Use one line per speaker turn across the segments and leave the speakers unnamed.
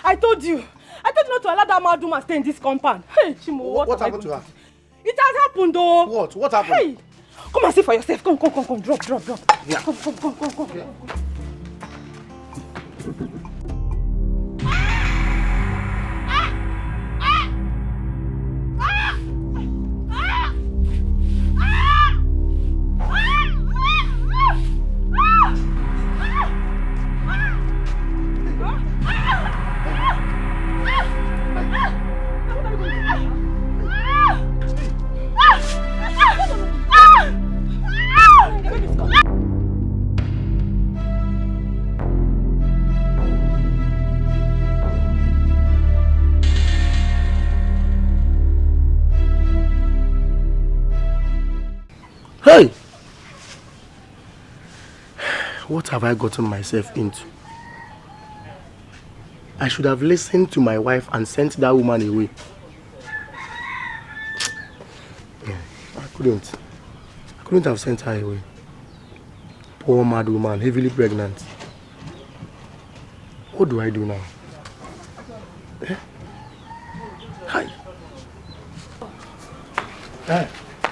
I told you not to allow that mad woman stay in this compound. Hey, Chimo,
what happened to her?
It has happened though.
What happened?
Hey, come and see for yourself. Come. Drop.
Yeah.
Come.
Yeah. Hey! What have I gotten myself into? I should have listened to my wife and sent that woman away. I couldn't have sent her away. Poor mad woman, heavily pregnant. What do I do now? Hi. Hey,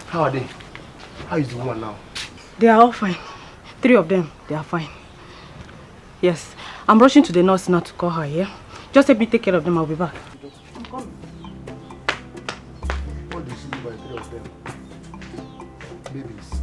how are they? How is the woman now?
They are all fine. 3 of them, they are fine. Yes, I'm rushing to the nurse now to call her, yeah? Just help me take care of them, I'll be back. I'm coming.
What did she do by 3 of them? Babies.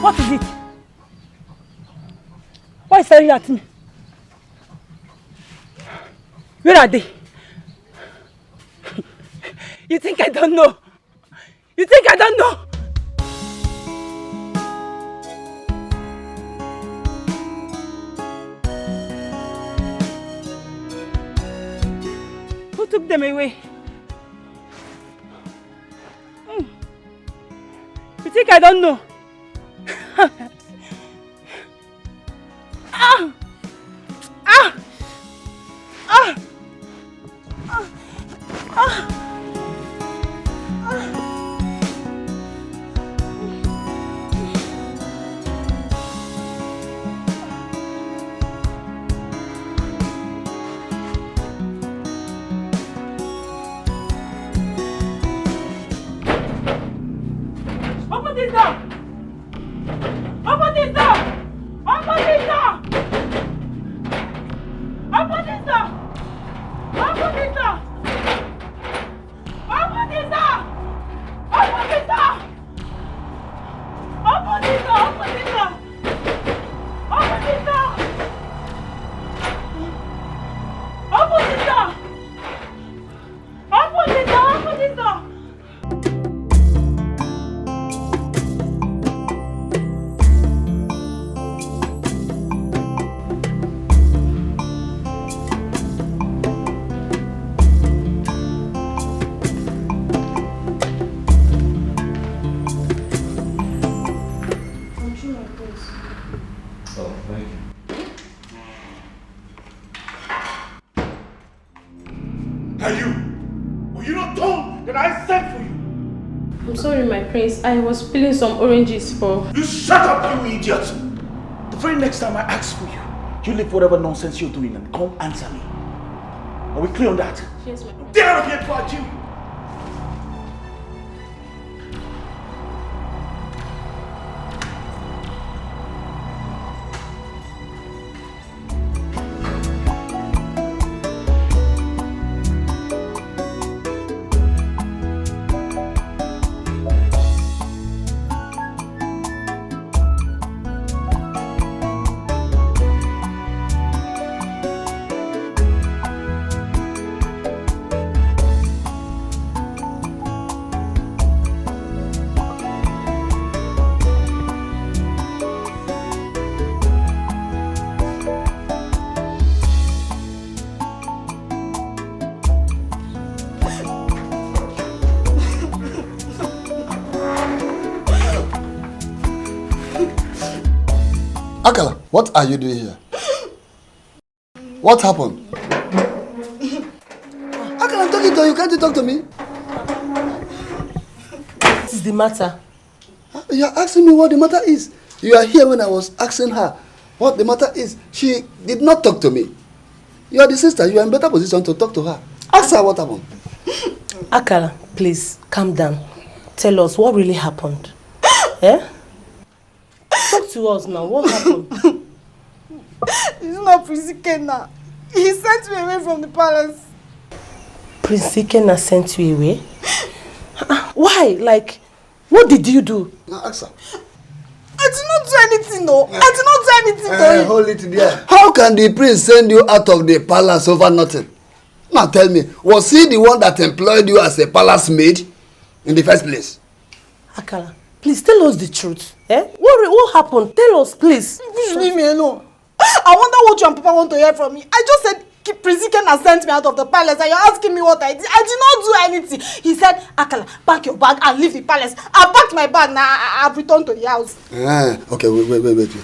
What is it? Why is staring at me? Where are they? You think I don't know? You think I don't know? Who took them away? You think I don't know? Open this door! Open this door! Open this door! Open this door! Open this door! Open this door! Open this door! Open this door! Open this door! Open this door! Open this door! Open this door! Open this door!
Sorry, my prince. I was peeling some oranges for...
You shut up, you idiot! The very next time I ask for you, you leave whatever nonsense you're doing and come answer me. Are we clear on that?
Yes, my prince.
Get out of here before I kill you!
Akala, what are you doing here? What happened? Akala, I'm talking to you. Can't you talk to me?
What is the matter?
You are asking me what the matter is. You are here when I was asking her what the matter is. She did not talk to me. You are the sister. You are in better position to talk to her. Ask her what happened.
Akala, please, calm down. Tell us what really happened. Eh? Talk to us now. What happened?
It's not Prince Ikenna. He sent me away from the palace.
Prince Ikenna sent you away? Why? Like, what did you do?
Now ask her.
I did not do anything, no. I did not do anything to him.
Hold it there. How can the prince send you out of the palace over nothing? Now tell me, was he the one that employed you as a palace maid in the first place?
Akala, please tell us the truth. Eh? What happened? Tell us, please.
Please leave me alone. I wonder what you and Papa want to hear from me. I just said Prince Ikenna sent me out of the palace and you're asking me what I did. I did not do anything. He said, Akala, pack your bag and leave the palace. I packed my bag, now I've returned to the house.
Okay, wait.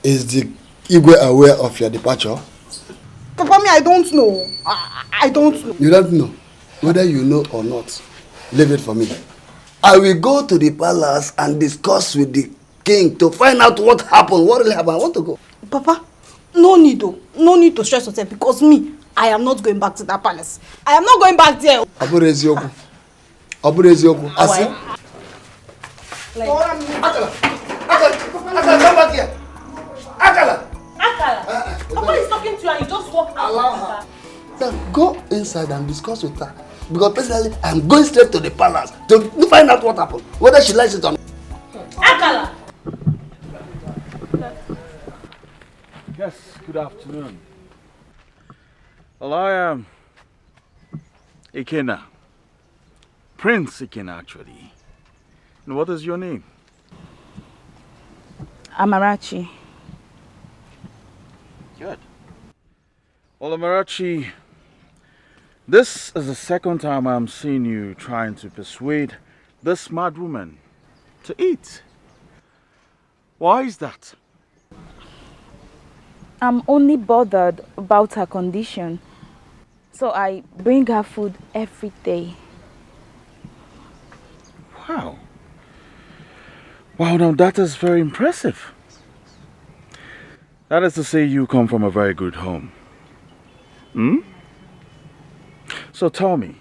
Is the Igwe aware of your departure?
Papa, me, I don't know. I don't know.
You don't know? Whether you know or not, leave it for me. I will go to the palace and discuss with the king to find out what happened, what really happened. I want to go.
Papa, no need though. No need to stress yourself because me, I am not going back to that palace. I am not going back there.
Aburezioku. Asi. Akala, come back here. Akala.
Papa is talking to you and you just walk out.
Allow her. Then go inside and discuss with her. Because personally, I'm going straight to the palace to find out what happened. Whether she likes it or not.
Akala!
Yes, good afternoon. Well, I am Ikenna. Prince Ikenna, actually. And what is your name?
Amarachi.
Good. Well, Amarachi, this is the second time I'm seeing you trying to persuade this mad woman to eat. Why is that?
I'm only bothered about her condition, so I bring her food every day.
Wow. Wow, now that is very impressive. That is to say you come from a very good home. So tell me,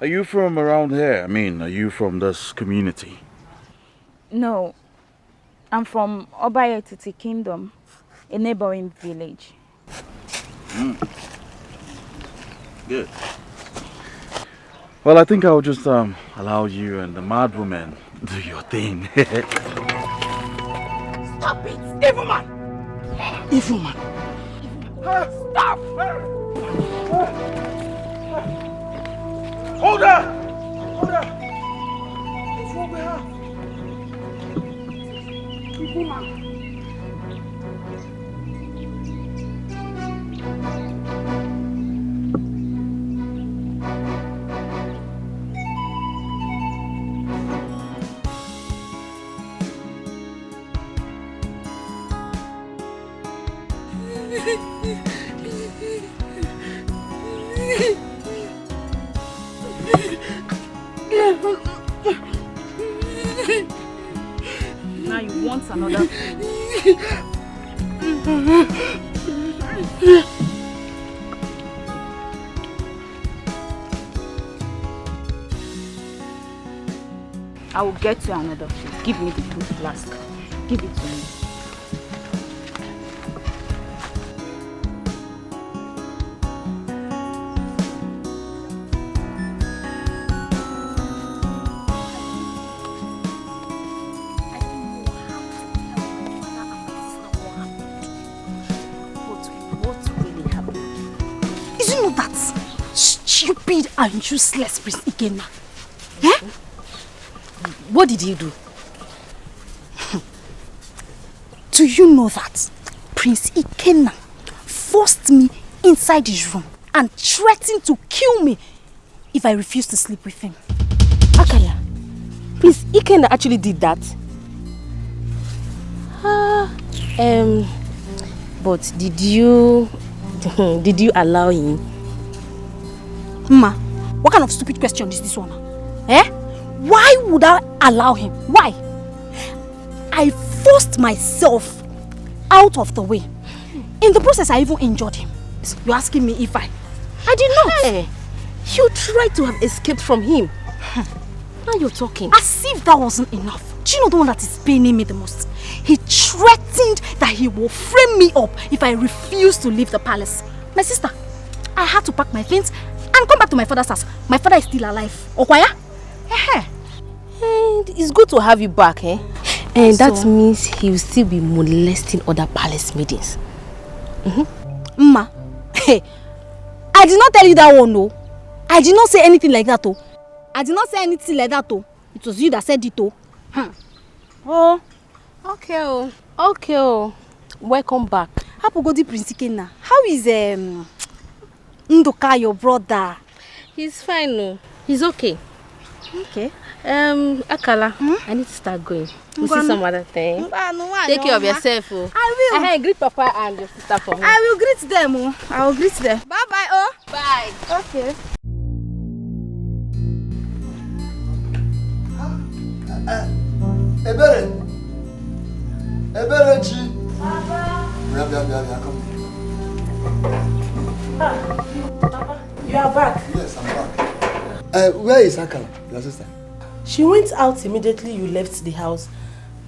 are you from around here? I mean, are you from this community?
No, I'm from Obayetiti Kingdom, a neighboring village.
Good. Well, I think I'll just allow you and the mad woman do your thing.
Stop it! Evil man! Evil man! Stop!
Hold her! Hold her! What's wrong with her?
Evil man!
Now you want another? I will get you another food. Give me the food flask. Give it to me.
Stupid and useless Prince Ikenna. Eh? What did you do? Do you know that Prince Ikenna forced me inside his room and threatened to kill me if I refused to sleep with him?
Akala, Prince Ikenna actually did that? But did you allow him?
Ma, what kind of stupid question is this one? Eh? Why would I allow him? Why? I forced myself out of the way. In the process, I even injured him. You're asking me if I did not.
Hey, you tried to have escaped from him. Now you're talking.
As if that wasn't enough. Do you know the one that is paining me the most? He threatened that he will frame me up if I refuse to leave the palace. My sister, I had to pack my things and come back to my father's house. My father is still alive. Okwaya?
And it's good to have you back, eh? And that means he will still be molesting other palace maidens.
Ma, hey, I did not tell you that one, no. I did not say anything like that, oh. I did not say anything like that, oh. It was you that said it, oh.
Oh, okay, okay. Welcome back.
Happy Godi Prince Ikenna. How is Ndoka, your brother?
He's fine, no. He's okay.
Okay.
Akala, I need to start going. We'll see some other thing. Take care of yourself. Oh.
I will.
Hey, greet Papa and your sister for me.
I will greet them. Oh. I will greet them. Bye-bye, oh.
Bye.
Okay.
Eberechi.
Papa.
Come.
Papa, you are back.
Yes, I'm back. Where is Akala, your sister?
She went out immediately you left the house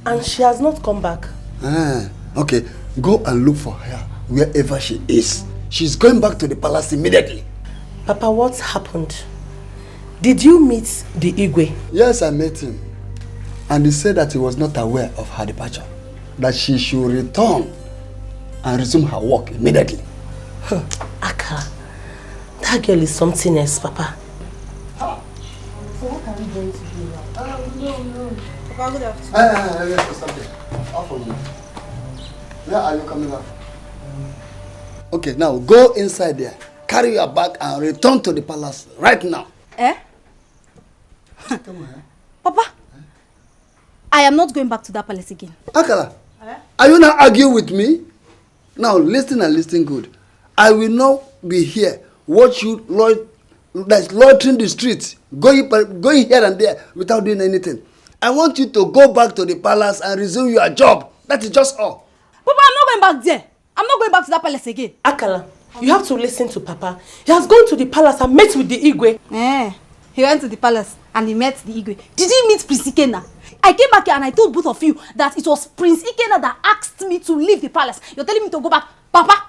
and she has not come back.
Okay, go and look for her wherever she is. She's going back to the palace immediately.
Papa, what happened? Did you meet the Igwe?
Yes, I met him. And he said that he was not aware of her departure. That she should return and resume her work immediately.
Akala, that girl is something else, Papa.
So
what are we going to do now?
No. Papa, good afternoon.
Let's stop there. Off of me. Where are you coming back? Okay, now go inside there. Carry your bag and return to the palace right now. Come on,
Papa, I am not going back to that palace again.
Akala, are you not arguing with me? Now listen and listen good. I will not be here. Watch you loitering the streets, going here and there without doing anything. I want you to go back to the palace and resume your job. That is just all.
Papa, I'm not going back there. I'm not going back to that palace again.
Akala, you have to listen to Papa. He has gone to the palace and met with the Igwe.
He went to the palace and he met the Igwe. Did he meet Prince Ikenna? I came back here and I told both of you that it was Prince Ikenna that asked me to leave the palace. You're telling me to go back. Papa,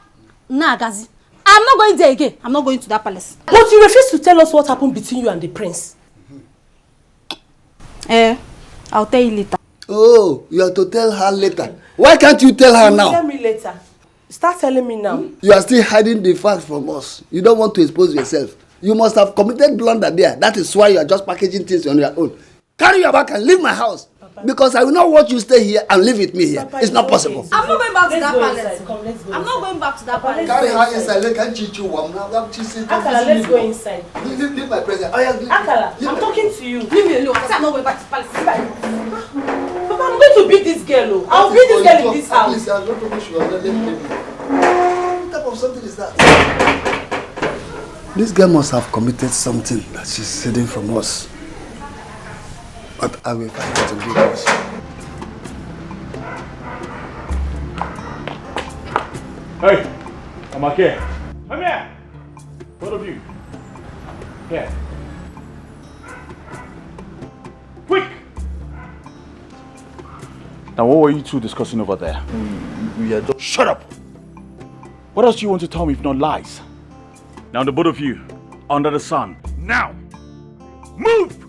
nah, Gazi. I'm not going there again. I'm not going to that palace.
But you refuse to tell us what happened between you and the prince.
I'll tell you later.
Oh, you have to tell her later. Why can't you tell her now?
Tell me later. Start telling me now.
You are still hiding the facts from us. You don't want to expose yourself. You must have committed blunder there. That is why you are just packaging things on your own. Carry your bag and leave my house. Papa. Because I will not want you stay here and live with me here. Papa, it's not possible.
I'm not going back to that palace.
Let's go
I'm not going back to that palace.
Carry her inside. Let her teach you one.
Akala, let's go inside.
Leave my presence.
Akala, I'm talking to you.
Leave me alone. I said I'm not going back to the palace.
Papa, I'm going to beat this girl. I'll beat this girl in this house.
Please, I'm not talking to you. Let me leave you. What type of something is that? This girl must have committed something that she's hiding from us. But I will find out to do this.
Hey, I'm okay. Come here. Both of you. Here. Quick! Now, what were you two discussing over there?
We are just...
Shut up! What else do you want to tell me if not lies? Now, the both of you, under the sun. Now! Move!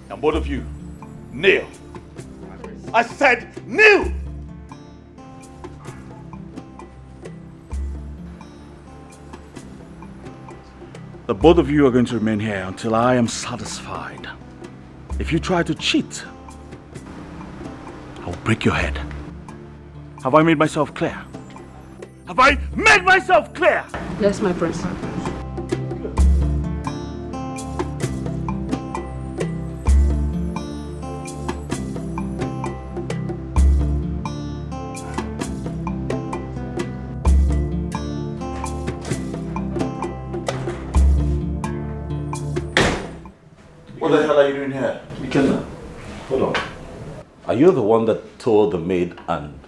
Now, both of you, kneel. I said kneel! The both of you are going to remain here until I am satisfied. If you try to cheat, I'll break your head. Have I made myself clear? Have I made myself clear?
Yes, my prince.
are you doing here?
Ikenna, hold on. Are you the one that told the maid and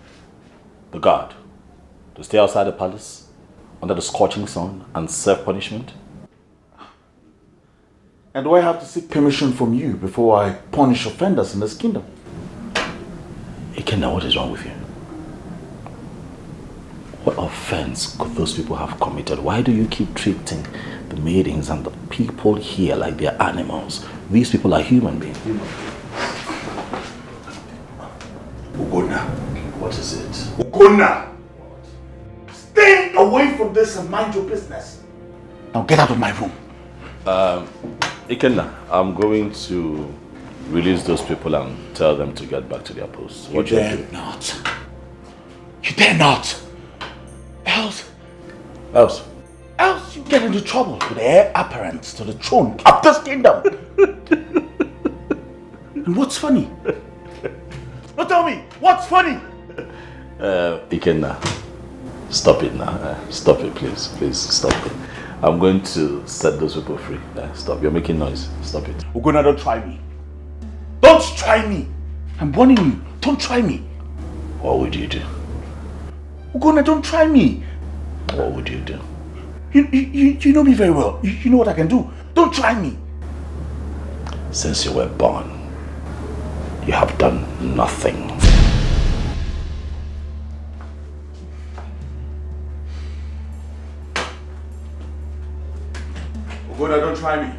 the guard to stay outside the palace under the scorching sun and serve punishment?
And do I have to seek permission from you before I punish offenders in this kingdom?
Ikenna, what is wrong with you? What offense could those people have committed? Why do you keep treating the maidens and the people here like they're animals? These people are human beings.
Ugonna.
What is it?
Ugonna! Stay away from this and mind your business. Now get out of my room.
Ikenna, I'm going to release those people and tell them to get back to their posts.
You dare not. You dare not. Else you get into trouble with the heir apparent to the throne of this kingdom. And what's funny? Now tell me, what's funny?
Ikenna, stop it now. Stop it, please. Please, stop it. I'm going to set those people free. Stop. You're making noise. Stop it.
Ugonna, don't try me. Don't try me. I'm warning you. Don't try me.
What would you do?
Ugonna, don't try me.
What would you do?
You know me very well. You know what I can do. Don't try me.
Since you were born, you have done nothing.
Ugonna, don't try me.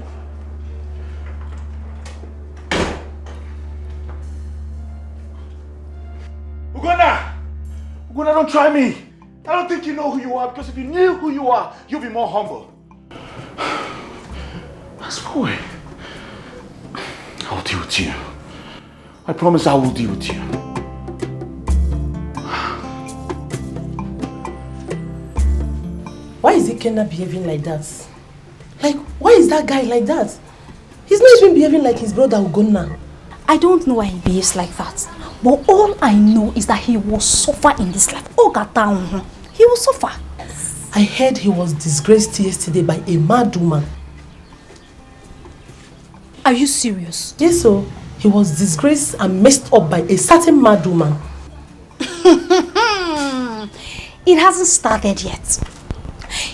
Ugonna! Ugonna, don't try me. I don't think you know who you are, because if you knew who you are, you'd be more humble. That's boy. I'll deal with you. I promise I will deal with you.
Why is Ikenna behaving like that? Like, why is that guy like that? He's not even behaving like his brother Ugonna.
I don't know why he behaves like that. But all I know is that he will suffer in this life. He will suffer.
I heard he was disgraced yesterday by a mad woman.
Are you serious?
Yes, so he was disgraced and messed up by a certain mad woman.
It hasn't started yet.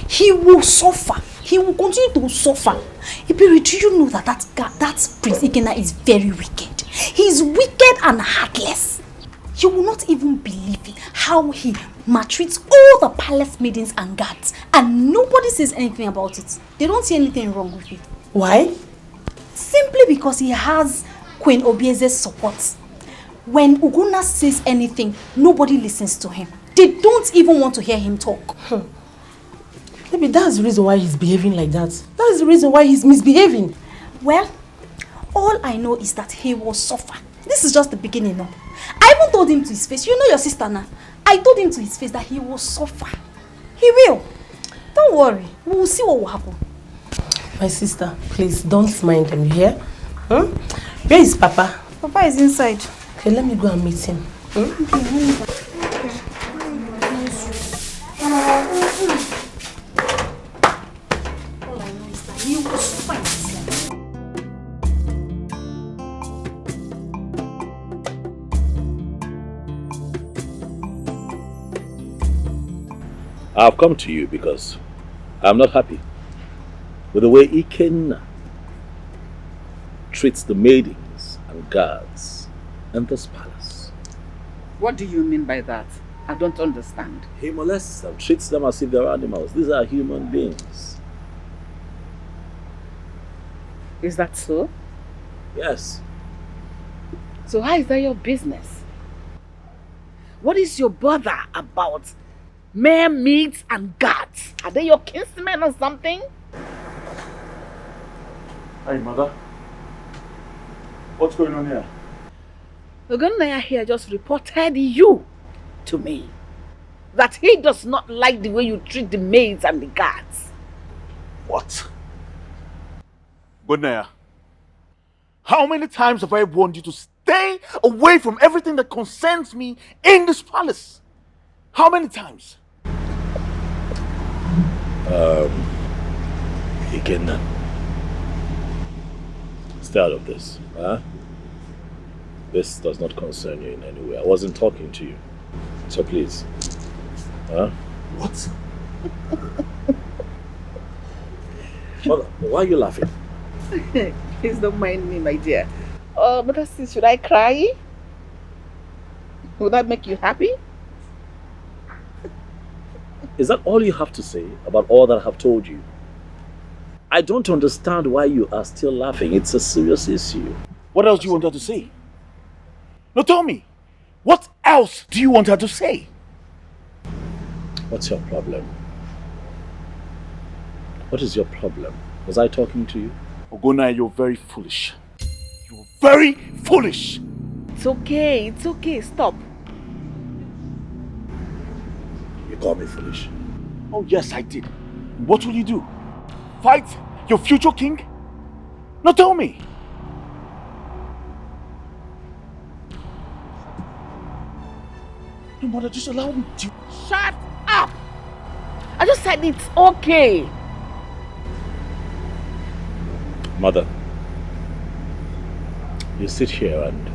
He will suffer. He will continue to suffer. Iberi, do you know that that Prince Ikenna is very wicked? He's wicked and heartless. You will not even believe it, how he maltreats all the palace maidens and guards, and nobody says anything about it. They don't see anything wrong with it.
Why?
Simply because he has Queen Obieze's support. When Ugonna says anything, nobody listens to him. They don't even want to hear him talk.
Maybe that's the reason why he's behaving like that. That's the reason why he's misbehaving.
Well, all I know is that he will suffer. This is just the beginning now. I even told him to his face, you know your sister now. I told him to his face that he will suffer. He will. Don't worry. We will see what will happen.
My sister, please don't mind him, you hear? Where is Papa?
Papa is inside.
Okay, let me go and meet him.
All I know is that he will suffer.
I've come to you because I'm not happy with the way Ikenna treats the maidens and guards in this palace.
What do you mean by that? I don't understand.
He molests them, treats them as if they're animals. These are human beings.
Is that so?
Yes.
So how is that your business? What is your bother about mere maids and guards? Are they your kinsmen or something?
Hey, mother. What's going on here?
Ugonna here just reported you to me. That he does not like the way you treat the maids and the guards.
What? Ugonna, how many times have I warned you to stay away from everything that concerns me in this palace? How many times?
Ikenna, stay out of this. Huh? This does not concern you in any way. I wasn't talking to you. So please. Huh?
What?
Mother, why are you laughing?
Please don't mind me, my dear. Oh, but should I cry? Would that make you happy?
Is that all you have to say about all that I have told you? I don't understand why you are still laughing. It's a serious issue.
What else do you want her to say? No, tell me. What else do you want her to say?
What's your problem? What is your problem? Was I talking to you?
Ogona, you're very foolish. You're very foolish.
It's okay. It's okay. Stop.
You call me foolish.
Oh, yes, I did. What will you do? Fight your future king? No, tell me. No, mother, just allow me to...
Shut up! I just said it's okay.
Mother, you sit here and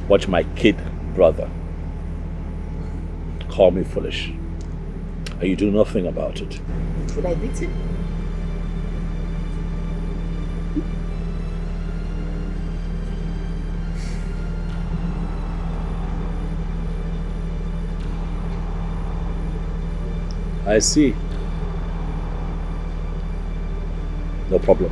watch my kid brother call me foolish, and you do nothing about it.
Would I beat him?
I see. No problem.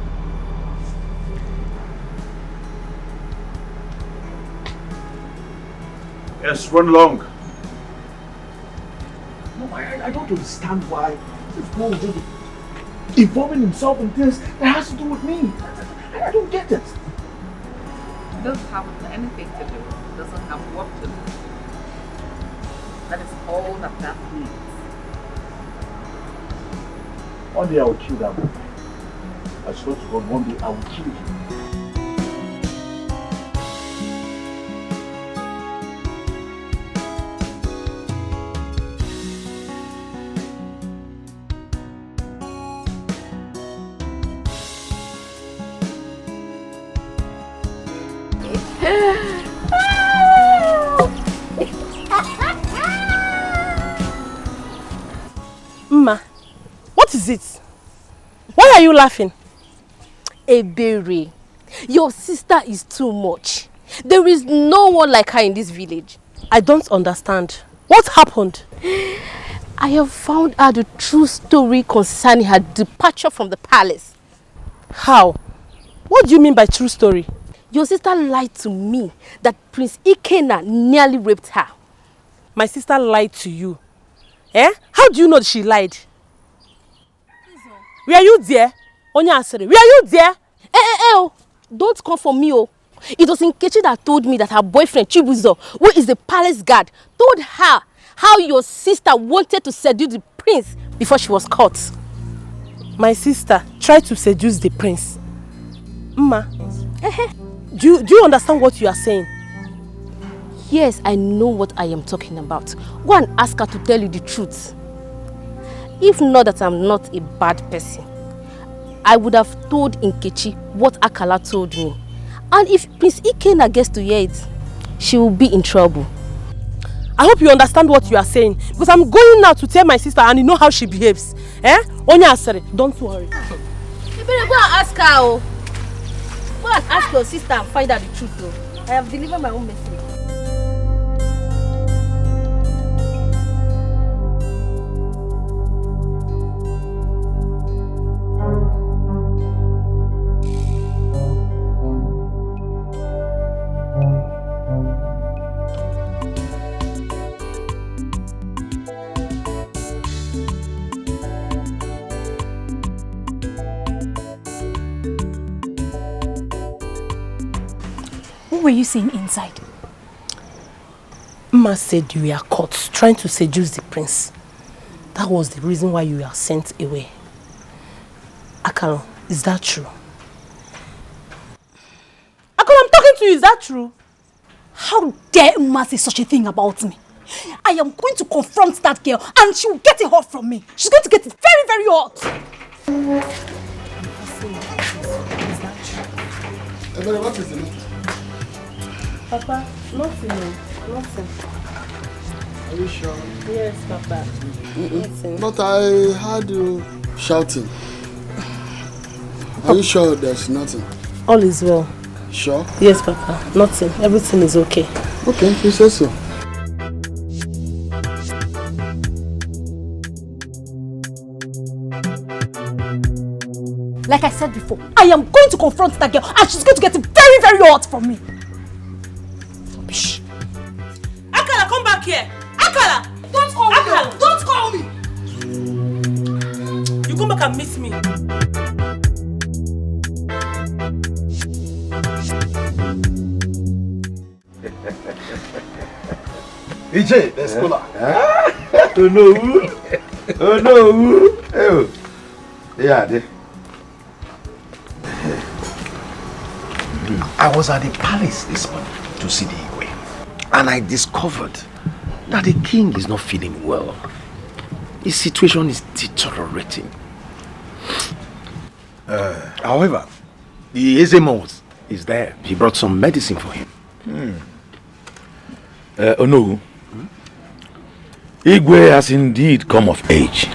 Yes, run along. No, I don't understand why this guy is just involving himself in things that has to do with me. I don't get it.
It doesn't have anything to do. It doesn't have work to do. That is all that means.
One day I will kill that man. I swear to God, one day I will kill him.
Mma, what is it? Why are you laughing?
Ebere, your sister is too much. There is no one like her in this village.
I don't understand. What happened?
I have found out the true story concerning her departure from the palace.
How? What do you mean by true story?
Your sister lied to me that Prince Ikenna nearly raped her.
My sister lied to you? Eh? How do you know that she lied? Were you there? Onya Asere, were you there?
Oh, don't come for me, oh. It was Nkechi that told me that her boyfriend Chibuzo, who is the palace guard, told her how your sister wanted to seduce the prince before she was caught.
My sister tried to seduce the prince. Mma, do you understand what you are saying?
Yes, I know what I am talking about. Go and ask her to tell you the truth. If not that I'm not a bad person, I would have told Nkechi what Akala told me. And if Prince Ikenna gets to hear it, she will be in trouble.
I hope you understand what you are saying, because I'm going now to tell my sister and you know how she behaves. Eh? Onya Asere, don't worry.
You better go and ask her. Oh. Go and ask your sister and find out the truth. Oh. I have delivered my own message.
What were you saying inside?
Mma said you were caught trying to seduce the prince. That was the reason why you were sent away. Akalo, is that true? Akalo, I'm talking to you. Is that true?
How dare Mma say such a thing about me? I am going to confront that girl and she will get it hot from me. She's going to get it very, very hot.
What is it?
Papa, nothing. Nothing.
Are you sure?
Yes, Papa. Nothing.
But I heard you shouting. Are you sure there's nothing?
All is well.
Sure?
Yes, Papa. Nothing. Everything is okay.
Okay, you say so.
Like I said before, I am going to confront that girl and she's going to get very, very hot from me. Rubbish.
Akala, come back here. Akala!
Don't call me.
Akala,
Don't call me.
You come back and meet me.
EJ, let's go now. Oh no. Oh no. Oh. Yeah, I was at the palace this morning to see the Igwe, and I discovered that the king is not feeling well. His situation is deteriorating. However, the Ezemos is there. He brought some medicine for him.
Oh no. Igwe has indeed come of age,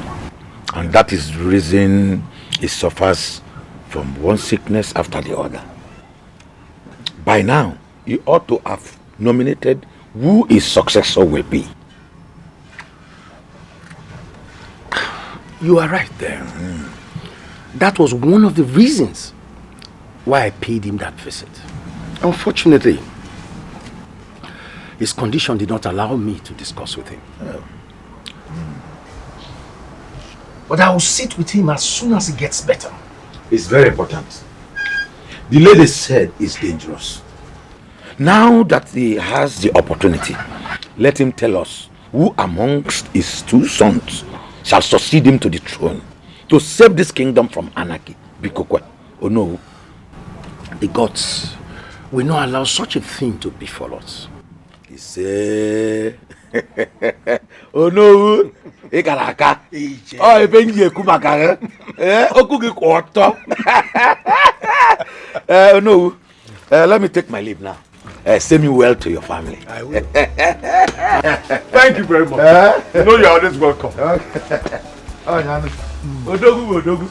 and that is the reason he suffers from one sickness after the other. By now, you ought to have nominated who his successor will be.
You are right there. That was one of the reasons why I paid him that visit. Unfortunately, his condition did not allow me to discuss with him. But I will sit with him as soon as he gets better.
It's very important. The lady said it's dangerous. Now that he has the opportunity, let him tell us who amongst his two sons shall succeed him to the throne to save this kingdom from anarchy. Bikokwe. Oh no.
The gods will not allow such a thing to befall us.
He say, oh no. Ikaraka. Oh, ebengi kumaka. Okugi kwato. No. Let me take my leave now. Send me well to your family.
I will.
Thank you very much. You know you're always welcome.
Okay. Oh, Odogu, Odogu.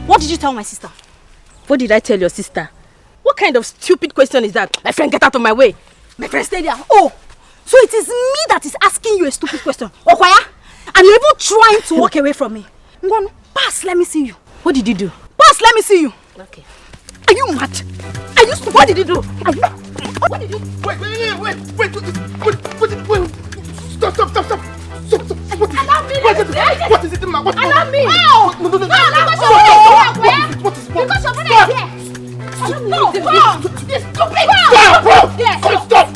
What did you tell my sister?
What did I tell your sister? What kind of stupid question is that? My friend, get out of my way.
My friend, stay there. Oh, so it is me that is asking you a stupid question. Okwaya? And you're even trying to walk away from me. Ngwanu, pass, let me see you.
What did you do?
Pass, let me see you.
Okay.
Are you mad? Are you stupid? What did you do? Are you... What did you do?
Wait. Stop.
Allow me.
What is it, ma?
Allow me.
No.
What is it? Because your brother is here. No, this stupid.
Stop.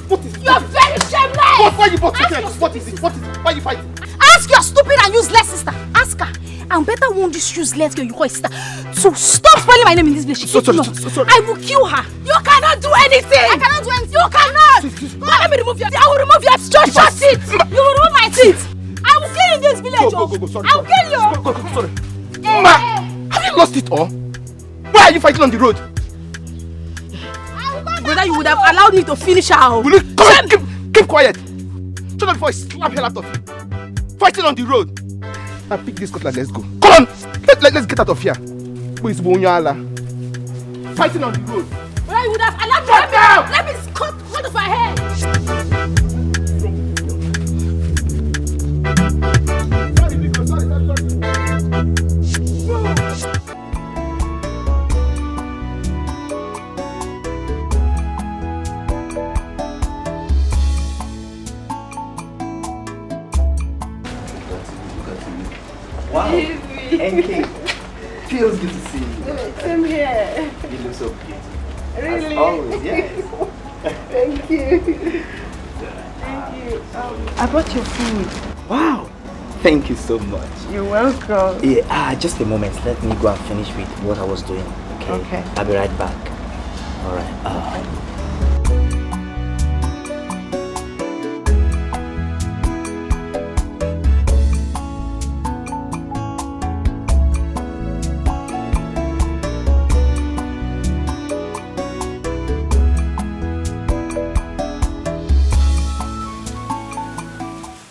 What is it? You're very shameless.
Why you both? What is it? Why are you fighting?
Ask your stupid and useless sister. Ask her. I'm better warn this useless girl you call sister to stop spelling my name in this place. Sorry. I will kill her. You cannot do anything. I cannot do anything. You cannot. Let me remove your teeth. I will remove your teeth. Shut it. You will remove my teeth. I will kill you in this village.
Go. Sorry.
I will kill you.
Go. Sorry. Ma, have you lost it all? Why are you fighting on the road?
Brother, you would have allowed me to finish her.
Will you keep quiet? Shut up before I slap hell out of you. Fighting on the road. Now pick this cutlass, let's go. Come on! Let's get out of here. Who is Bonyala? fighting on the road.
Well, you would have allowed me. Let me cut off my hair.
Wow. NK. Feels good to see you.
Same here.
You look so beautiful.
Really?
As always, yes.
Thank you. Thank you. I brought your food.
Wow. Thank you so much.
You're welcome.
Yeah, just a moment. Let me go and finish with what I was doing. Okay.
Okay.
I'll be right back. All right.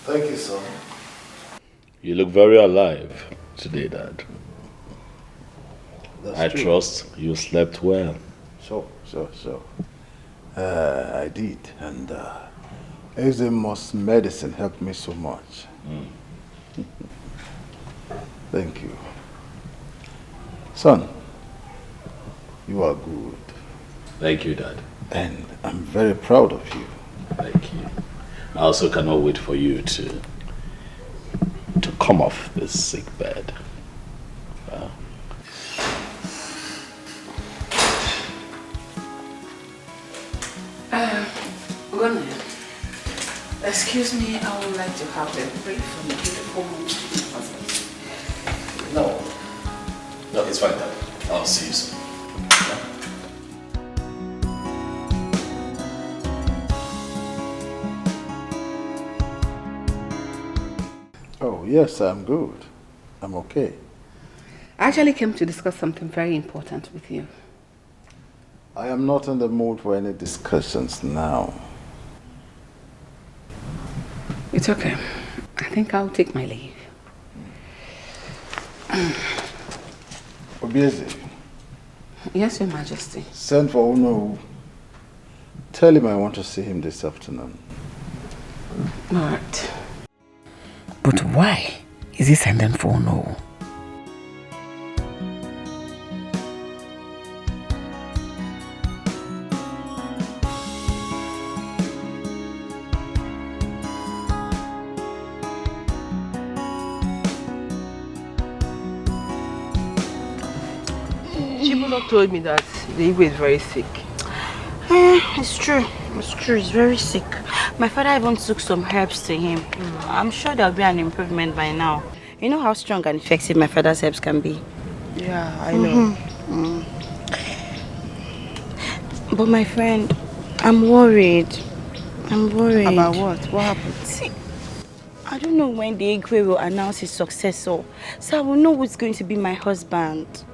Thank you, son. You look very alive today, Dad. I trust you slept well.
Sure. I did, and Eczema's medicine helped me so much. Thank you. Son, you are good.
Thank you, Dad.
And I'm very proud of you.
Thank you. I also cannot wait for you to come off this sick bed.
Excuse me, I would like to have a brief from the beautiful woman.
No, it's fine, Dad. I'll see you soon.
Oh, yes, I'm good. I'm okay.
I actually came to discuss something very important with you.
I am not in the mood for any discussions now.
It's okay. I think I'll take my leave.
Obieze.
Yes, Your Majesty.
Send for Uno. Tell him I want to see him this afternoon.
All right. But why is he sending for Uno?
Chibulo told me that the Igwe is very sick.
It's true. It's true. He's very sick. My father even took some herbs to him. I'm sure there'll be an improvement by now. You know how strong and effective my father's herbs can be.
Yeah, I know.
But my friend, I'm worried. I'm worried.
About what? What happened?
See, I don't know when the Igwe will announce his successor, so I will know who's going to be my husband.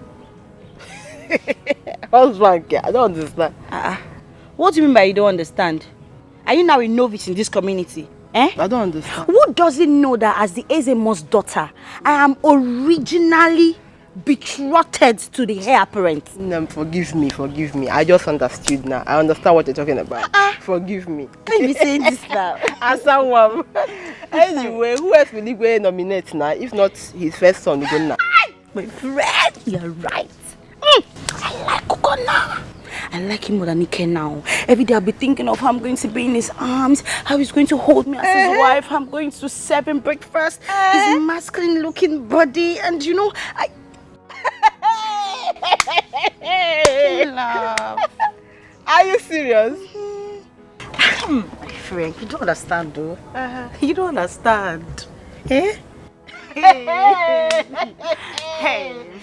Husband? I don't understand.
What do you mean by you don't understand? Are you now a novice in this community? Eh?
I don't understand.
Who doesn't know that as the Ezemo's daughter, I am originally betrothed to the heir apparent?
No, forgive me. I just understood now. I understand what you're talking about. Forgive me.
Can you be saying this now?
As someone. Anyway, who else will he go nominate now? If not his first son, Ugonna.
My friend, you're right. I like Ugonna. I like him more than Ike now. Every day I'll be thinking of how I'm going to be in his arms, how he's going to hold me as his wife, how I'm going to serve him breakfast, his masculine looking body, and you know,
Love. Are you serious?
My friend, you don't understand though. You don't understand. Eh?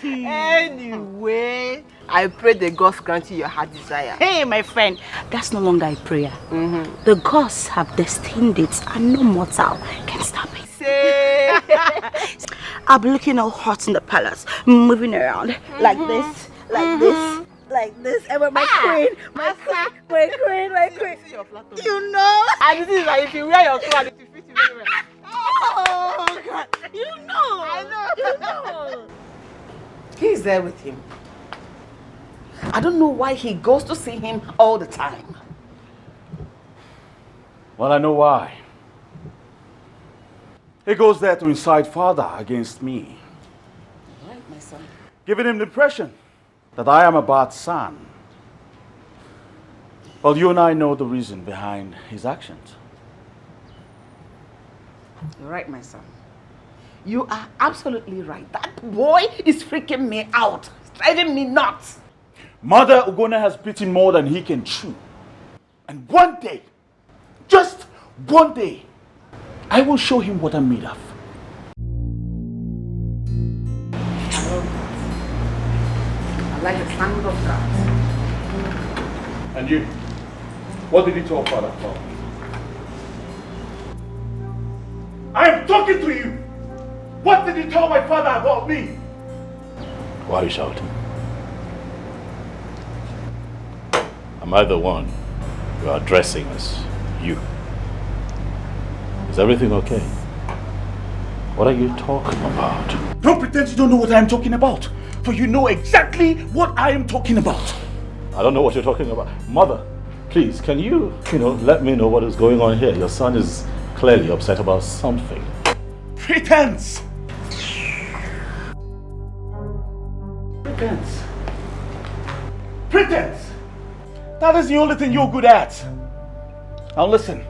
Anyway, I pray the gods grant you your heart desire.
Hey, my friend, that's no longer a prayer. The gods have destined it, and no mortal can stop it. I'll be looking all hot in the palace, moving around like this, like this, like this. And with my queen, my queen. You know?
And this is like if you wear your clothes, it will fit you very well.
Oh, God. You know.
I know.
You know.
He is there with him.
I don't know why he goes to see him all the time.
Well, I know why. He goes there to incite father against me.
Right, my son.
Giving him the impression that I am a bad son. Well, you and I know the reason behind his actions.
You're right, my son. You are absolutely right. That boy is freaking me out. It's driving me nuts.
Mother Ugona has bitten more than he can chew. And one day, just one day, I will show him what I'm made of.
I like the sound of God.
And you, what did he tell father about? I am talking to you. What did he tell my father about me?
Why are you shouting? Am I the one you are addressing as you? Is everything okay? What are you talking about?
Don't pretend you don't know what I am talking about, for you know exactly what I am talking about.
I don't know what you're talking about. Mother, please, can you let me know what is going on here? Your son is clearly upset about something.
Pretense! Pretense. Pretense! That is the only thing you're good at. Now listen.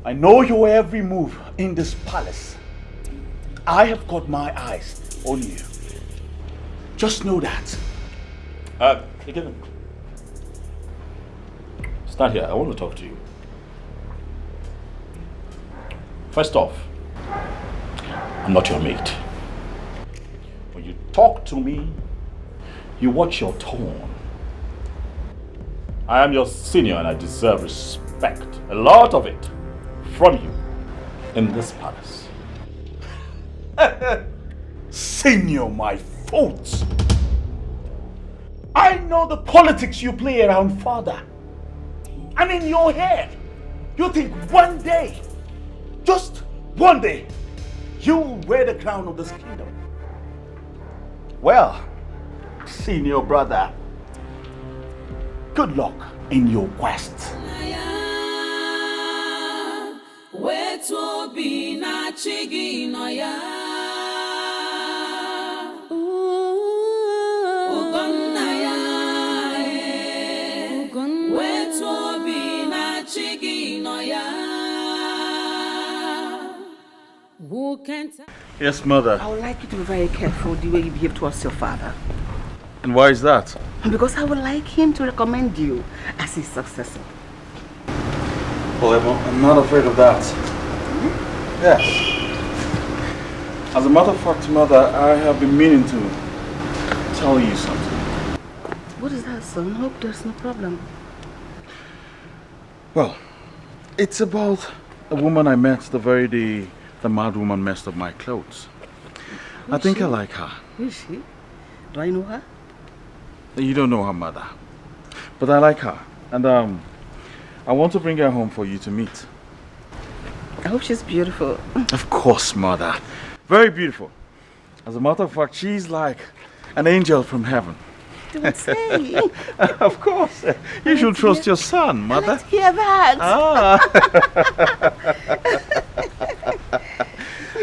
I know your every move in this palace. I have got my eyes on you. Just know that.
Again. Stand here. I want to talk to you. First off, I'm not your mate. When you talk to me, you watch your tone. I am your senior and I deserve respect. A lot of it from you in this palace.
Senior, my fault. I know the politics you play around father. And in your head, you think one day, just one day, you will wear the crown of this kingdom. Well, senior brother, good luck in your quest. Yes, mother.
I would like you to be very careful the way you behave towards your father.
And why is that?
Because I would like him to recommend you as his successor.
Well, I'm not afraid of that. Yes. As a matter of fact, mother, I have been meaning to tell you something.
What is that, son? Hope there's no problem.
Well, it's about a woman I met the very day the mad woman messed up my clothes. I think I like her.
Who is she? Do I know her?
You don't know her, mother. But I like her. And I want to bring her home for you to meet.
I hope she's beautiful.
Of course, mother. Very beautiful. As a matter of fact, she's like an angel from heaven.
Don't say.
Of course. You should trust your son, mother.
Let's hear that.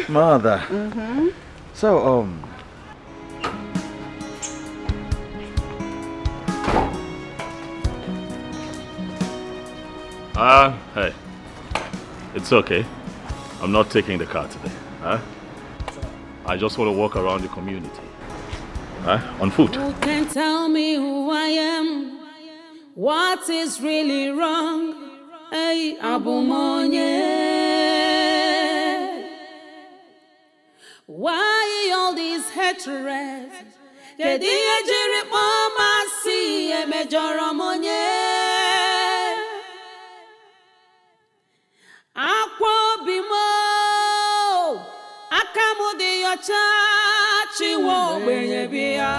Mother.
Mm-hmm.
So,
hey. It's okay. I'm not taking the car today. I just want to walk around the community. On foot.
Who can tell me who I am? What is really wrong? Hey, Abumonye. Why all these hatred? Kediye jiri mama si emejoro monye. Akwa bimo akamu di yocha chiwo benye biya.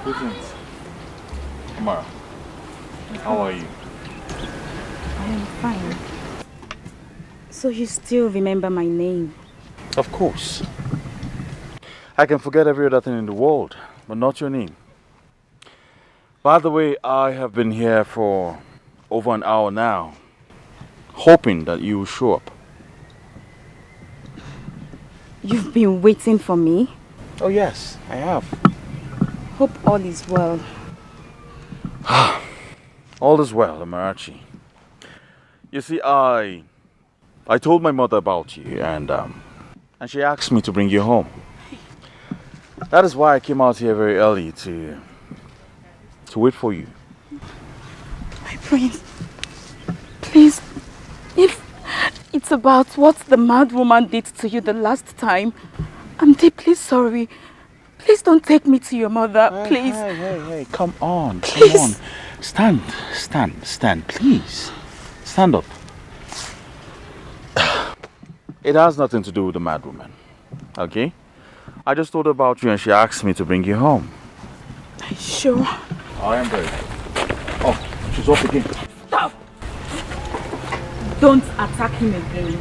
Greetings. Amara, how are you?
I am fine. So you still remember my name?
Of course. I can forget every other thing in the world, but not your name. By the way, I have been here for over an hour now, hoping that you will show up.
You've been waiting for me?
Oh yes, I have.
Hope all is well.
All is well, Amarachi. You see, I told my mother about you, and she asked me to bring you home. That is why I came out here very early to wait for you.
My prince, please, if it's about what the mad woman did to you the last time, I'm deeply sorry. Please don't take me to your mother, please.
Hey, come on, come on. Stand, please. Stand up. It has nothing to do with the mad woman, okay? I just thought about you and she asked me to bring you home.
Are you sure?
I am very. Oh, she's off again.
Stop! Don't attack him again.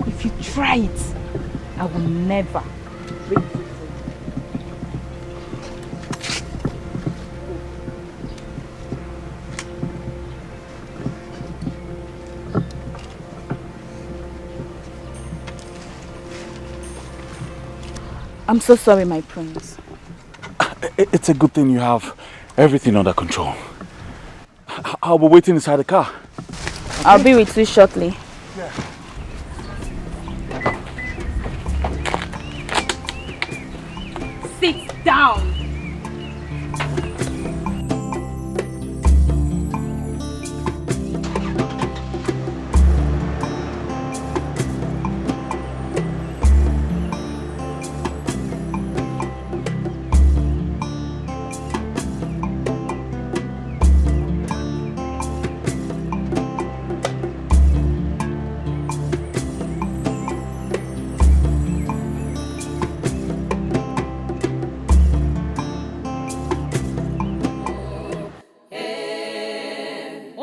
If you try it, I will never break you. I'm so sorry, my prince.
It's a good thing you have everything under control. I'll be waiting inside the car. Okay?
I'll be with you shortly.
Yeah.
Sit down.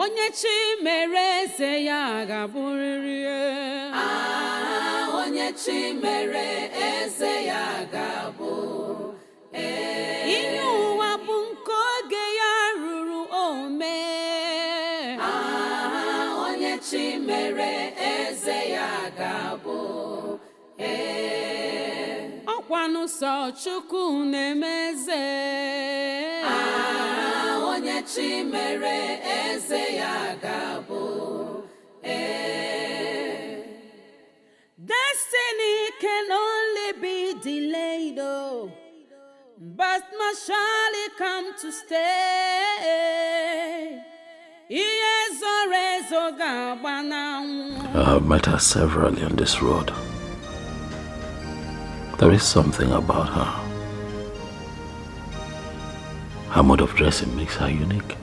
Onye chi mere eze ya ga-abụ. Ihe ụwa bụ nke oge ya ruru ome. Onye chi mere eze ya ga-abụ. Ọkwanụ sọ Chukwu na-emeze. Onye chi mere eze ya ga-abụ. Destiny can only be delayed, oh, but must surely come to stay.
I have met her severally on this road. There is something about her. Her mode of dressing makes her unique.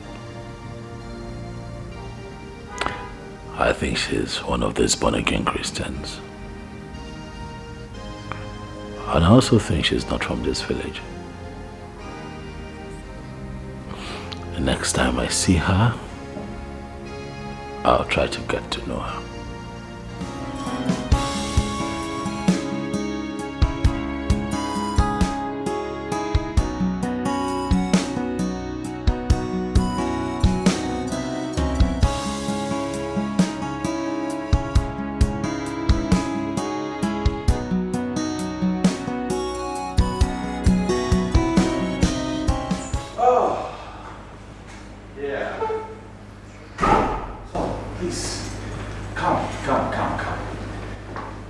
I think she's one of these born-again Christians. And I also think she's not from this village. The next time I see her, I'll try to get to know her.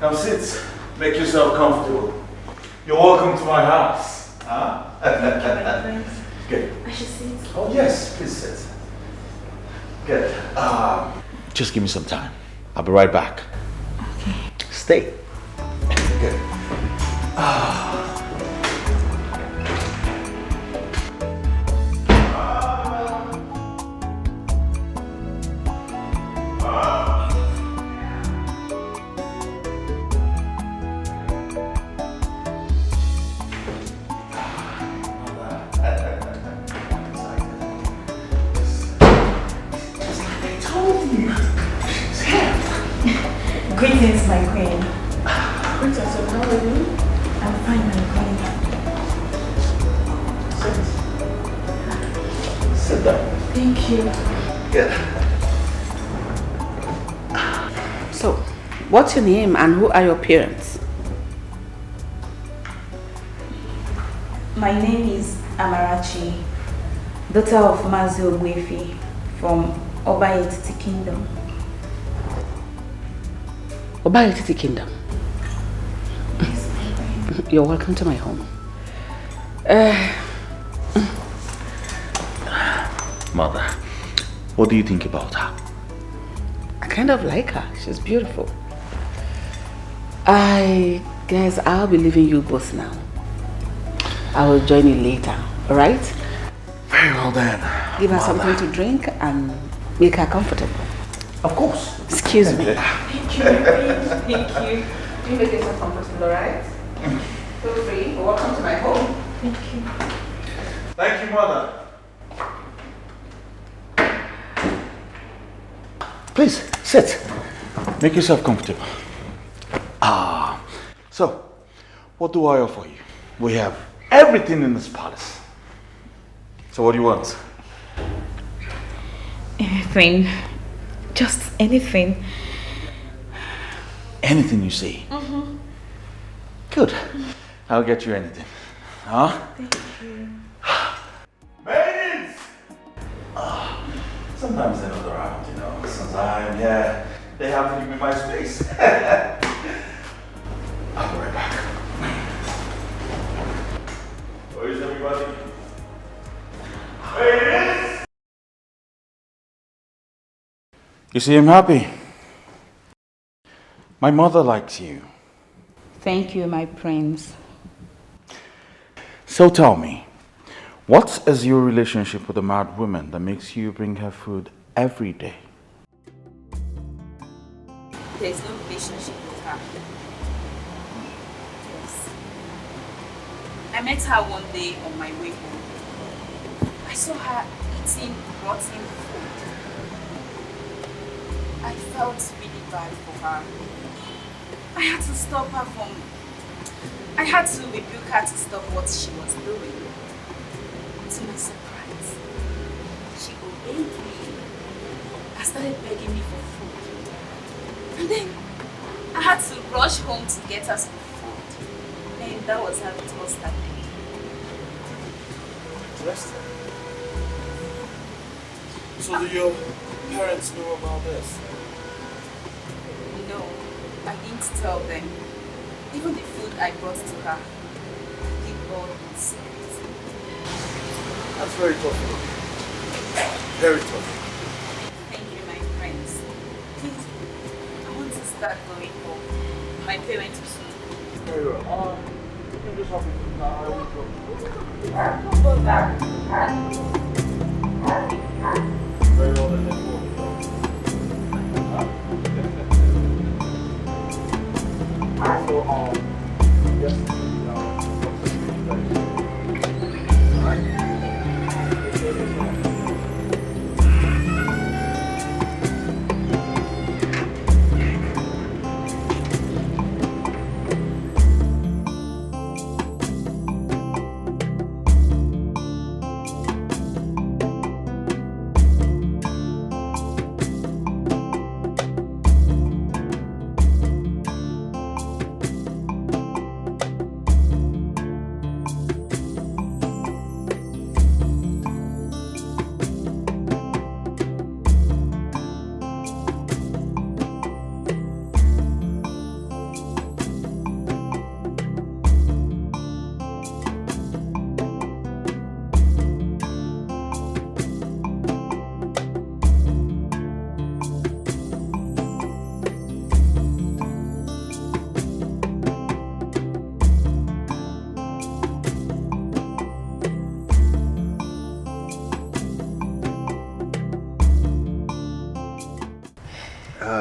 Now sit, make yourself comfortable. You're welcome to my house. Huh? Good.
I should sit.
Oh yes, please sit. Good. Just give me some time. I'll be right back.
Okay.
Stay. Good.
Greetings, my queen.
Princess, how are you?
I'm fine, my queen.
Sit down.
Thank you.
Yeah.
So, what's your name and who are your parents?
My name is Amarachi, daughter of Mazi Ogwefi from Obayetiti Kingdom.
Obayetiti Kingdom?
Yes,
you're welcome to my home.
Mother, what do you think about her?
I kind of like her. She's beautiful. I guess I'll be leaving you both now. I will join you later, alright?
Very well then.
Give her
Mother.
something to drink and make her comfortable.
Of course.
Excuse me.
Thank you, thank you.
You make yourself comfortable, alright? Feel free. Welcome to my home.
Thank you.
Thank you, Mother.
Please, sit.
Make yourself comfortable. So, what do I offer you? We have everything in this palace. So what do you want?
Anything. Just anything.
Anything you say.
Mm-hmm.
Good. I'll get you anything. Huh?
Thank you.
Maidens! Sometimes they're not around, you know. Since I'm here, they have to give me my space. I'll be right back. Where is everybody? Maidens! You see, I'm happy. My mother likes you.
Thank you, my prince.
So tell me, what is your relationship with a mad woman that makes you bring her food every day?
There's no relationship with her. Yes. I met her one day on my way home. I saw her eating rotten food. I felt really bad for her. I had to stop her from... I had to rebuke her to stop what she was doing. To my surprise, she obeyed me and started begging me for food. And then I had to rush home to get her some food. And that was how it all started.
Interesting. So do your parents know about this?
No, I didn't tell them. Even the food I brought to her, I did all in secret.
That's very tough. Very tough.
Thank you, my friends. Please, I want to start going home. My parents will soon.
Very well. You can just help me. I will go.
Go back.
Very well then. So, yes.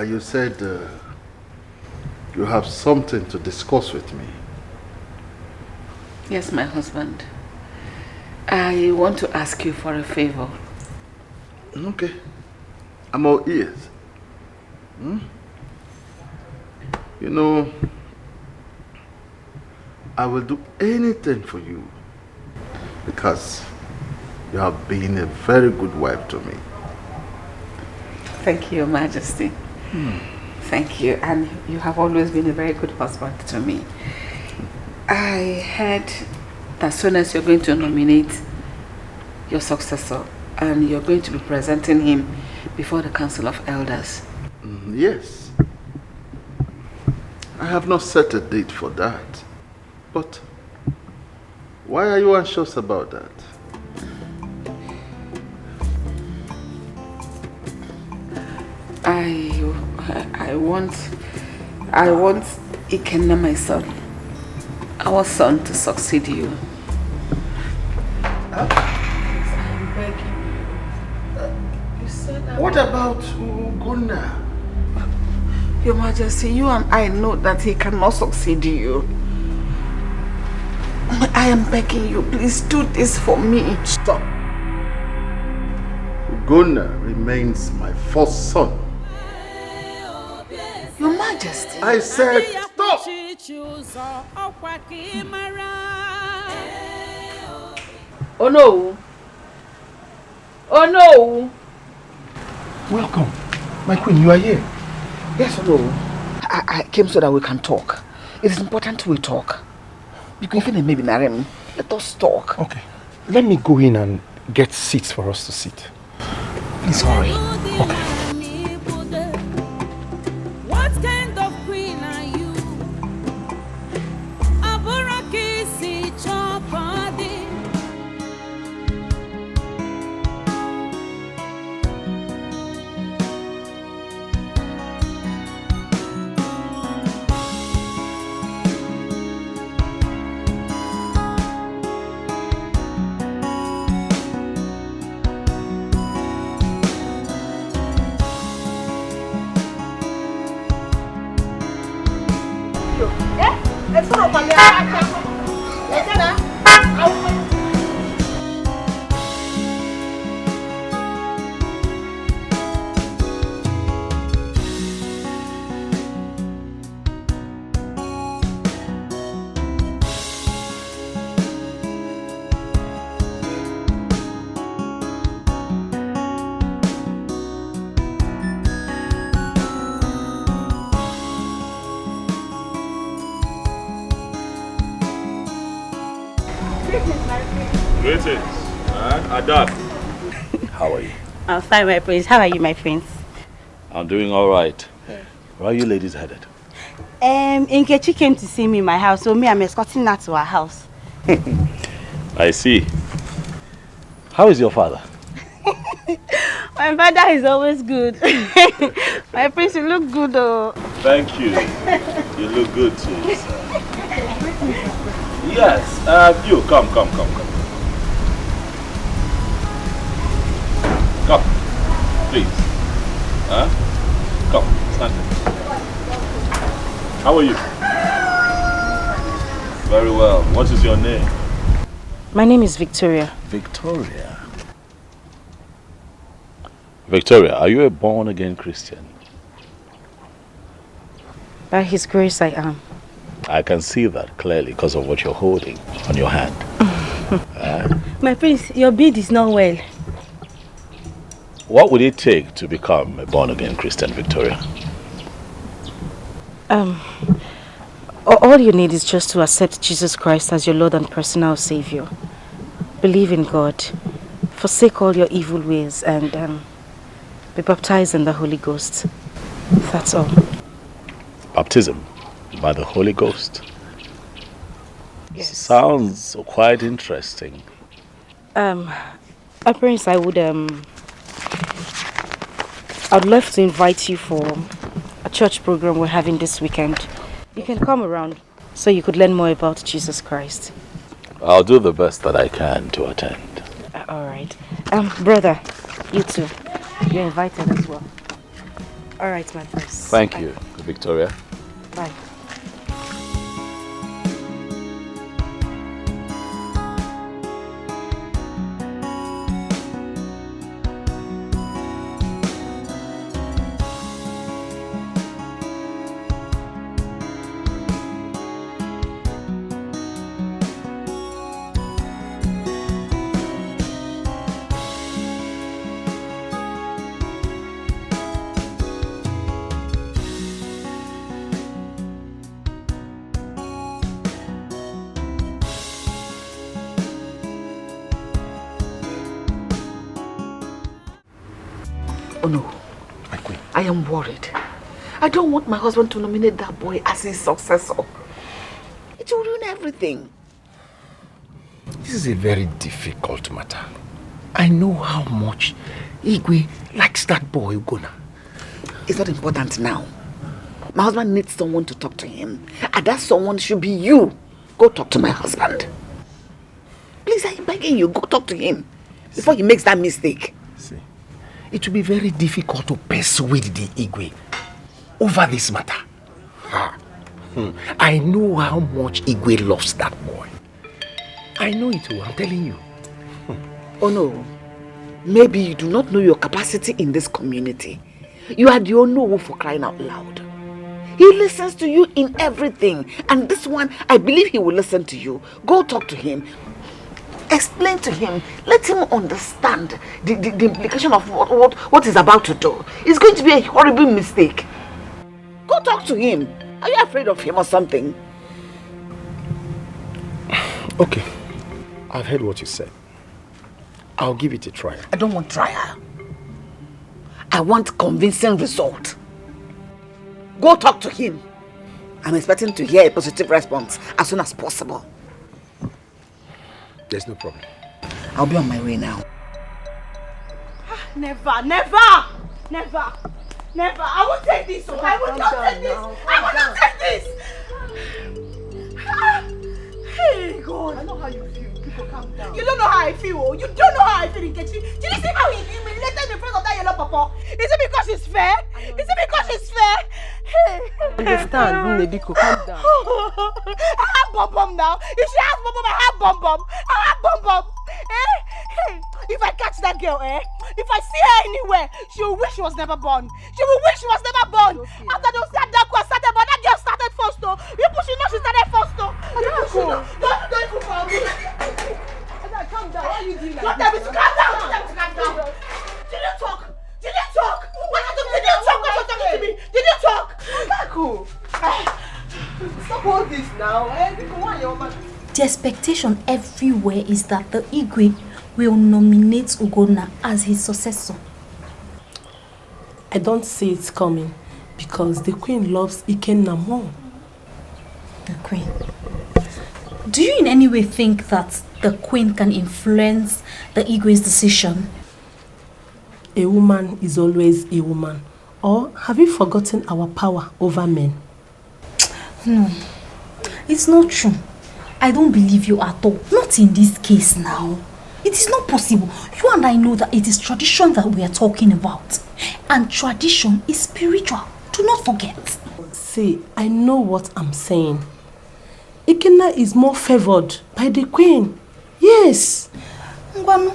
You said you have something to discuss with me.
Yes, my husband. I want to ask you for a favor.
Okay. I'm all ears. You know, I will do anything for you because you have been a very good wife to me.
Thank you, Your Majesty. Thank you. And you have always been a very good husband to me. I heard that soon as you're going to nominate your successor and you're going to be presenting him before the Council of Elders.
Yes. I have not set a date for that. But why are you anxious about that?
I want Ikenna, my son, our son, to succeed you. I'm begging you. You said that.
What about Ugonna?
Your Majesty, you and I know that he cannot succeed you. I am begging you, please do this for me.
Stop. Ugonna remains my first son.
Your Majesty.
I said stop.
Oh no. Oh no.
Welcome. My queen, you are here.
Yes or no? I came so that we can talk. It is important we talk. Because even maybe Narem, let us talk.
Okay. Let me go in and get seats for us to sit. Please hurry. Okay.
What kind of queen are you? Aburaki si chopadi.
Greetings. Adab. How are you?
I'm fine, my prince. How are you, my prince?
I'm doing all right. Where are you ladies headed?
Nkechi came to see me in my house, so I'm escorting her to her house.
I see. How is your father?
My father is always good. My prince, you look good, though.
Thank you. You look good too. Yes, you come. Come, please. Come, stand there. How are you? Very well. What is your name?
My name is Victoria.
Victoria. Victoria, are you a born-again Christian?
By His grace, I am.
I can see that clearly because of what you're holding on your hand.
My prince, your beard is not well.
What would it take to become a born-again Christian, Victoria?
All you need is just to accept Jesus Christ as your Lord and personal Savior. Believe in God, forsake all your evil ways, and be baptized in the Holy Ghost. That's all.
Baptism by the Holy Ghost?
Yes.
Sounds quite interesting.
Prince, I'd love to invite you for a church program we're having this weekend. You can come around so you could learn more about Jesus Christ.
I'll do the best that I can to attend.
All right. Brother, you too. You're invited as well. All right, my prince.
Thank you, Victoria.
Bye.
Oh no.
My queen.
I am worried. I don't want my husband to nominate that boy as his successor. It will ruin everything.
This is a very difficult matter. I know how much Igwe likes that boy, Ugonna.
It's not important now. My husband needs someone to talk to him. And that someone should be you. Go talk to my husband. Please, I'm begging you, go talk to him before he makes that mistake.
See, it will be very difficult to persuade the Igwe over this matter. I know how much Igwe loves that boy. I know it too, I'm telling you.
Oh no, maybe you do not know your capacity in this community. You are the Onowu for crying out loud. He listens to you in everything, and this one, I believe he will listen to you. Go talk to him. Explain to him. Let him understand the implication of what he's about to do. It's going to be a horrible mistake. Go talk to him. Are you afraid of him or something?
Okay, I've heard what you said. I'll give it a try.
I don't want trial. I want convincing result. Go talk to him. I'm expecting to hear a positive response as soon as possible.
There's no problem.
I'll be on my way now.
Never, never, never, never. I won't take this. I will not take this. I will not take this. Hey, God. I know how you feel. People, calm down. You don't know how I feel. Oh. You don't know how I feel, Nkechi. Did you see how he humiliated in front of that yellow papa? Is it because she's fair? Is it because she's fair? Hey.
Understand, Nebiko, calm down.
I have bum now. If she has bum, I have bum. I have bum. Hey, if I catch that girl, if I see her anywhere, she will wish she was never born. She will wish she was never born. Okay. After they'll say that girl started, but that girl started first, though. You should know she started first, though. Don't even for me. Calm down. Why are you doing that? Calm down. Did you talk? What did you talk? Why are you talking to me? Did you talk? Cool. Stop all this now.
The expectation everywhere is that the Igwe will nominate Ugonna as his successor.
I don't see it coming because the queen loves Ikenna more.
The queen? Do you in any way think that the queen can influence the Igwe's decision?
A woman is always a woman. Or have you forgotten our power over men?
No, it's not true. I don't believe you at all. Not in this case now. It is not possible. You and I know that it is tradition that we are talking about. And tradition is spiritual. Do not forget.
See, I know what I'm saying. Ikenna is more favored by the queen. Yes.
Ngwanu,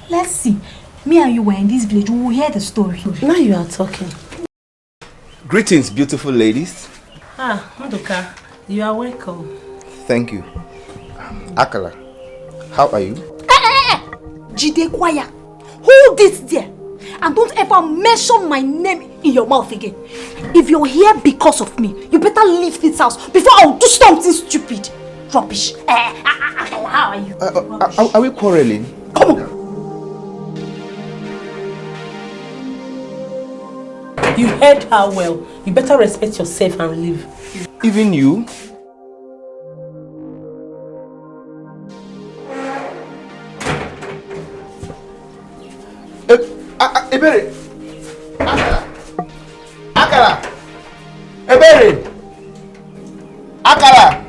let's see. Me and you were in this village. We will hear the story.
Now you are talking.
Greetings, beautiful ladies.
Nduka, you are welcome.
Thank you. Akala, how are you?
Chidi Dike, hold it there. And don't ever mention my name in your mouth again. If you're here because of me, you better leave this house before I'll do something stupid. Rubbish. Akala, how are you?
Are we quarreling?
Come on.
You heard her well. You better respect yourself and leave.
Even you? Ebere! Akala! Ebere! Akala!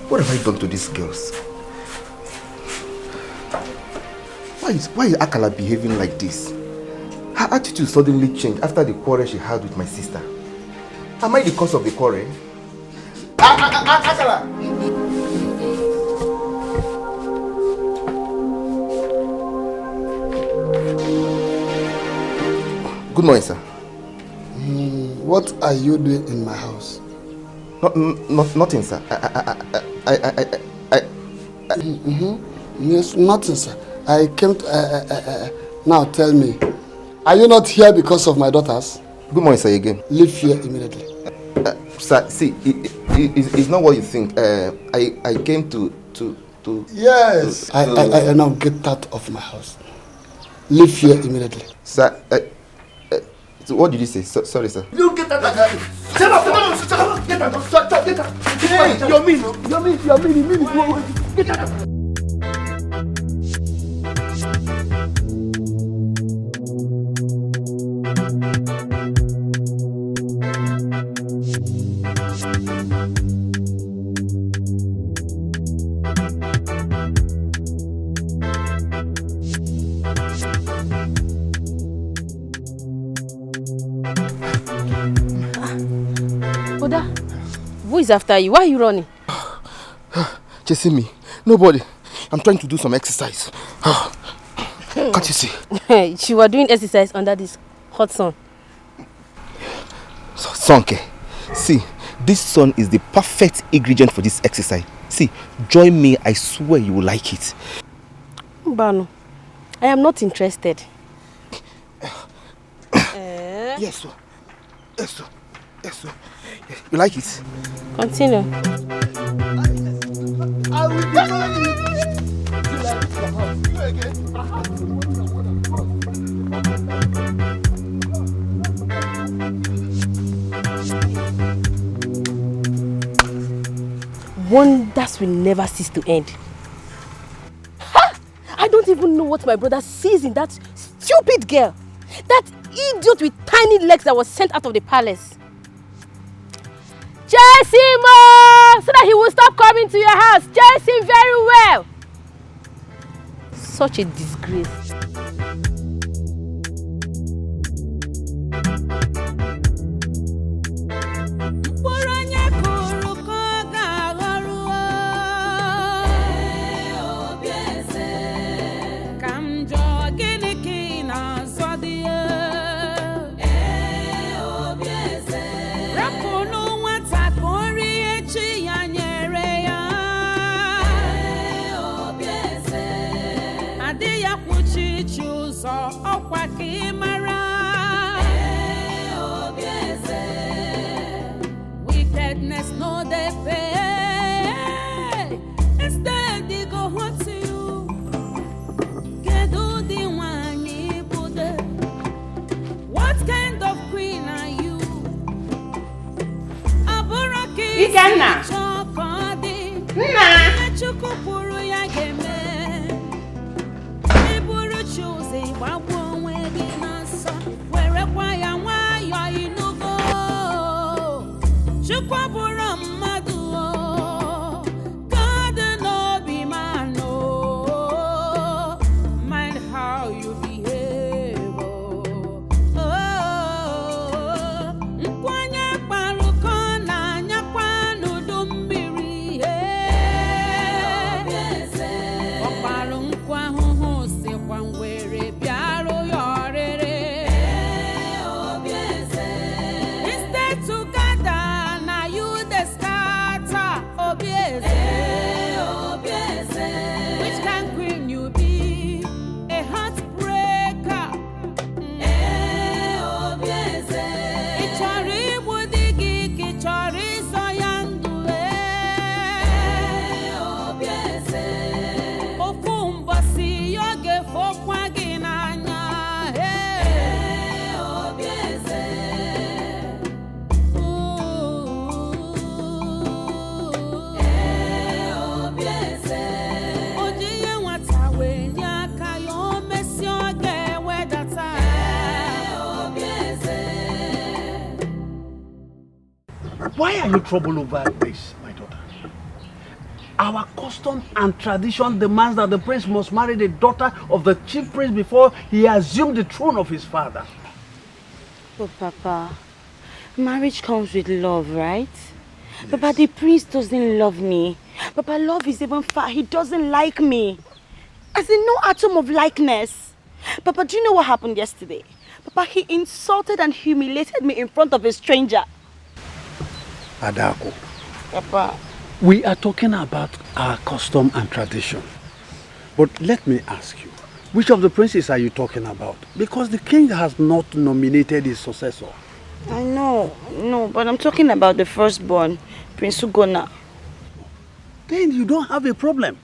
What have I done to these girls? Why is Akala behaving like this? Her attitude suddenly changed after the quarrel she had with my sister. Am I the cause of the quarrel? Akala! Good morning, sir.
What are you doing in my house?
Nothing, sir.
Yes, nothing, sir. I came to... now, tell me. Are you not here because of my daughters?
Good morning, sir, again.
Leave here immediately.
Sir, see, it's not what you think. I came to...
Yes. I now get out of my house. Leave here immediately.
Sir, so what did you say? Sorry, sir.
You get out of here. Shut up. Get out. Get out. Hey, you're mean. Get out.
Oda, who is after you? Why are you running?
Chasing me. Nobody. I'm trying to do some exercise. Can't you see?
You were doing exercise under this hot sun.
Sonke. See, this sun is the perfect ingredient for this exercise. See, join me. I swear you will like it.
Bano, I am not interested.
Yes, sir. Yes, sir. Yes, sir. Yes. You like it?
Continue.
I will be following you.
Wonders will never cease to end. Ha! I don't even know what my brother sees in that stupid girl. That idiot with tiny legs that was sent out of the palace. Chase him so that he will stop coming to your house. Chase him very well. Such a disgrace.
Wickedness no they pay. Instead they go hurt to you. Gedo the one you put. What kind of queen are you? Aboraki
Ikenna.
Nna Chukupuru ya game. Iburu choose gbagbo onwe gị na nsọ. Werekwa ya nwayọ inugo. Chukwu bụrụ mmadụ o. God no be man o. Mind how you behave o. Nkwanye kparụkọ na anyakwa n'udu mmiri. Ọkparụ nkwa ahụhụ sikwa ngwere bịarụ ya ọrịrị. Instead to gather, now you the starter, Obieze. Which kind queen you be? A heartbreaker. Ichori budigi, kichori soyandule. Ofumbasi yoge fokwa ginanya. Ojiye nwata wenye aka ya o mesi oge wedata.
Why are you troubled over this, my daughter? Our custom and tradition demands that the prince must marry the daughter of the chief prince before he assumes the throne of his father.
But Papa, marriage comes with love, right? Yes. Papa, the prince doesn't love me. Papa, love is even far. He doesn't like me. As in no atom of likeness. Papa, do you know what happened yesterday? Papa, he insulted and humiliated me in front of a stranger.
Adako,
Papa.
we are talking about our custom and tradition. But let me ask you, which of the princes are you talking about? Because the king has not nominated his successor.
I know, no, but I'm talking about the firstborn, Prince Ugonna.
Then you don't have a problem.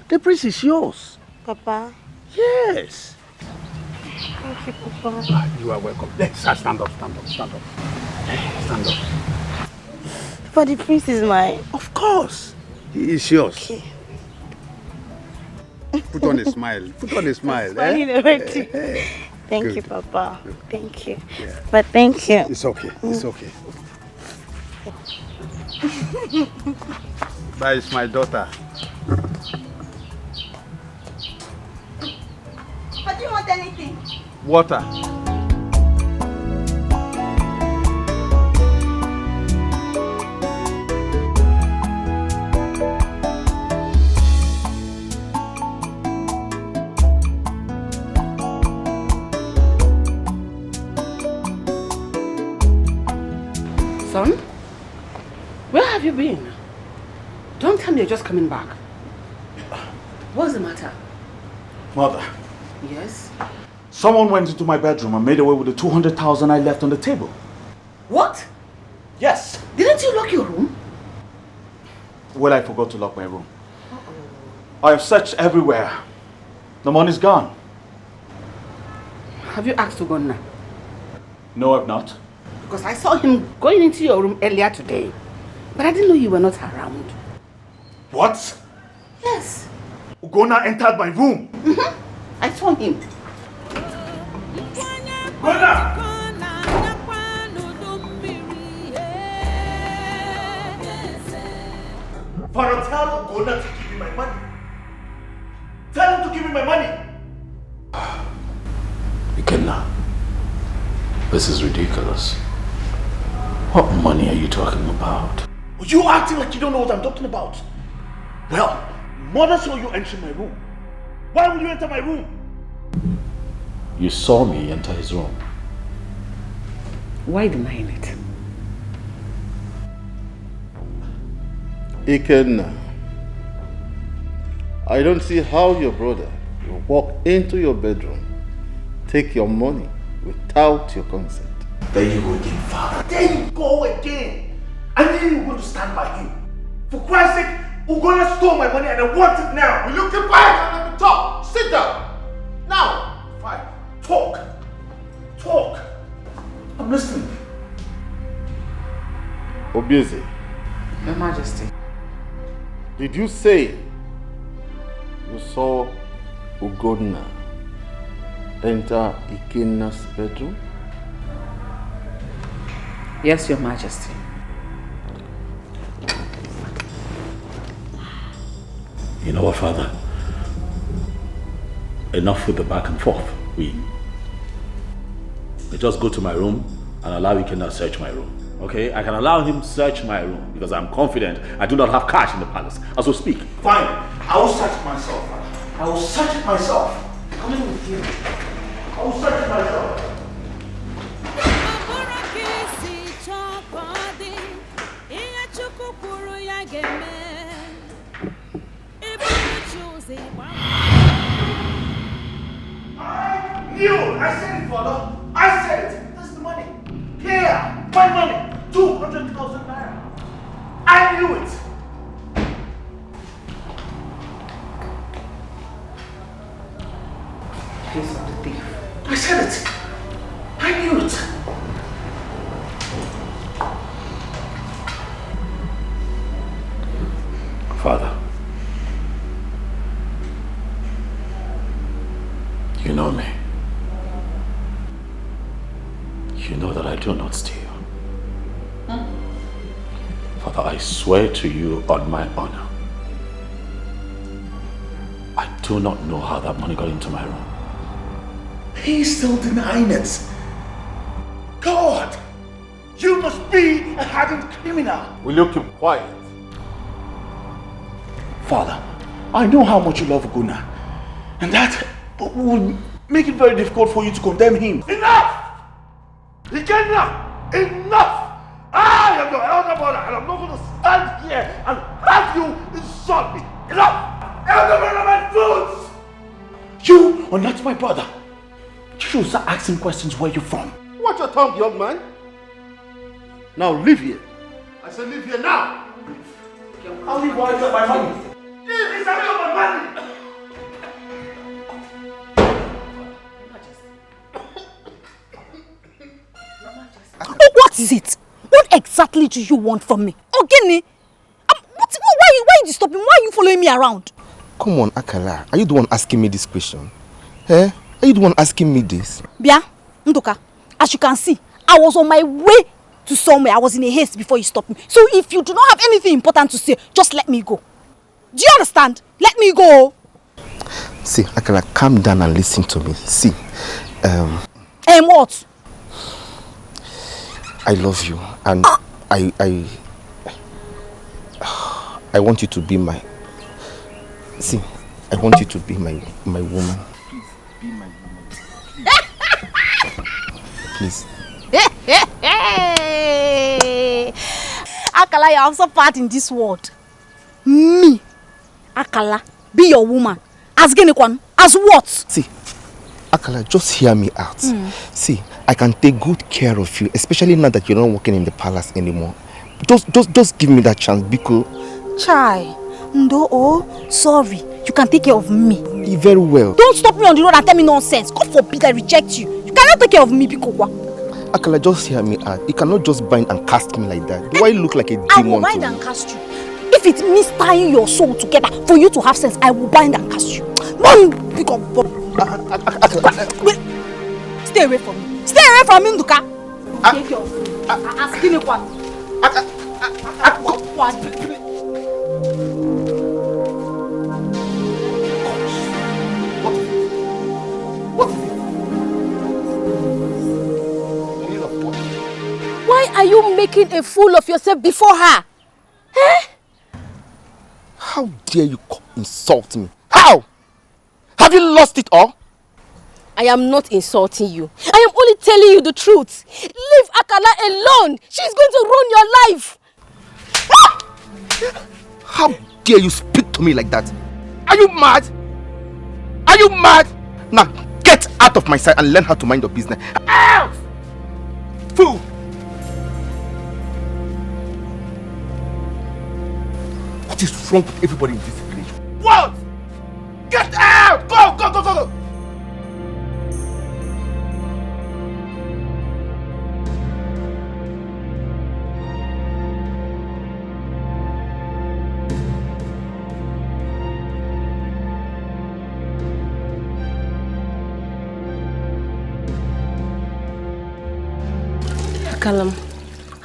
The prince is yours.
Papa?
Yes.
Thank you, Papa.
You are welcome. Let's stand up. Stand up. Stand up.
But the prince is mine.
Of course. He is yours.
Okay.
Put on a smile. Put on a smile.
Smiling already. Thank
Good.
you, Papa. Thank you.
Yeah.
But thank you.
It's okay. It's okay. That is my daughter.
But do you want anything?
Water.
Son, where have you been? Don't tell me you're just coming back. What's the matter?
Mother,
Yes?
someone went into my bedroom and made away with the 200,000 I left on the table.
What?
Yes.
Didn't you lock your room?
Well, I forgot to lock my room. I have searched everywhere. The money's gone.
Have you asked Ugonna?
No, I've not.
Because I saw him going into your room earlier today. But I didn't know you were not around.
What?
Yes.
Ugonna entered my room.
I saw him.
Ugonna! Father, tell Ugonna to give me my money. Tell him to give me my money.
Ikenna, this is ridiculous. What money are you talking about?
You acting like you don't know what I'm talking about. Well, Mother saw you entering my room. Why would you enter my room?
You saw me enter his room.
Why denying it?
Ikenna, I don't see how your brother will walk into your bedroom, take your money without your consent.
There you go again, Father. There you go again. I knew you were going to stand by him. For Christ's sake, Ugonna stole my money and I want it now.
Will you keep quiet and let me talk? Sit down. Now.
Fine. Talk. Talk. I'm listening.
Obieze,
Your Majesty.
did you say you saw Ugonna enter Ikenna's bedroom?
Yes, Your Majesty.
You know what, Father? Enough with the back and forth. We just go to my room and allow Ikenna search my room. Okay? I can allow him search my room because I'm confident I do not have cash in the palace. As we speak.
Fine. I will search it myself, Father. I will search it myself. Coming with you. I will search it myself. I knew! I said it, Father! I said it! This is the money! Here! My money! 200,000 naira! I knew it!
Face of the thief.
I said it! I knew it!
Father, you know me. You know that I do not steal. Father, I swear to you on my honor, I do not know how that money got into my room.
He's still denying it. God! You must be a hardened criminal.
Will you keep quiet?
Father, I know how much you love Ugonna, and that will make it very difficult for you to condemn him. Enough! Ikenna! Enough! I am your elder brother, and I'm not going to stand here and have you insult me. Enough! Elder brother, my fools! You are not my brother. You should start asking questions where you're from.
Watch your tongue, young man. Now leave here. I said leave here now.
I'll leave while I get my money. Please, I got my money.
What is it? What exactly do you want from me? Ogini? Why are you stopping? Why are you following me around?
Come on, Akala. Are you the one asking me this question? Eh? Are you the one asking me this?
Bia, Ndoka, as you can see, I was on my way to somewhere. I was in a haste before you stopped me. So if you do not have anything important to say, just let me go. Do you understand? Let me go.
See, Akala, calm down and listen to me. See,
what?
I love you, and I want you to be my. See, I want you to be my woman. Please be my woman. Please.
Akala, you have so part in this world. Me, Akala, be your woman. As Genekwan, as what?
See, Akala, just hear me out. See, I can take good care of you, especially now that you're not working in the palace anymore. Just give me that chance, Biko.
Chai, no, sorry. You can take care of me.
Very well.
Don't stop me on the road and tell me nonsense. God forbid I reject you. You cannot take care of me, Biko.
Akala, just hear me out. You cannot just bind and cast me like that. Do I look like a demon?
I will bind and cast you. If it means tying your soul together for you to have sense, I will bind and cast you. Mom, stay away from me. Stay away from me, Nduka. Asking what?
Why are you making a fool of yourself before her? Eh?
How dare you insult me? How? Have you lost it all?
I am not insulting you. I am only telling you the truth. Leave Akala alone. She's going to ruin your life.
How dare you speak to me like that? Are you mad? Are you mad? Now get out of my sight and learn how to mind your business. Out! Fool! What is wrong with everybody in this village? What? Get out! Go!
Akalam,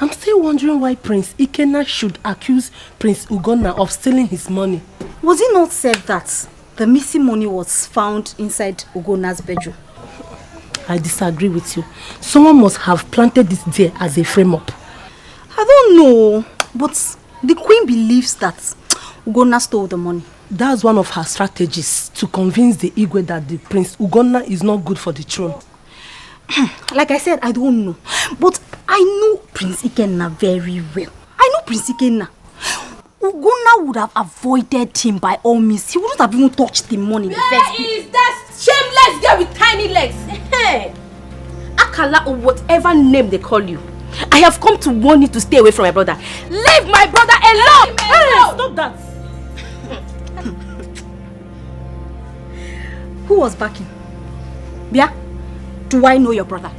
I'm still wondering why Prince Ikenna should accuse Prince Ugonna of stealing his money.
Was it not said that the missing money was found inside Ugonna's bedroom?
I disagree with you. Someone must have planted this there as a frame-up.
I don't know, but the queen believes that Ugonna stole the money.
That's one of her strategies to convince the Igwe that the Prince Ugonna is not good for the throne.
Like I said, I don't know. But I know Prince Ikenna very well. I know Prince Ikenna. Ugonna would have avoided him by all means. He wouldn't have even touched the money in the first place.
Where is that shameless girl with tiny legs? Akala or whatever name they call you. I have come to warn you to stay away from my brother. Leave my brother alone!
Stop that!
Who was backing? Bia? Do I know your brother?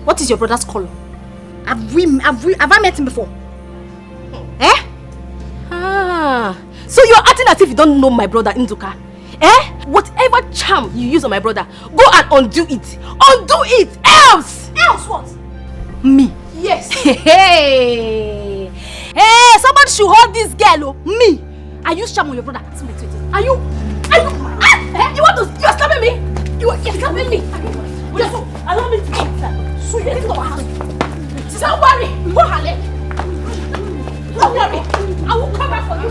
What is your brother's color? Have I met him before? Eh?
So you're acting as if you don't know my brother Nduka. Eh? Whatever charm you use on my brother, go and undo it. Undo it! Else!
Else what? Me?
Yes.
Hey, somebody should hold this girl, me. I use charm on your brother. Are you? You want to? You're slapping me? You're slapping me?
Yes, allow me to go inside.
So you into our house. Don't worry. Go ahead. Don't worry. I will come back for you.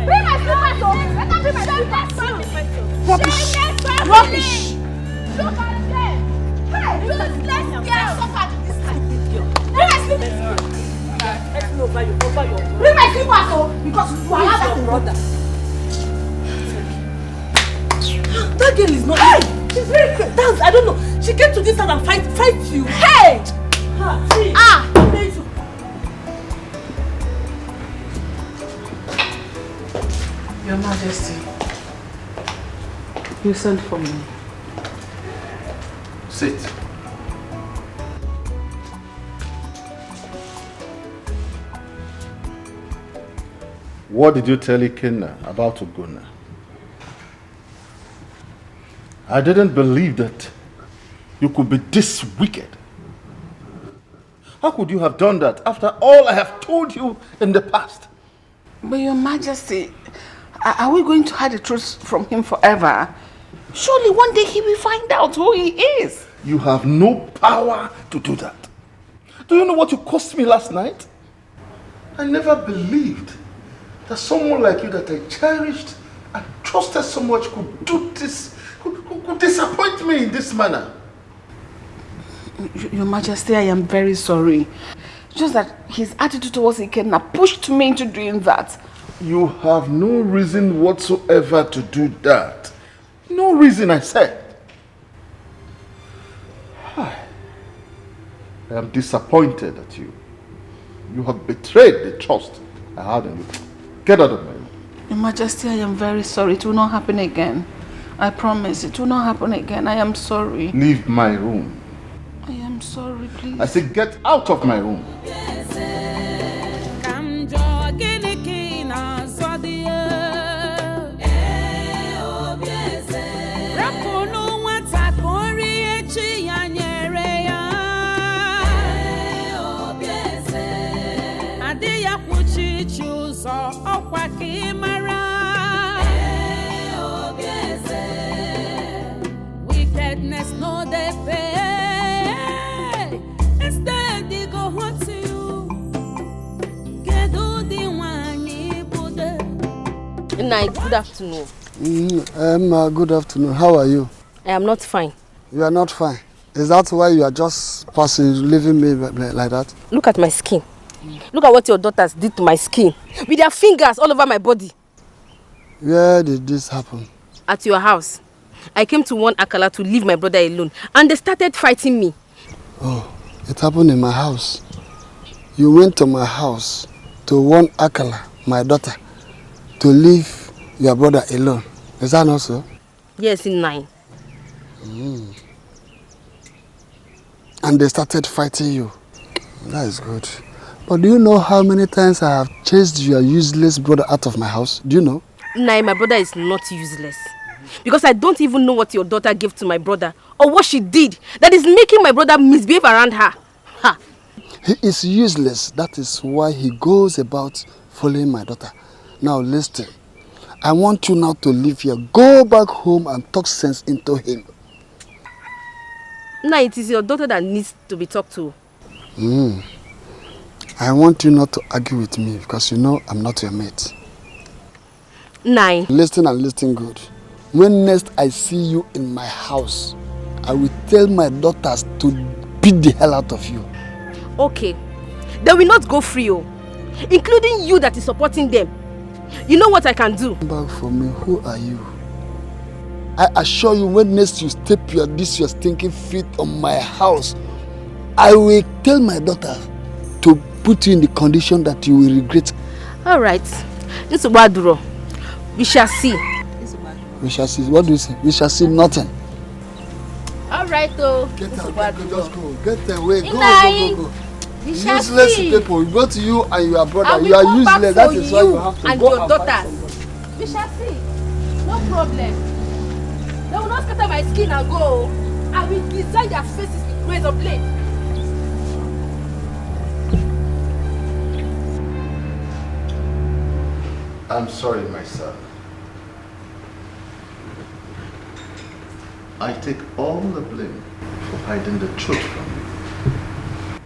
Bring my slippers. Rubbish. Look at them. Hey, useless girl. Suffer this time. Bring my slippers. Bring my slippers, because you are not a brother.
That girl is not. Hey! She's very great. That's, I don't know. She came to this house and fight you.
Hey!
Your Majesty, You sent for me.
Sit. What did you tell Ikenna about Ugonna? I didn't believe that you could be this wicked. How could you have done that after all I have told you in the past?
But Your Majesty, are we going to hide the truth from him forever? Surely one day he will find out who he is.
You have no power to do that. Do you know what you cost me last night? I never believed that someone like you that I cherished and trusted so much could do this, could disappoint me in this manner.
Your Majesty, I am very sorry. Just that his attitude towards Ikenna pushed me into doing that.
You have no reason whatsoever to do that. No reason, I said. I am disappointed at you. You have betrayed the trust I had in you. Get out of my room.
Your Majesty, I am very sorry. It will not happen again. I promise it will not happen again. I am sorry.
Leave my room.
I am sorry, please.
I said get out of my room.
Wickedness no they pay. Instead they go home to you. Get all the one you put there.
Night, good afternoon.
Good afternoon. How are you?
I am not fine.
You are not fine. Is that why you are just passing, leaving me like that?
Look at my skin. Look at what your daughters did to my skin. With their fingers all over my body.
Where did this happen?
At your house. I came to warn Akala to leave my brother alone. And they started fighting me.
Oh, it happened in my house. You went to my house to warn Akala, my daughter, to leave your brother alone. Is that not so?
Yes, in 9.
And they started fighting you. That is good. But do you know how many times I have chased your useless brother out of my house? Do you know?
Nah, my brother is not useless. Because I don't even know what your daughter gave to my brother or what she did that is making my brother misbehave around her. Ha!
He is useless. That is why he goes about following my daughter. Now listen. I want you now to leave here. Go back home and talk sense into him.
Nah, it is your daughter that needs to be talked to.
I want you not to argue with me because you know I'm not your mate.
9.
Listen and listen good. When next I see you in my house, I will tell my daughters to beat the hell out of you.
Okay. They will not go free, including you that is supporting them. You know what I can do?
Come back for me. Who are you? I assure you, when next you step your stinking feet on my house, I will tell my daughter to put you in the condition that you will regret.
All right. This is Baduro. We shall see.
We shall see. What do you say? We shall see nothing.
All right, though.
Get out. Just go. Get away. Go.
We shall
useless
see.
people. We go to you and your brother.
And
you are
come
useless.
Back
That
for
is why you have to
and
go
your
and
daughters. We shall see. No problem. They will not scatter my skin and go. I will design their faces with razor blade.
I'm sorry, my son. I take all the blame for hiding the truth from you.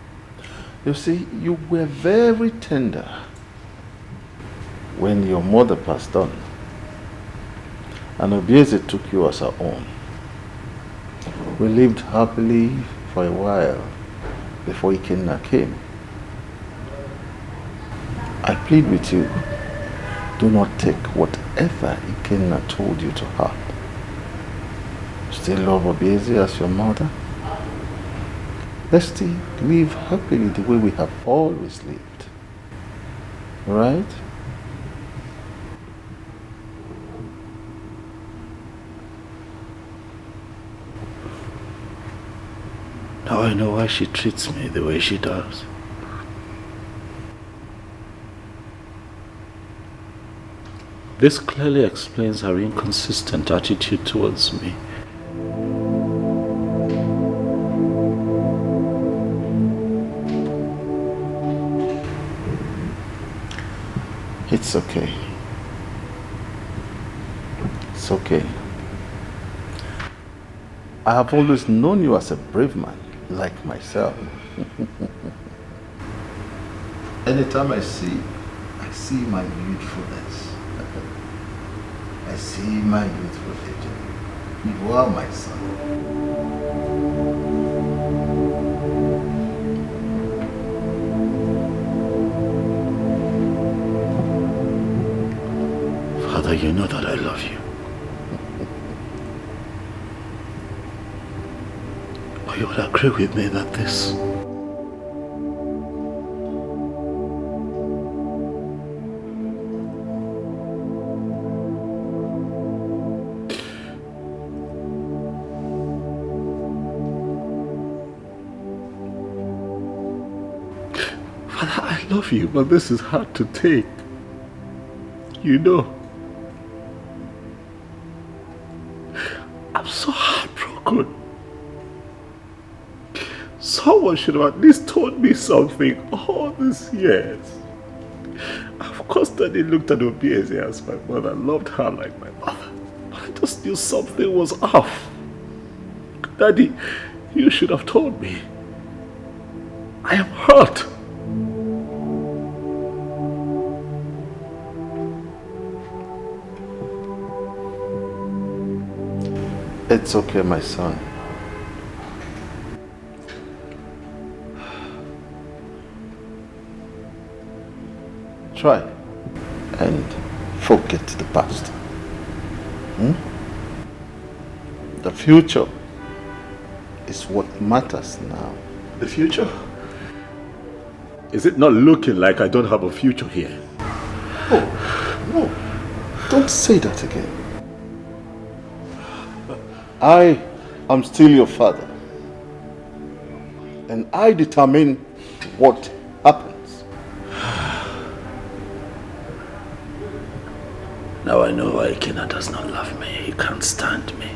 You see, you were very tender when your mother passed on, and Obieze took you as her own. We lived happily for a while before Ikenna came. I plead with you, do not take whatever Ikenna told you to heart. Still love Obieze as your mother. Let's still live happily the way we have always lived. Right? Now I know why she treats me the way she does. This clearly explains her inconsistent attitude towards me. It's okay. It's okay. I have always known you as a brave man, like myself. Anytime I see my youthfulness. I see my youthful age. You are my son. Father, you know that I love you. But you would agree with me that this love you, but this is hard to take. You know. I'm so heartbroken. Someone should have at least told me something all these years. I've constantly looked at Obieze as my mother, loved her like my mother. But I just knew something was off. Daddy, you should have told me. I am hurt. It's okay, my son. Try and forget the past. The future is what matters now.
The future? Is it not looking like I don't have a future here?
Oh, no. Don't say that again. I am still your father, and I determine what happens.
Now I know why Ikena does not love me. He can't stand me.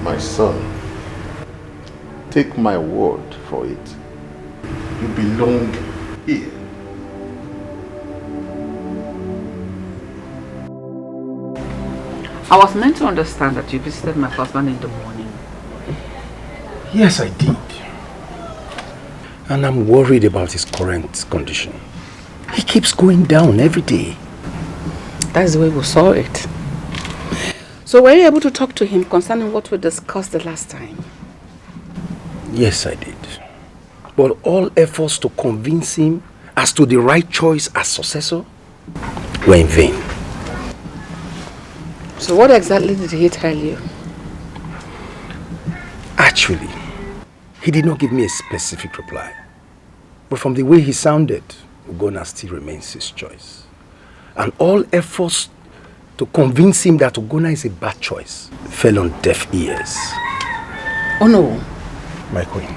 My son, take my word for it. You belong here.
I was meant to understand that you visited my husband in the morning.
Yes, I did. And I'm worried about his current condition. He keeps going down every day.
That's the way we saw it. So were you able to talk to him concerning what we discussed the last time?
Yes, I did. But all efforts to convince him as to the right choice as successor were in vain.
So what exactly did he tell you?
Actually, he did not give me a specific reply. But from the way he sounded, Ugonna still remains his choice. And all efforts to convince him that Ugonna is a bad choice fell on deaf ears.
Oh no.
My queen.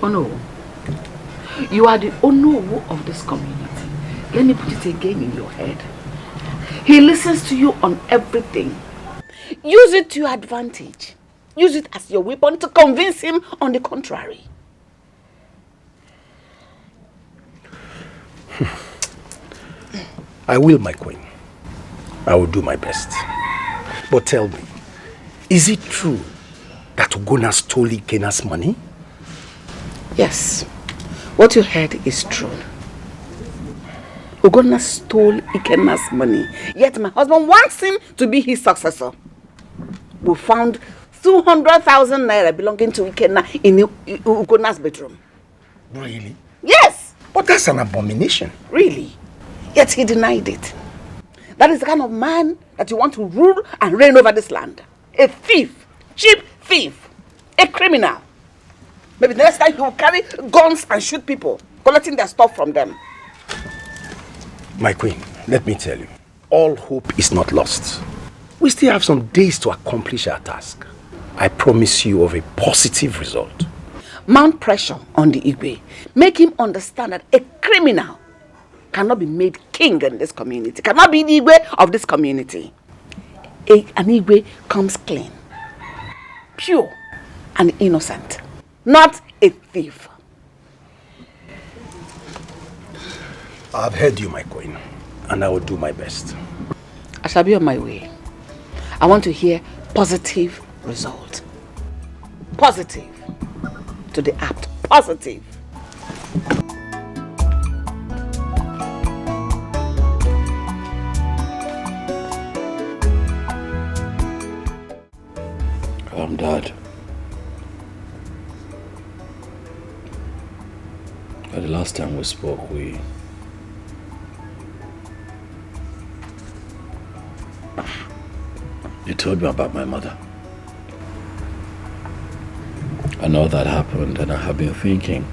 Oh no. You are the Onowu of this community. Let me put it again in your head. He listens to you on everything. Use it to your advantage. Use it as your weapon to convince him on the contrary.
I will, my queen. I will do my best. But tell me, is it true that Ugonna stole Ikena's money?
Yes. What you heard is true. Ugonna stole Ikena's money, yet my husband wants him to be his successor. We found 200,000 naira belonging to Ikena in Ugonna's bedroom.
Really?
Yes!
But that's an abomination.
Really? Yet he denied it. That is the kind of man that you want to rule and reign over this land. A thief, cheap thief, a criminal. Maybe the next time he will carry guns and shoot people, collecting their stuff from them.
My queen, let me tell you, all hope is not lost. We still have some days to accomplish our task. I promise you of a positive result.
Mount pressure on the Igwe. Make him understand that a criminal cannot be made king in this community, cannot be the Igwe of this community. An Igwe comes clean, pure, and innocent, not a thief.
I've heard you, my queen, and I will do my best.
I shall be on my way. I want to hear positive result. Positive. To the apt. Positive.
Dad. The last time we spoke, you told me about my mother. And all that happened, and I have been thinking,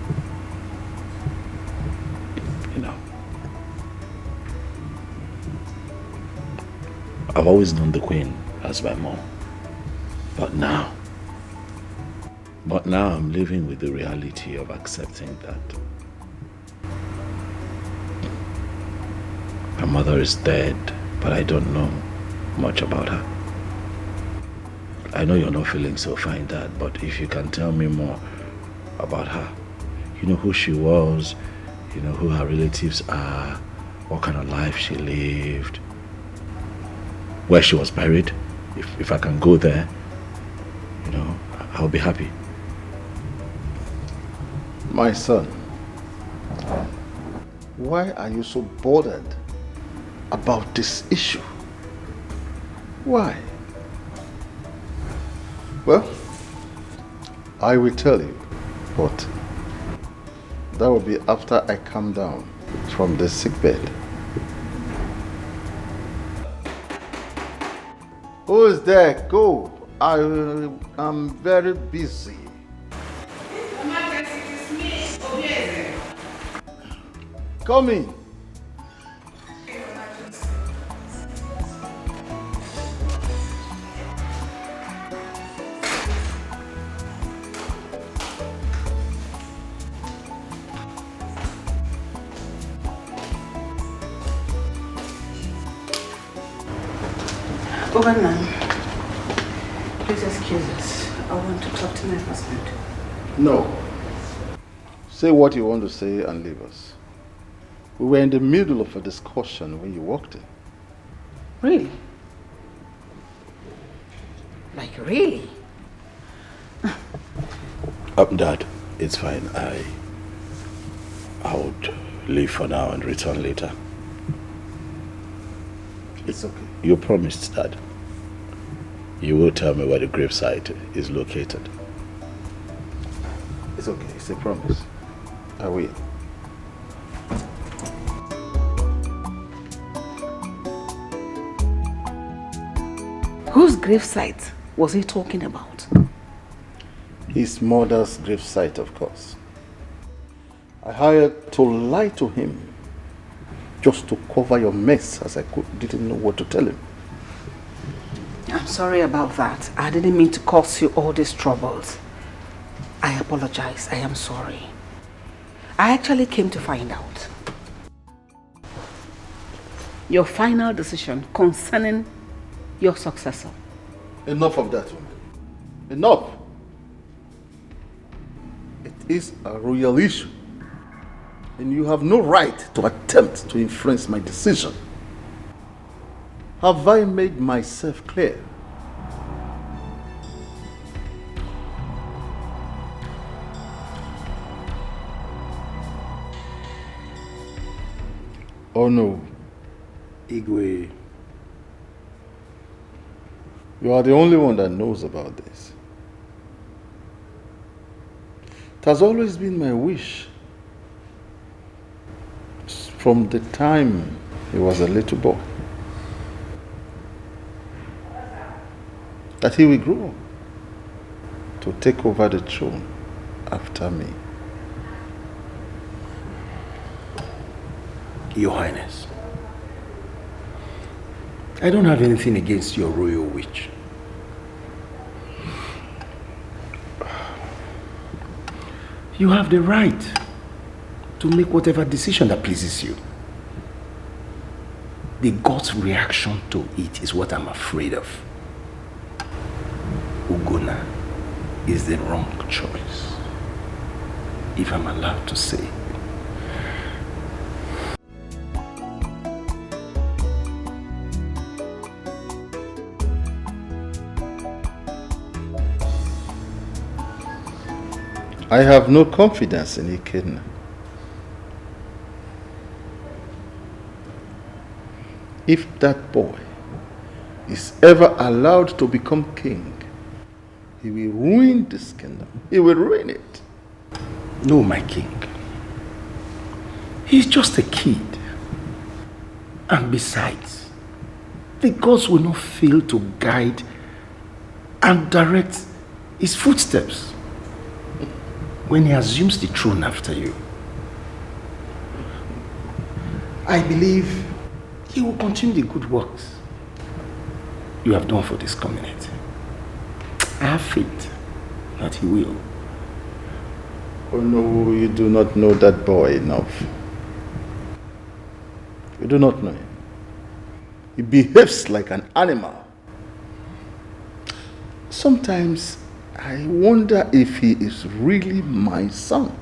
I've always known the Queen as my mom. But now I'm living with the reality of accepting that my mother is dead, but I don't know much about her. I know you're not feeling so fine, Dad, but if you can tell me more about her, you know who she was, you know who her relatives are, what kind of life she lived, where she was buried, if I can go there, I'll be happy.
My son, why are you so bothered about this issue? Why? Well, I will tell you, but that will be after I come down from the sick bed. Who is there? Go. I am very busy. Come in.
Governor, please excuse us. I want to talk to my husband.
No. Say what you want to say and leave us. We were in the middle of a discussion when you walked in.
Really? Like, really?
Dad, it's fine. I would leave for now and return later.
It's okay.
You promised, Dad. You will tell me where the gravesite is located.
It's okay. It's a promise. I will.
Whose gravesite was he talking about?
His mother's gravesite, of course. I hired to lie to him just to cover your mess, as I didn't know what to tell him.
I'm sorry about that. I didn't mean to cause you all these troubles. I apologize. I am sorry. I actually came to find out your final decision concerning your successor.
Enough of that, woman. Enough. It is a royal issue, and you have no right to attempt to influence my decision. Have I made myself clear? Oh no.
Igwe.
You are the only one that knows about this. It has always been my wish, from the time he was a little boy, that he will grow up to take over the throne after me.
Your Highness, I don't have anything against your royal wish. You have the right to make whatever decision that pleases you. The God's reaction to it is what I'm afraid of. Ugonna is the wrong choice, if I'm allowed to say.
I have no confidence in Ikenna. If that boy is ever allowed to become king, he will ruin this kingdom. He will ruin it.
No, my king. He's just a kid. And besides, the gods will not fail to guide and direct his footsteps when he assumes the throne after you. I believe he will continue the good works you have done for this community. I have faith that he will.
Oh no, you do not know that boy enough. You do not know him. He behaves like an animal. Sometimes I wonder if he is really my son.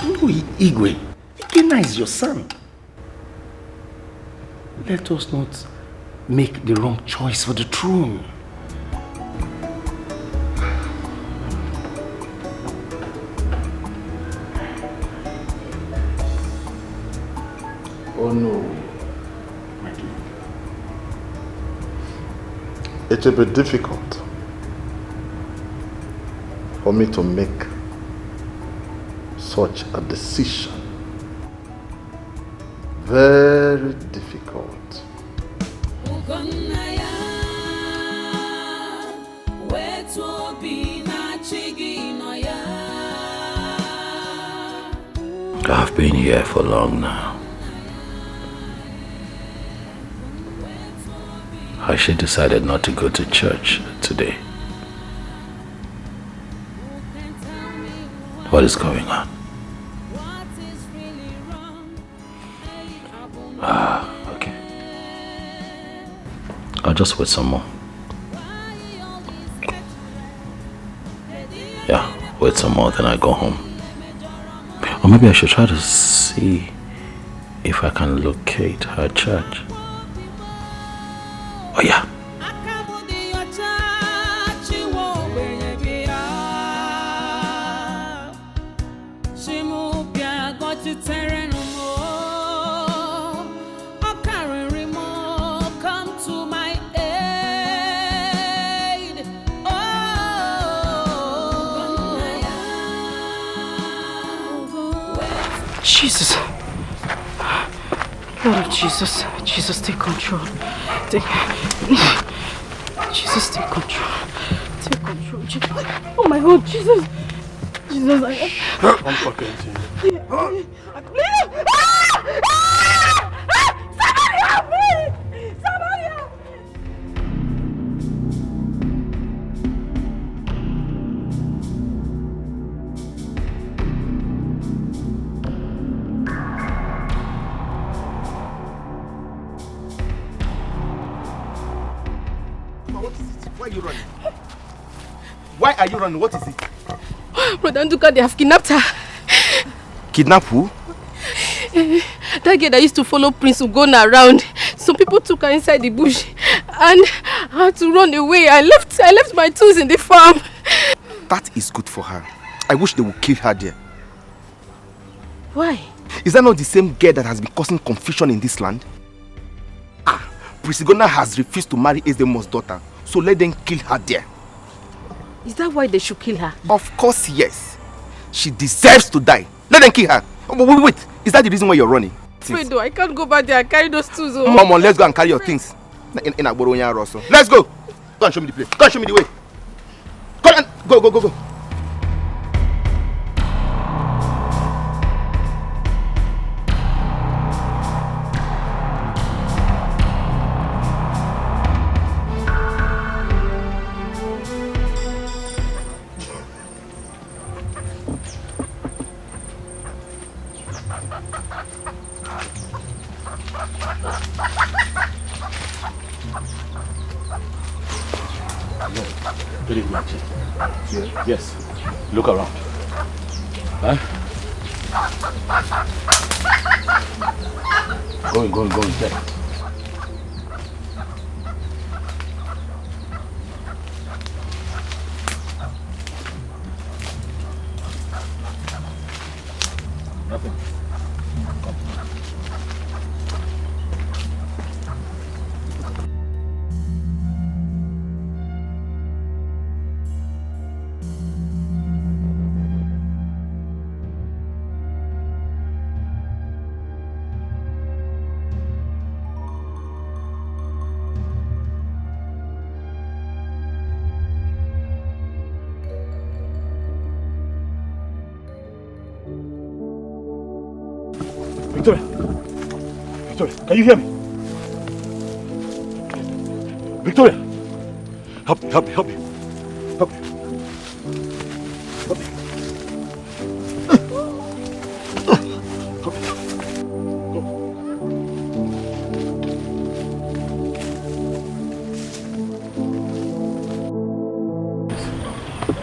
No, Igwe. Ikenna is your son. Let us not make the wrong choice for the throne.
Oh no. It will be difficult for me to make such a decision. Very difficult.
I've been here for long now. She decided not to go to church today. What is going on? Okay. I'll just wait some more. Yeah, wait some more, then I go home. Or maybe I should try to see if I can locate her church. Oh yeah.
Jesus. Lord of Jesus. Jesus, take control. Jesus, take control. Take control. Jesus. Oh my God, Jesus. Jesus,
I'm fucking to you.
Leave! Somebody help me! Somebody help me!
Why are you running? Why are you running? What is it?
Brother Nduka, they have kidnapped her.
Kidnap who?
That girl that used to follow Prince Ugonna around. Some people took her inside the bush and I had to run away. I left my tools in the farm.
That is good for her. I wish they would kill her there.
Why?
Is that not the same girl that has been causing confusion in this land? Prince Ugonna has refused to marry Ezdemo's daughter, so let them kill her there.
Is that why they should kill her?
Of course, yes. She deserves to die. Let them kill her. Wait. Is that the reason why you're running?
Wait, though, I can't go back there and carry those tools. Oh.
Mama, let's go and carry your things. In Agboronya Rosso. Let's go. Go and show me the place. Go and show me the way. Go.
Good evening, Chief. Yes. Look around. Huh? Go in, check. Nothing. Victoria, can you hear me? Victoria! Help me. I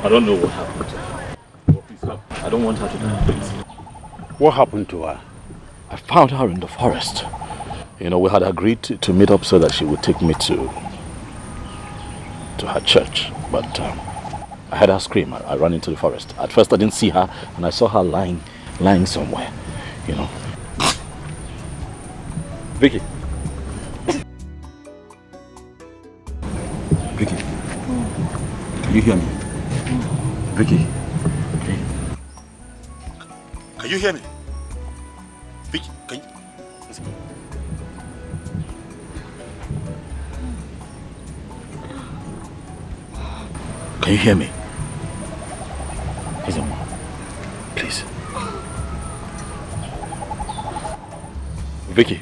don't know what happened to her. Oh, please help. I don't want her to die, please.
What happened to her?
I found her in the forest. You know, we had agreed to meet up so that she would take me to her church. But I heard her scream. I ran into the forest. At first I didn't see her, and I saw her lying somewhere, you know. Vicky. Vicky. Can you hear me? Vicky. Can you hear me? Vicky, can you listen? Can you hear me? Listen, please. Vicky.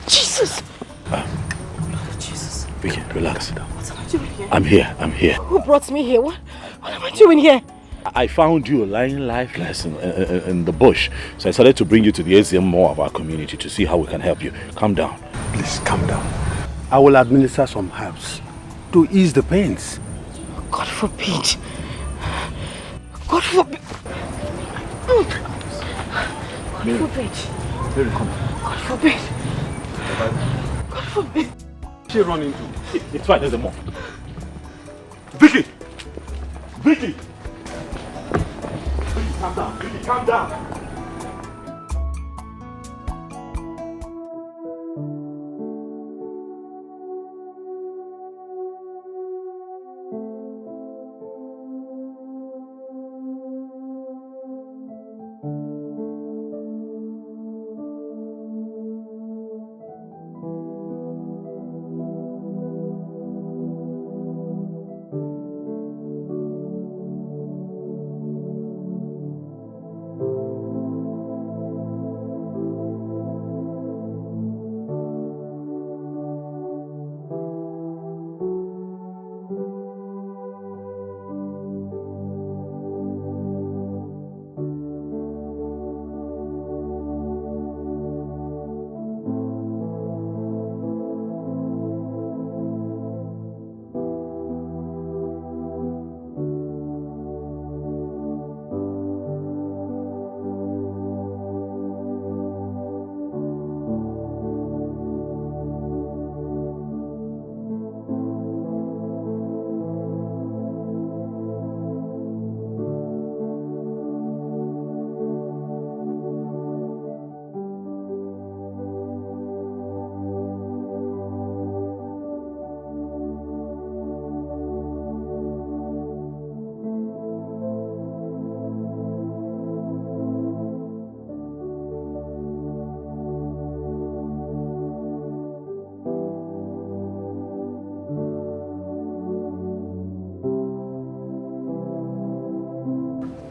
Jesus!
Jesus. Vicky, relax.
What am I doing here?
I'm here.
Who brought me here? What am I doing here?
I found you lying lifeless in the bush. So I decided to bring you to the ACM more of our community to see how we can help you. Calm down.
Please, calm down. I will administer some herbs to ease the pains.
God forbid. God forbid. God forbid.
Mary, come.
God forbid. God forbid.
She run into.
It's fine, there's a more. Vicky! Calm down, Vicky, calm down.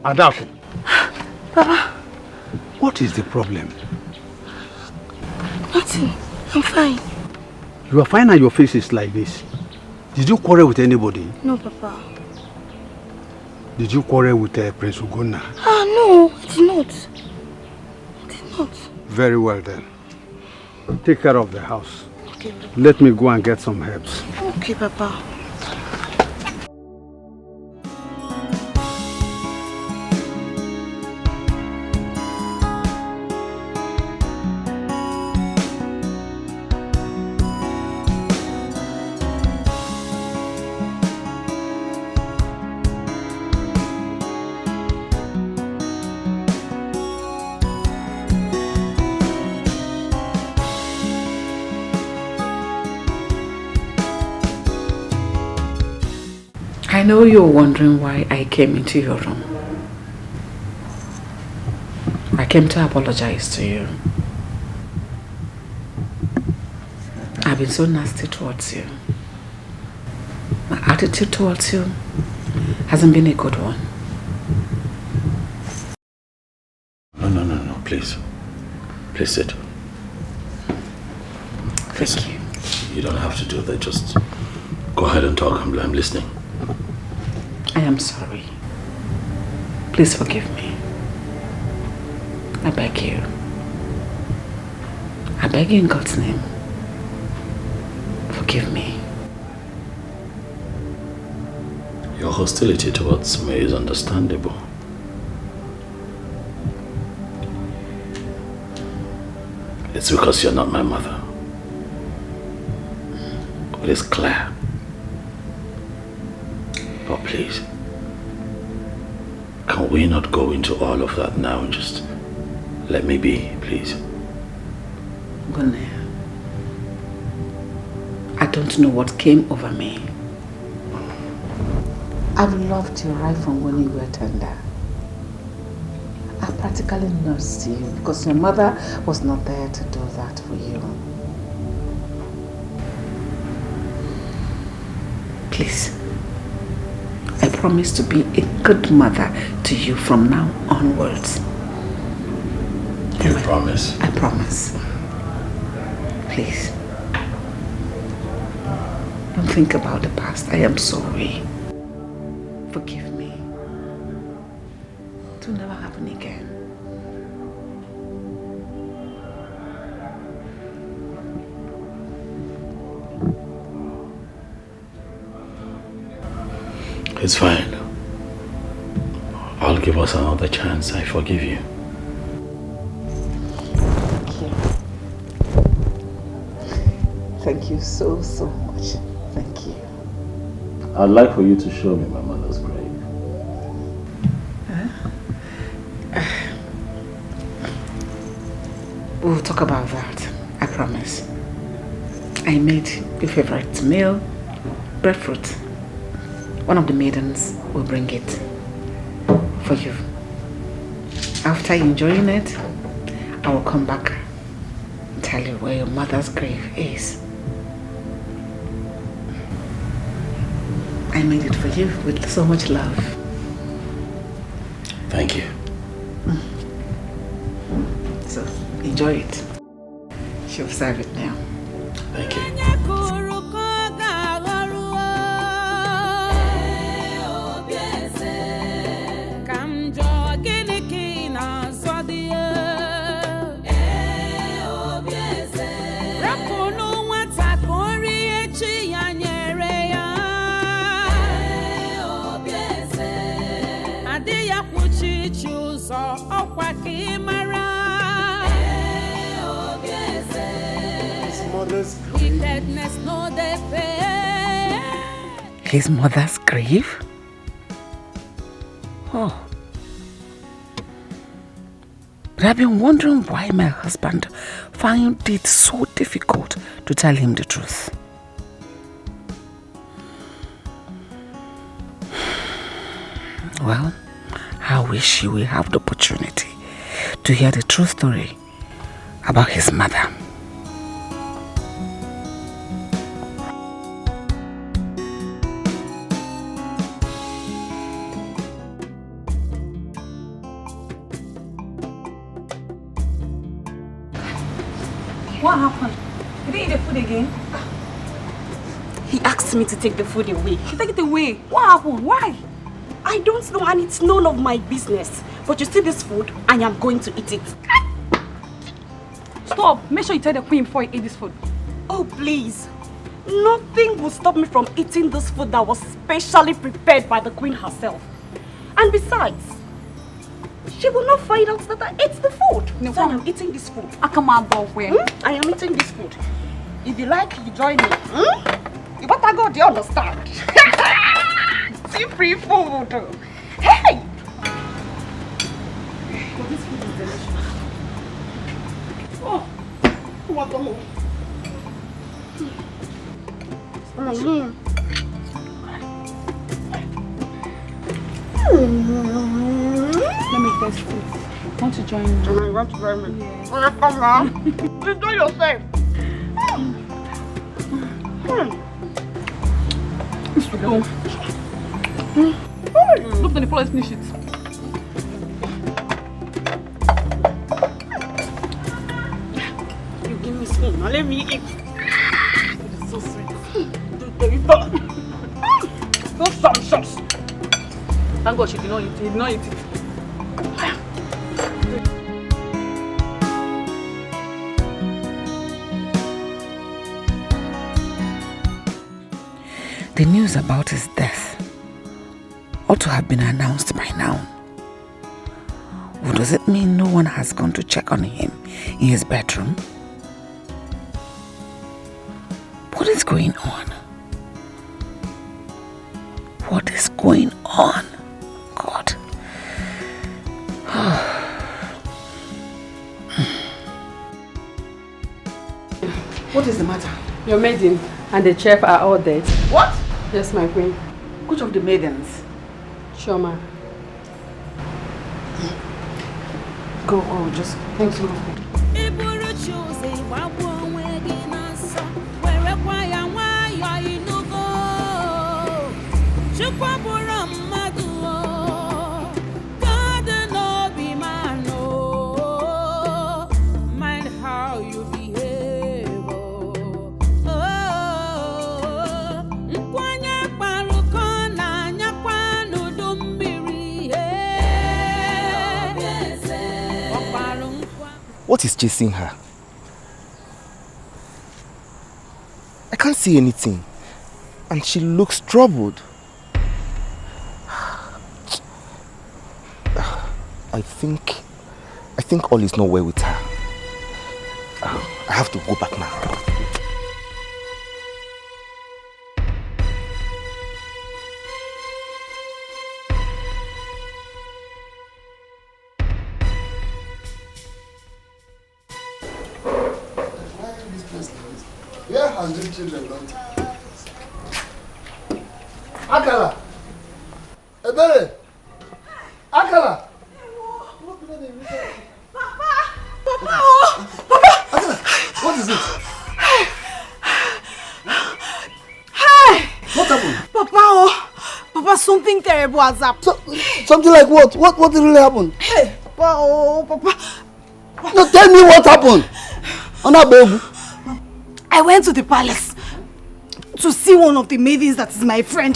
Adaku.
Baba.
What is the problem?
Nothing. I'm fine.
You are fine and your face is like this. Did you quarrel with anybody?
No, Papa.
Did you quarrel with Prince Ugonna?
No, I did not. I did not.
Very well then. Take care of the house.
Okay.
Okay. Let me go and get some herbs.
Okay, Papa.
I know you're wondering why I came into your room. I came to apologize to you. I've been so nasty towards you. My attitude towards you hasn't been a good one.
No, please. Please sit.
Thank you.
You don't have to do that, just go ahead and talk. I'm listening.
I am sorry. Please forgive me. I beg you. I beg you in God's name. Forgive me.
Your hostility towards me is understandable. It's because you're not my mother. It is clear. But please, can we not go into all of that now and just let me be, please?
Gunaya, I don't know what came over me. I've loved you right from when you were tender. I practically nursed you because your mother was not there to do that for you. Please. I promise to be a good mother to you from now onwards.
You promise?
I promise. Please. Don't think about the past. I am sorry. Forgive me. It will never happen again.
It's fine. I'll give us another chance. I forgive you.
Thank you. Thank you so much. Thank you.
I'd like for you to show me my mother's grave.
We'll talk about that. I promise. I made your favorite meal, breadfruit. One of the maidens will bring it for you. After enjoying it, I will come back and tell you where your mother's grave is. I made it for you with so much love.
Thank you.
So, enjoy it. She'll serve it now.
Thank you.
His mother's grave? Oh. But I've been wondering why my husband found it so difficult to tell him the truth. Well, I wish he will have the opportunity to hear the true story about his mother.
What happened? Did he eat the food again?
He asked me to take the food away.
You take it away? What happened? Why?
I don't know and it's none of my business. But you see this food, I am going to eat it.
Stop! Make sure you tell the queen before you eat this food.
Oh, please. Nothing will stop me from eating this food that was specially prepared by the queen herself. And besides, she will not find out that I ate the food. No, so I am eating this food. I am eating this food. If you like, you join me. You better go, do you understand? See free food. Hey! But this food is delicious. Oh, what the hell?
Let me test it. Want to join me?
You want to join me? Yeah. Come on. Enjoy yourself.
This will go. Look at the place, finish it.
You give me spoon. Now let me eat. It is so sweet. Those some shots.
Thank God she did not eat it. He did not eat it.
The news about his death ought to have been announced by now. Or does it mean no one has gone to check on him in his bedroom? What is going on? What is going on? God.
What is the matter? Your maiden and the chef are all dead.
What?
Yes, my queen.
Which of the maidens?
Shoma.
Go, just thank you.
What is chasing her? I can't see anything. And she looks troubled. I think all is not well with her. I have to go back now.
Where has the children gone to? Akala! Ebere! Akala!
Papa!
Akala! What is it?
Hey!
What happened?
Papa, something terrible has happened.
Something like what? What really happened?
Hey! Papa!
No, tell me what happened.
I went to the palace to see one of the maidens that is my friend.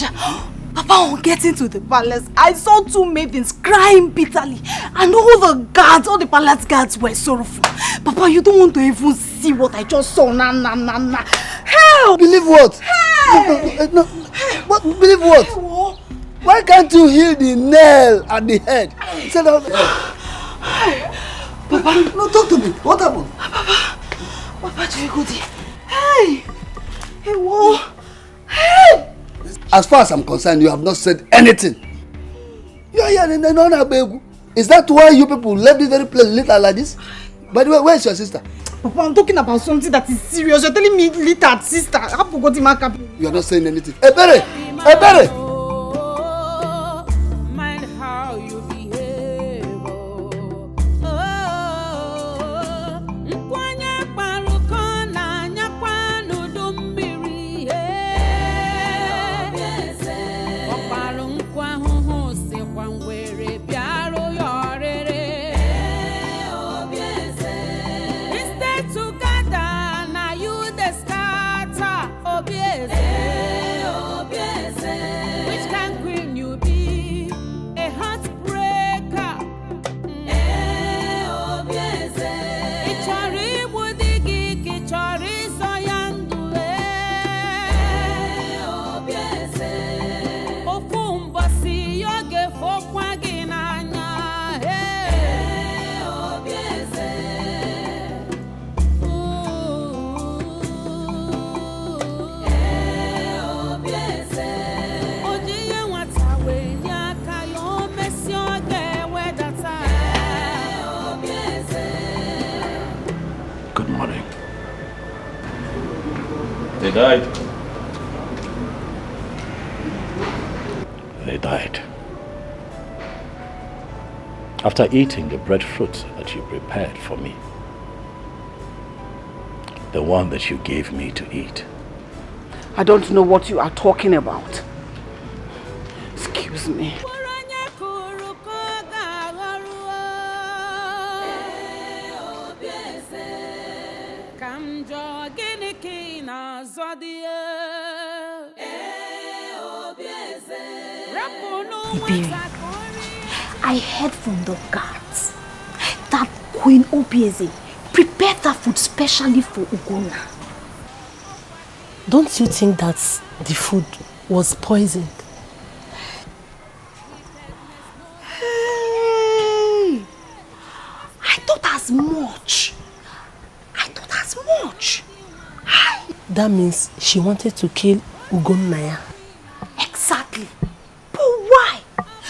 Papa, on getting to the palace, I saw two maidens crying bitterly, and all the palace guards were sorrowful. Papa, you don't want to even see what I just saw. Nah. Help!
Believe what?
Hey!
No. What? Believe what?
Hey,
why can't you heal the nail at the head? Instead of Papa, no, talk to me. What happened?
Papa, Jigudi. Hey! Whoa! Hey!
As far as I'm concerned, you have not said anything. Is that why you people left this very place later like this? By the way, where is your sister?
Papa, I'm talking about something that is serious. You're telling me little sister. I forgot my cap.
You are not saying anything. Ebere!
Mind how you behave.
Good morning. They died. They died. After eating the breadfruit that you prepared for me. The one that you gave me to eat.
I don't know what you are talking about. Excuse me.
Iberi, I heard from the guards that Queen Obieze prepared that food specially for Ugonna.
Don't you think that the food was poisoned?
Hey! I thought as much.
That means she wanted to kill Ugonna.
Exactly. But why?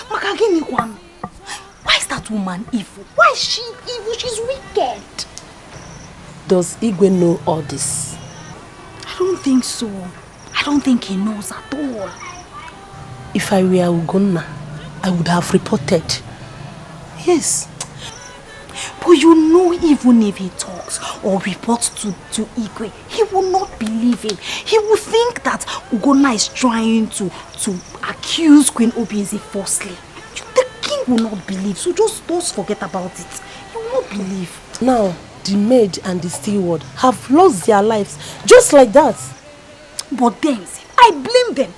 Makagini-kwan. Why is that woman evil? Why is she evil? She's wicked.
Does Igwe know all this?
I don't think so. I don't think he knows at all.
If I were Ugonna, I would have reported. Yes.
But you know, even if he talks or reports to Igwe, he will not believe him. He will think that Ugonna is trying to accuse Queen Obieze falsely. The king will not believe, so just forget about it. He will not believe.
Now, the maid and the steward have lost their lives just like that.
But them, I blame them.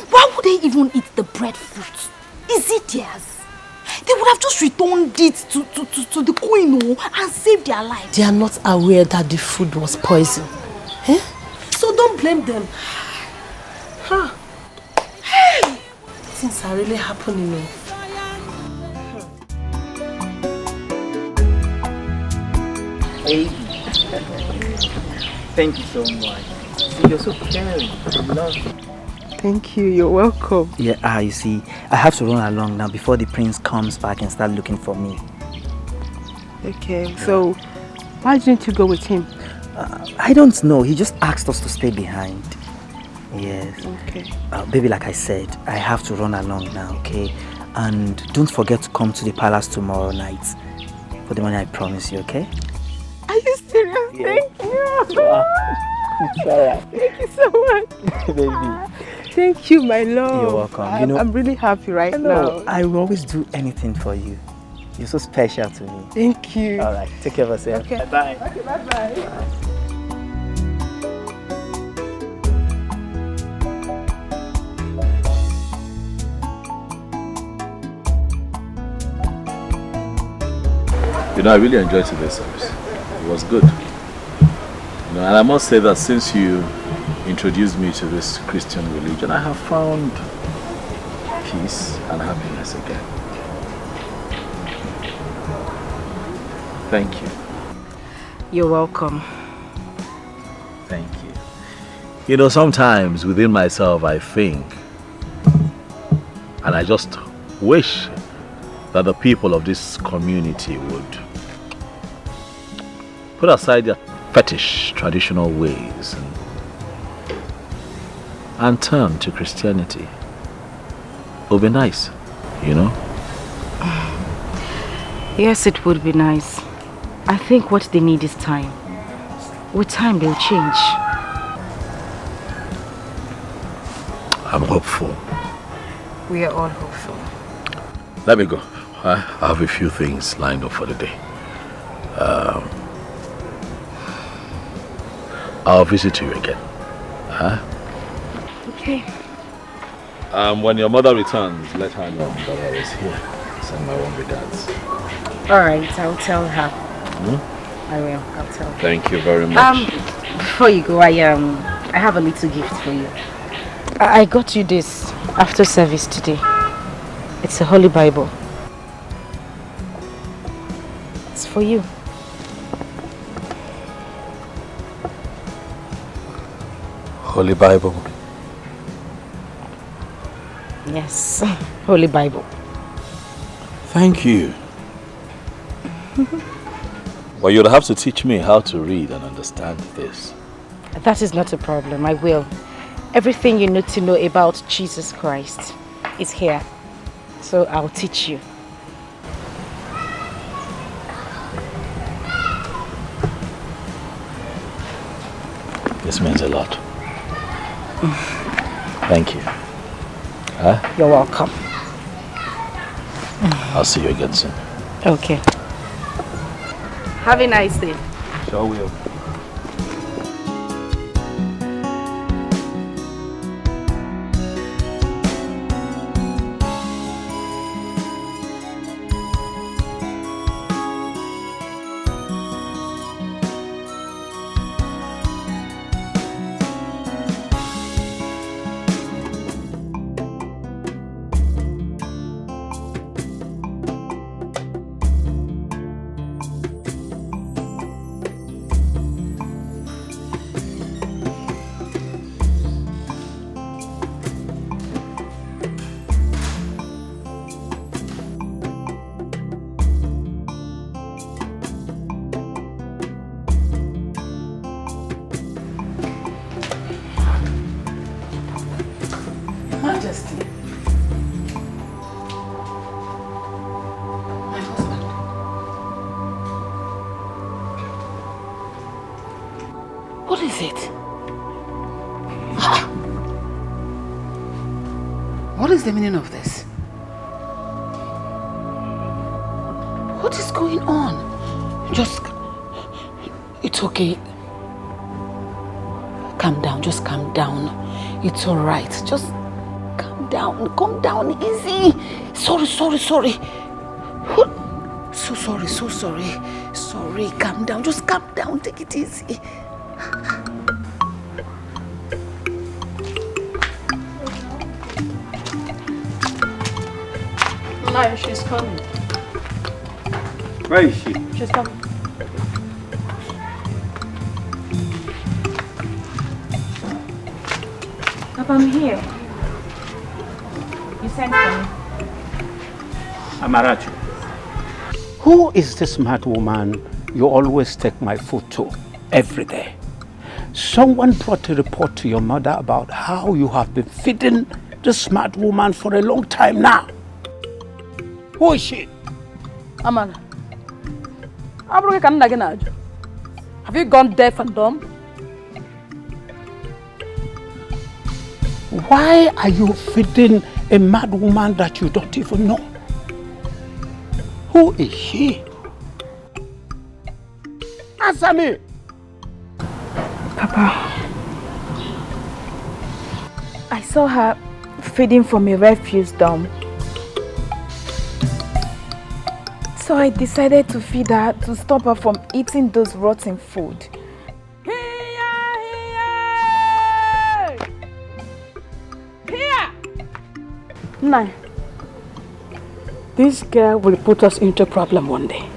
Why would they even eat the breadfruit? Is it theirs? They would have just returned it to the queen and saved their lives.
They are not aware that the food was poison. Eh? So don't blame them. Huh.
Hey!
Things are really happening.
Baby. Thank you so much. See, you're so caring. I love you.
Thank you, you're welcome.
Yeah, you see, I have to run along now before the prince comes back and start looking for me.
Okay, so why didn't you go with him?
I don't know, he just asked us to stay behind. Yes.
Okay.
Baby, like I said, I have to run along now, okay? And don't forget to come to the palace tomorrow night for the money I promise you, okay?
Are you serious?
Yeah.
Thank you.
Wow. It's alright.
Thank you so much.
Baby.
Thank you, my love.
You're welcome.
I'm really happy right now.
I will always do anything for you. You're so special to me.
Thank you.
All right, take care of yourself.
Okay.
Bye-bye.
Okay, bye-bye.
You know, I really enjoyed today's service. It was good. You know, and I must say that since you introduced me to this Christian religion, I have found peace and happiness again. Thank you.
You're welcome.
Thank you. You know, sometimes within myself I think, and I just wish that the people of this community would put aside their fetish traditional ways and turn to Christianity. It would be nice, you know?
Yes, it would be nice. I think what they need is time. With time, they'll change.
I'm hopeful.
We are all hopeful.
Let me go. I have a few things lined up for the day. I'll visit you again. Huh?
Okay.
When your mother returns, let her know that I was here. Send my warm regards.
Alright, I'll tell her.
Hmm?
I will. I'll tell her.
Thank you very much.
Before you go, I have a little gift for you. I got you this after service today. It's a Holy Bible. It's for you.
Holy Bible.
Yes, Holy Bible.
Thank you. But you'll have to teach me how to read and understand this.
That is not a problem, I will. Everything you need to know about Jesus Christ is here. So I'll teach you.
This means a lot. Thank you. Huh?
You're welcome.
I'll see you again soon.
Okay. Have a nice day.
Sure will.
What is it? What is the meaning of this? What is going on? Just... It's okay. Calm down, just calm down. It's alright. Just calm down, easy. Sorry. So sorry. Sorry, calm down, just calm down, take it easy.
No, she's coming.
Where is she?
She's coming. Papa, I'm here. You sent for me.
Amarachi, who is this mad woman you always take my food to every day? Someone brought a report to your mother about how you have been feeding this mad woman for a long time now. Who is she?
Amana. Have you gone deaf and dumb?
Why are you feeding a mad woman that you don't even know? Who is she? Answer me!
Papa, I saw her feeding from a refuse dump. So I decided to feed her to stop her from eating those rotten food. Here! Nine. This girl will put us into a problem one day.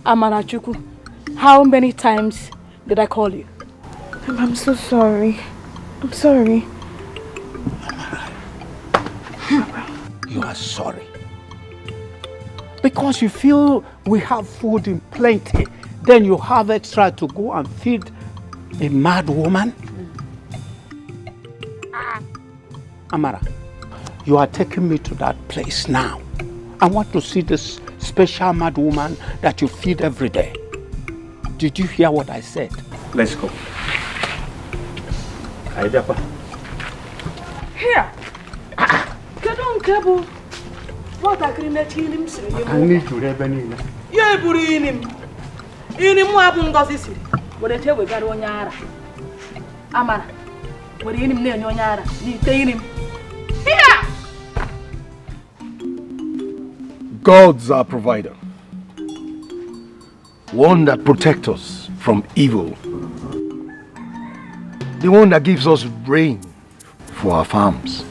Amana Chuku, how many times did I call you? I'm so sorry. I'm sorry.
You are sorry. Because you feel we have food in plenty, then you have extra to go and feed a mad woman? Amara, you are taking me to that place now. I want to see this special mad woman that you feed every day. Did you hear what I said? Let's go.
Here! What I
need to have any.
Yeah, Burinim. In him, what I tell we got on Yara. Amara, what in him near Yara, you take him. Here!
God's our provider. One that protects us from evil. The one that gives us rain for our farms.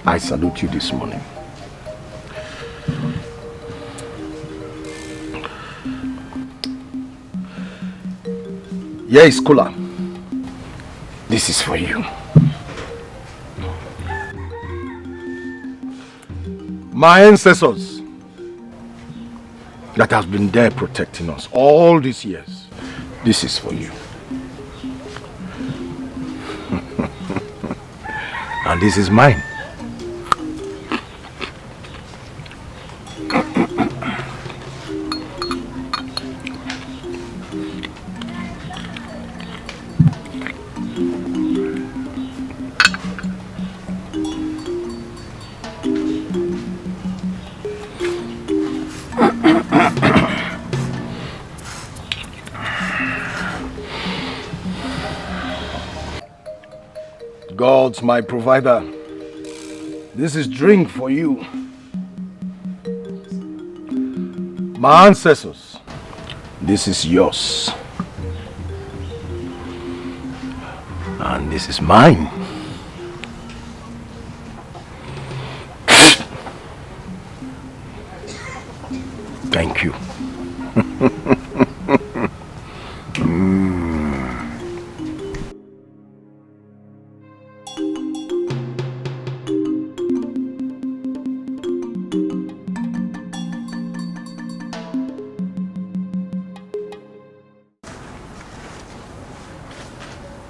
I salute you this morning. Here is Kola. This is for you. My ancestors that has been there protecting us all these years. This is for you. And this is mine. God's my provider. This is drink for you. My ancestors, this is yours. And this is mine. Thank you.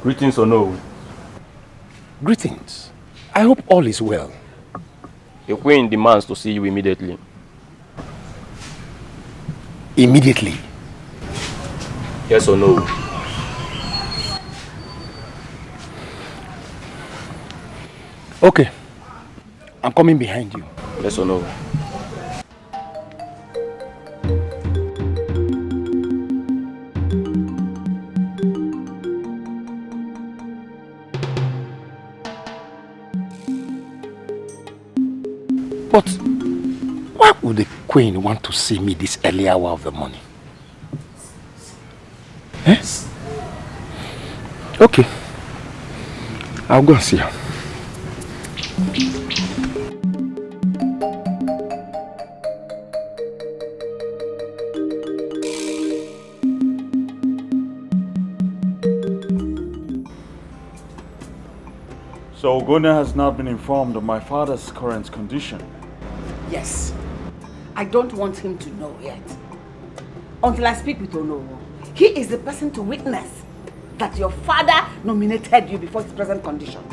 Greetings or no?
Greetings. I hope all is well.
The queen demands to see you immediately.
Immediately?
Yes or no?
Okay. I'm coming behind you.
Yes or no?
But why would the queen want to see me this early hour of the morning? Yes? Okay. I'll go and see her.
So Ogona has not been informed of my father's current condition.
Yes. I don't want him to know yet. Until I speak with Onowo. He is the person to witness that your father nominated you before his present condition.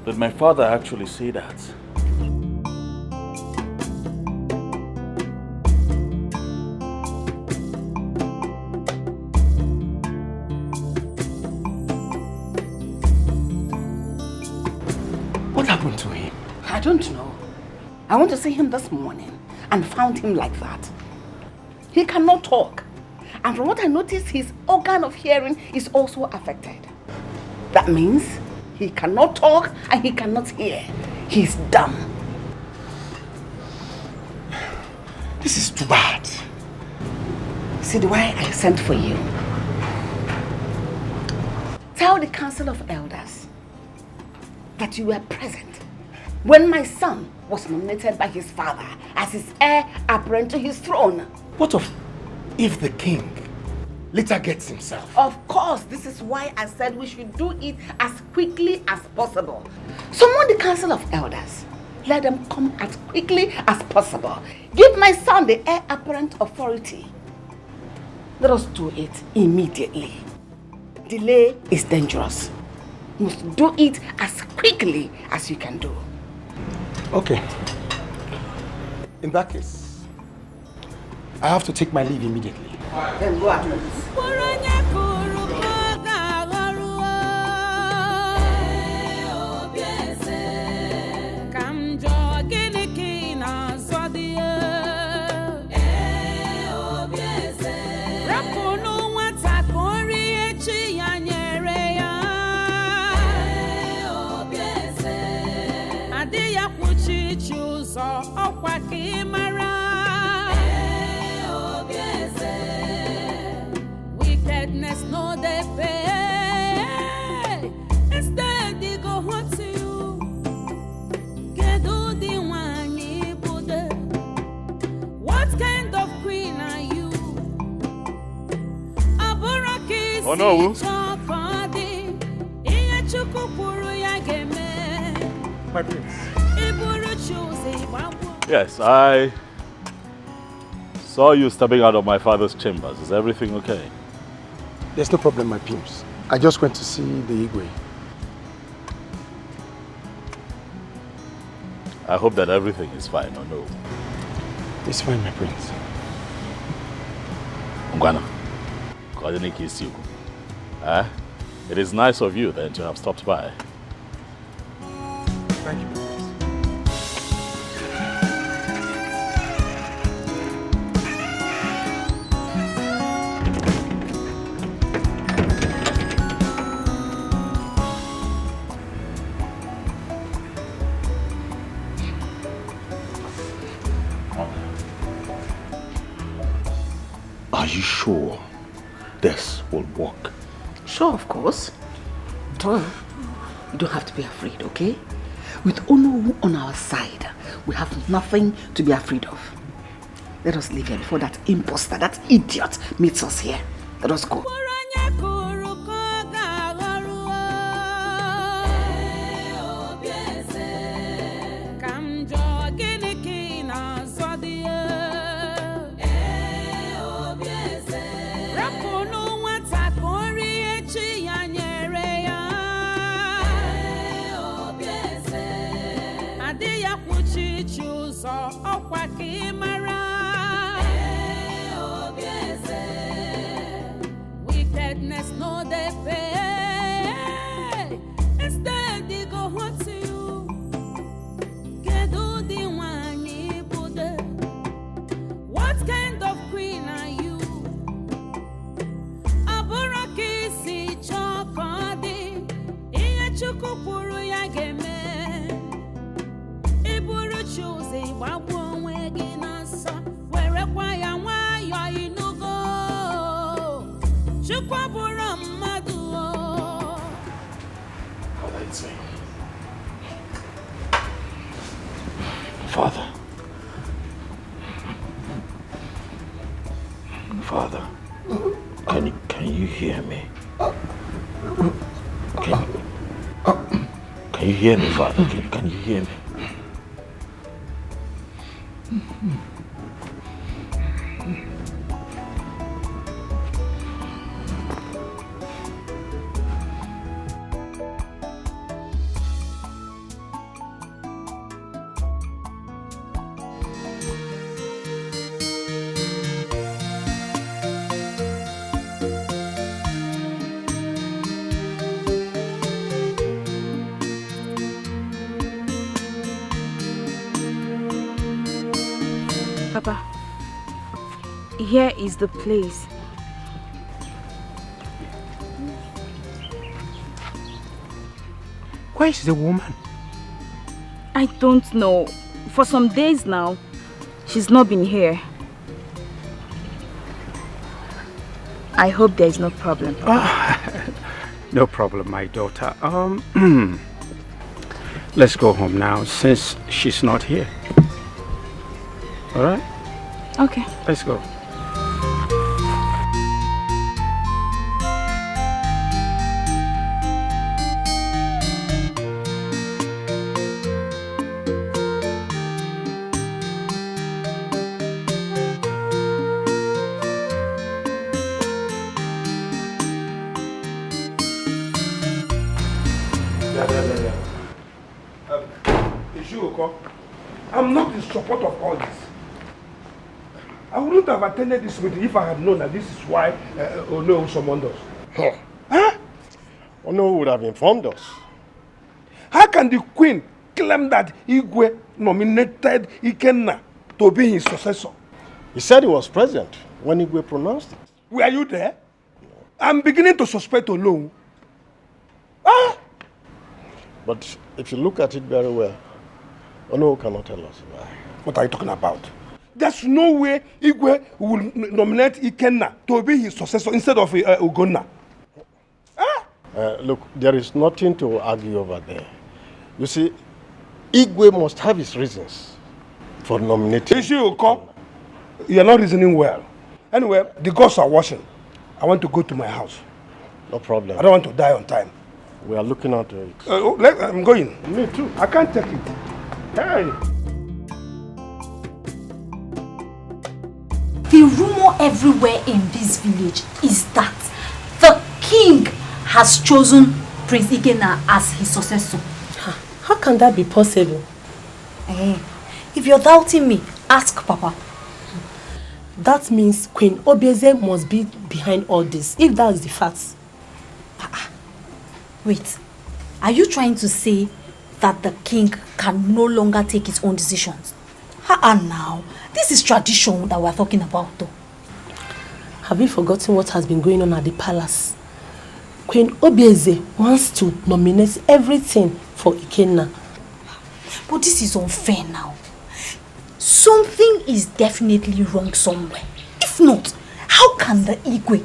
Did my father actually say that?
What happened to him?
I don't know. I went to see him this morning and found him like that. He cannot talk. And from what I noticed, his organ of hearing is also affected. That means he cannot talk and he cannot hear. He's dumb.
This is too bad.
See why I sent for you. Tell the Council of Elders that you were present when my son was nominated by his father as his heir apparent to his throne.
What of if the king later gets himself?
Of course, this is why I said we should do it as quickly as possible. Summon the Council of Elders. Let them come as quickly as possible. Give my son the heir apparent authority. Let us do it immediately. Delay is dangerous. You must do it as quickly as you can do.
Okay. In that case, I have to take my leave immediately.
Then go at once.
Wickedness no they pay. Instead they go hurt to you. Kedu the one you put. What kind of queen are you? Aburaki
Oh no.
My prince.
Yes, I saw you stepping out of my father's chambers. Is everything okay?
There's no problem, my pimps. I just went to see the Igwe.
I hope that everything is fine, or no?
It's fine, my prince.
Ngwana, it is nice of you then to have stopped by.
Thank you.
Are you sure this will work?
Sure, of course. Well, you don't have to be afraid, okay? With Ono on our side, we have nothing to be afraid of. Let us leave here before that imposter, that idiot, meets us here. Let us go.
Wickedness no they pay. Instead they go hurt to you. Kedu the one you put. What kind of queen are you? Aburaki si chokodi. Iye chukupuru ya geme. Iburu chuzi wabu.
Father. Father. Can you hear me? Can you hear me, Father? Can you hear me?
Papa, here is the place.
Where is the woman?
I don't know. For some days now, she's not been here. I hope there is no problem.
No problem, my daughter. Let's go home now since she's not here. All right?
Okay.
Let's go.
I'm not in support of all this. I wouldn't have attended this meeting if I had known that this is why Ono summoned us.
Huh? Ono would have informed us.
How can the queen claim that Igwe nominated Ikenna to be his successor?
He said he was present when Igwe pronounced it.
Were you there? No. I'm beginning to suspect Ono.
But if you look at it very well, Ono cannot tell us why.
What are you talking about?
There's no way Igwe will nominate Ikenna to be his successor instead of Ugonna.
Look, there is nothing to argue over there. You see, Igwe must have his reasons for nominating.
You are not reasoning well. Anyway, the gods are watching. I want to go to my house.
No problem.
I don't want to die on time.
We are looking out to it.
I'm going.
Me too.
I can't take it. Hey!
The rumor everywhere in this village is that the king has chosen Prince Ikenna as his successor.
How can that be possible?
If you're doubting me, ask Papa.
That means Queen Obieze must be behind all this, if that is the fact.
Wait, are you trying to say that the king can no longer take his own decisions? Now, this is tradition that we're talking about though.
Have you forgotten what has been going on at the palace? Queen Obieze wants to nominate everything for Ikenna.
But this is unfair now. Something is definitely wrong somewhere. If not, how can the Igwe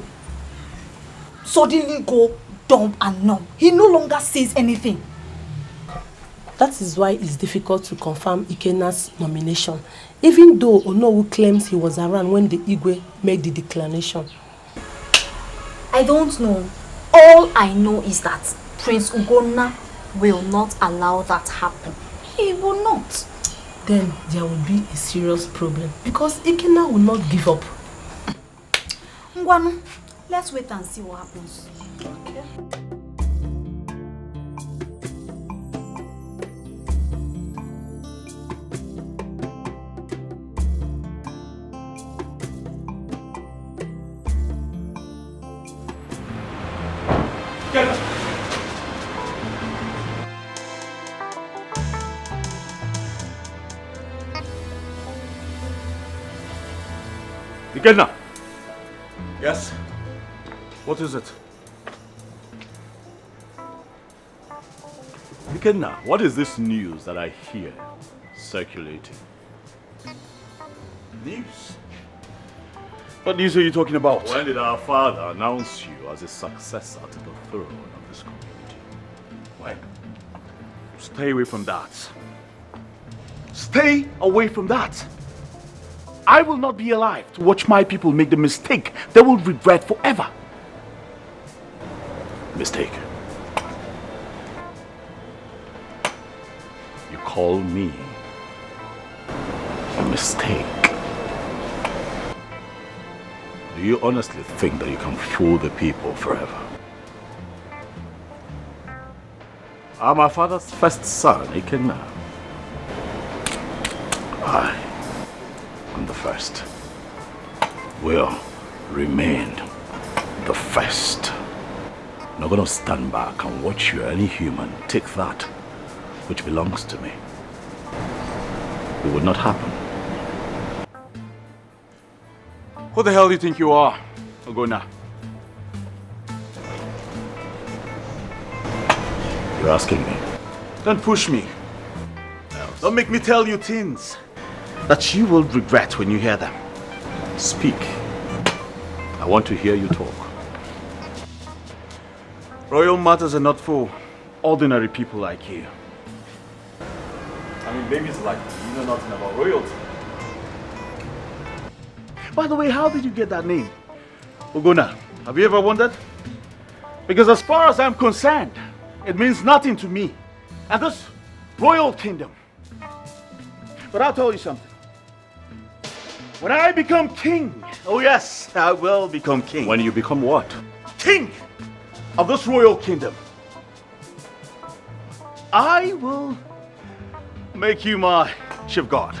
suddenly go dumb and numb? He no longer says anything.
That is why it's difficult to confirm Ikenna's nomination, even though Onowu claims he was around when the Igwe made the declaration.
I don't know. All I know is that Prince Ugonna will not allow that happen. He will not.
Then there will be a serious problem because Ikenna will not give up.
Ngwanu, let's wait and see what happens. Okay.
Ikenna! Yes? What is it? Ikenna, what is this news that I hear circulating? News? What news are you talking about? When did our father announce you as a successor to the throne of this community? When? Stay away from that. Stay away from that. I will not be alive to watch my people make the mistake they will regret forever. Mistake. You call me a mistake? Do you honestly think that you can fool the people forever? I'm my father's first son, Ikenna. I am the first. Will remain the first. I'm not gonna stand back and watch you, any human, take that which belongs to me. It would not happen. Who the hell do you think you are, Ogona? You're asking me. Don't push me. Don't make me tell you things that you will regret when you hear them. Speak. I want to hear you talk. Royal matters are not for ordinary people like you. I mean, babies like you, you know nothing about royalty. By the way, how did you get that name? Ogona, have you ever wondered? Because as far as I'm concerned, it means nothing to me and this royal kingdom. But I'll tell you something. When I become king, oh yes, I will become king. When you become what? King of this royal kingdom. I will make you my chief god.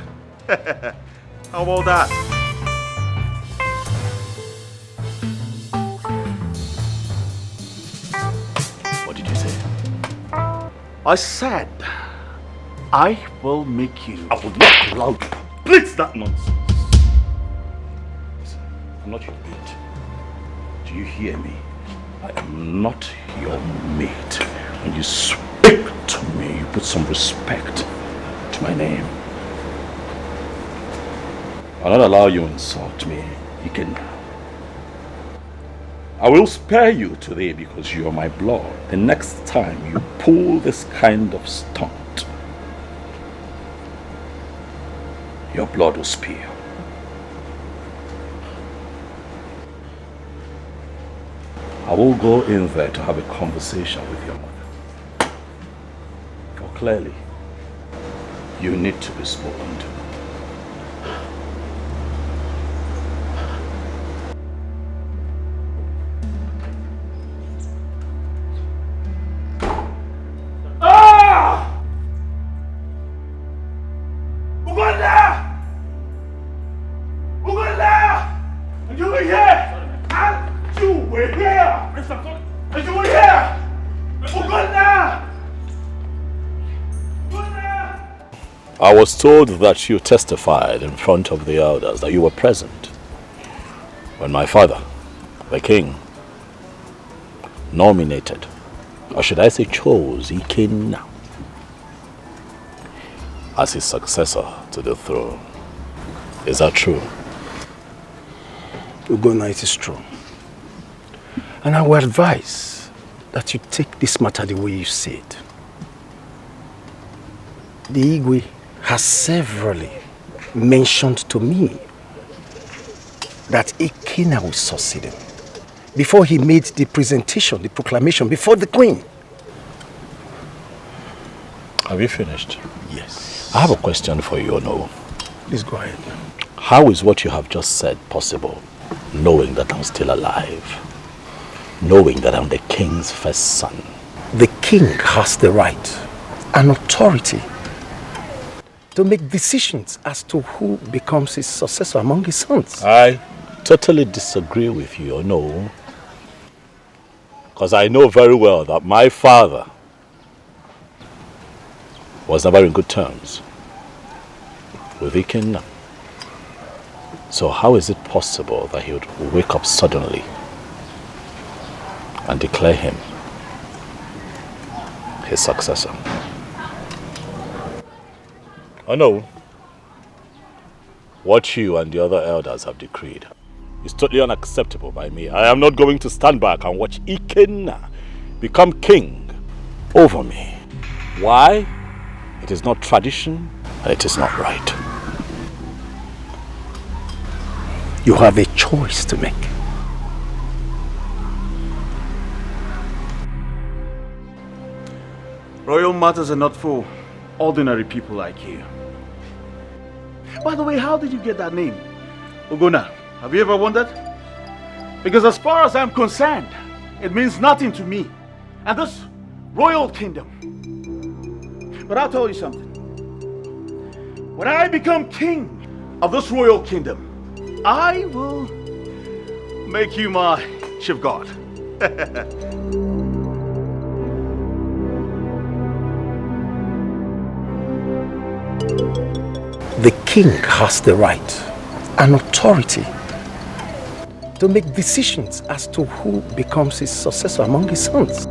How about that? What did you say? I said, I will make you. I would not allow you to complete that nonsense. Listen, I'm not your mate. Do you hear me? I am not your mate. When you speak to me, you put some respect to my name.
I'll not allow you to insult me, Ikenna. I will spare you today because you are my blood. The next time you pull this kind of stunt, your blood will spill. I will go in there to have a conversation with your mother. For clearly, you need to be spoken to. I was told that you testified in front of the elders that you were present when my father, the king, nominated, or should I say chose, Ikenna as his successor to the throne. Is that true?
Ugonna, it is true. And I would advise that you take this matter the way you see it. The Igwe has severally mentioned to me that Ikenna will succeed him before he made the presentation, the proclamation before the queen.
Have you finished?
Yes.
I have a question for you, Ono.
Please go ahead.
How is what you have just said possible, knowing that I'm still alive? Knowing that I'm the king's first son?
The king has the right and authority to make decisions as to who becomes his successor among his sons.
I totally disagree with you, no. Because I know very well that my father was never in good terms with Ikenna. So how is it possible that he would wake up suddenly and declare him his successor? Oh no. What you and the other elders have decreed is totally unacceptable by me. I am not going to stand back and watch Ikenna become king over me. Why? It is not tradition and it is not right.
You have a choice to make.
Royal matters are not for ordinary people like you. By the way, how did you get that name? Ugonna, have you ever wondered? Because as far as I'm concerned, it means nothing to me and this royal kingdom. But I'll tell you something. When I become king of this royal kingdom, I will make you my chief guard.
The king has the right and authority to make decisions as to who becomes his successor among his sons.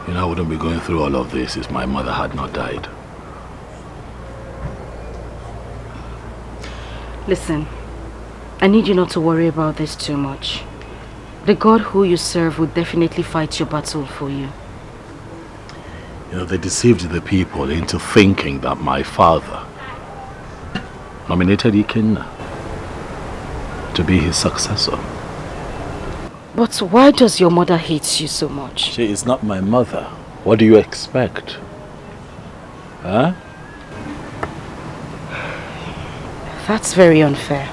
You know, I wouldn't be going through all of this if my mother had not died.
Listen, I need you not to worry about this too much. The God who you serve will definitely fight your battle for you.
You know, they deceived the people into thinking that my father nominated Ikenna to be his successor.
But why does your mother hate you so much?
She is not my mother. What do you expect? Huh?
That's very unfair.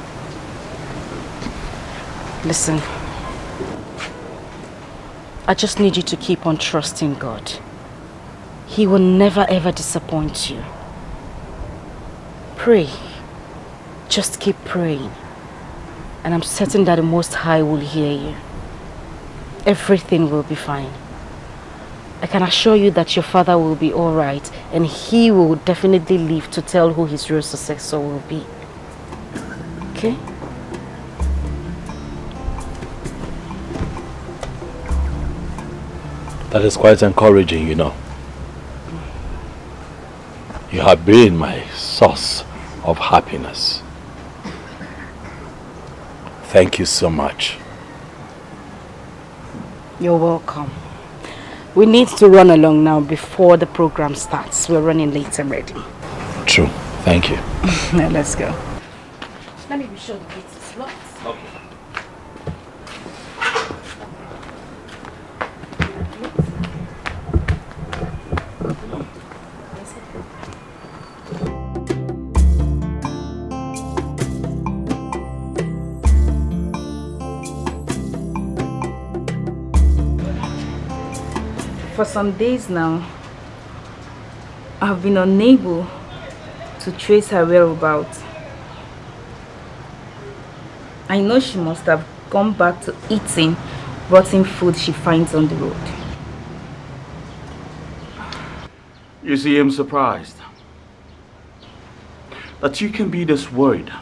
Listen, I just need you to keep on trusting God. He will never ever disappoint you. Pray. Just keep praying. And I'm certain that the Most High will hear you. Everything will be fine. I can assure you that your father will be alright and he will definitely live to tell who his real successor will be. Okay?
That is quite encouraging, you know.
You have been my source of happiness. Thank you so much.
You're welcome. We need to run along now before the program starts. We're running late and ready.
True. Thank you.
Now let's go. Let me be sure the gate is locked.
Okay.
For some days now, I've been unable to trace her whereabouts. I know she must have gone back to eating rotten food she finds on the road.
You see, I'm surprised that you can be this worried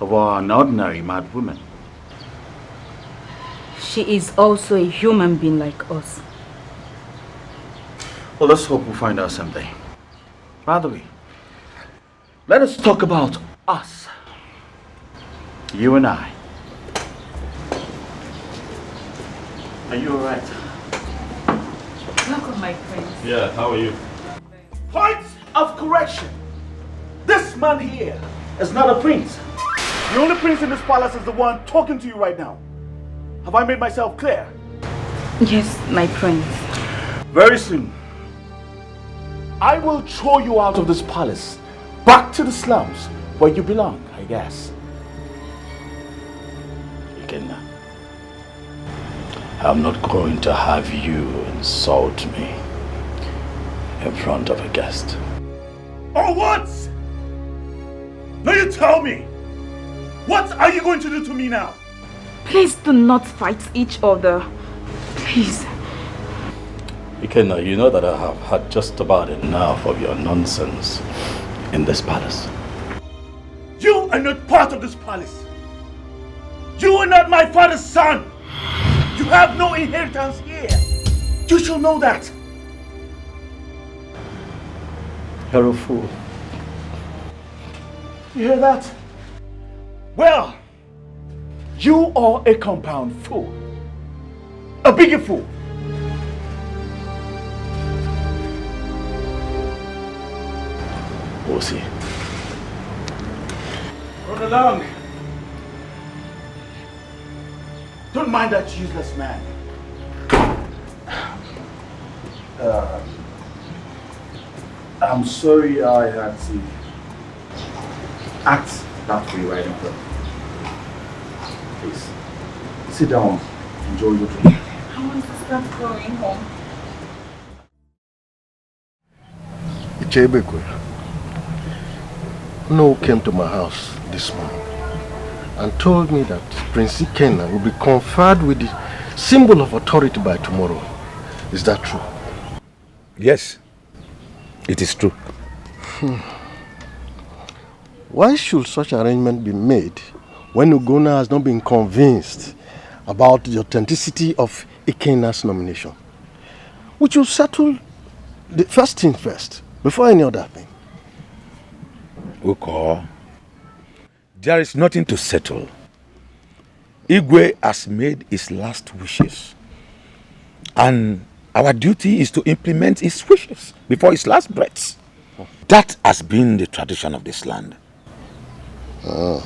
over an ordinary mad woman.
She is also a human being like us.
Well, let's hope we find out someday. By the way, let us talk about us. You and I. Are you alright?
Welcome, my friend.
Yeah, how are you?
Point of correction. This man here is not a prince. The only prince in this palace is the one talking to you right now. Have I made myself clear?
Yes, my prince.
Very soon, I will throw you out of this palace, back to the slums where you belong, I guess.
Ikenna, I'm not going to have you insult me in front of a guest.
Or what? Now you tell me. What are you going to do to me now?
Please do not fight each other. Please.
Ikenna, you know that I have had just about enough of your nonsense in this palace.
You are not part of this palace. You are not my father's son. You have no inheritance here. You should know that.
You're a fool.
You hear that? Well, you are a compound fool. A bigger fool.
We'll see.
Run along. Don't mind that useless man. I'm sorry I had to act that way right in front. Please, sit down. Enjoy your drink.
I want to start going home.
Ichebekwe, No came to my house this morning and told me that Prince Ikenna will be conferred with the symbol of authority by tomorrow. Is that true?
Yes, it is true.
Why should such arrangement be made when Ugonna has not been convinced about the authenticity of Ikenna's nomination? We should settle the first thing first, before any other thing.
Uko, there is nothing to settle. Igwe has made his last wishes. And our duty is to implement his wishes before his last breaths. That has been the tradition of this land.
Well,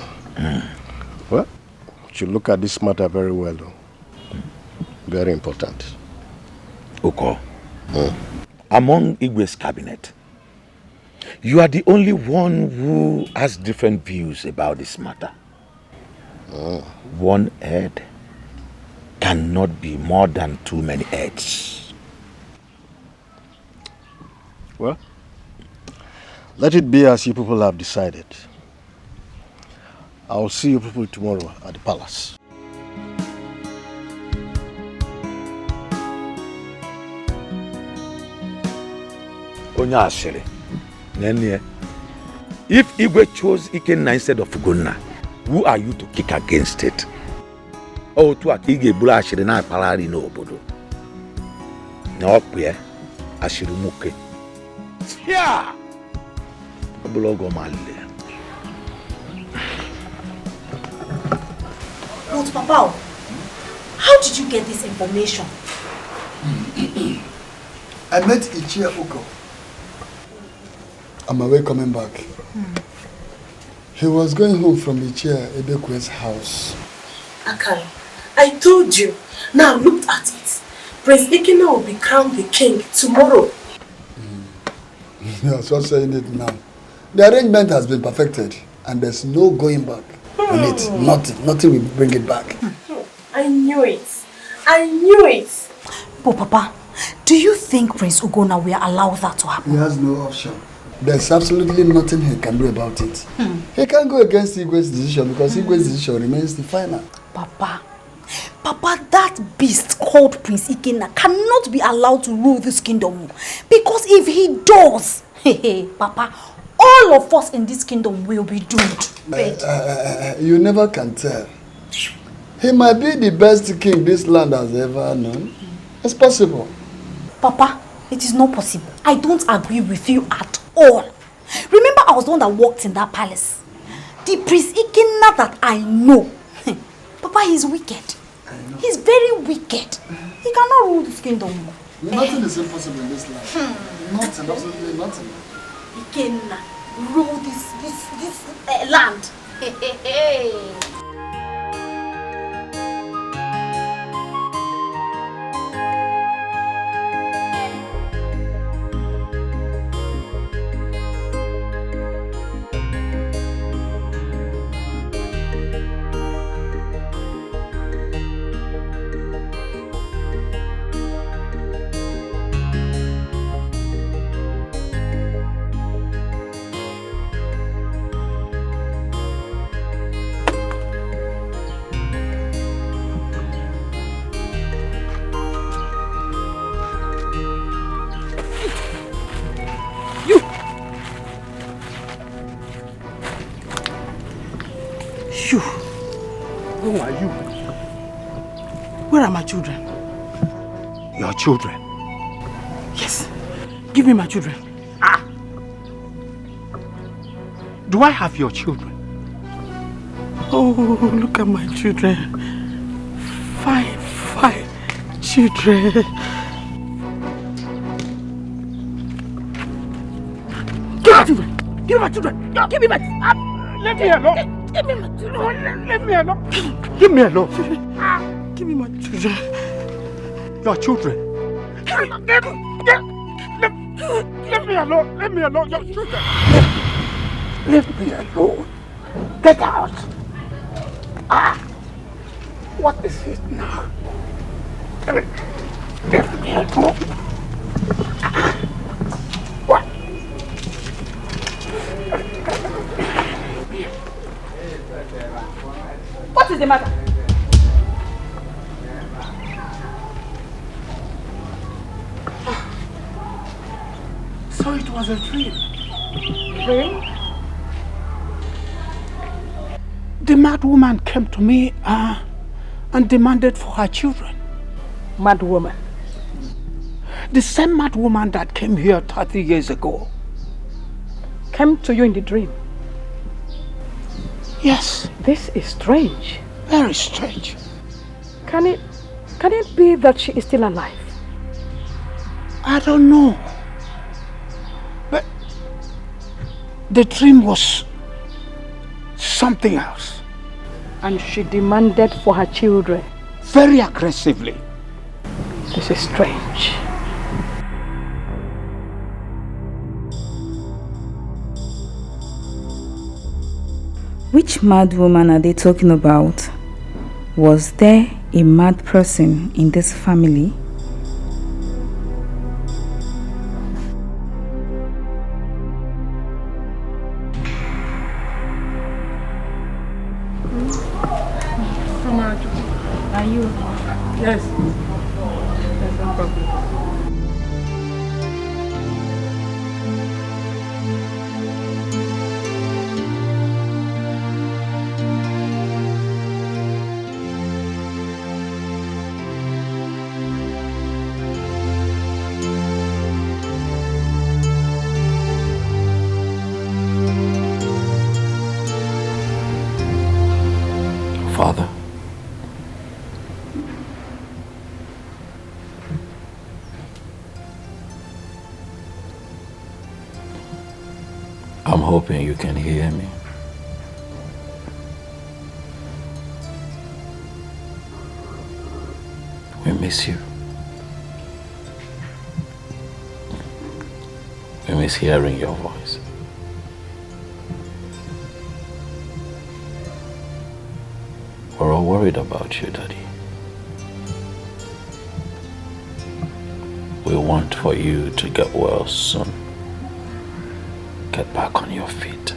we should look at this matter very well, though. Very important.
Uko, among Igwe's cabinet, you are the only one who has different views about this matter. One head cannot be more than too many heads.
Well, let it be as you people have decided. I'll see you people tomorrow at the palace.
Onyashiri, if Igwe chose Ikenna instead of Ugonna, who are you to kick against it? Oh, to a Ige Bula Ashiri na Palari no Obodo. No, queer Ashiri Muke. Yeah!
But Papa, how did you get this information?
I met Ichia Uko. On my way coming back. He was going home from Ichia Ebekwe's house.
Akari, I told you. Now look at it. Prince Ikena will be crowned the king tomorrow.
You are just saying it now. The arrangement has been perfected and there's no going back on it. Nothing will bring it back.
I knew it. I knew it.
But Papa, do you think Prince Ugonna will allow that to happen?
He has no option. There's absolutely nothing he can do about it. He can't go against Igwe's decision because Igwe's decision remains the final.
Papa, that beast called Prince Ikena cannot be allowed to rule this kingdom. Because if he does, Papa, all of us in this kingdom will be doomed.
You never can tell. He might be the best king this land has ever known. It's possible.
Papa, it is not possible. I don't agree with you at all. Remember, I was the one that walked in that palace. The Prince Ikena that I know. Papa, he's wicked. He's very wicked. He cannot rule this kingdom.
Nothing is impossible in this land. Nothing, absolutely nothing.
Ikena rule this land.
Who are you? Where are my children?
Your children?
Yes. Give me my children.
Do I have your children?
Oh, look at my children. Fine children. Give me my children. Give me my... Let me alone. Give me my children. Leave me alone.
Give me alone.
Give me my children.
Your children. Leave me alone. Leave me alone. Your children. Leave me alone. Get out. What is it now? Leave me alone. What?
What is the matter?
So it was a dream.
Dream?
The mad woman came to me and demanded for her children.
Mad woman?
The same mad woman that came here 30 years ago.
Came to you in the dream?
Yes.
This is strange.
Very strange.
Can it be that she is still alive?
I don't know. But the dream was something else.
And she demanded for her children?
Very aggressively.
This is strange.
Which mad woman are they talking about? Was there a mad person in this family?
Are you?
Yes. There's no problem.
Father, I'm hoping you can hear me. We miss you. We miss hearing your voice. We're all worried about you, Daddy. We want for you to get well soon. Get back on your feet.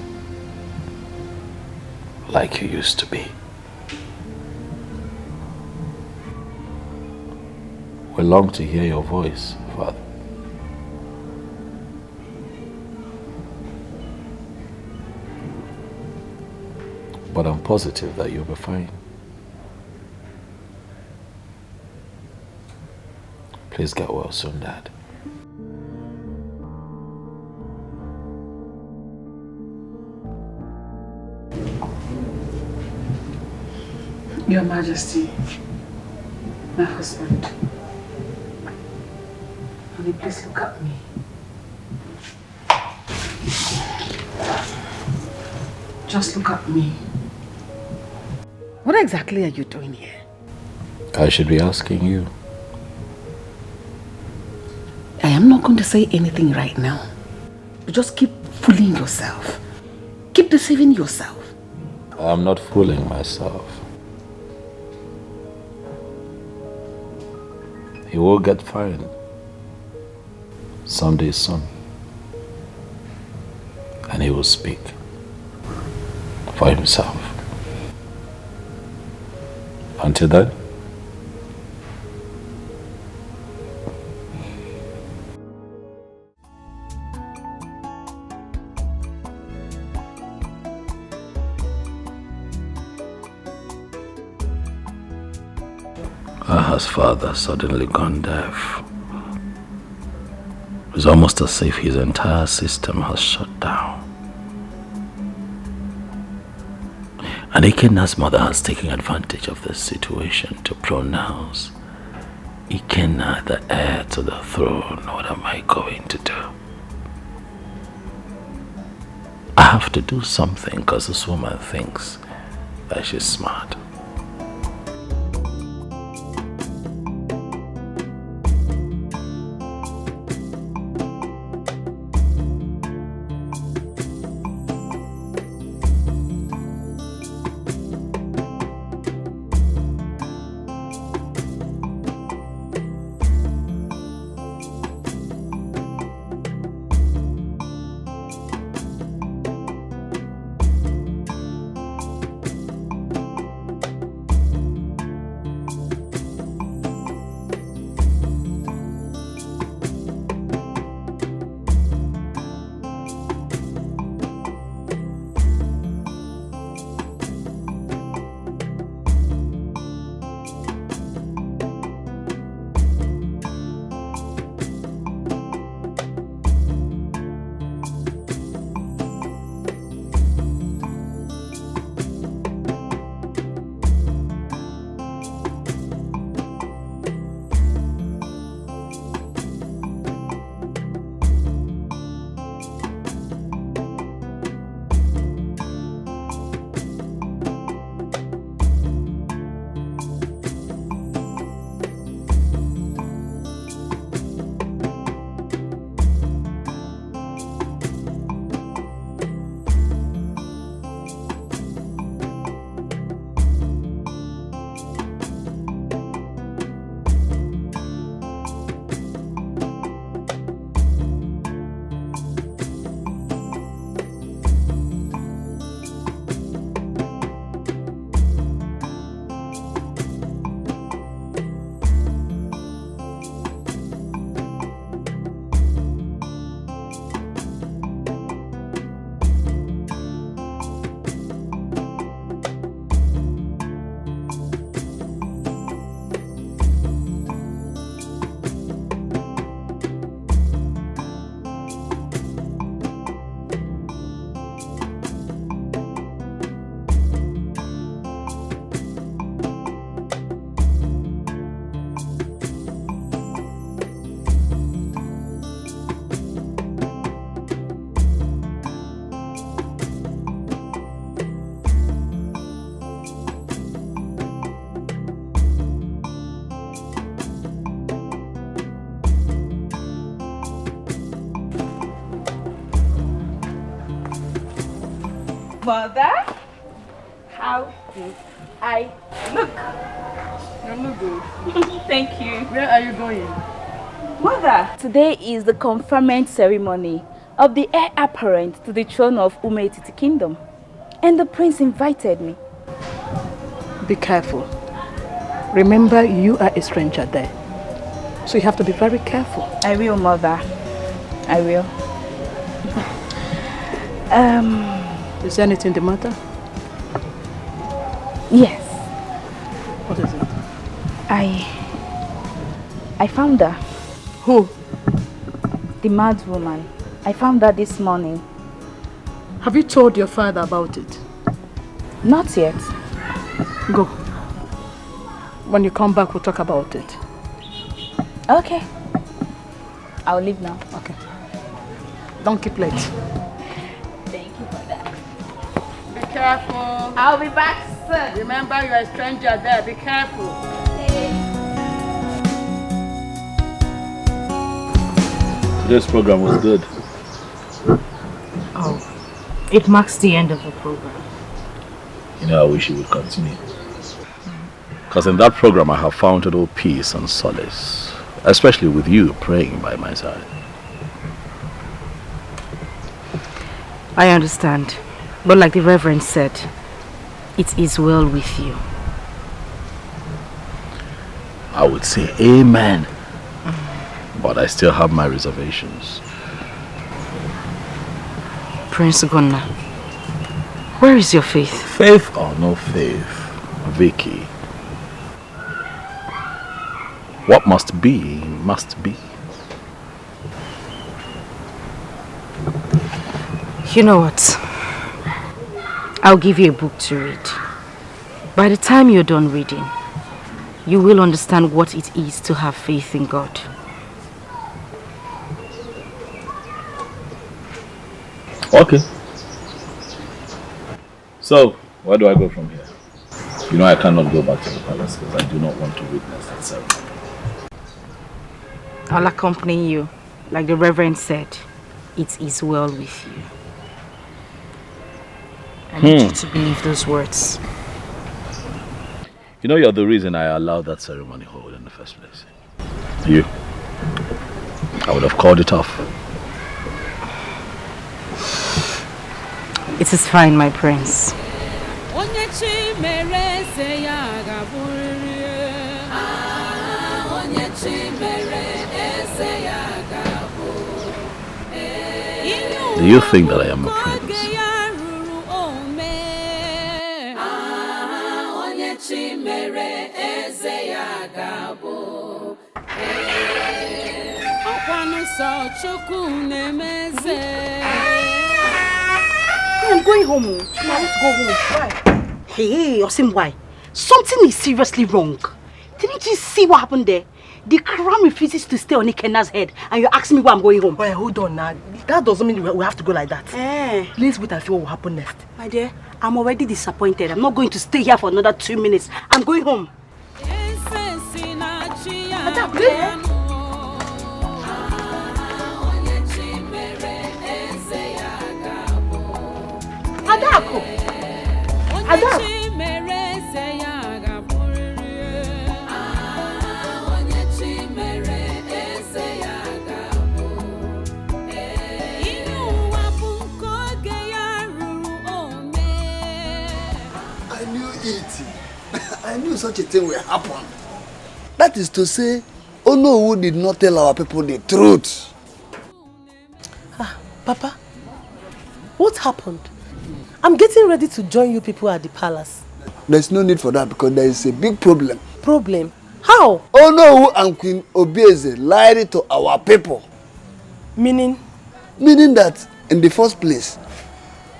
Like you used to be. We long to hear your voice, Father. But I'm positive that you'll be fine. Please get well soon, Dad.
Your Majesty, my husband, honey, please look at me. Just look at me. What exactly are you doing here?
I should be asking you.
I am not going to say anything right now. But just keep fooling yourself. Keep deceiving yourself.
I'm not fooling myself. He will get fine someday soon. And he will speak for himself. Until then, Aha's father suddenly gone deaf. It's almost as if his entire system has shut down. And Ikenna's mother has taken advantage of this situation to pronounce Ikenna the heir to the throne. What am I going to do? I have to do something because this woman thinks that she's smart.
Mother, how do I look?
You look good.
Thank you.
Where are you going?
Mother, today is the conferment ceremony of the heir apparent to the throne of Umetiti Kingdom. And the prince invited me.
Be careful. Remember, you are a stranger there. So you have to be very careful.
I will, Mother. I will.
Is there anything the matter?
Yes.
What is it?
I found her.
Who?
The mad woman. I found her this morning.
Have you told your father about it?
Not yet.
Go. When you come back, we'll talk about it.
Okay. I'll leave now.
Okay. Don't keep late.
Thank you for that.
Be careful.
I'll be back soon.
Remember, you're a stranger there. Be careful.
Today's program was good.
Oh, it marks the end of the program.
You know, I wish it would continue. Because in that program I have found total peace and solace. Especially with you praying by my side.
I understand. But like the Reverend said, it is well with you.
I would say amen. But I still have my reservations.
Prince Gunnar, where is your faith?
Faith or no faith, Vicky. What must be, must be.
You know what? I'll give you a book to read. By the time you're done reading, you will understand what it is to have faith in God.
Okay. So, where do I go from here? You know I cannot go back to the palace because I do not want to witness that ceremony.
I'll accompany you. Like the Reverend said, it is well with you. I need you to believe those words.
You know you're the reason I allowed that ceremony hold in the first place. You. I would have called it off.
It is fine, my prince.
Do you think that I am a prince?
I'm going home. Now let's go home. Why? Hey, Osim, why? Something is seriously wrong. Didn't you see what happened there? The crown refuses to stay on Ikena's head, and you're asking me why I'm going home.
Wait, hold on now. That doesn't mean we have to go like that. Let's wait and see what will happen next.
My dear, I'm already disappointed. I'm not going to stay here for another 2 minutes. I'm going home. Adako! Adako!
I knew such a thing will happen. That is to say, Onowu did not tell our people the truth.
Papa, what happened? I'm getting ready to join you people at the palace.
There's no need for that because there is a big problem.
Problem? How?
Onowu and Queen Obieze lied to our people.
Meaning?
Meaning that, in the first place,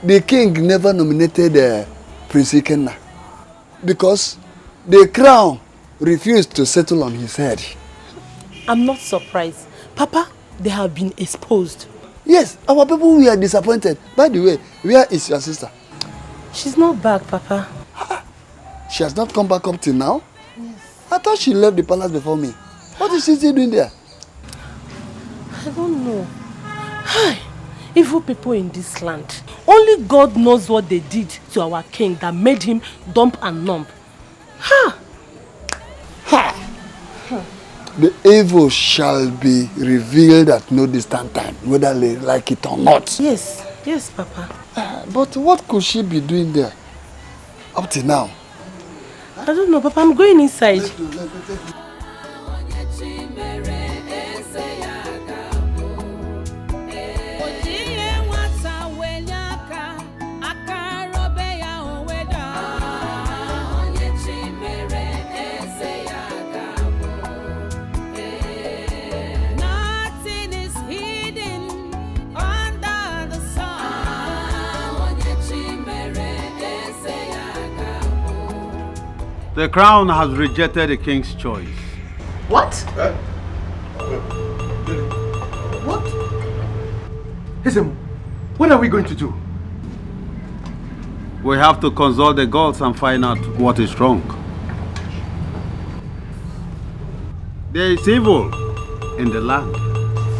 the king never nominated Prince Ikenna because the crown refused to settle on his head.
I'm not surprised. Papa, they have been exposed.
Yes, our people were disappointed. By the way, where is your sister?
She's not back, Papa.
She has not come back up till now? Yes. I thought she left the palace before me. What is she still doing there?
I don't know. evil people in this land. Only God knows what they did to our king that made him dump and numb. Ha!
The evil shall be revealed at no distant time, whether they like it or not.
Yes, yes, Papa.
But what could she be doing there up to now?
I don't know, Papa. I'm going inside.
The crown has rejected the king's choice.
What?
What? Listen, what are we going to do?
We have to consult the gods and find out what is wrong. There is evil in the land.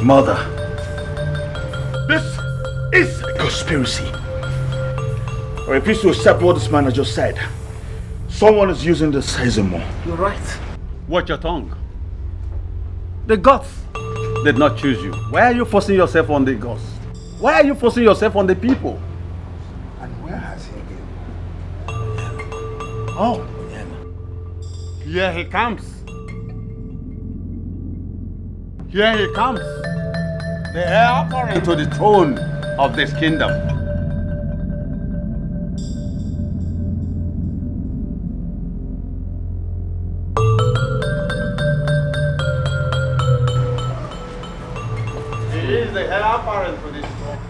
Mother, this is a conspiracy. I refuse to accept what this man has just said. Someone is using this more.
You're right.
Watch your tongue. The gods did not choose you. Why are you forcing yourself on the gods? Why are you forcing yourself on the people?
And where has he been? Oh,
here he comes. Here he comes. The heir apparent to the throne of this kingdom. He is the heir apparent to this throne.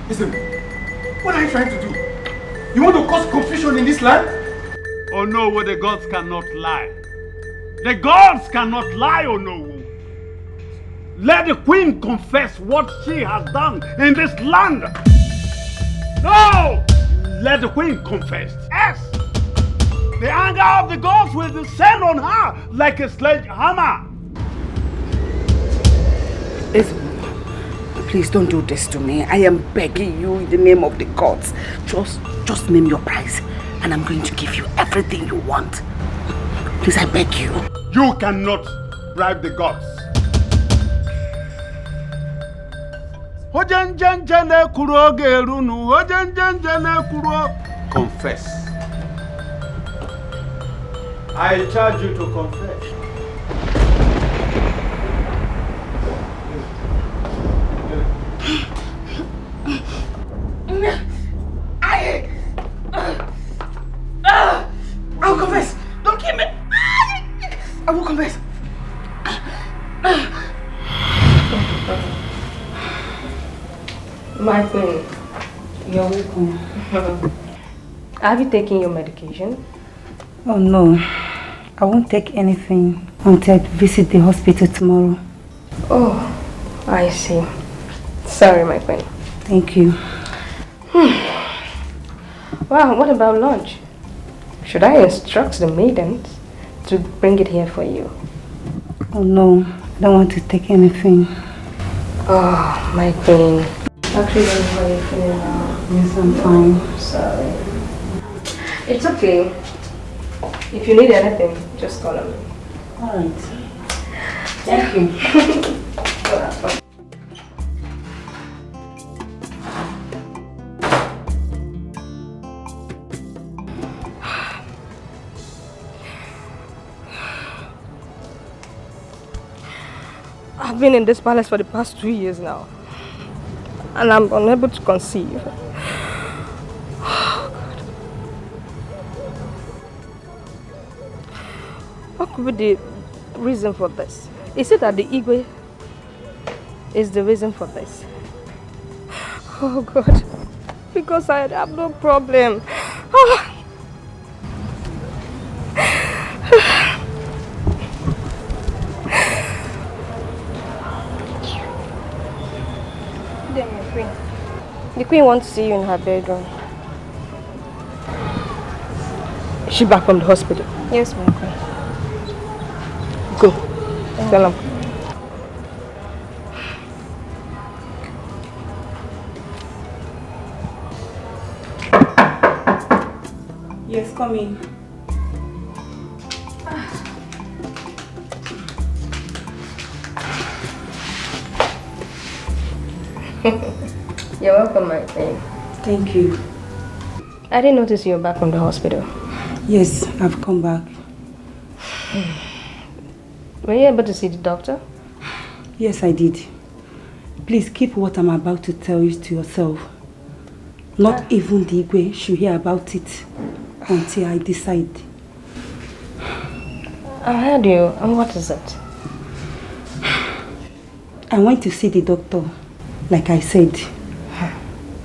Listen, what are you trying to do? You want to cause confusion in this land?
Oh no, the gods cannot lie. The gods cannot lie, oh no. Let the queen confess what she has done in this land. No! Let the queen confess. Yes! The anger of the gods will descend on her like a sledgehammer.
Please don't do this to me. I am begging you in the name of the gods. Just name your price and I'm going to give you everything you want. Please, I beg you.
You cannot bribe the gods. Confess. I charge you to confess.
I will confess. Don't kill me. I will confess.
My queen, you're welcome. Have you taken your medication?
Oh no, I won't take anything until I visit the hospital tomorrow.
Oh, I see. Sorry, my queen.
Thank you.
Wow, what about lunch? Should I instruct the maidens to bring it here for you?
Oh no, I don't want to take anything.
Oh, my queen. Actually, don't know how you're feeling now.
Yes, I'm fine.
Sorry. It's okay. If you need anything, just call me.
Alright. Thank you.
I've been in this palace for the past 2 years now. And I'm unable to conceive. Oh, God. What could be the reason for this? Is it that the Igwe is the reason for this? Oh, God. Because I have no problem. Oh. The queen wants to see you in her bedroom. Is she back from the hospital?
Yes, my queen.
Go. Tell him.
Yes, come in.
You're welcome, my friend.
Thank you.
I didn't notice you were back from the hospital.
Yes, I've come back.
Were you able to see the doctor?
Yes, I did. Please keep what I'm about to tell you to yourself. Not even the Igwe should hear about it until I decide.
I heard you. And what is it?
I went to see the doctor, like I said.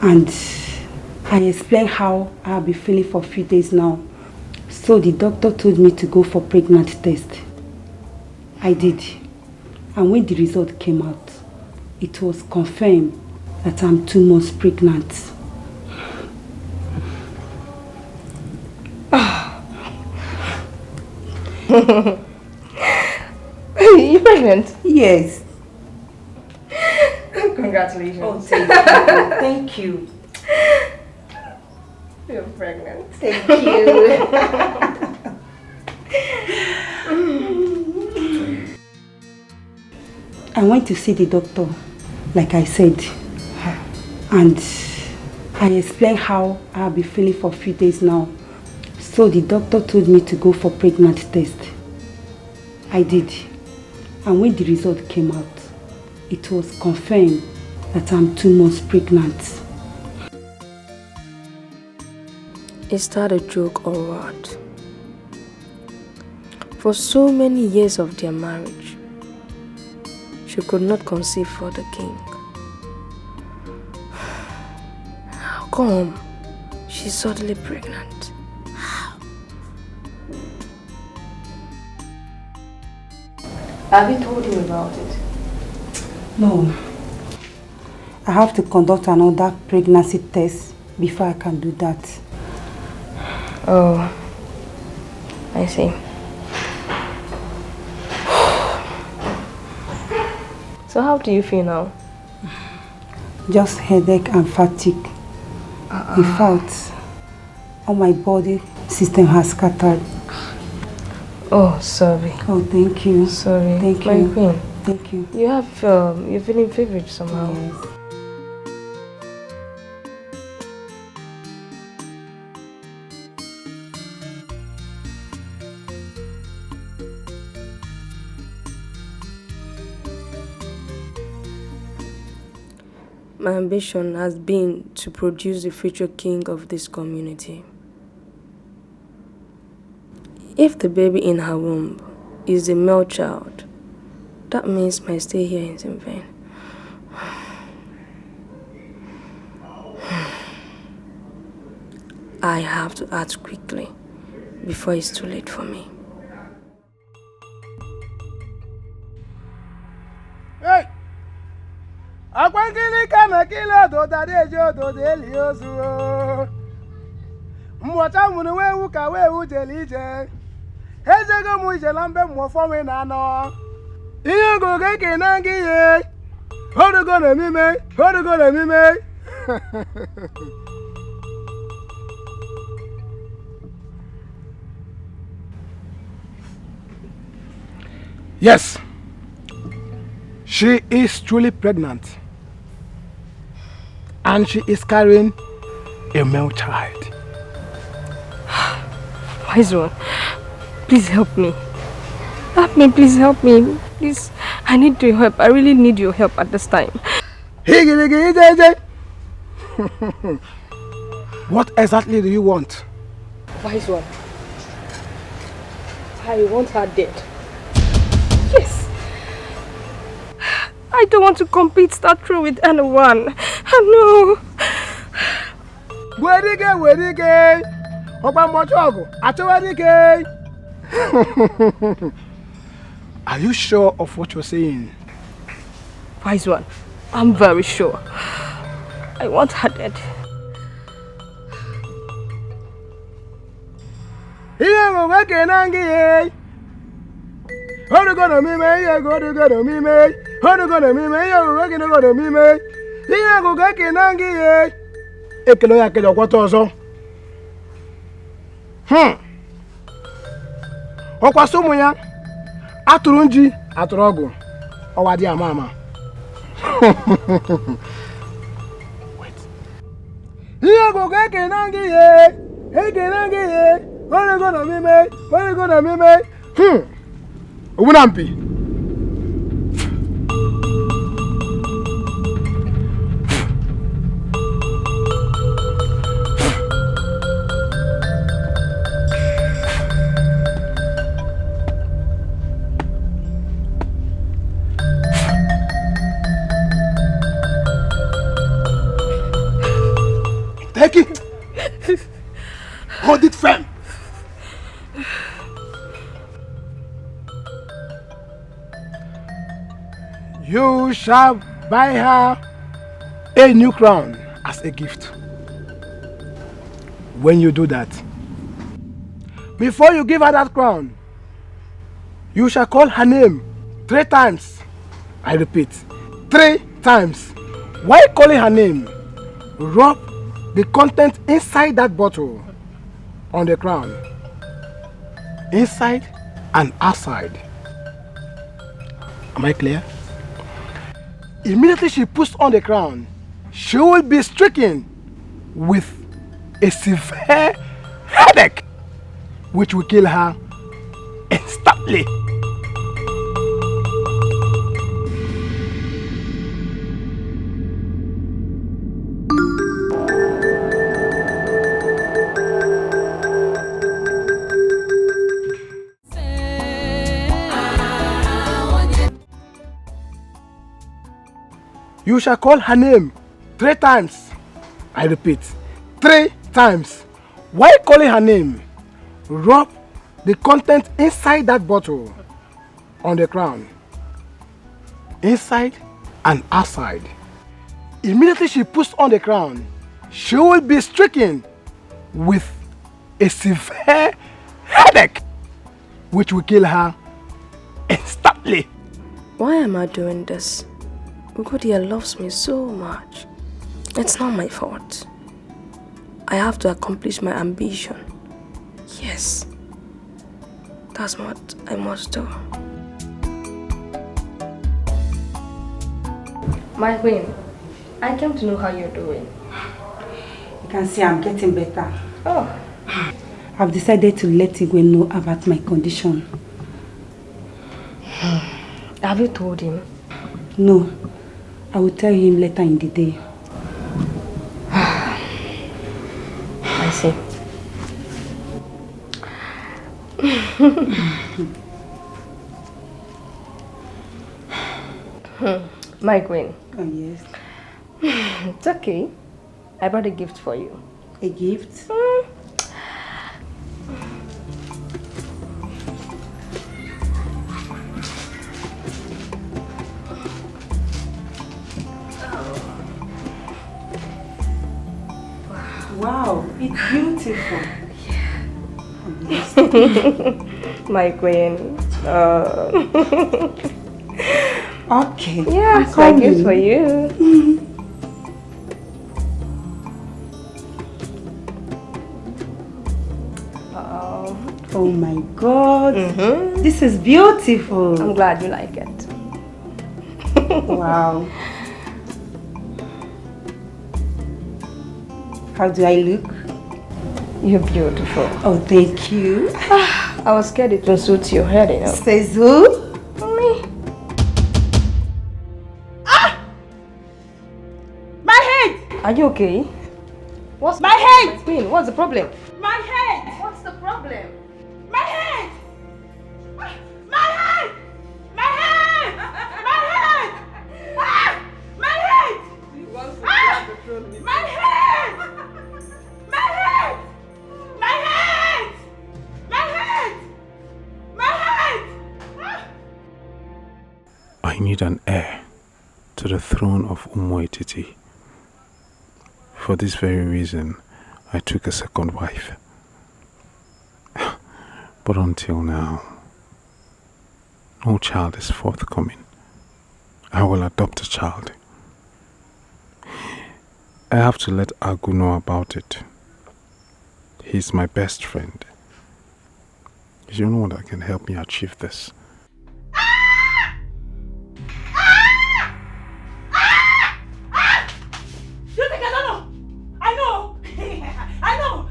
And I explained how I'll be feeling for a few days now. So the doctor told me to go for pregnancy test. I did. And when the result came out, it was confirmed that I'm 2 months pregnant.
You pregnant?
Yes.
Congratulations.
Oh, thank you. Thank you.
You're pregnant.
Thank you. I went to see the doctor, like I said. And I explained how I'll be feeling for a few days now. So the doctor told me to go for pregnancy test. I did. And when the result came out, it was confirmed that I'm 2 months pregnant.
Is that a joke or what? For so many years of their marriage, she could not conceive for the king. How come she's suddenly pregnant? How? Have you told him about it?
No. I have to conduct another pregnancy test before I can do that.
Oh, I see. So how do you feel now?
Just headache and fatigue. In fact, all my body system has scattered.
Oh, sorry.
Oh, thank you.
Sorry.
Thank
My
you.
queen.
Thank you.
You have, you're feeling feverish somehow.
Yes.
My ambition has been to produce the future king of this community. If the baby in her womb is a male child, that means my stay here is in vain. I have to act quickly before it's too late for me.
Hey! Akwankili kama kila doda dejo doda eliozu. Mwata munu wewu ka wewu jelije. Ezego mu jelambe mwofome nano. Iyo goge kenangi ye. Hodugo na mime, hodugo na mime.
Yes, she is truly pregnant. And she is carrying a male child.
Wise one, please help me. Help me, please help me. Please, I need your help. I really need your help at this time.
What exactly do you want?
Wise one, I want her dead. Yes. I don't want to compete that through with anyone. I know.
Werige. Oba mochogo. Achowerige.
Are you sure of what you're saying?
Wise one, I'm very sure. I want her dead.
Iye go kenangi ye. Hodugo na mime, iye go na mime. Hodugo na mime, iye go na mime. Iye go kenangi ye. Ekelo ya kelo kwato ozo. Ọkwasị ụmụ ya atụrụ nji atụrụ ọgụ ọwa dị ama ama. Ihe ọgụgụ ekene gị ihe orego na mime owu na mpi.
Take it. Hold it firm.
You shall buy her a new crown as a gift. When you do that, before you give her that crown, you shall call her name 3 times. I repeat, 3 times. While calling her name, rub the content inside that bottle on the crown, inside and outside. Am I clear? Immediately she puts on the crown, she will be stricken with a severe headache, which will kill her instantly. You shall call her name 3 times. I repeat, 3 times. While calling her name, rub the content inside that bottle on the crown, inside and outside. Immediately she puts on the crown, she will be stricken with a severe headache, which will kill her instantly.
Why am I doing this? Ugodia loves me so much. It's not my fault. I have to accomplish my ambition. Yes. That's what I must do. My queen, I came to know how you're doing.
You can see I'm getting better.
Oh.
I've decided to let Igwe know about my condition.
Have you told him?
No. I will tell him later in the day.
I see. My queen.
Oh, yes.
It's okay. I brought a gift for you.
A gift? Wow, it's beautiful.
My queen.
Okay.
Yes, my gift for you.
Oh my God. This is beautiful.
I'm glad you like it.
Wow. How do I look?
You're beautiful.
Oh, thank you.
I was scared it will suit your head, you know.
Says who?
Me.
My head!
Are you okay? What's
my head?
Queen, what's the problem?
My head!
What's the problem?
My head! My head! My head! My head! My head! My head! My head! My head! My head! My head!
I need an heir to the throne of Umoititi. For this very reason, I took a second wife. But until now, no child is forthcoming. I will adopt a child. I have to let Agu know about it. He's my best friend. Is the only one that can help me achieve this.
You think I don't know? I know! I know!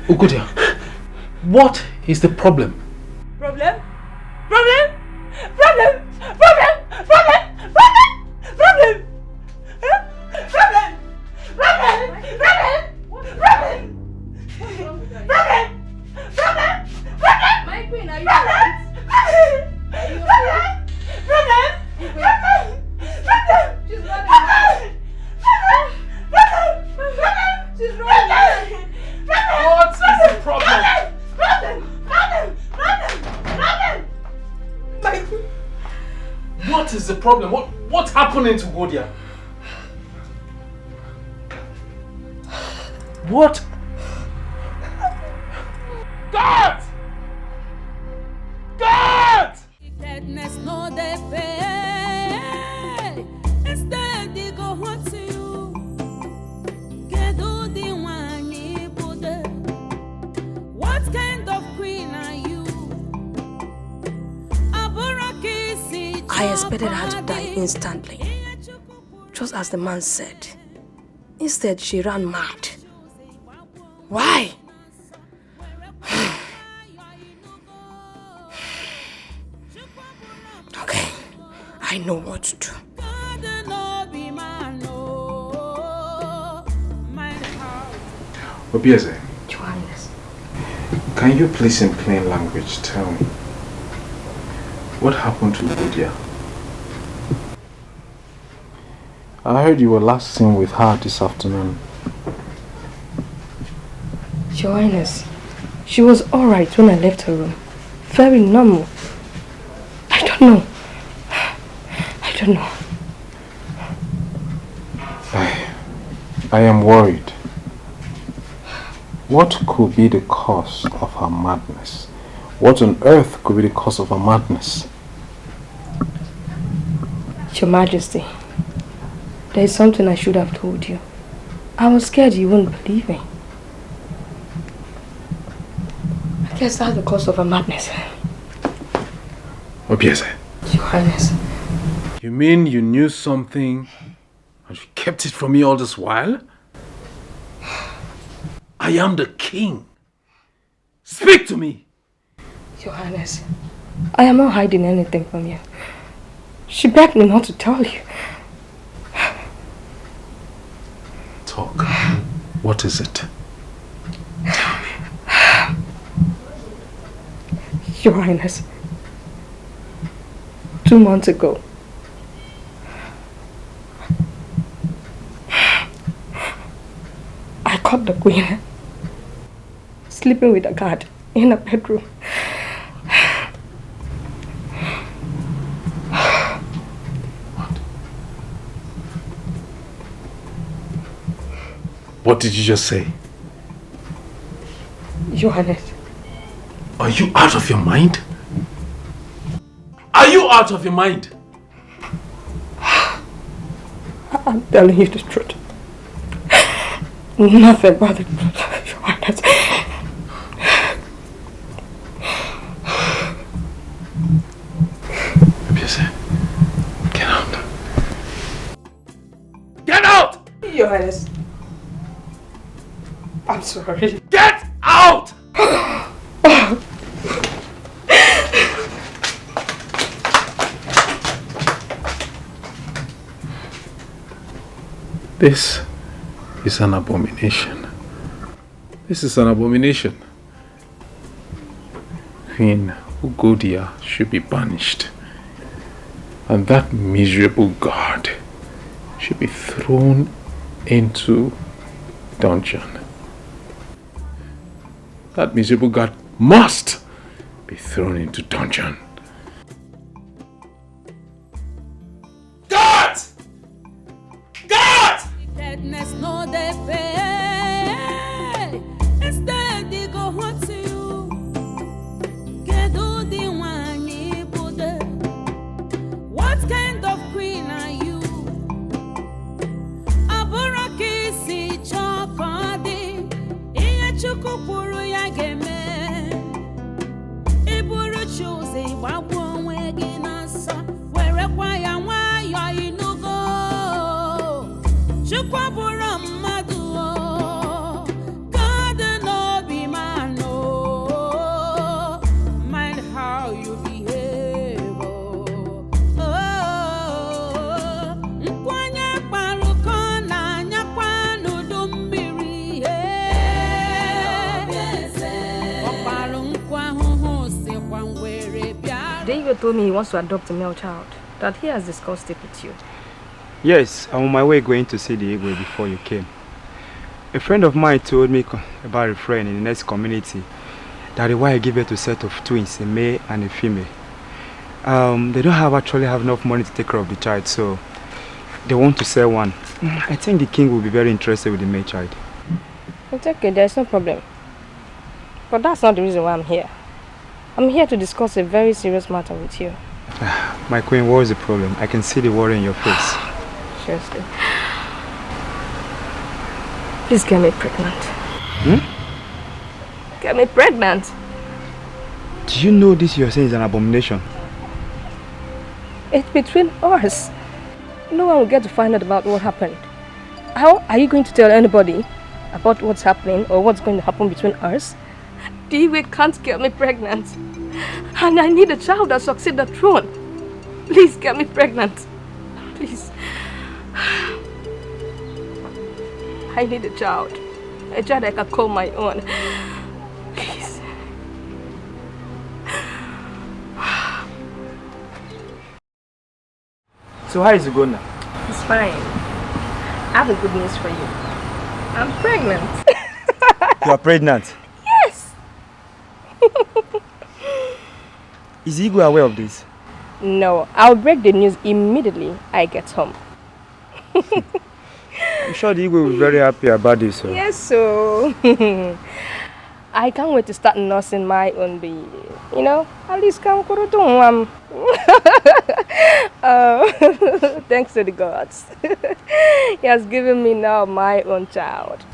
Ugodia, what is the problem?
Problem? My queen, are you alright? She's running. She's running.
What is the problem? What is the problem? What's happening to Ugodia? What? God! God!
Wickedness no dey pay. Instead they go hurt to you. Kedu the one you put. What kind of queen are you?
I expected her to die instantly, just as the man said. Instead, she ran mad. Why? Okay, I know what to do.
Obieze,
Johannes,
can you please in plain language tell me what happened to Ugodia? I heard you were last seen with her this afternoon.
Your Highness, she was alright when I left her room. Very normal. I don't know.
I am worried. What could be the cause of her madness? What on earth could be the cause of her madness?
Your Majesty, there is something I should have told you. I was scared you wouldn't believe me. I guess that's the cause of her madness.
Obieze.
Your Highness.
You mean you knew something and you kept it from me all this while? I am the king. Speak to me.
Your Highness, I am not hiding anything from you. She begged me not to tell you.
Talk. What is it?
Your Highness, 2 months ago, I caught the queen sleeping with a guard in a bedroom.
What did you just say?
Your Highness.
Are you out of your mind? Are you out of your mind?
I'm telling you the truth. Nothing but the truth, Your Highness.
Get out. Get out!
Your Highness. I'm sorry.
Get out! This is an abomination. This is an abomination. Queen Ugodia should be banished. And that miserable guard should be thrown into dungeon. That miserable guard must be thrown into dungeon. God! God!
Wickedness no dey pay. Instead they go hurt to you. Kedu the one you put. What kind of queen are you? Aboraki si chokodi. Iye chuku
Igwe told me he wants to adopt a male child, that he has discussed it with you.
Yes, I'm on my way going to see the Igwe before you came. A friend of mine told me about a friend in the next community that the wife gave birth to a set of twins, a male and a female. They don't actually have enough money to take care of the child, so they want to sell one. I think the king will be very interested with the male child.
It's okay, there's no problem. But that's not the reason why I'm here. I'm here to discuss a very serious matter with you.
My queen, what is the problem? I can see the worry in your face.
Seriously. Please get me pregnant. Get me pregnant.
Do you know this you're saying is an abomination?
It's between us. No one will get to find out about what happened. How are you going to tell anybody about what's happening or what's going to happen between us? The Igwe can't get me pregnant. And I need a child that succeeds the throne. Please get me pregnant. Please. I need a child. A child I can call my own. Please.
So how is it going now?
It's fine. I have a good news for you. I'm pregnant.
You are pregnant?
Yes.
Is Igwe aware of this?
No, I'll break the news immediately I get home.
I'm sure the Igwe will be very happy about this. So.
Yes, so I can't wait to start nursing my own baby. You know, at least come thanks to the gods. He has given me now my own child.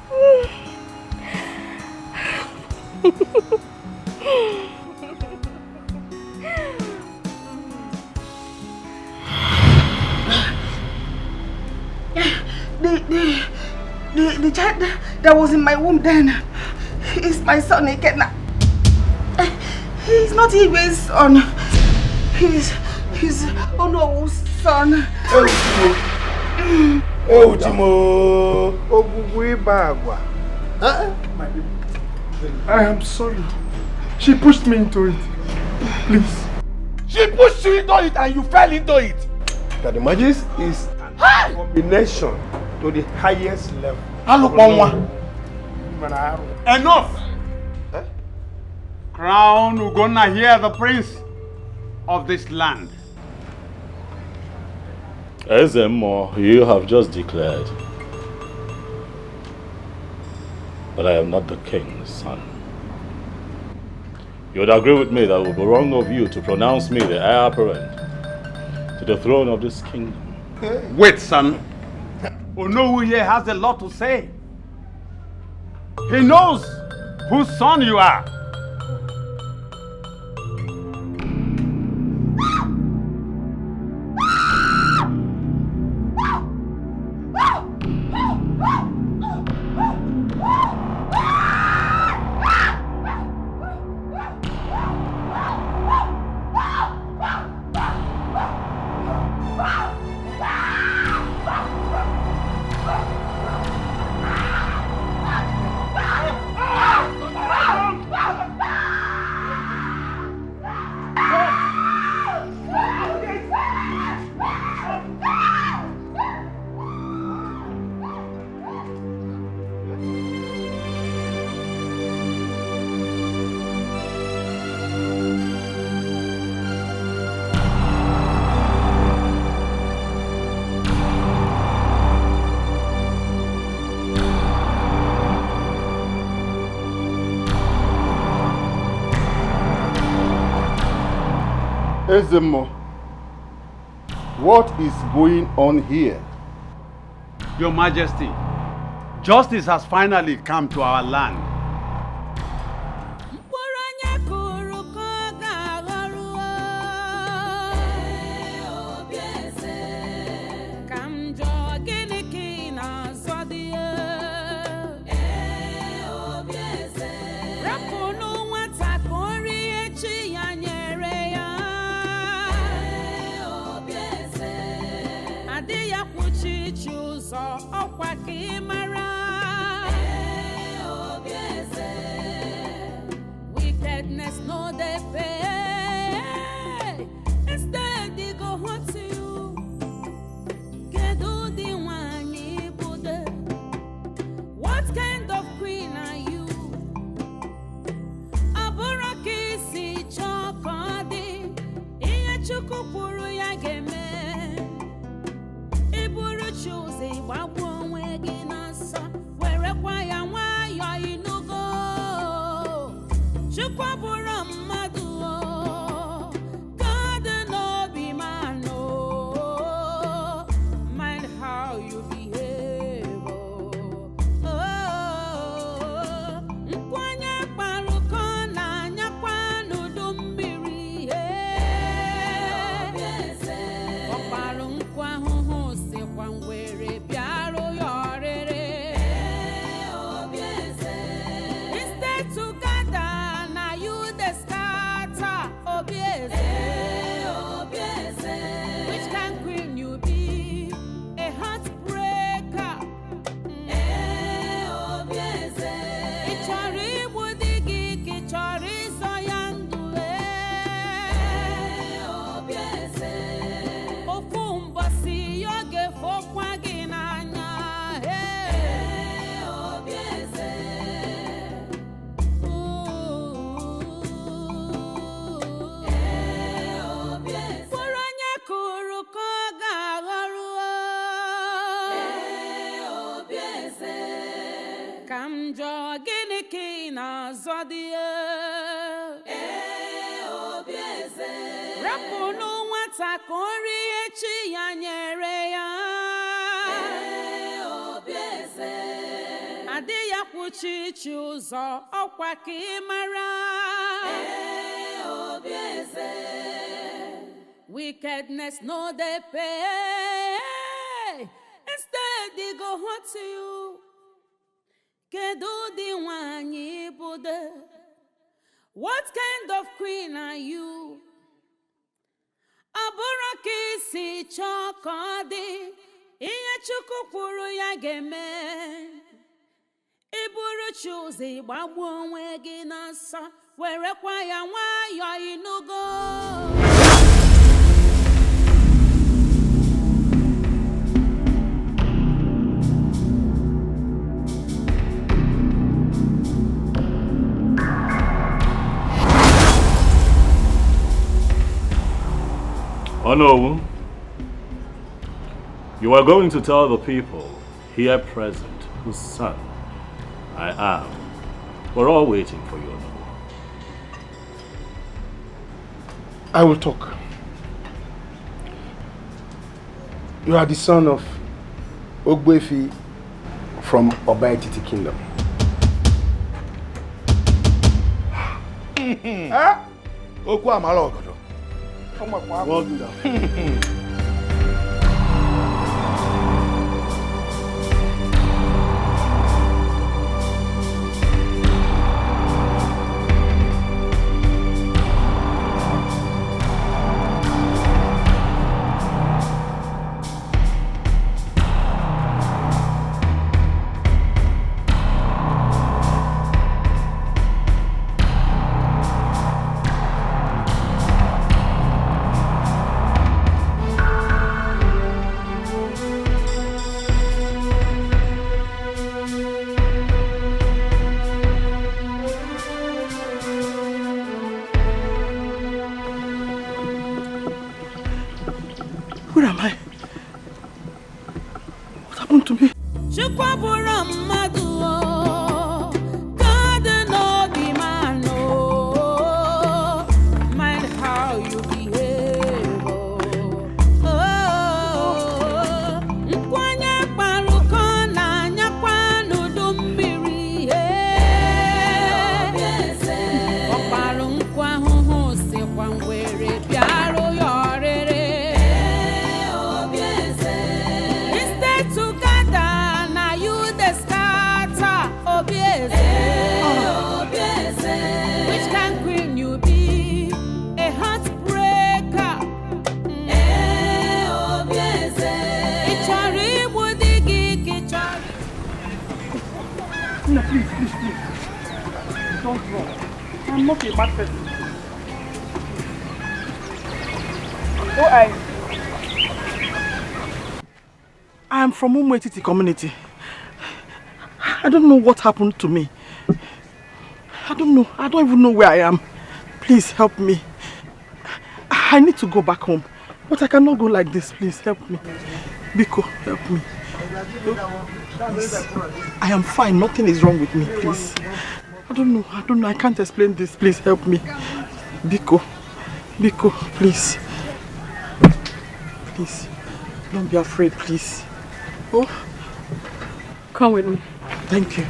The child that was in my womb then is my son Ikenna. He's not Igwe's son. He's Ono's son.
Oh, Timo. I am sorry. She pushed me into it. Please. She pushed you into it and you fell into it.
That the magic is a combination to the highest level.
Enough! Crown Ugonna here, the prince of this land.
Ezemo, you have just declared that I am not the king's son. You would agree with me that it would be wrong of you to pronounce me the heir apparent to the throne of this kingdom.
Wait, son. Onowu here has a lot to say. He knows whose son you are.
Ezemo, what is going on here?
Your Majesty, justice has finally come to our land.
So, Wickedness no they pay. Instead they go hurt to you. Kedu di wanyi bude. What kind of queen are you? Aburaki si chokodi. Iye chuku kwuru ya geme. Iburu chuzi gbagbu onwe gị n'ọsọ. Werekwa ya nwayọ inugo.
Honorable, you are going to tell the people here present whose son I am. We're all waiting for you, Honorable.
I will talk. You are the son of Ogbefi from Obaititi Kingdom. Oku amala ogodo. Well done. Where am I? What happened to me? Please. Don't run. I'm not a mad person. I am from Umwetiti community. I don't know what happened to me. I don't know. I don't even know where I am. Please help me. I need to go back home. But I cannot go like this. Please help me. Biko, help me. Please. I am fine. Nothing is wrong with me. Please. I
don't know. I can't explain this. Please help me. Biko, please. Please, don't be afraid, please. Oh, come with me. Thank you.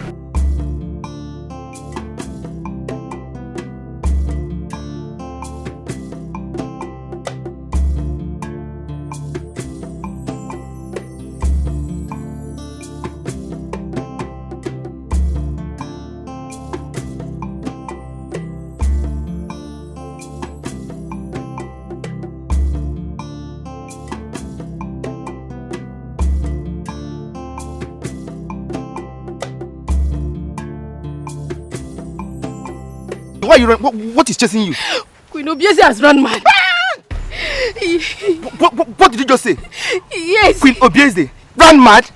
Why you run? What is chasing you?
Queen Obieze has run mad.
What did you just say?
Yes.
Queen Obieze ran mad?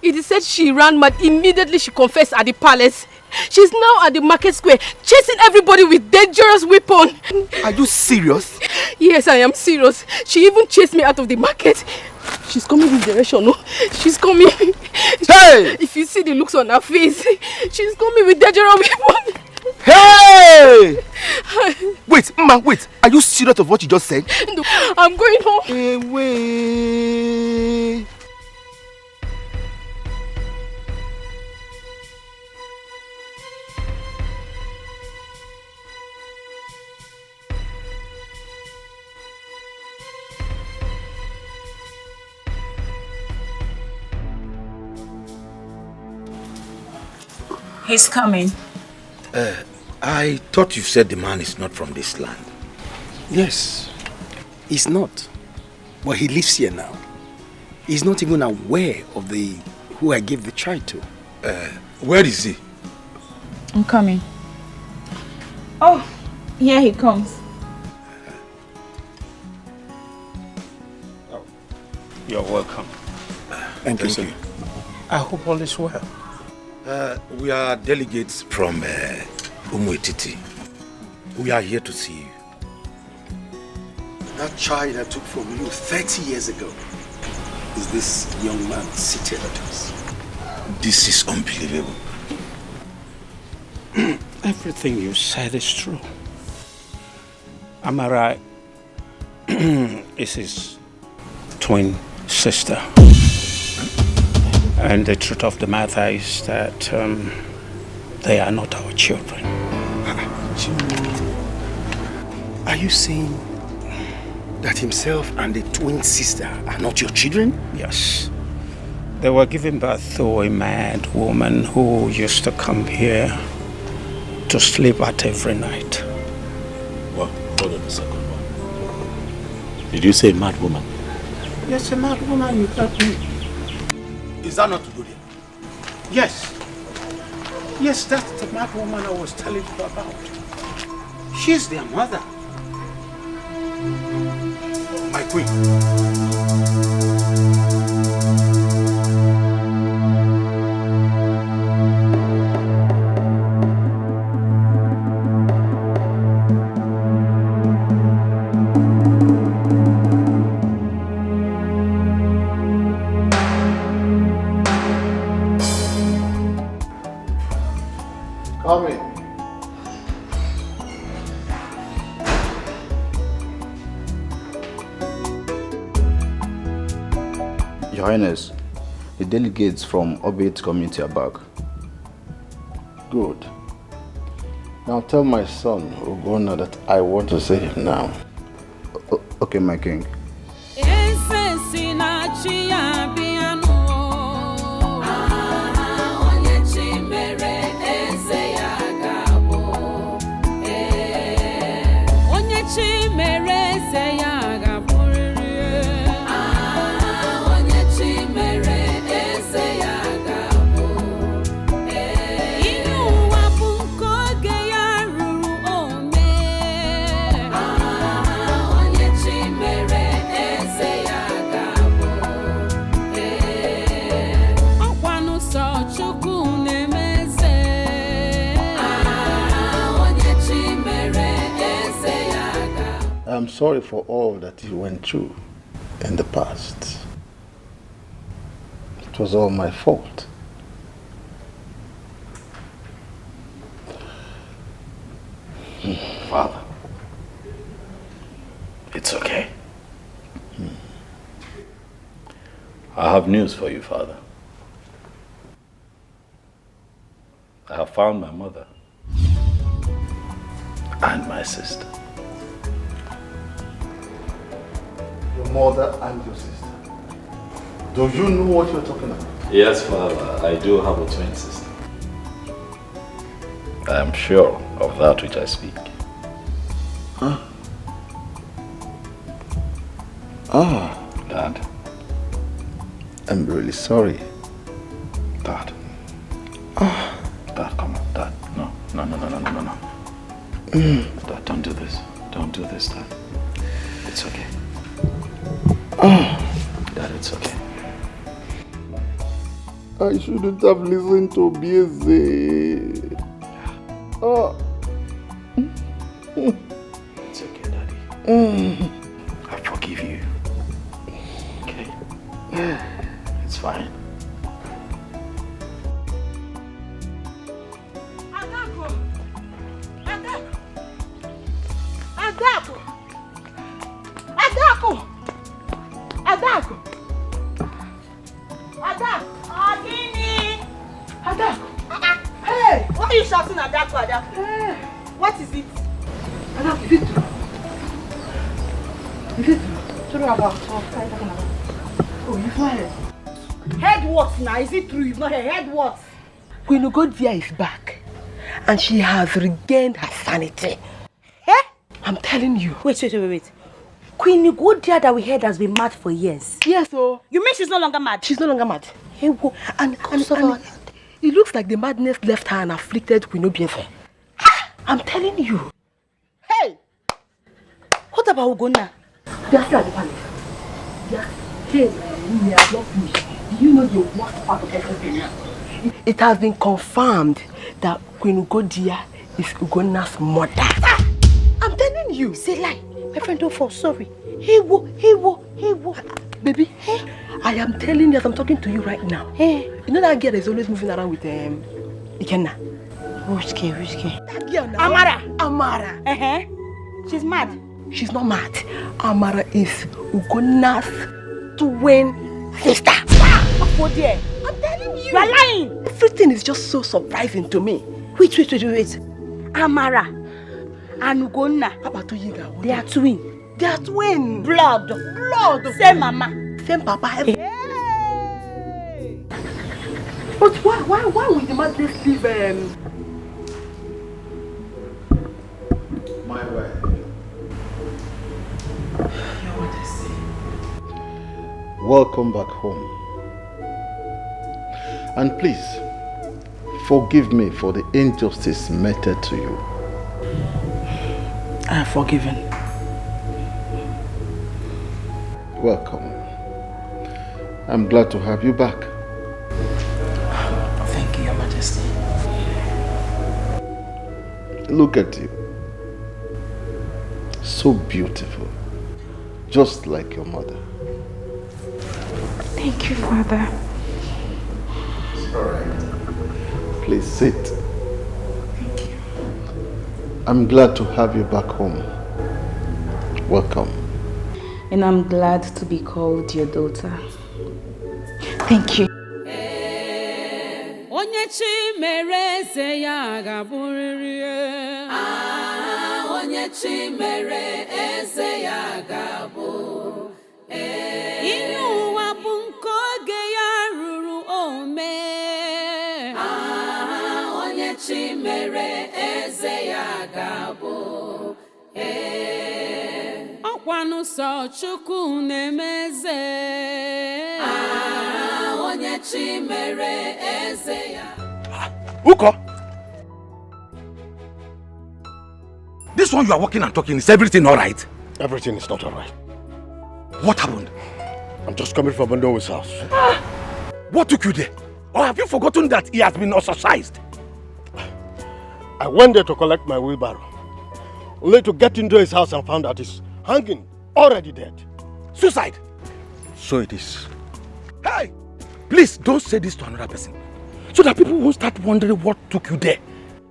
It is said she ran mad immediately she confessed at the palace. She's now at the market square chasing everybody with dangerous weapon.
Are you serious?
Yes, I am serious. She even chased me out of the market. She's coming this direction, no? She's coming.
Hey!
If you see the looks on her face, she's coming with dangerous weapon.
Hey! Wait, Mama, wait. Are you serious of what you just said?
No, I'm going home.
Away.
He's coming.
I thought you said the man is not from this land.
Yes, he's not. But he lives here now. He's not even aware of who I gave the child to.
Where is he?
I'm coming. Oh, here he comes.
You're welcome. Thank you. I hope all is well.
We are delegates from Umuetiti. We are here to see you.
That child I took from you 30 years ago is this young man seated at us.
This is unbelievable.
Everything you said is true. Am I right? Is his twin sister. And the truth of the matter is that they are not our children.
Are you saying that himself and the twin sister are not your children?
Yes. They were given birth to a mad woman who used to come here to sleep at every night.
Well, hold on a second. Did you say mad woman?
Yes, a mad woman, you heard me.
Is that not to go there?
Yes. Yes, that's the mad woman I was telling you about. She's their mother.
My queen.
Come in.
Your Highness, the delegates from Obit community are back.
Good. Now tell my son, Ogona, that I want to see him now.
Okay, my king.
I'm sorry for all that you went through in the past. It was all my fault.
Father, it's okay. I have news for you, Father. I have found my mother and my sister.
Your mother and your sister? Do you know what you're talking about?
Yes, Father, I do have a twin sister. I am sure of that which I speak.
Huh? Ah.
Dad.
I'm really sorry.
Dad.
Ah.
Dad, come on, Dad. No. Dad, don't do this. Don't do this, Dad. It's okay. Dad, it's okay.
I shouldn't have listened to Bieze.
It's okay, Daddy. I forgive you. Okay? It's fine.
Hey! Why are you shouting at Adaku? What is it? Adaku, is it true? Is it true? True about what are you talking about? Oh, you've not heard. Heard what now? Is it true? You've not heard? Heard what?
Queen Ugodia is back and she has regained her sanity.
Eh?
I'm telling you.
Wait. Queen Ugodia that we heard has been mad for years.
Yes, oh.
You mean she's no longer mad?
She's no longer mad. And it looks like the madness left her and afflicted Queen Obienfe. I'm telling you.
Hey! What about Ugonna?
They are still at the palace. Hey, we are not finished. Do you know the worst part of everything now? It has been confirmed that Queen Ugodia is Ugonna's mother. I'm telling you.
Say lie. My friend, don't fall. Sorry.
Hey, wo. Baby, I am telling you as I'm talking to you right now. Hey, you know that girl that is always moving around with Ikenna?
Risky.
That girl now.
Amara. She's mad.
She's not mad. Amara is Ugonna's twin sister.
What there?
I'm telling you.
You are lying.
Everything is just so surprising to me.
Wait. Amara and Ugonna. They are twins.
They are twins.
Blood. Same mama.
Same papa.
Hey.
But why would the madness leave
My wife.
Your Majesty.
Welcome back home. And please, forgive me for the injustice meted to you.
I have forgiven.
Welcome. I'm glad to have you back.
Thank you, Your Majesty.
Look at you. So beautiful. Just like your mother.
Thank you, Father.
It's all right. Please sit.
Thank you.
I'm glad to have you back home. Welcome.
And I'm glad to be called your daughter. Thank you.
Onye chi mere eze ya ga-abụrịrị. Onye chi mere eze ya ga-abụ. Ihe ụwa bụ nke oge ya ruru ome. Onye chi mere eze ya ga-abụ. Ọkwanụ sọ Chukwu na-emeze. Onye chi mere eze ya.
Uko! This one you are walking and talking, is everything alright?
Everything is not alright.
What happened?
I'm just coming from Bondo's house.
What took you there? Or have you forgotten that he has been ostracized?
I went there to collect my wheelbarrow. Only to get into his house and found out he's hanging, already dead.
Suicide?
So it is.
Hey! Please don't say this to another person. So that people won't start wondering what took you there.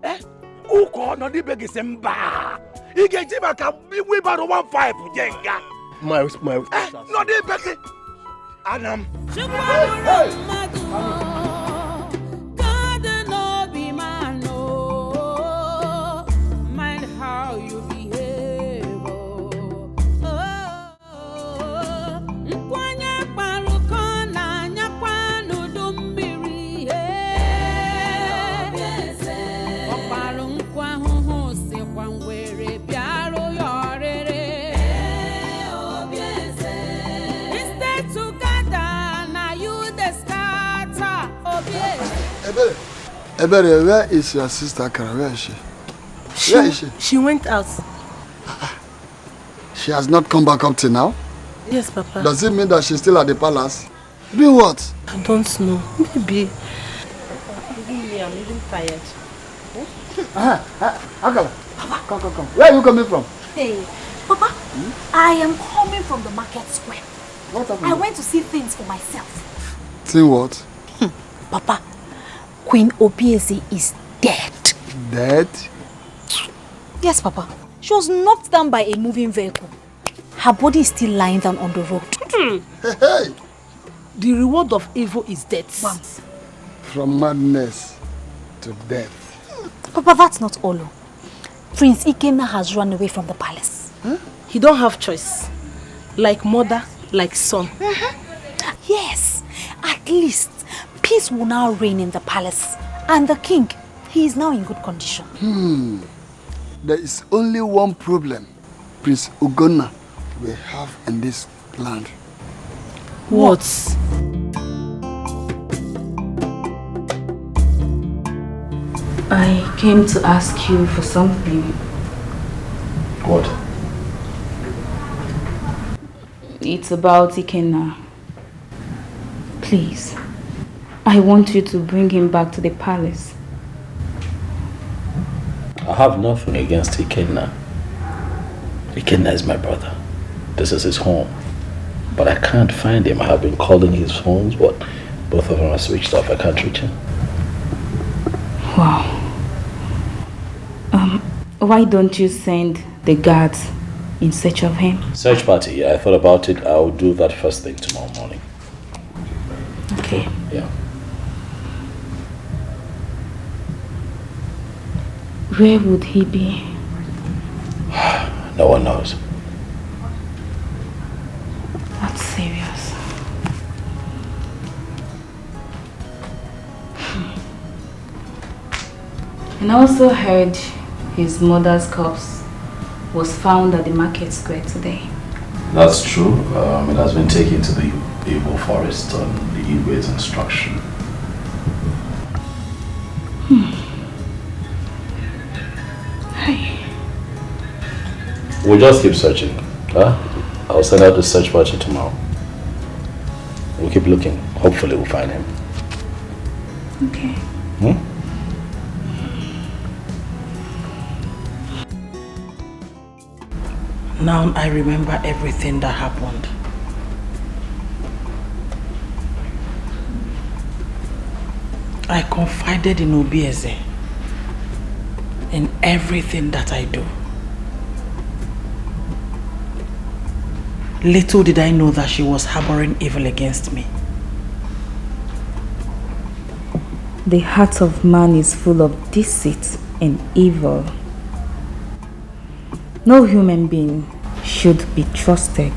Eh? Uko no di begi semba. He gets him a we about 1.5 jenga.
My
No, they better. Adam.
Mind how you behave.
Ebere, where is your sister Kara? Where is she? Where is she?
She went out.
She has not come back up till now?
Yes, Papa.
Does it mean that she's still at the palace? Doing what?
I don't know. Maybe. I'm even tired.
Akala, come. Where are you coming from?
Hey, Papa, I am coming from the market square.
What happened?
I went to see things for myself.
See what?
Papa, Queen Obieze is dead.
Dead?
Yes, Papa. She was knocked down by a moving vehicle. Her body is still lying down on the road.
Hey!
The reward of evil is death.
From madness to death.
Papa, that's not all. Prince Ikenna has run away from the palace.
He don't have choice. Like mother, like son.
Yes, at least peace will now reign in the palace. And the king, he is now in good condition.
There is only one problem Prince Ugonna will have in this land.
What?
I came to ask you for something.
What?
It's about Ikenna. Please, I want you to bring him back to the palace.
I have nothing against Ikenna. Ikenna is my brother. This is his home. But I can't find him. I have been calling his phones, but both of them are switched off. I can't reach him.
Wow. Why don't you send the guards in search of him?
Search party, yeah, I thought about it. I'll do that first thing tomorrow morning.
Okay.
Yeah.
Where would he be?
No one knows.
That's serious. And I also heard his mother's corpse was found at the market square today.
That's true. It has been taken to the Igbo forest on the Igbo's instruction.
Hey.
We'll just keep searching. Huh? I'll send out the search party tomorrow. We'll keep looking. Hopefully we'll find him.
Okay.
Now I remember everything that happened. I confided in Obieze in everything that I do. Little did I know that she was harboring evil against me.
The heart of man is full of deceit and evil. No human being should be trusted.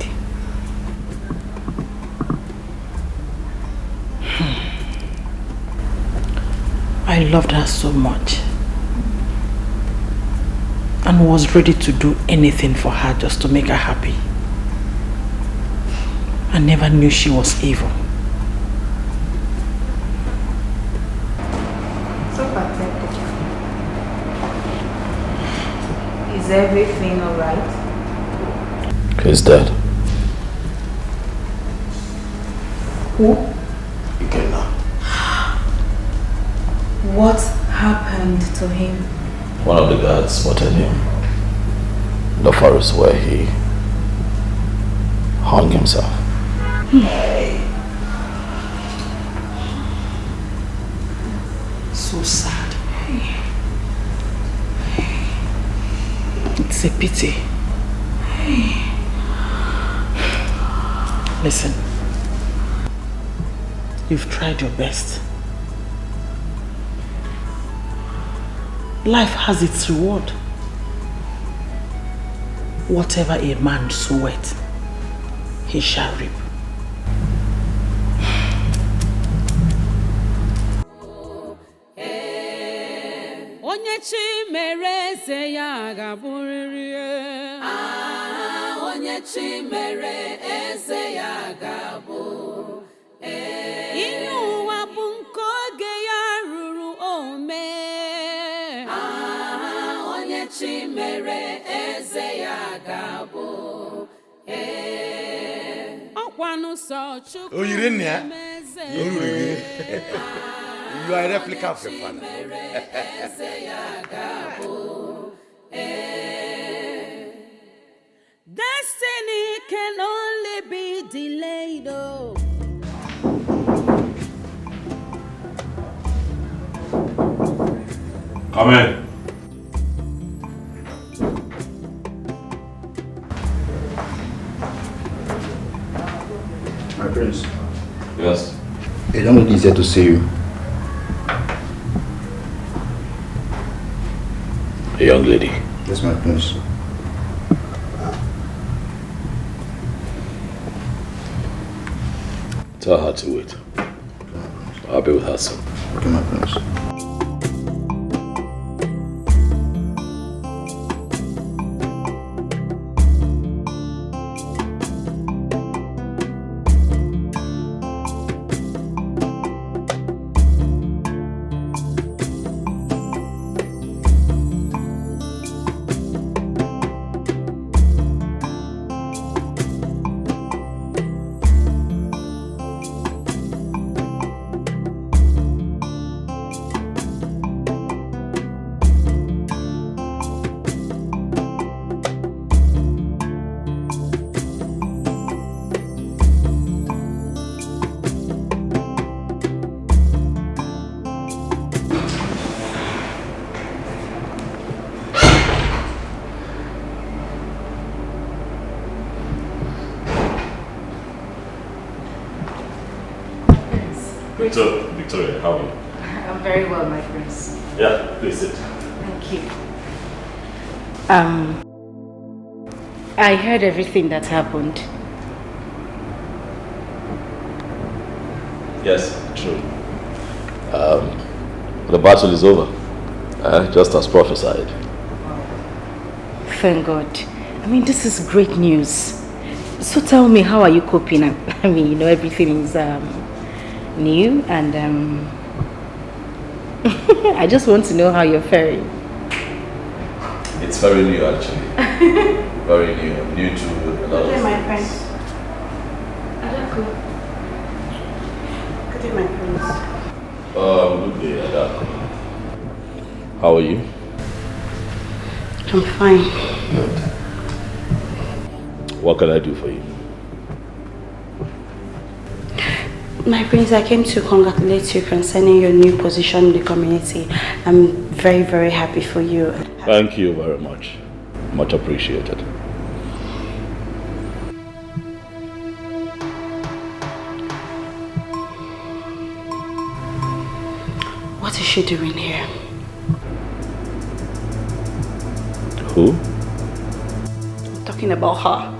I loved her so much and was ready to do anything for her just to make her happy. I never knew she was evil.
So pathetic. Is everything alright?
He's dead.
Who?
Ikenna.
What happened to him?
One of the guards spotted him in the forest where he hung himself.
So sad. It's
a pity. Listen, you've tried your best. Life has its reward. Whatever a man soweth, he shall reap.
Onye chi mere eze ya ga-abụrịrị. Onye chi mere eze ya ga-abụ. Ihe ụwa bụ nke oge ya ruru ome. Onye chi mere eze ya ga-abụ. Ọkwanụ sọ Chukwu.
Oyiri nne ya. You are a replica of your father.
Destiny can only be delayed. Oh.
Come in.
My prince.
Yes.
A young lady is here to see you.
A young lady?
Yes, my prince.
Tell her to wait. I'll be with her soon.
Okay, my prince.
Victoria, how are you?
I'm very well, my prince.
Yeah, please sit.
Thank you. I heard everything that happened.
Yes, true. The battle is over, just as prophesied.
Thank God. I mean, this is great news. So tell me, how are you coping? I mean, you know, everything is new and I just want to know how you're faring.
It's very new, actually. Very new. New to a lot of things.
My friend. Adako. Good day, my friends.
Good day, Adako. How are you?
I'm fine.
Good. What can I do for you?
My prince, I came to congratulate you concerning your new position in the community. I'm very, very happy for you.
Thank you very much. Much appreciated.
What is she doing here?
Who?
I'm talking about her.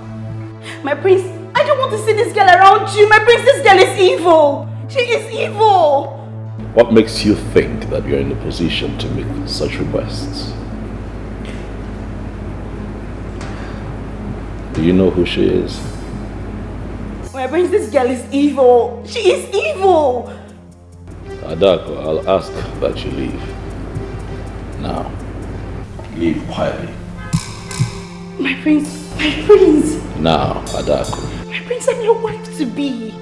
My prince, I don't want to see this girl around you. My prince, this girl is evil. She is evil.
What makes you think that you're in a position to make such requests? Do you know who she is?
My prince, this girl is evil. She is evil.
Adako, I'll ask that you leave. Now, leave quietly.
My prince, my prince.
Now, Adako.
My prince, I'm your wife to be.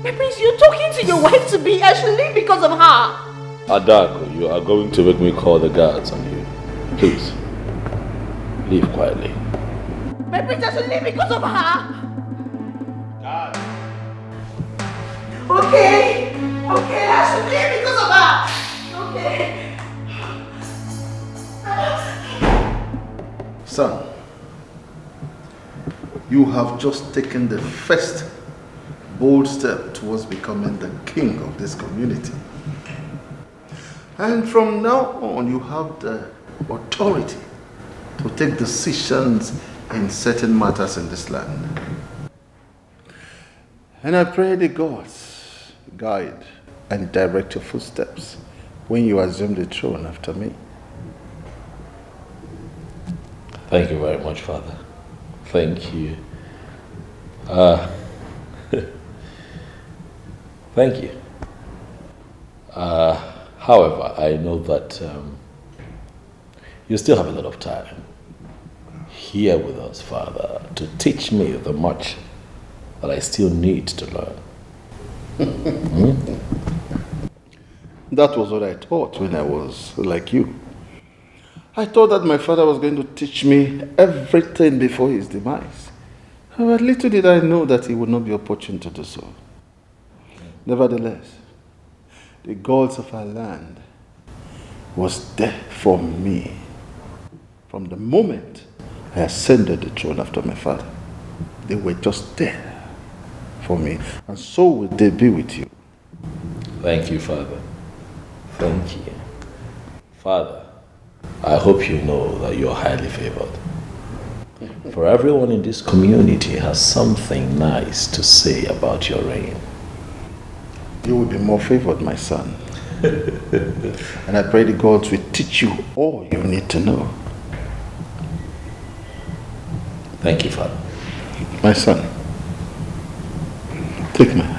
My prince, you're talking to your wife to be. I should leave because of her.
Adako, you are going to make me call the guards on you. Please, leave quietly.
My prince, I should leave because of her. Okay, okay, I should leave because of her. Okay.
Son, you have just taken the first bold step towards becoming the king of this community. And from now on, you have the authority to take decisions in certain matters in this land. And I pray the gods guide and direct your footsteps when you assume the throne after me.
Thank you very much, Father. Thank you. Thank you. However, I know that you still have a lot of time here with us, Father, to teach me the much that I still need to learn.
That was what I thought when I was like you. I thought that my father was going to teach me everything before his demise. But little did I know that he would not be opportune to do so. Nevertheless, the gods of our land was there for me from the moment I ascended the throne after my father. They were just there for me, and so will they be with you.
Thank you, Father. Thank you. Father, I hope you know that you're highly favored. For everyone in this community has something nice to say about your reign.
You will be more favored, my son. And I pray the gods will teach you all you need to know.
Thank you, Father.
My son, take my hand.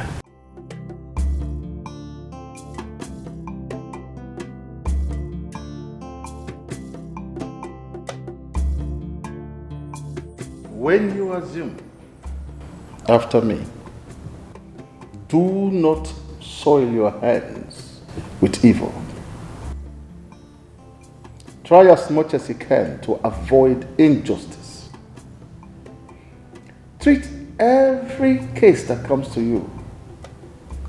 When you assume after me, do not soil your hands with evil. Try as much as you can to avoid injustice. Treat every case that comes to you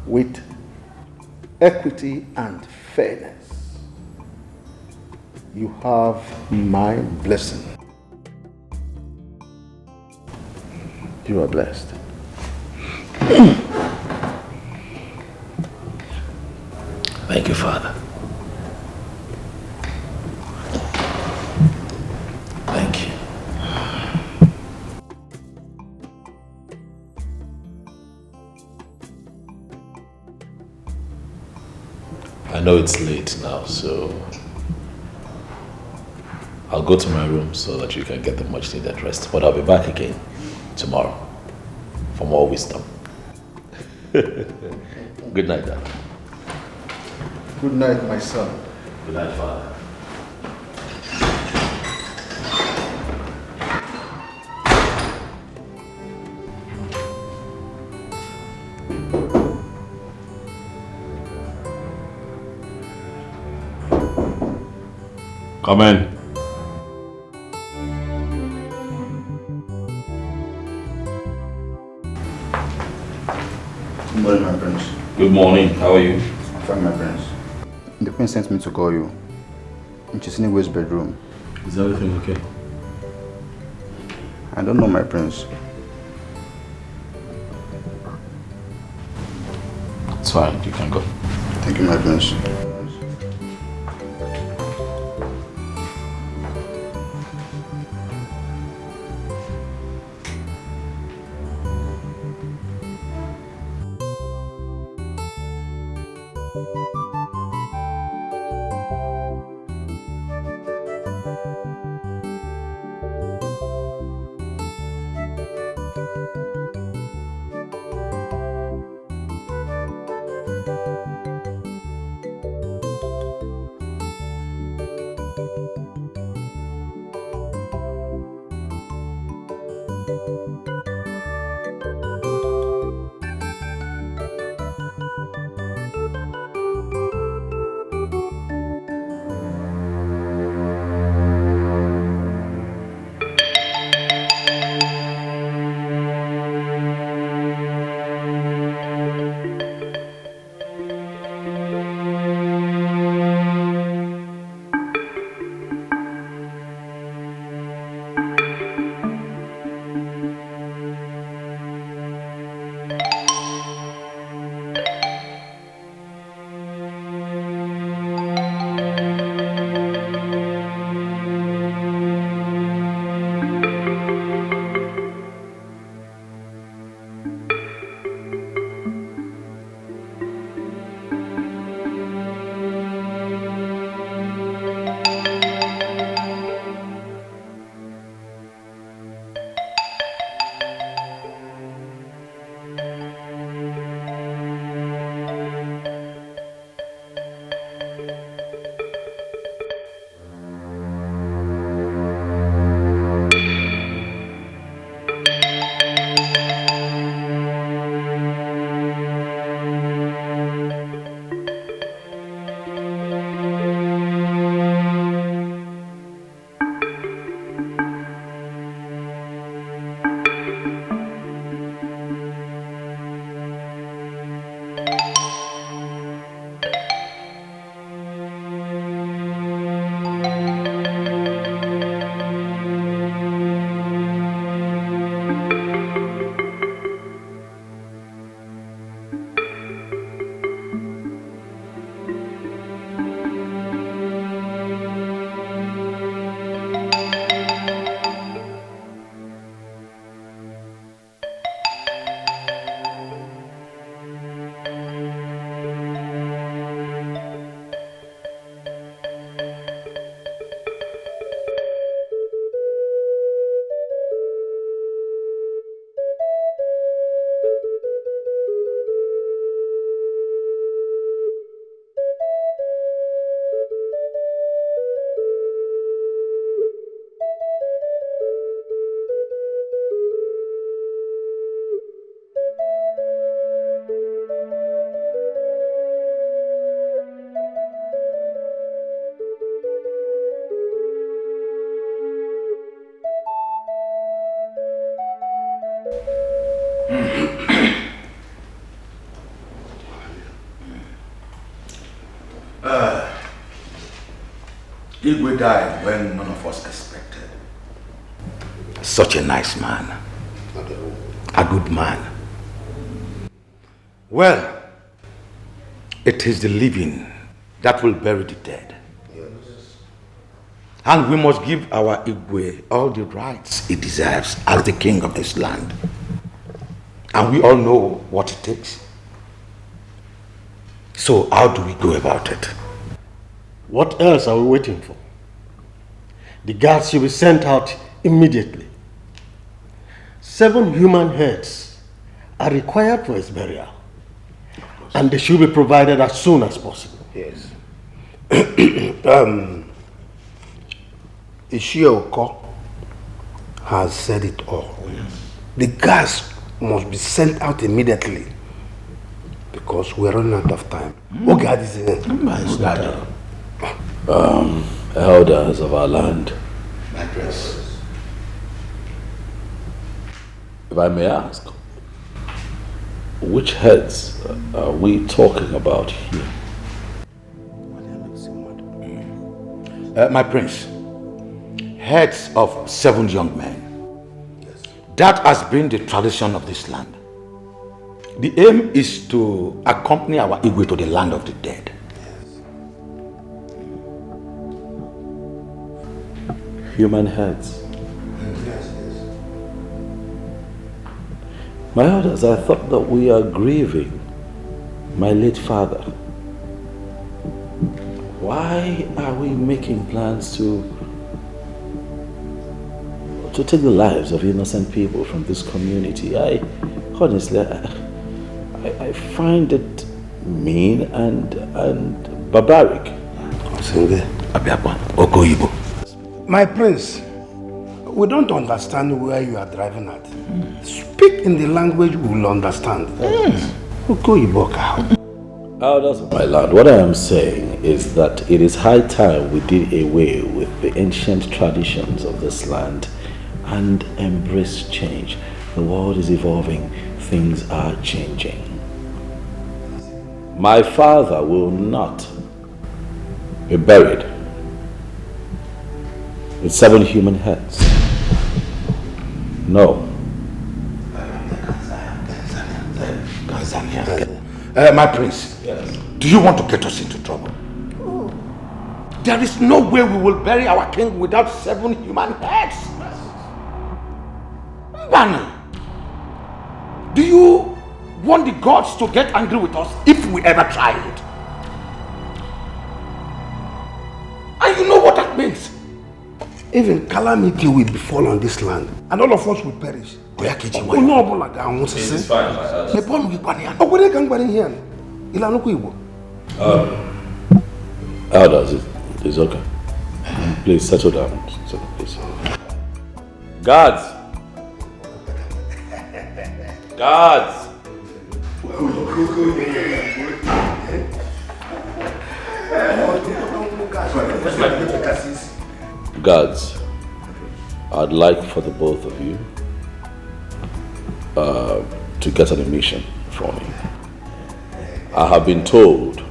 with equity and fairness. You have my blessing. You are blessed.
Thank you, Father. Thank you. I know it's late now, so I'll go to my room so that you can get the much needed rest. But I'll be back again tomorrow for more wisdom. Good night, Dad.
Good night, my son.
Good night, Father. Come in.
Good morning, my prince.
Good morning. How are you?
I'm fine, my prince. The queen sent me to call you. And she's in Nigwe's bedroom.
Is everything okay?
I don't know, my prince.
It's fine. You can go.
Thank you, my prince.
Igwe died when none of us expected. Such a nice man. A good man. Well, it is the living that will bury the dead. Yes. And we must give our Igwe all the rights he deserves as the king of this land. And we all know what it takes. So how do we go about it?
What else are we waiting for? The guards should be sent out immediately. 7 human heads are required for his burial. And they should be provided as soon as possible.
Yes. Ishioko has said it all. Yes. The gas must be sent out immediately because we're running out of time. Oh God is
elders of our land.
My prince.
If I may ask, which heads are we talking about here?
My prince, heads of 7 young men. Yes. That has been the tradition of this land. The aim is to accompany our Igwe to the land of the dead.
Yes. Human heads. My elders, I thought that we are grieving my late father. Why are we making plans to take the lives of innocent people from this community? Honestly, I find it mean and barbaric.
My prince, we don't understand where you are driving at. Speak in the language we will understand.
Elders of my land, what I am saying is that it is high time we did away with the ancient traditions of this land and embrace change. The world is evolving, things are changing. My father will not be buried with 7 human heads. No.
My prince, yes. Do you want to get us into trouble? Oh. There is no way we will bury our king without 7 human heads. Mbana, do you want the gods to get angry with us if we ever try it? And you know what that means?
Even calamity will befall on this land, and all of us will perish.
It's fine, elders, it's okay. Please settle down. Please. Guards! Guards! Guards, I'd like for the both of you to get on a mission for me. I have been told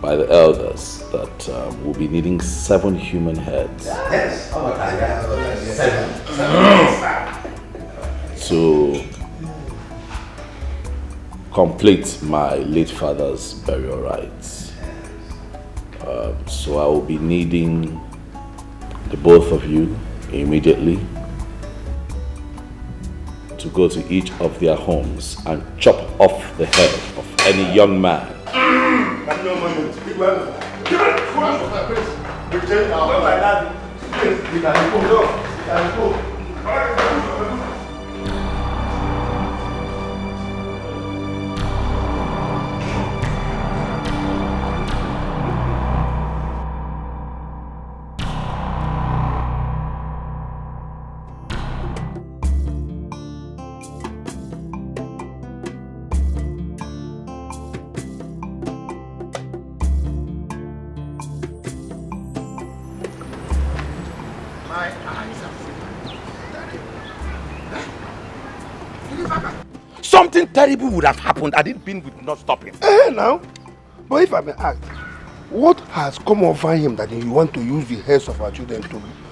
by the elders that we'll be needing 7 human heads.
Yes.
To complete my late father's burial rites. So I will be needing the both of you immediately to go to each of their homes and chop off the head of any young man.
Something terrible would have happened had it been with not stopping.
Now, but if I may ask,
What has come over him that you want to use the heads of our children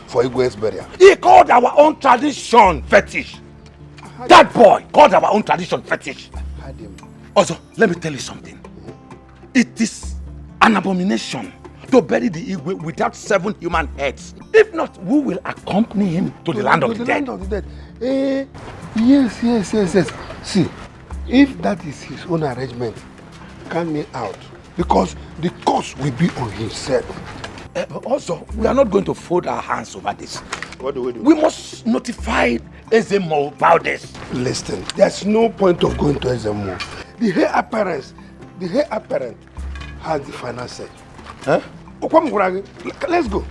for Igwe's burial?
He called our own tradition fetish. That boy called our own tradition fetish. Also, let me tell you something. It is an abomination to bury the Igwe without 7 human heads. If not, we will accompany him to the land of the dead.
Yes. See, if that is his own arrangement, count me out. Because the cost will be on himself.
But also, we are not going to fold our hands over this.
What do we do?
We must notify Ezemo about this.
Listen, there's no point of going to Ezemo. The heir apparent has the final say. Huh? Let's go.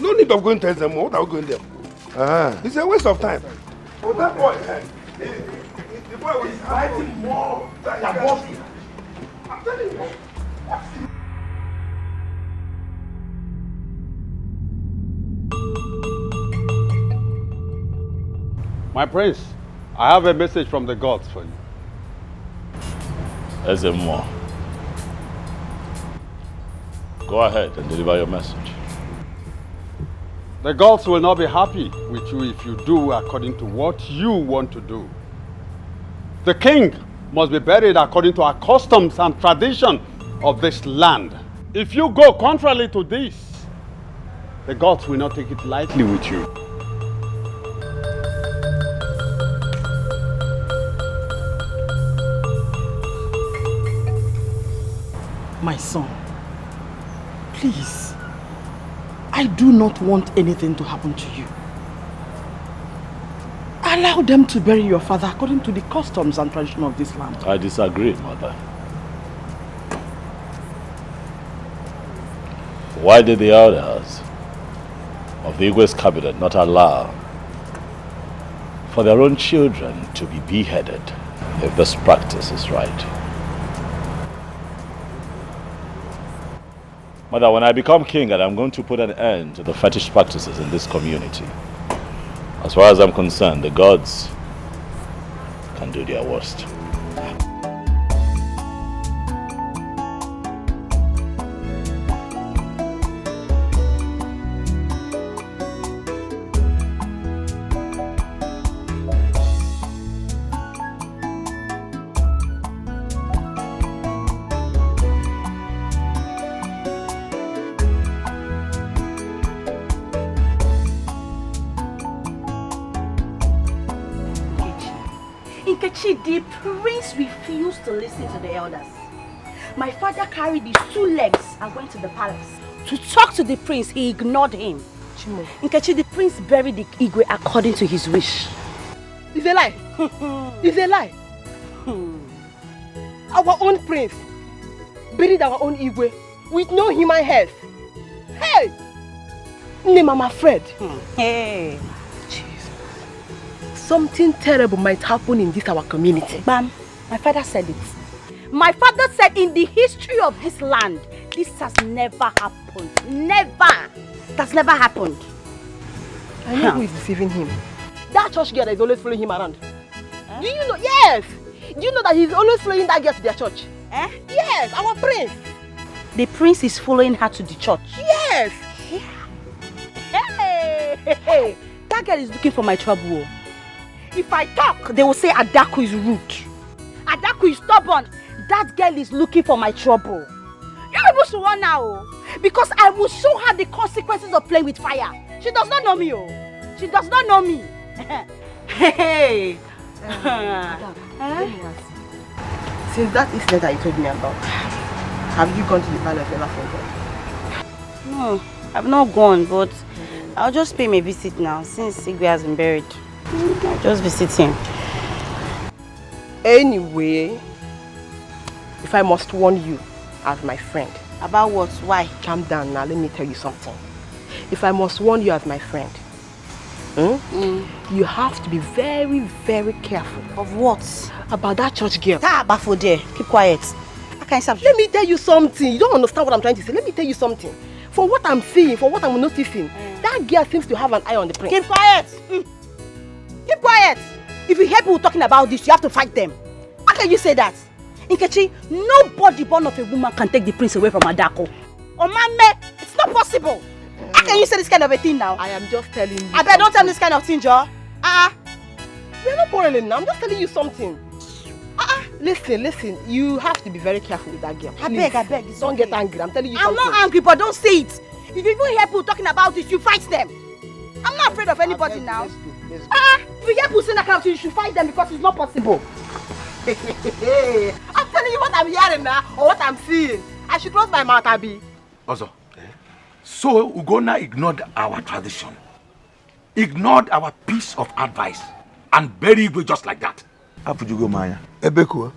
No need of going to Ezemo. What are we going there? It's a waste of time. Oh, that boy, the boy was fighting more than your boss. I'm telling you.
My prince, I have a message from the gods for you.
Ezemo, go ahead and deliver your message.
The gods will not be happy with you if you do according to what you want to do. The king must be buried according to our customs and tradition of this land. If you go contrary to this, the gods will not take it lightly with you.
My son, please, I do not want anything to happen to you. Allow them to bury your father according to the customs and tradition of this land.
I disagree, mother. Why did the elders of the Igwe's cabinet not allow for their own children to be beheaded if this practice is right? Mother, when I become king, and I'm going to put an end to the fetish practices in this community, as far as I'm concerned, the gods can do their worst.
The prince refused to listen to the elders. My father carried his 2 legs and went to the palace. To talk to the prince, he ignored him. Nkechi, the prince buried the Igwe according to his wish.
It's a lie. It's a lie. Our own prince buried our own Igwe with no human head. Hey! Name, I'm afraid.
Hey!
Something terrible might happen in this our community.
Bam, my father said it. My father said in the history of this land, this has never happened. Never! It has never happened.
I know who is deceiving him. That church girl that is always following him around. Do you know? Yes! Do you know that he's always following that girl to their church? Yes, our prince.
The prince is following her to the church?
Yes!
Hey! That girl is looking for my trouble. If I talk, they will say Adaku is rude. Adaku is stubborn. That girl is looking for my trouble. You people should run now. Because I will show her the consequences of playing with fire. She does not know me. She does not know me. Hey!
Since that incident that you told me about, have you gone to the palace ever for God?
No, I've not gone, but I'll just pay my visit now since Igwe has been buried. I'll just visit him.
Anyway, if I must warn you as my friend.
About what? Why?
Calm down now, let me tell you something. If I must warn you as my friend, you have to be very, very careful.
Of what?
About that church girl.
Bafo there. Keep quiet.
Let me tell you something. You don't understand what I'm trying to say. Let me tell you something. For what I'm seeing, for what I'm noticing, that girl seems to have an eye on the prince.
Keep quiet! Keep quiet! If you hear people talking about this, you have to fight them. How can you say that? Nkechi, nobody born of a woman can take the prince away from Adako. Omame, it's not possible. How can you say this kind of a thing now?
I am just telling you.
I bet don't tell me this kind of thing, Joe.
We're not quarreling now. I'm just telling you something. Listen. You have to be very careful with that girl.
I beg.
Don't get angry. I'm telling you
I'm
something.
not angry, but don't say it. If you even hear people talking about it, you fight them. I'm not afraid of anybody now. If you hear people saying that kind of thing, you should fight them because it's not possible.
I'm telling you what I'm hearing now, or what I'm seeing. I should close my mouth, Abi.
Also, so Ugonna ignored our tradition, ignored our piece of advice, and buried Igwe just like that. How would you go, Maya?
Ebeku,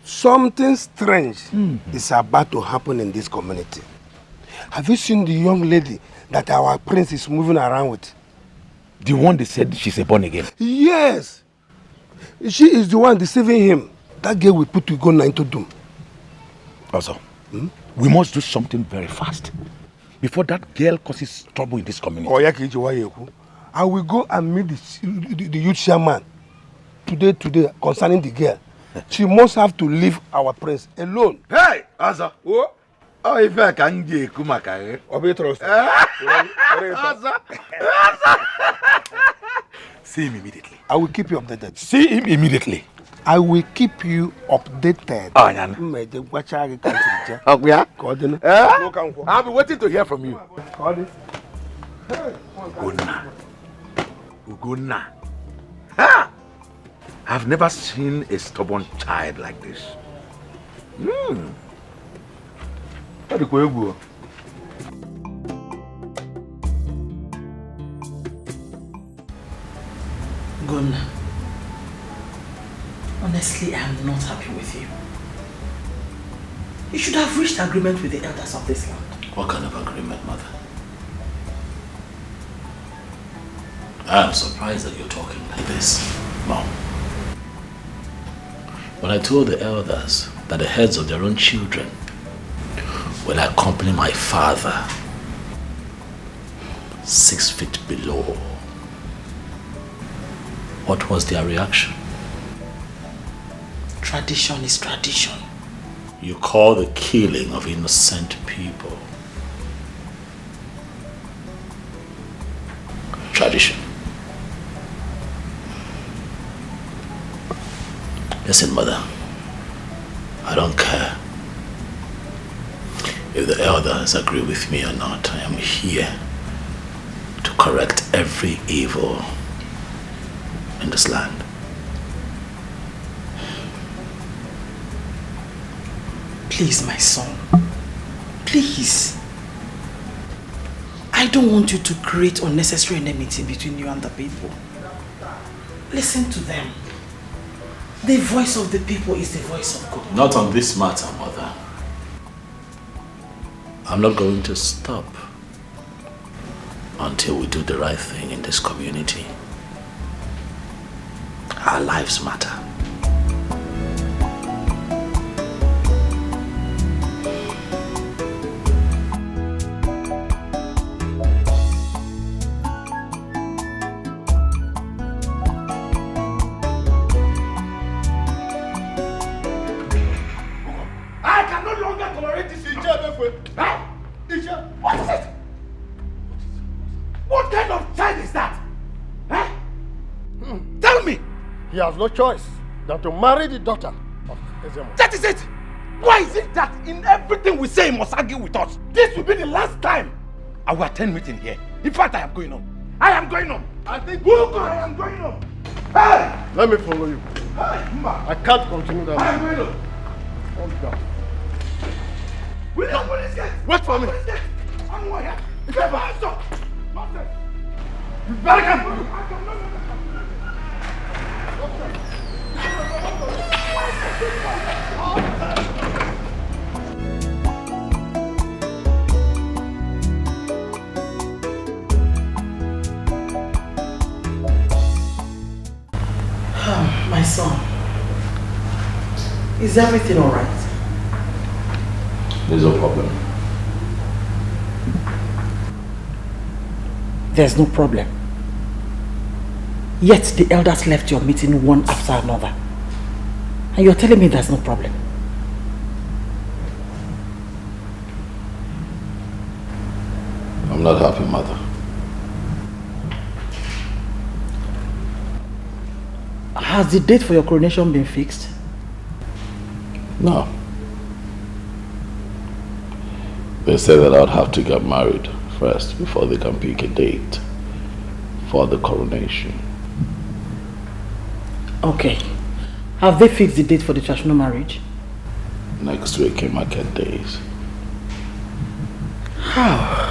something strange is about to happen in this community. Have you seen the young lady that our prince is moving around with?
The one they said she's a born again?
Yes. She is the one deceiving him. That girl will put Ugonna into doom.
Also, we must do something very fast before that girl causes trouble in this community.
I will go and meet the youth chairman today concerning the girl. She must have to leave our prince alone.
Hey, Asa. Oh, if I can get Kumaka, see him immediately.
I will keep you updated.
See him immediately.
I will keep you updated.
Oh, yeah. I'll be waiting to hear from you. Ugonna. I've never seen a stubborn child like this.
Ugonna, honestly, I'm not happy with you. You should have reached agreement with the elders of this land.
What kind of agreement, Mother? I am surprised that you're talking like this, Mom. When I told the elders that the heads of their own children will accompany my father 6 feet below, what was their reaction?
Tradition is tradition.
You call the killing of innocent people tradition. Listen, Mother, I don't care if the elders agree with me or not. I am here to correct every evil in this land.
Please, my son, please. I don't want you to create unnecessary enmity between you and the people. Listen to them. The voice of the people is the voice of God.
Not on this matter, Mother. I'm not going to stop until we do the right thing in this community. Our lives matter.
What is it? What kind of child is that? Tell me!
He has no choice than to marry the daughter of Ezemo.
That is it! Why is it that in everything we say he must argue with us? This will be the last time I will attend meeting here. In fact, I am going home. I am going home.
I think
I am going home. Hey!
Let me follow you.
Hey,
I can't continue that.
I am going home. William, police get!
Wait for me.
I'm here. Get my hands up! Nonsense! You better come!
My son, is everything all right?
There's no problem.
There's no problem. Yet the elders left your meeting one after another. And you're telling me there's no problem.
I'm not happy, mother.
Has the date for your coronation been fixed?
No. They said that I'd have to get married first before they can pick a date for the coronation.
Okay. Have they fixed the date for the traditional marriage?
Next week in market days.
How?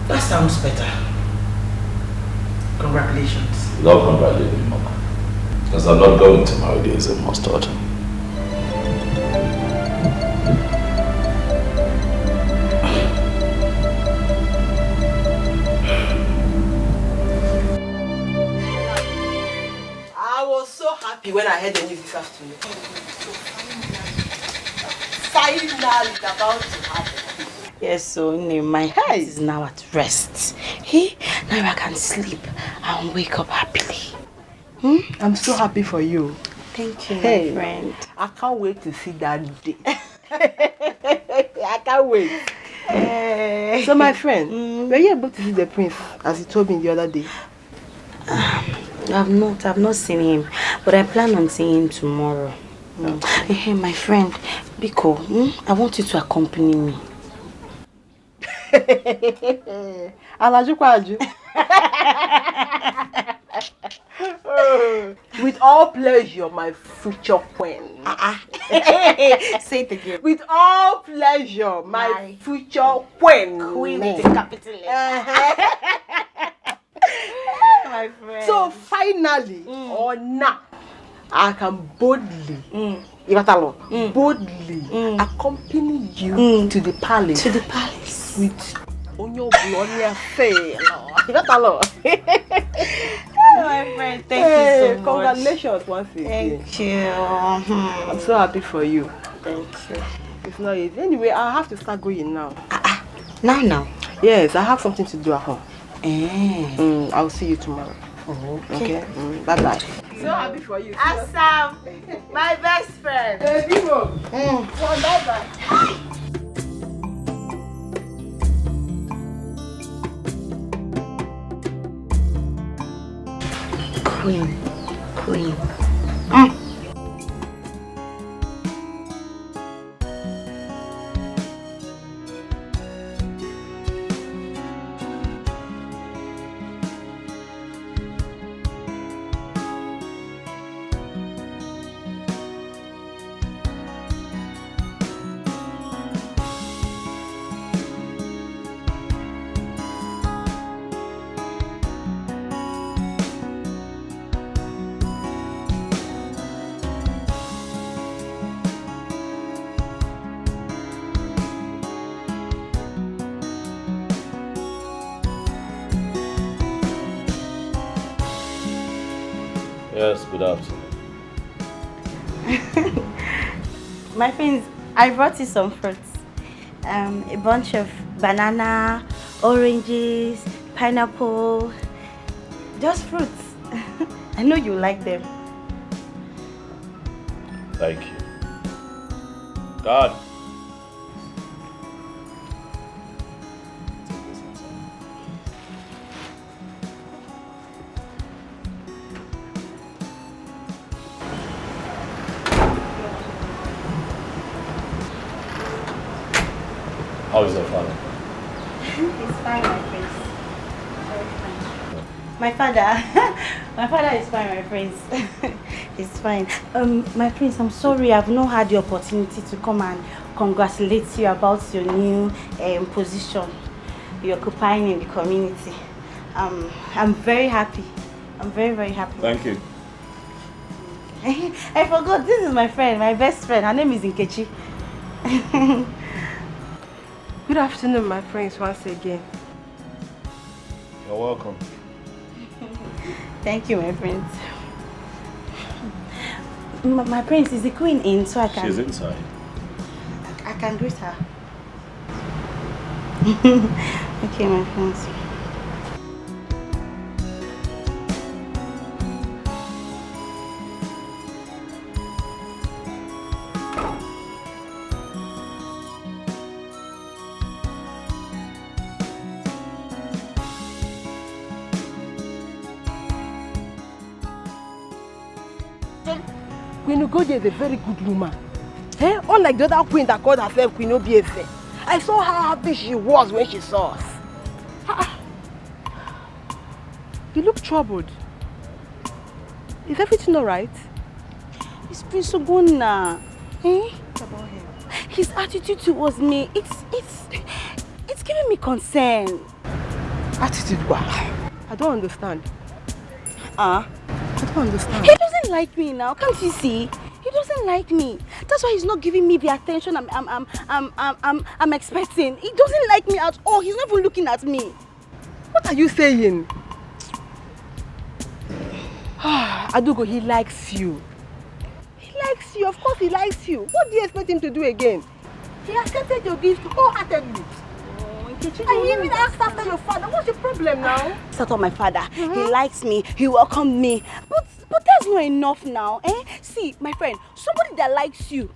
That sounds better. Congratulations.
Don't congratulate me, Mama. Because I'm not going to marry the Ezemo's daughter.
I was so happy when I heard the news this afternoon. Finally, about to happen.
Yes, so my heart is now at rest. Hey, now I can sleep and wake up happily.
I'm so happy for you.
Thank you,
Hey,
my friend.
I can't wait to see that day. I can't wait. So, my friend, were you able to see the prince as he told me the other day?
I've not seen him, but I plan on seeing him tomorrow. Hey, my friend, Biko, I want you to accompany me.
With all pleasure, my future queen.
Say it again.
With all pleasure, my future queen.
Queen with a capital letter. My friend.
So finally, or now, I can boldly, boldly accompany you to the palace.
To the palace.
With Onyo Bloody affair.
My friend, thank you so much.
Congratulations once again.
Thank you.
I'm so happy for you.
Thank you.
It's not easy. Anyway, I have to start going now.
Now?
Yes, I have something to do at home. I'll see you tomorrow.
Okay.
Bye-bye. So happy for you.
Assam, my best friend.
Bye-bye.
Queen.
Yes, good afternoon.
My friends, I brought you some fruits. A bunch of banana, oranges, pineapple, just fruits. I know you like them.
Thank you. God. How is your father?
He's fine, my friends. Very fine. My father is fine, my friends. He's fine. My friends, I'm sorry I've not had the opportunity to come and congratulate you about your new position you're occupying in the community. I'm very happy. I'm very, very happy.
Thank you.
I forgot, this is my friend, my best friend. Her name is Nkechi.
Good afternoon, my friends, once again.
You're welcome.
Thank you, my friends. My prince, is the queen in so I can...
She's inside.
I can greet her. Okay, my friends.
nothing. Queen Ugodi is a very good woman. Eh? Unlike the other queen that called herself Queen Obiese. I saw how happy she was when she saw us. You look troubled. Is everything alright?
It's Prince Ogonna. Eh?
What about him?
His attitude towards me, it's giving me concern.
Attitude what? I don't understand. I don't understand.
He doesn't like me now, can't you see? He doesn't like me. That's why he's not giving me the attention I'm expecting. He doesn't like me at all. He's not even looking at me.
What are you saying? Adugo, he likes you. He likes you. Of course he likes you. What do you expect him to do again? He accepted your gift wholeheartedly. And he even asked after your father. What's your problem now?
It's not my father. He likes me. He welcomed me. But that's not enough now. Eh? See, my friend, somebody that likes you,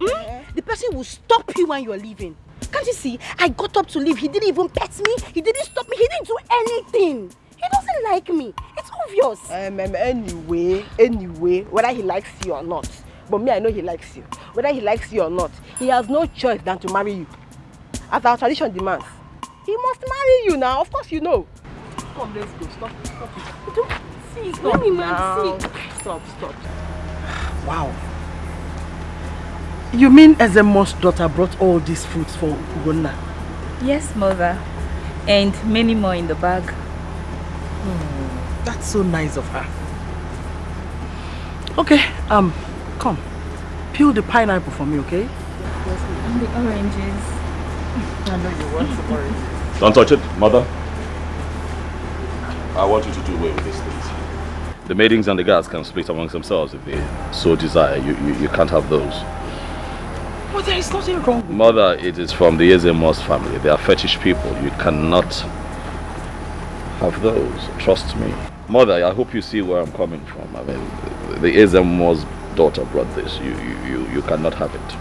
the person will stop you when you're leaving. Can't you see? I got up to leave. He didn't even pet me. He didn't stop me. He didn't do anything. He doesn't like me. It's obvious.
Anyway, whether he likes you or not. But me, I know he likes you. Whether he likes you or not, he has no choice than to marry you. As our tradition demands. He must marry you now. Of course you know. Come, let's go. Stop it.
Don't see.
Stop
Let me
now.
see.
Stop.
Wow. You mean Ezemo's daughter brought all these fruits for Ugonna?
Yes, mother. And many more in the bag.
That's so nice of her. Okay, come. Peel the pineapple for me, okay?
And the oranges.
I know you want some oranges.
Don't touch it, mother. I want you to do away with these things. The maidens and the guards can split amongst themselves if they so desire. You can't have those.
But there is nothing wrong with
Mother, it is from the Ezemos family. They are fetish people. You cannot have those. Trust me. Mother, I hope you see where I'm coming from. I mean, the Ezemos daughter brought this. You cannot have it.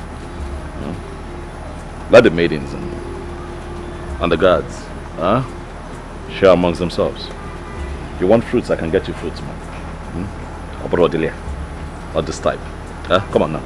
Let the maidens and the guards share amongst themselves. If you want fruits, I can get you fruits, man. Not this type. Come on now.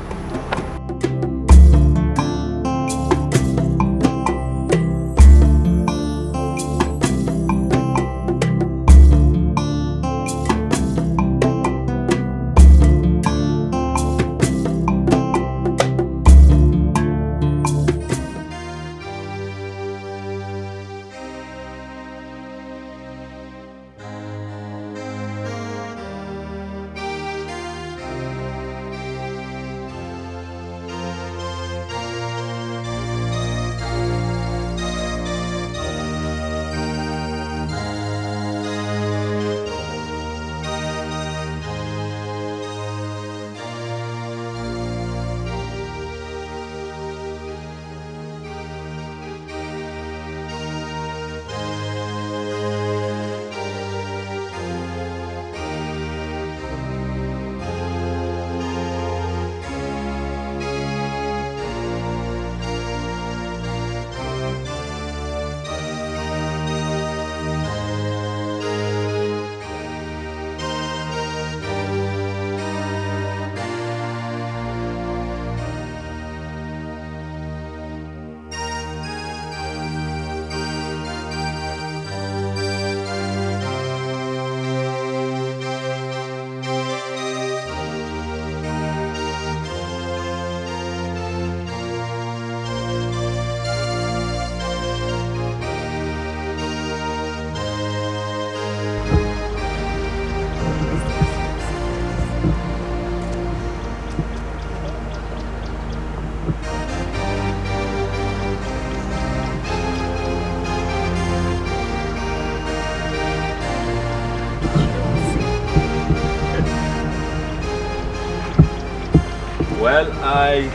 Well, I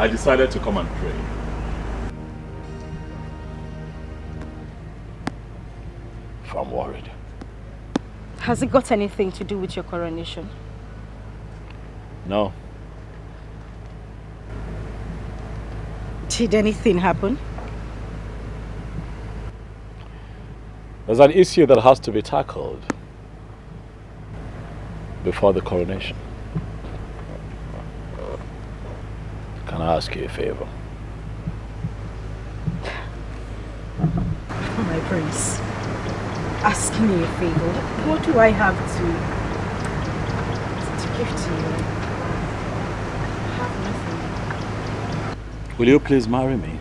decided to come and pray. I'm worried.
Has it got anything to do with your coronation?
No.
Did anything happen?
There's an issue that has to be tackled. before the coronation. Can I ask you a favor?
My prince, ask me a favor. What do I have to give to you? I have nothing.
Will you please marry me?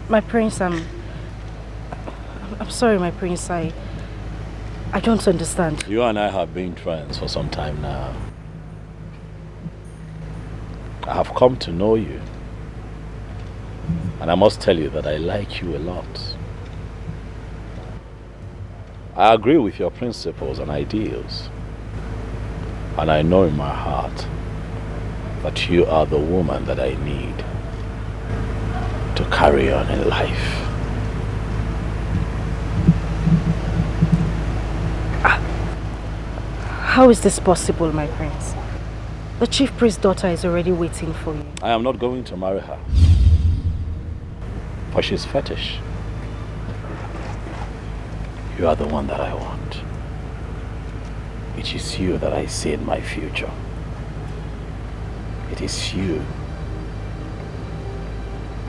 My prince, I'm sorry, my prince. I don't understand.
You and I have been friends for some time now. I have come to know you. And I must tell you that I like you a lot. I agree with your principles and ideals. And I know in my heart that you are the woman that I need to carry on in life.
How is this possible, my prince? The chief priest's daughter is already waiting for you.
I am not going to marry her. For she's fetish. You are the one that I want. It is you that I see in my future. It is you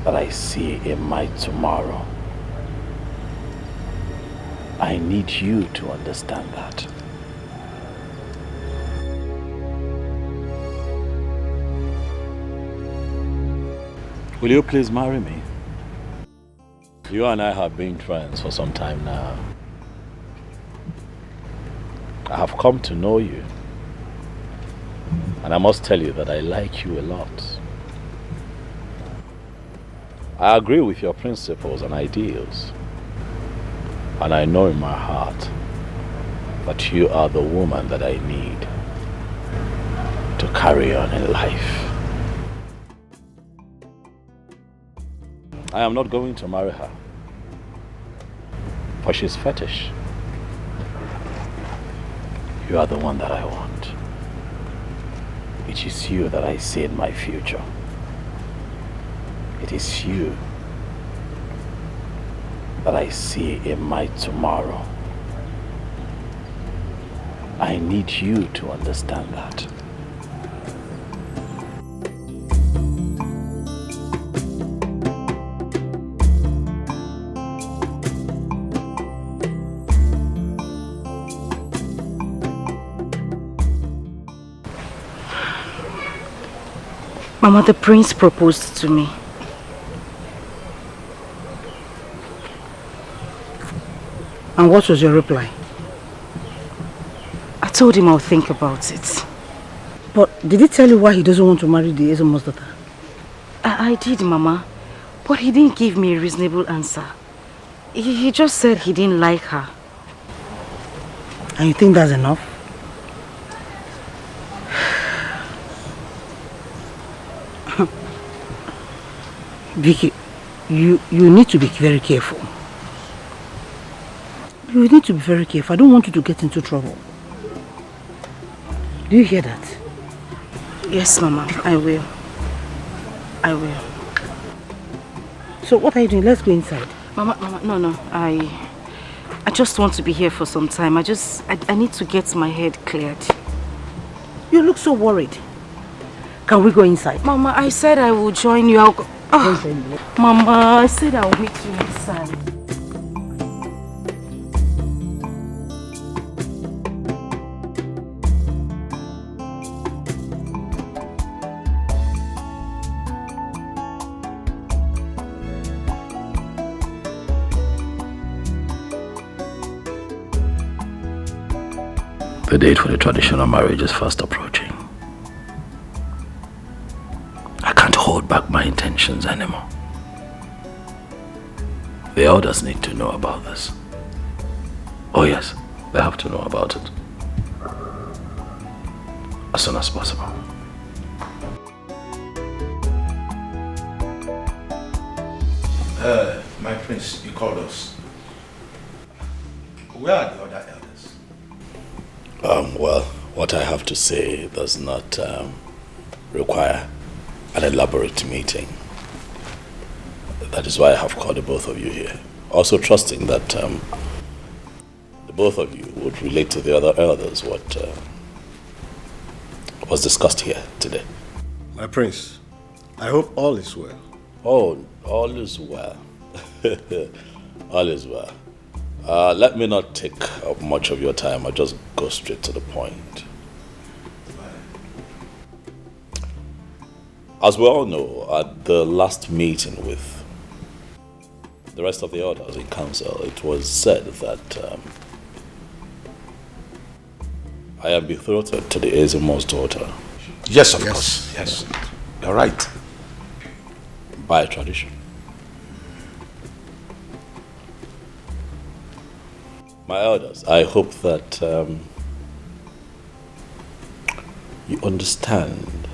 that I see in my tomorrow. I need you to understand that. Will you please marry me? You and I have been friends for some time now. I have come to know you. And I must tell you that I like you a lot. I agree with your principles and ideals. And I know in my heart that you are the woman that I need to carry on in life. I am not going to marry her. For she's fetish. You are the one that I want. It is you that I see in my future. It is you that I see in my tomorrow. I need you to understand that.
Mama, the prince proposed to me.
And what was your reply?
I told him I'll think about it.
But did he tell you why he doesn't want to marry the Ezemo's daughter?
I did, Mama. But he didn't give me a reasonable answer. He just said he didn't like her.
And you think that's enough? Vicky, you need to be very careful. You need to be very careful. I don't want you to get into trouble. Do you hear that?
Yes, Mama, I will. I will.
So what are you doing? Let's go inside.
Mama, no. I just want to be here for some time. I need to get my head cleared.
You look so worried. Can we go inside?
Mama, I said I will join you. I'll go. Mama, I said I'll meet you inside.
The date for the traditional marriage is fast approaching. I can't hold back my intentions anymore. The elders need to know about this. Oh yes, they have to know about it. As soon as possible.
My prince, you called us. Where are the other elders?
Well, what I have to say does not require an elaborate meeting. That is why I have called the both of you here. Also trusting that both of you would relate to the other elders what was discussed here today.
My prince, I hope all is well.
Oh, all is well. All is well. Let me not take up much of your time. I'll just go straight to the point. As we all know, at the last meeting with the rest of the elders in council, it was said that I am betrothed to the Ezemo's daughter.
Yes, of course. Yes. You're right.
By tradition. My elders, I hope that you understand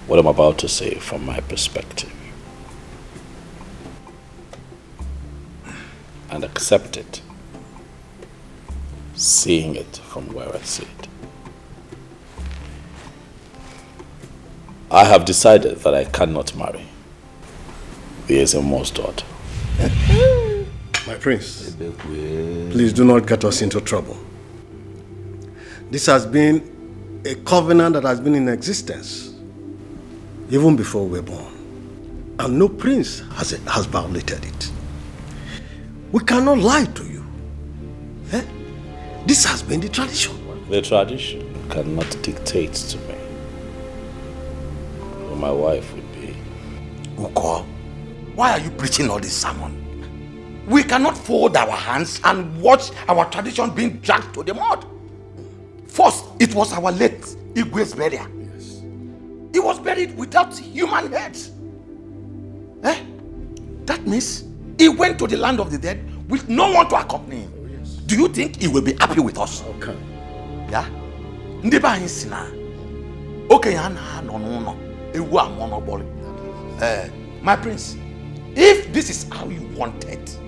what I'm about to say from my perspective and accept it, seeing it from where I see it. I have decided that I cannot marry the Ezemo's daughter.
My prince, please do not get us into trouble. This has been a covenant that has been in existence even before we were born. And no prince has violated it. We cannot lie to you. Eh? This has been the tradition.
The tradition cannot dictate to me who my wife would be.
Uko, why are you preaching all this sermon? We cannot fold our hands and watch our tradition being dragged to the mud. First, it was our late Igwe's burial. Yes. He was buried without human heads. Eh? That means he went to the land of the dead with no one to accompany him. Oh, yes. Do you think he will be happy with us?
Okay.
Yeah? Ndiba hinsina. Okay, no. My prince, if this is how you want it,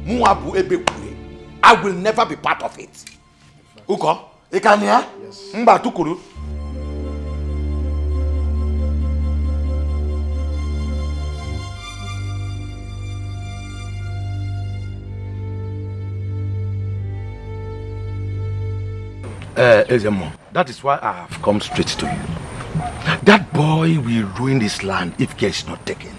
I will never be part of it. Uko, Ikania? Yes. Mba tukuru. Ezemo, that is why I have come straight to you. That boy will ruin this land if care is not taken.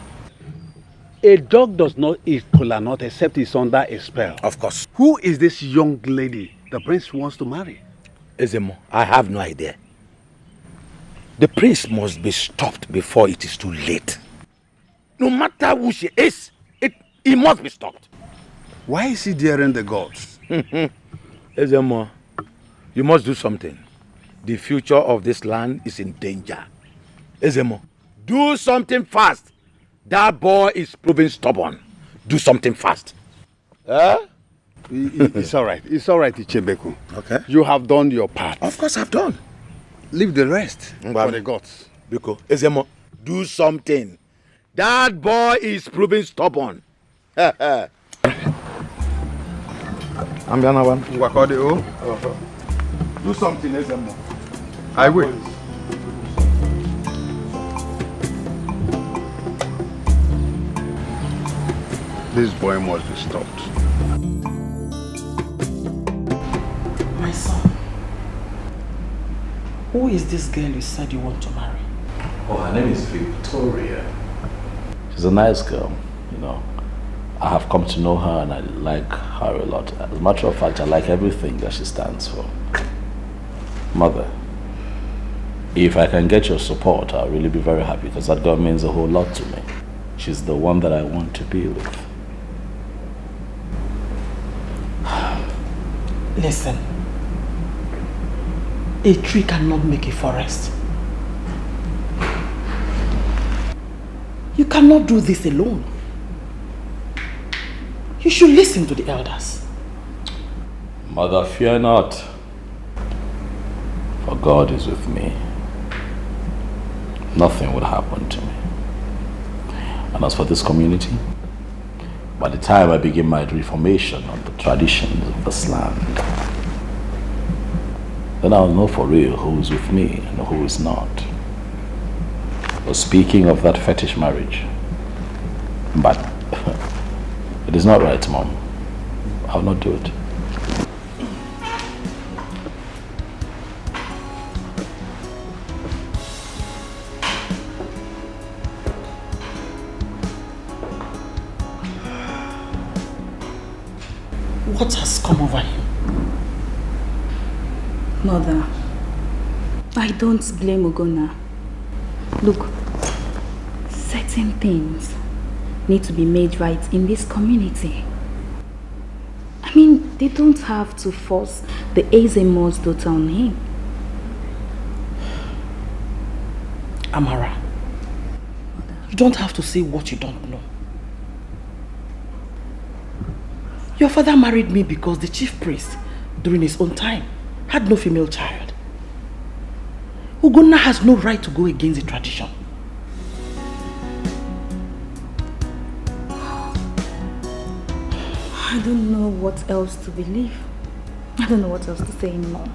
A dog does not eat kola nut except it's under a spell.
Of course.
Who is this young lady the prince wants to marry?
Ezemo, I have no idea. The prince must be stopped before it is too late. No matter who she is, he must be stopped.
Why is he daring the gods?
Ezemo, you must do something. The future of this land is in danger. Ezemo, do something fast. That boy is proving stubborn. Do something fast.
It's all right. It's all right, Ichebeku.
Okay.
You have done your part.
Of course I've done.
Leave the rest for the gods.
Biko, Ezemo, do something. That boy is proving stubborn. I'm Do something, Ezemo.
I will. This boy must be stopped.
My son, who is this girl you said you want to marry?
Oh, her name is Victoria. She's a nice girl, you know. I have come to know her and I like her a lot. As a matter of fact, I like everything that she stands for. Mother, if I can get your support, I'll really be very happy because that girl means a whole lot to me. She's the one that I want to be with.
Listen, a tree cannot make a forest. You cannot do this alone. You should listen to the elders.
Mother, fear not, for God is with me. Nothing will happen to me. And as for this community, by the time I begin my reformation on the traditions of this land, then I'll know for real who is with me and who is not. But speaking of that fetish marriage, but it is not right, Mom. I'll not do it.
What has come over him?
Mother, I don't blame Ogona. Look, certain things need to be made right in this community. I mean, they don't have to force the Ezemo's daughter on him.
Amara, you don't have to say what you don't know. Your father married me because the chief priest, during his own time, had no female child. Ugonna has no right to go against the tradition.
I don't know what else to believe. I don't know what else to say anymore.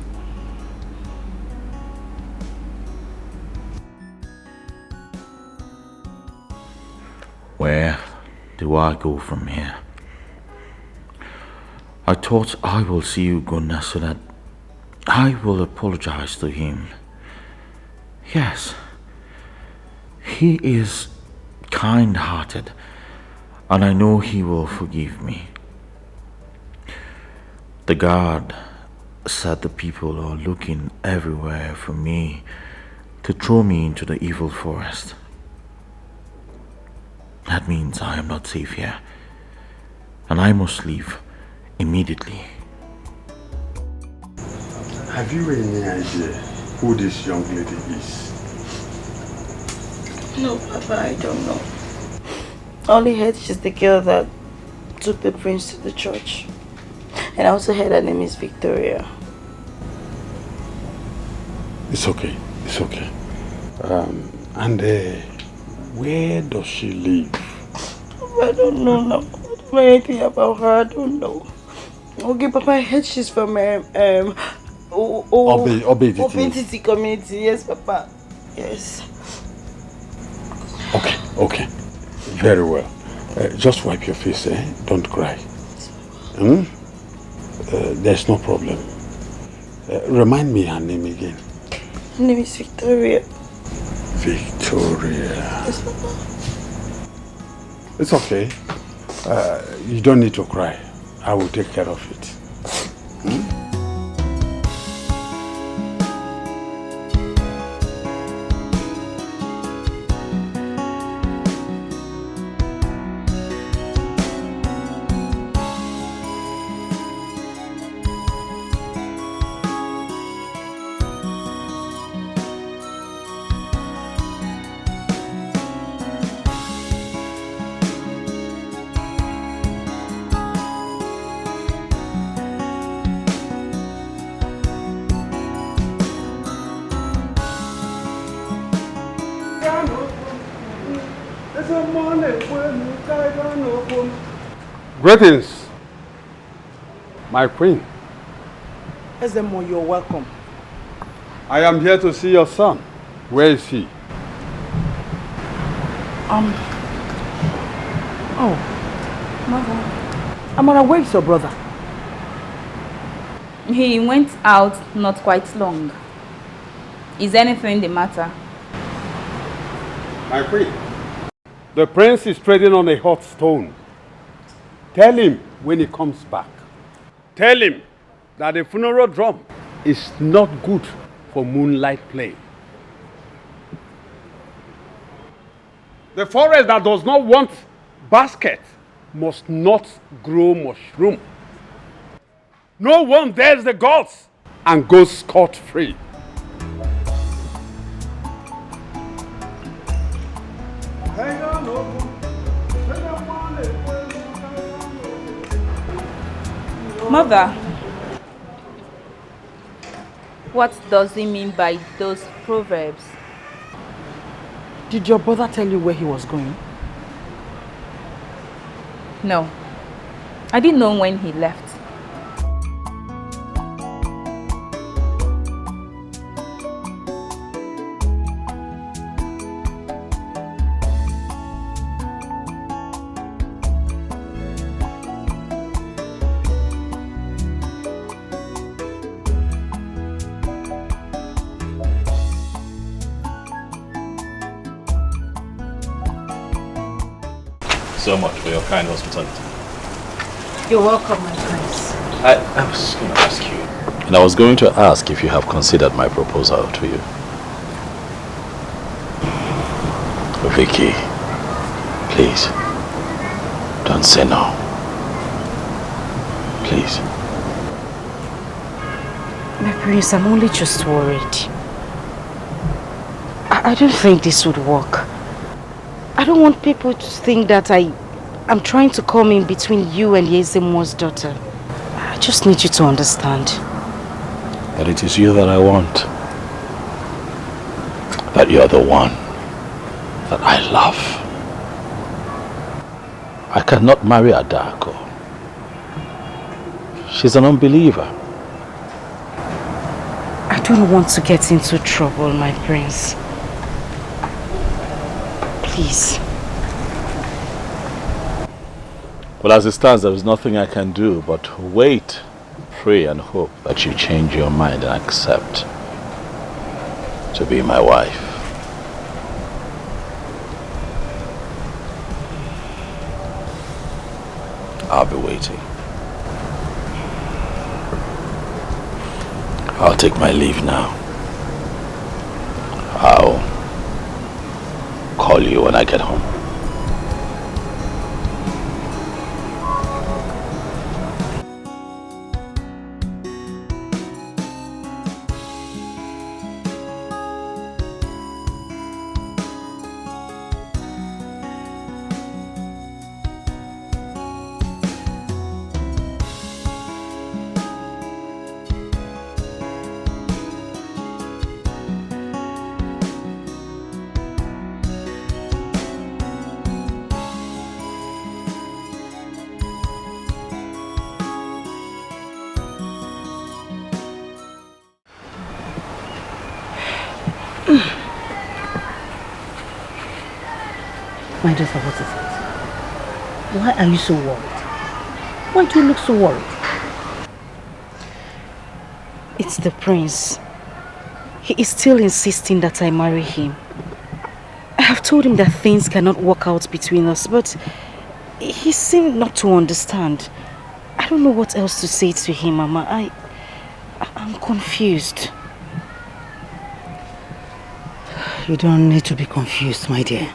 Where do I go from here? I thought I will see Ugonna so that I will apologize to him. Yes, he is kind-hearted, and I know he will forgive me. The guard said the people are looking everywhere for me to throw me into the evil forest. That means I am not safe here, and I must leave immediately.
Have you any idea who this young lady is?
No, Papa, I don't know. I only heard she's the girl that took the prince to the church. And I also heard her name is Victoria.
It's okay, it's okay. Where does she live?
I don't know now. I don't know anything about her, I don't know. Okay, Papa, I heard she's from Obentity community. Yes, Papa. Yes.
Okay. Very well. Just wipe your face, eh? Don't cry. There's no problem. Remind me her name again.
Her name is Victoria.
Victoria.
Yes, Papa.
It's okay. You don't need to cry. I will take care of it. Greetings, my queen.
Ezemo, you're welcome.
I am here to see your son. Where is he?
Mother. Amara, where is your brother?
He went out not quite long. Is anything the matter?
My queen, the prince is treading on a hot stone. Tell him when he comes back. Tell him that the funeral drum is not good for moonlight play. The forest that does not want basket must not grow mushroom. No one dares the gods and goes scot-free.
Mother, what does he mean by those proverbs?
Did your brother tell you where he was going?
No, I didn't know when he left.
so much for your kind hospitality.
You're welcome, my prince.
I was going to ask you. And I was going to ask if you have considered my proposal to you. Vicky, please, don't say no. Please.
My prince, I'm only just worried. I don't think this would work. I don't want people to think that I'm trying to come in between you and Yezemo's daughter. I just need you to understand.
That it is you that I want. That you're the one that I love. I cannot marry Adako. She's an unbeliever.
I don't want to get into trouble, my prince. Please.
Well, as it stands, there is nothing I can do but wait, pray and hope that you change your mind and accept to be my wife. I'll be waiting. I'll take my leave now. I'll call you when I get home.
My daughter, what is it? Why are you so worried? Why do you look so worried?
It's the prince. He is still insisting that I marry him. I have told him that things cannot work out between us, but he seemed not to understand. I don't know what else to say to him, Mama. I'm confused.
You don't need to be confused, my dear.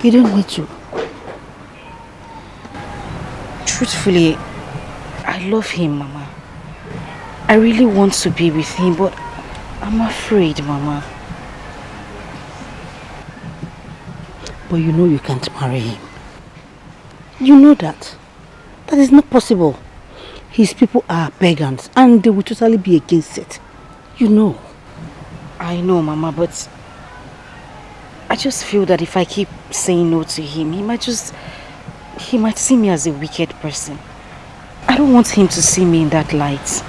You don't need to.
Truthfully, I love him, Mama. I really want to be with him, but I'm afraid, Mama.
But you know you can't marry him. You know that. That is not possible. His people are pagans and they will totally be against it. You know.
I know, Mama, but I just feel that if I keep saying no to him, he might see me as a wicked person. I don't want him to see me in that light.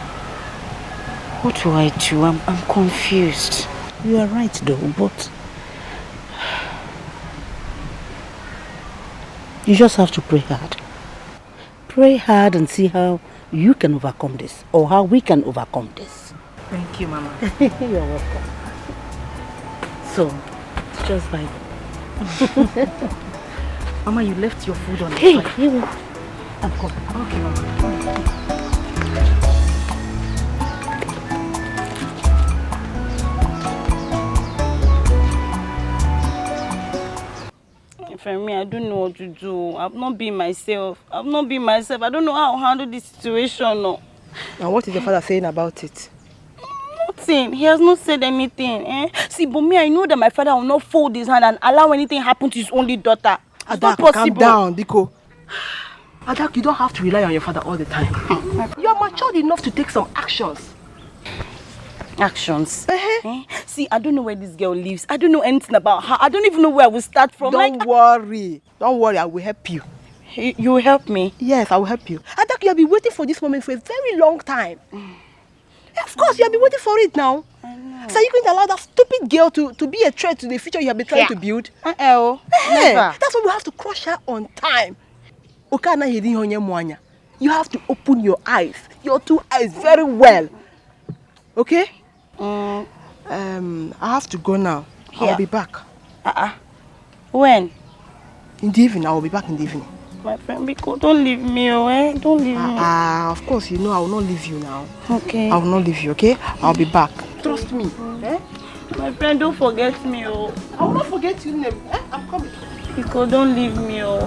What do I do? I'm confused.
You are right though, but you just have to pray hard. Pray hard and see how you can overcome this, or how we can overcome this.
Thank you, Mama.
You're welcome. So, just by
Mama, you left your food on the
Hey,
fire.
here. I'm coming.
Okay, Mama.
For me, I don't know what to do. I've not been myself. I don't know how to handle this situation. No.
And what is your father saying about it?
Nothing. He has not said anything. See, but me, I know that my father will not fold his hand and allow anything happen to his only daughter. It's not possible.
Calm down, Diko. Adak, you don't have to rely on your father all the time. You're matured enough to take some actions.
Actions. See, I don't know where this girl lives. I don't know anything about her. I don't even know where I will start from.
Don't worry. Don't worry, I will help you.
You will help me?
Yes, I will help you. Adak, you have been waiting for this moment for a very long time. Of course, you have been waiting for it now. So are you going to allow that stupid girl to be a threat to the future you have been trying to build?
Never.
That's why we have to crush her on time. You have to open your eyes, your two eyes very well. Okay? I have to go now. I'll be back.
When?
In the evening, I will be back in the evening.
My friend, Biko, don't leave me, eh? Don't leave me.
Of course, you know I will not leave you now.
Okay.
I will not leave you, okay? I'll be back. Trust me. Eh?
My friend, don't forget me, oh.
I will not forget you, name. Eh? I'm coming.
Biko, don't leave me, oh.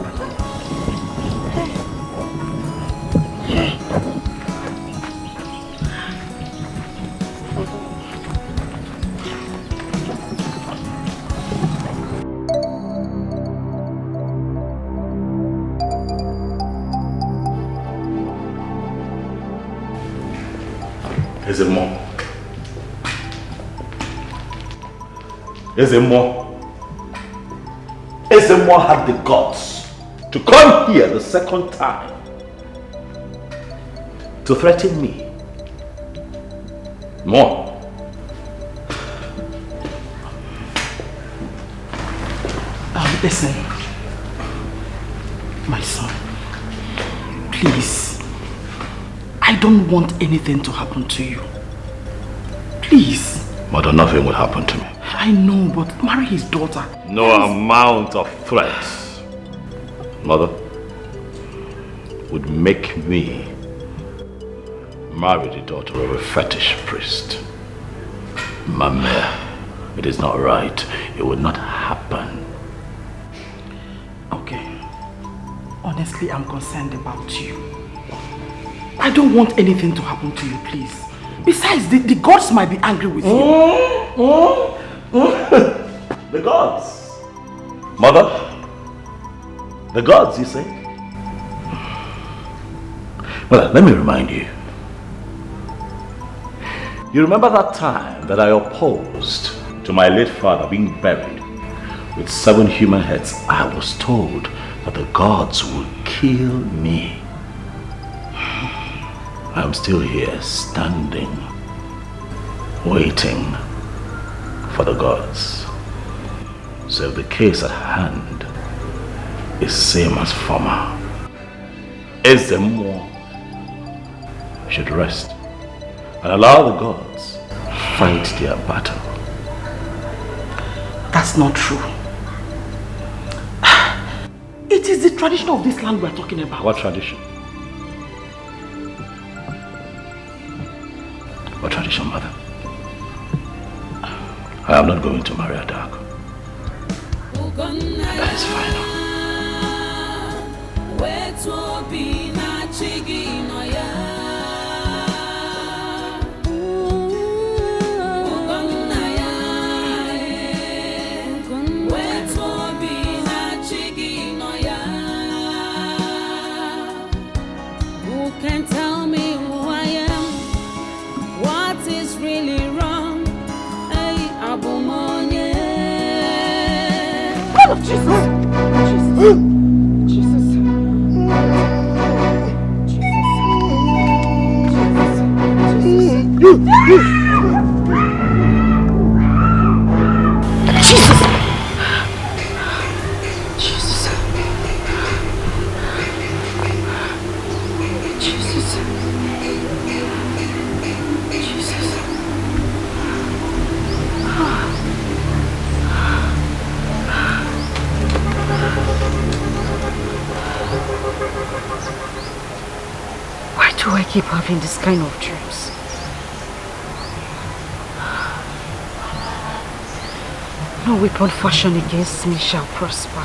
Is it more? Is it more? Is it more had the guts to come here the second time to threaten me? More.
Listen, my son, please, I don't want anything to happen to you. Please.
Mother, nothing will happen to me.
I know, but marry his daughter.
No amount of threats, Mother, would make me marry the daughter of a fetish priest. Mama, it is not right. It would not happen.
Okay. Honestly, I'm concerned about you. I don't want anything to happen to you, please. Besides, the gods might be angry with you.
The gods? Mother? The gods, you say? Well, let me remind you. You remember that time that I opposed to my late father being buried with 7 human heads? I was told that the gods would kill me. I'm still here, standing, waiting for the gods. So if the case at hand is same as former, Ezemo should rest and allow the gods fight their battle.
That's not true. It is the tradition of this land we're talking about.
What tradition? What tradition, mother? I am not going to marry a dark. And that is final.
Who can tell me who I am? What is really wrong? Hey, Abumonye.
God of Jesus! Jesus!
Why do I keep having this kind of dreams? No weapon fashioned against me shall prosper.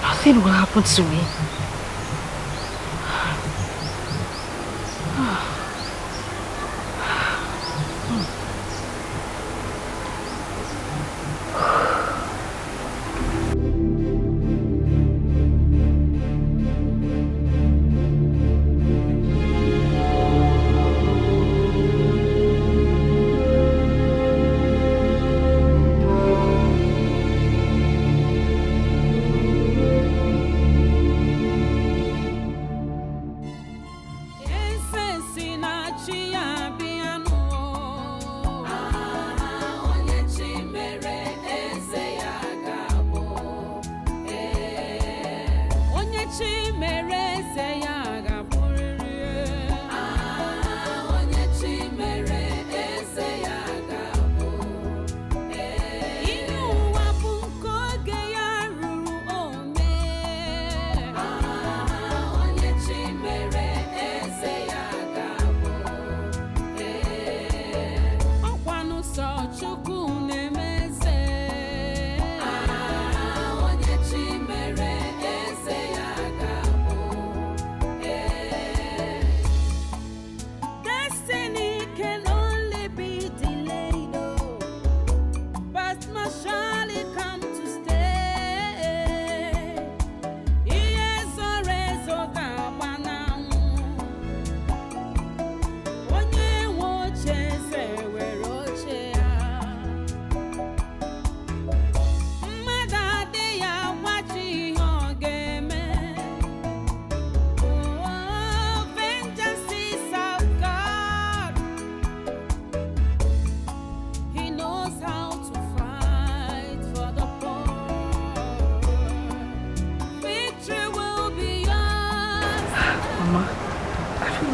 Nothing will happen to me.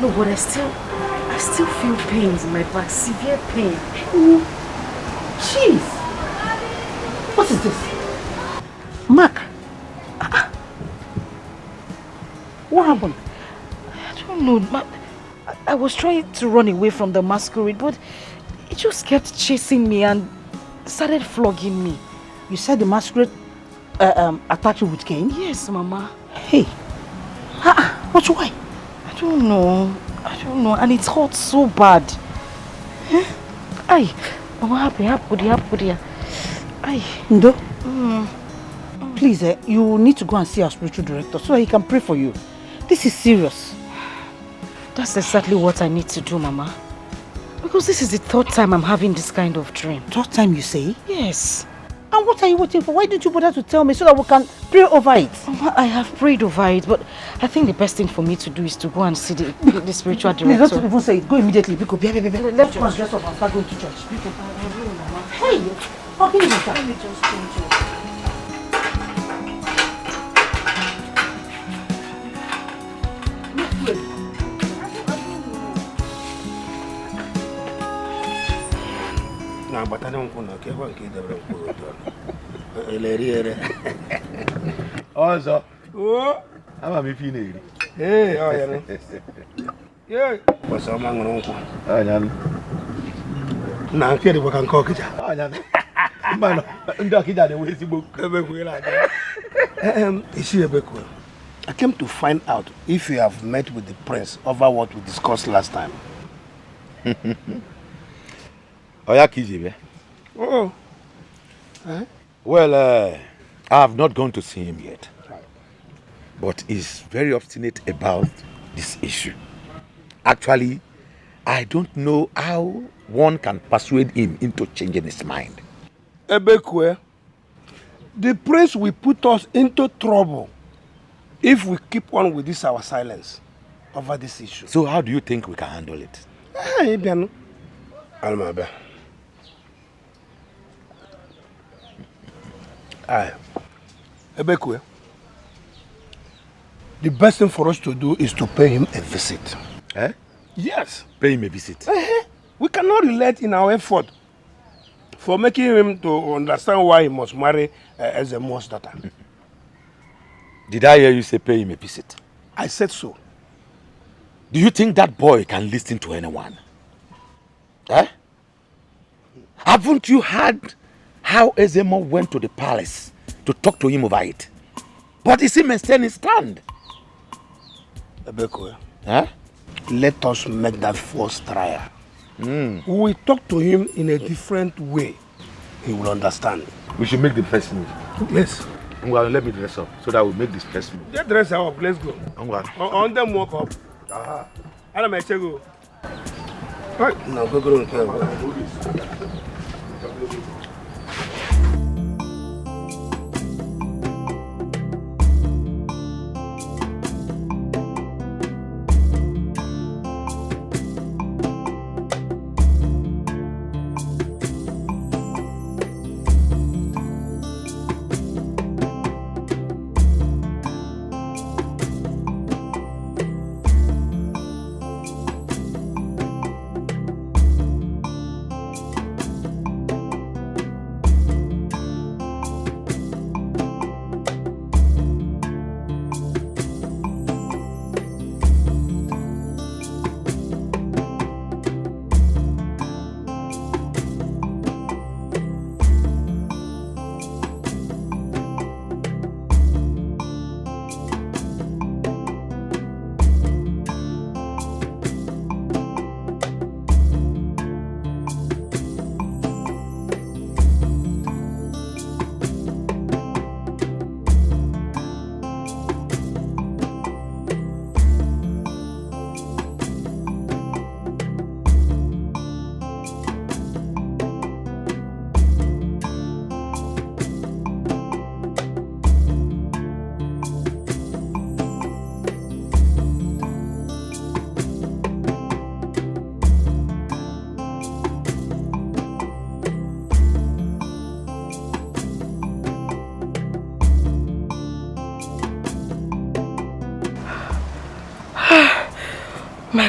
No, but I still feel pains in my back, severe pain.
Jeez! What is this? Mark! What happened?
I don't know. I was trying to run away from the masquerade, but it just kept chasing me and started flogging me.
You said the masquerade attacked you with cane?
Yes, Mama.
Hey! What's why?
I don't know. And it hurts so bad. Ay, Mama, happy. Ay.
Ndo? Please, you need to go and see our spiritual director so he can pray for you. This is serious.
That's exactly what I need to do, Mama. Because this is the third time I'm having this kind of dream.
Third time you say?
Yes.
And what are you waiting for? Why didn't you bother to tell me so that we can pray over it?
Mama, I have prayed over it, but I think the best thing for me to do is to go and see the spiritual director.
Please don't even say it. Go immediately. Let's go and dress up and start going to church. Hey, how can you do that? Let me just change it.
Nah, but I don't want to
Also, I'm a meeting.
Hey, oh, yeah. Yeah, what's up, man? Oh, yeah. Now, I feel we can cook it. Oh, yeah. Man, I'm talking that the way you book. Is she a big one? I came to find out if you have met with the prince over what we discussed last time.
Oh, yeah, Kiji.
Oh. Huh?
Well, I have not gone to see him yet. But he's very obstinate about this issue. Actually, I don't know how one can persuade him into changing his mind.
Ebekwe, the prince will put us into trouble if we keep on with this our silence over this issue.
So how do you think we can handle it?
Hey, Biano. Almabe. Aye. Ebekwe, the best thing for us to do is to pay him a visit.
Eh?
Yes.
Pay him a visit.
We cannot relate in our effort for making him to understand why he must marry Ezemo's daughter.
Did I hear you say pay him a visit?
I said so.
Do you think that boy can listen to anyone? Eh? Haven't you heard how Ezemo went to the palace to talk to him over it? But is he maintaining his stand?
Ebeko,
huh?
Let us make that first trial. We will talk to him in a different way. He will understand.
We should make the first move.
Yes.
Well, let me dress up so that we'll make this first move.
Get dressed up, let's go. On them walk up. I'll make you go. Right. Now go and care.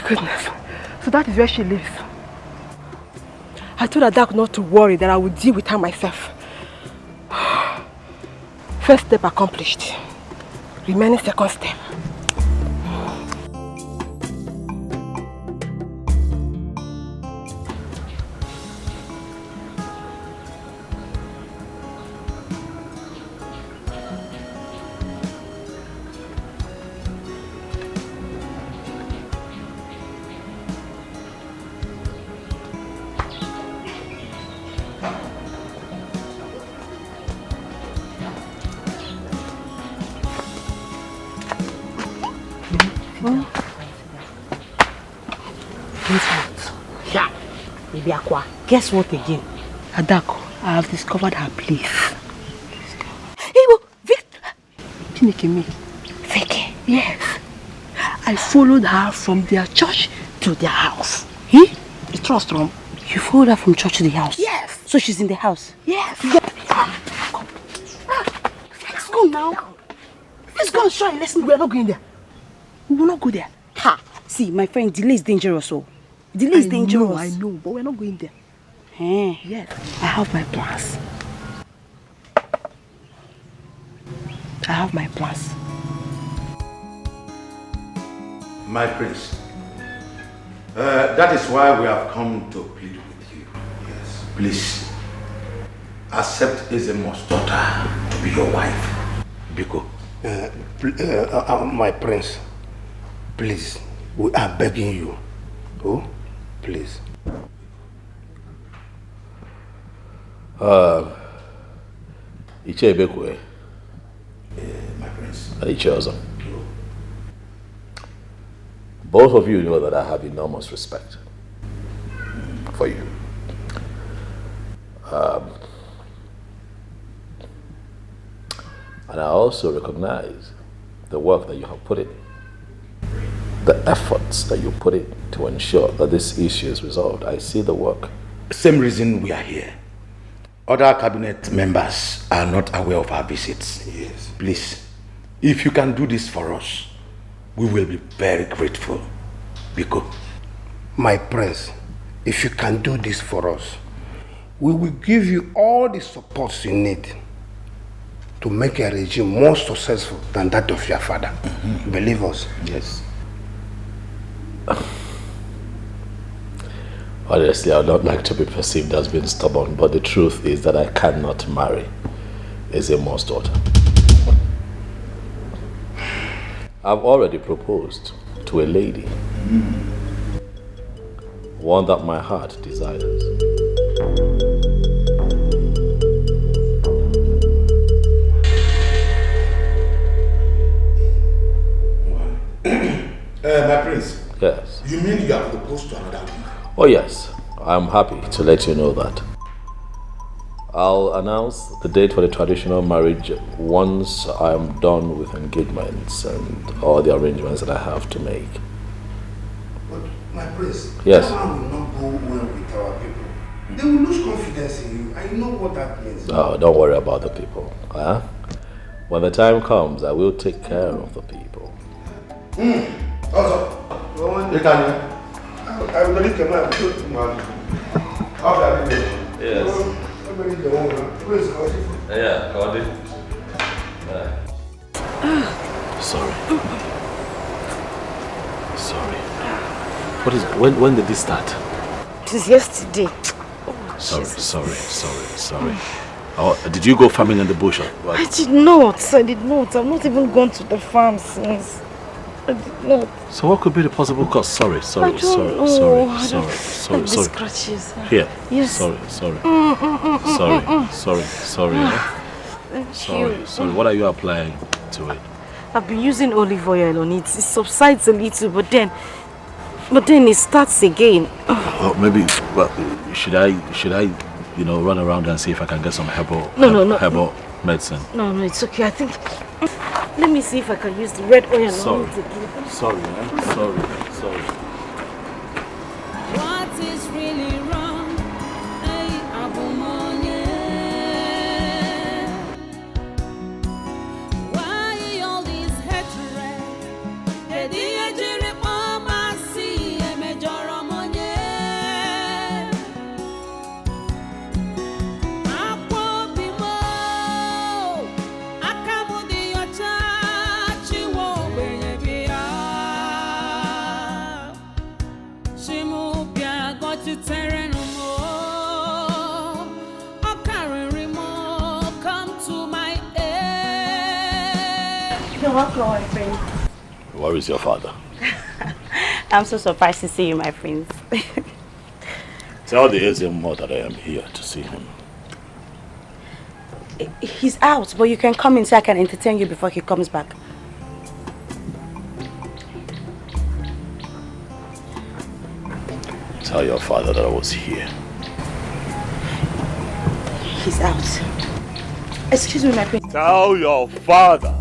goodness. So that is where she lives. I told Adak not to worry, that I would deal with her myself. First step accomplished. Remaining second step.
Guess what again? Adako, I have discovered her place.
Chineke,
Fake. Yes. I followed her from their church to their house. The trust room. You followed her from church to the house?
Yes.
So she's in the house?
Yes.
Let's go now.
Let's go and show her. Listen, we are not going there. We will not go there.
Ha! See, my friend, delay is dangerous. Delay is dangerous.
I know, but we're not going there.
Yes. I have my plans.
My prince, that is why we have come to plead with you. Yes. Please, accept Ezemo's daughter to be your wife. Biko.
My prince, please, we are begging you. Oh, please.
Iche Bekwe.
My prince.
Iche Ozo. Both of you know that I have enormous respect for you. And I also recognize the work that you have put in, the efforts that you put in to ensure that this issue is resolved. I see the work.
Same reason we are here. Other cabinet members are not aware of our visits. Yes. Please, if you can do this for us, we will be very grateful. Biko.
My prince, if you can do this for us, we will give you all the support you need to make a regime more successful than that of your father. Believe us.
Yes.
Honestly, I would not like to be perceived as being stubborn, but the truth is that I cannot marry Ezemo's daughter. I've already proposed to a lady, one that my heart desires.
My prince.
Yes.
You mean you have proposed to another woman?
Oh yes, I'm happy to let you know that. I'll announce the date for the traditional marriage once I'm done with engagements and all the arrangements that I have to make.
But my prince,
Yes.
that man will not go well with our people. They will lose confidence in you. I know what that means.
Oh, don't worry about the people. Huh? When the time comes, I will take care of the people.
Also, you can. I will leave him out.
Yes. Yeah, Cody. Sorry. Sorry. What is? When did this start?
It is yesterday.
Sorry. Oh, did you go farming in the bush? Or what?
I did not. I've not even gone to the farm since. I did not.
So what could be the possible cause? Sorry.
Sorry. Scratches.
Here.
Yes.
Sorry.
Thank you.
Sorry. What are you applying to it?
I've been using olive oil on it. It subsides a little, but then it starts again.
Well, maybe. Well, should I? Run around and see if I can get some herbal medicine.
No, it's okay. I think. Let me see if I can use the red oil on it again.
Sorry.
What is really wrong? Hey, Abumonye. Why all this hatred?
You're welcome, my friend.
Where is your father?
I'm so surprised to see you, my friends.
Tell the Ezemo that I am here to see him.
He's out, but you can come in so I can entertain you before he comes back.
Tell your father that I was here.
He's out. Excuse me, my friend.
Tell your father.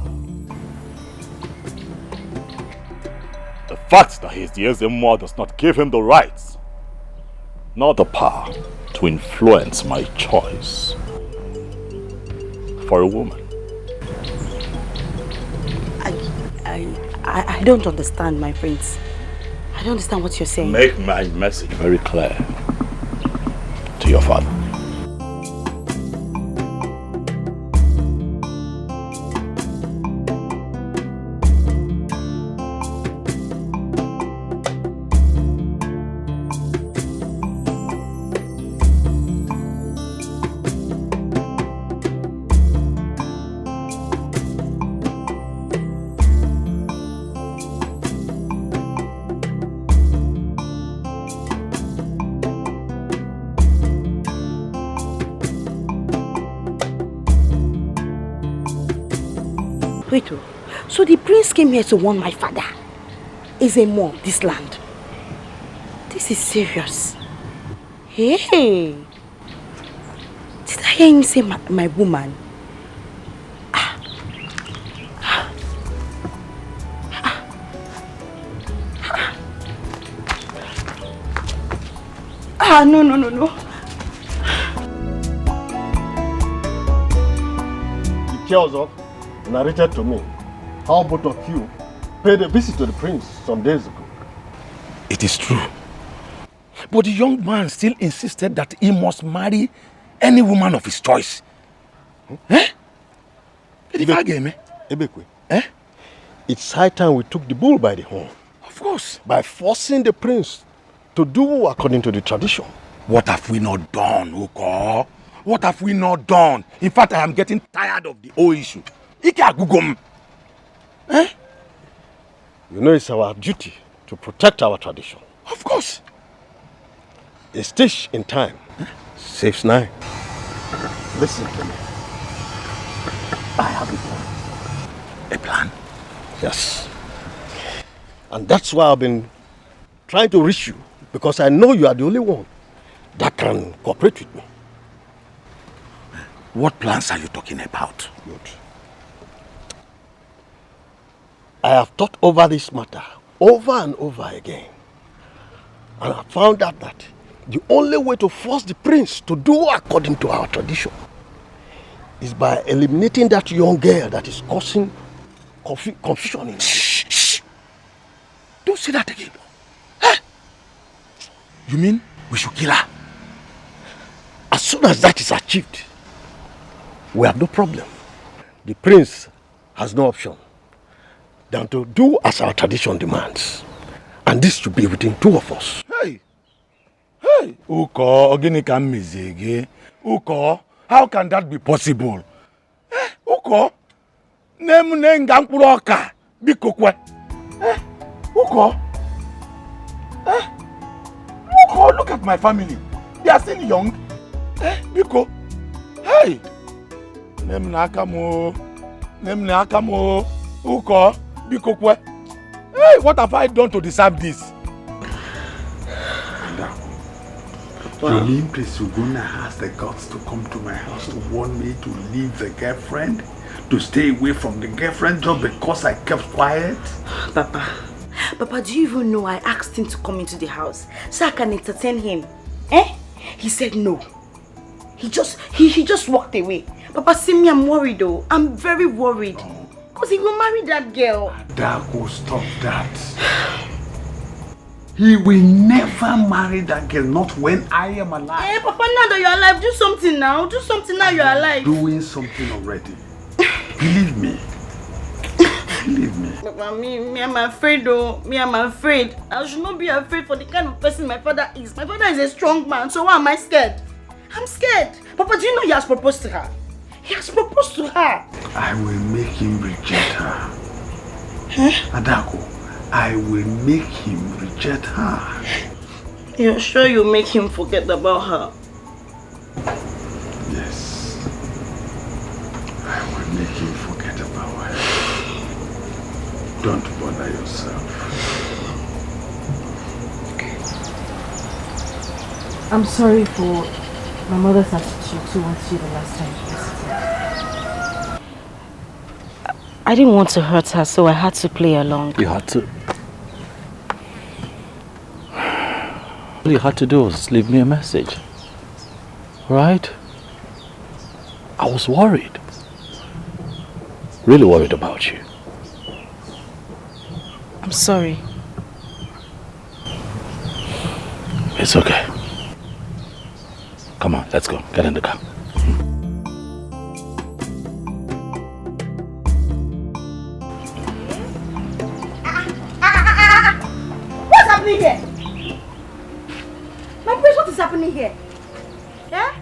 The fact that he's the Ezemo does not give him the rights, nor the power to influence my choice for a woman.
I don't understand, my friends. I don't understand what you're saying.
Make my message very clear to your father.
So the prince came here to warn my father. Ezemo, this land. This is serious. Hey! Did I hear him say my woman? No.
He tells us, narrated to me, how both of you paid a visit to the prince some days ago.
It is true. But the young man still insisted that he must marry any woman of his choice. Eh?
Ebekwe, it's high time we took the bull by the horn.
Of course.
By forcing the prince to do according to the tradition.
What have we not done, Uko? What have we not done? In fact, I am getting tired of the whole issue.
Eh? You know it's our duty to protect our tradition.
Of course.
A stitch in time saves 9. Listen to me.
I have a plan. A plan?
Yes. And that's why I've been trying to reach you, because I know you are the only one that can cooperate with me.
What plans are you talking about?
Good. I have thought over this matter over and over again. And I found out that the only way to force the prince to do according to our tradition is by eliminating that young girl that is causing confusion in us.
Shh! Don't say that again. Huh? You mean we should kill her?
As soon as that is achieved, we have no problem. The prince has no option than to do as our tradition demands. And this should be within 2 of us.
Hey! Uko, Oginika Mizege. Uko, how can that be possible? Uko, Nengankuroka, Bikokwe. Uko, Uko, look at my family. They are still young. Biko, hey! Nemnakamo, Uko, Bikokwe. Hey, what have I done to deserve this?
You mean Prince Ugonna has the guts to come to my house to warn me to leave the girlfriend? To stay away from the girlfriend just because I kept quiet?
Papa, do you even know I asked him to come into the house so I can entertain him? He said no. He just walked away. Papa, see me, I'm worried though. I'm very worried. Because he will marry that girl.
That will stop that. He will never marry that girl, not when I am alive.
Hey, Papa, now that you're alive, do something now. Do something now you're alive.
Doing something already. Believe me. Believe me.
Papa, me, I'm afraid though. I'm afraid. I should not be afraid for the kind of person my father is. My father is a strong man, so why am I scared? I'm scared. Papa, do you know he has proposed to her? He has proposed to her.
I will make him reject her. Adako, I will make him reject her.
You're sure you make him forget about her?
Yes. I will make him forget about her. Don't bother yourself.
I'm sorry for my mother's attitude towards you the last time she visited. I didn't want to hurt her, so I had to play along.
You had to. All you had to do was leave me a message. Right? I was worried. Really worried about you.
I'm sorry.
It's okay. Come on, let's go. Get in the car.
What's happening here? My prince, what is happening here? Yeah?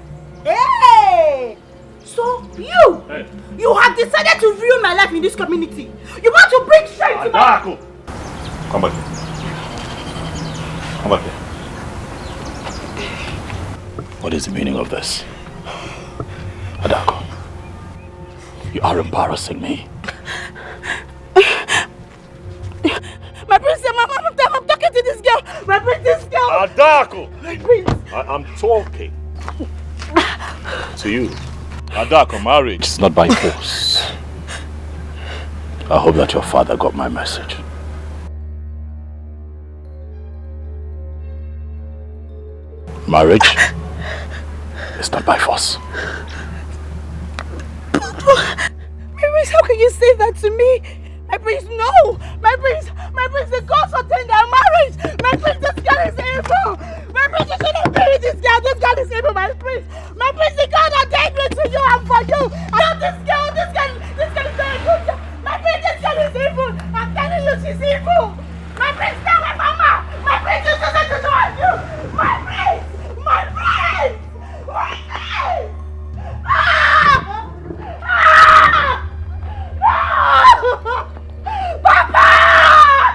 Hey! So you have decided to ruin my life in this community. You want to bring shame to my...
Come back here. Come back here.
What is the meaning of this? Adako, you are embarrassing me.
My prince, I'm talking to this girl. My prince, this girl.
Adako!
My prince.
I'm talking to you.
Adako, marriage is not by force. I hope that your father got my message. Marriage is not by force.
My prince, how can you say that to me? My prince, no! My prince, the gods ordained our marriage! My prince, this girl is evil! My prince, you shouldn't marry this girl! This girl is evil, my prince! My prince, the God ordained me to you and for you! I love this girl is very good! My prince, this girl is evil! I'm telling you, she's evil! My prince, stay away from her! My prince, you shouldn't do it! You! My prince! My prince! My prince! Ah! Ah! Ah! Papa!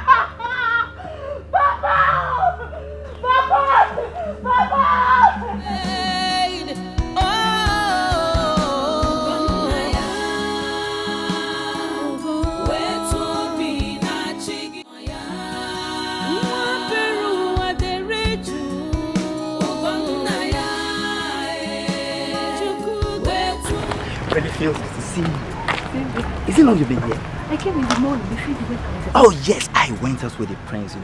Papa! Papa! Papa!
Really feels good to see you. Is it long you've been here?
I came in the morning before you went out.
Oh yes, I went out with the prince,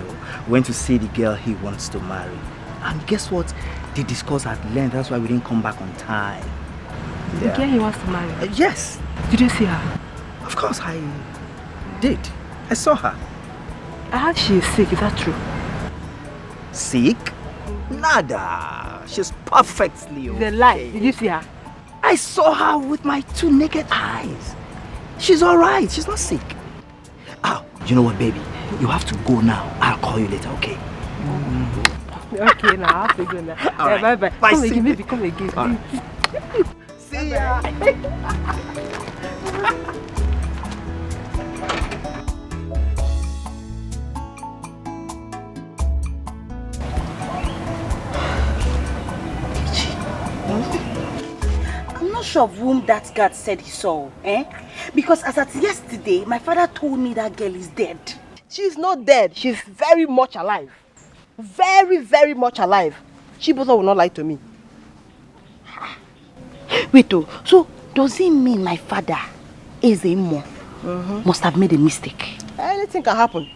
went to see the girl he wants to marry. And guess what? They discussed at length, that's why we didn't come back on time.
The girl he wants to marry?
Yes.
Did you see her?
Of course I did. I saw her.
I heard she is sick, is that true?
Sick? Nada. She's perfectly okay.
The lie. Did you see her?
I saw her with my 2 naked eyes. She's alright. She's not sick. Oh, you know what, baby? You have to go now. I'll call you later, okay?
Okay, now I have to go now.
All right.
Bye-bye.
Bye,
Come
see
again,
you.
maybe come again.
All right. See ya.
I'm not sure of whom that guard said he saw, Because as at yesterday, my father told me that girl is dead.
She's not dead. She's very much alive. Very, very much alive. Chibozo will not lie to me.
Wait, so does it mean my father, Ezemo, must have made a mistake?
Anything can happen.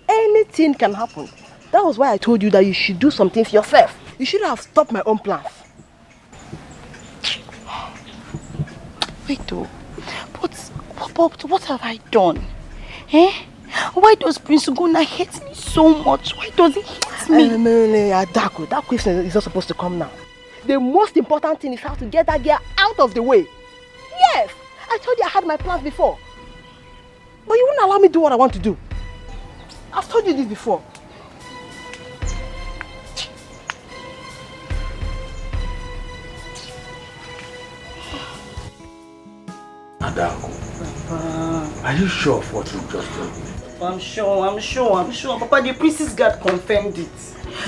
Anything can happen. That was why I told you that you should do some things yourself. You should have stopped my own plans.
Wait, but what have I done? Why does Prince Ugonna hate me so much? Why does he hate me?
Adako, that question is not supposed to come now. The most important thing is how to get that girl out of the way. Yes, I told you I had my plans before. But you wouldn't allow me to do what I want to do. I've told you this before.
Adako, are you sure of what you just told me?
I'm sure. Papa, the priestess guard confirmed it.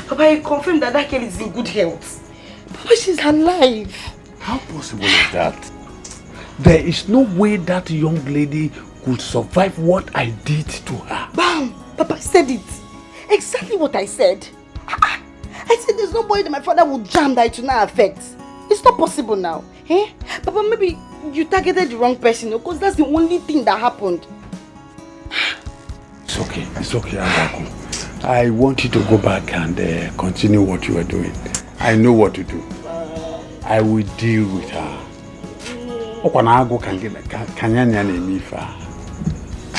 Papa, he confirmed that that girl is in good health. Papa, she's alive.
How possible is that? There is no way that young lady could survive what I did to her.
Bam! Papa said it. Exactly what I said. I said there's no way that my father will jam that it will not affect. It's not possible now. Eh? Papa, maybe you targeted the wrong person, because that's the only thing that happened.
It's okay, Agaku. I want you to go back and continue what you are doing. I know what to do. I will deal with her. I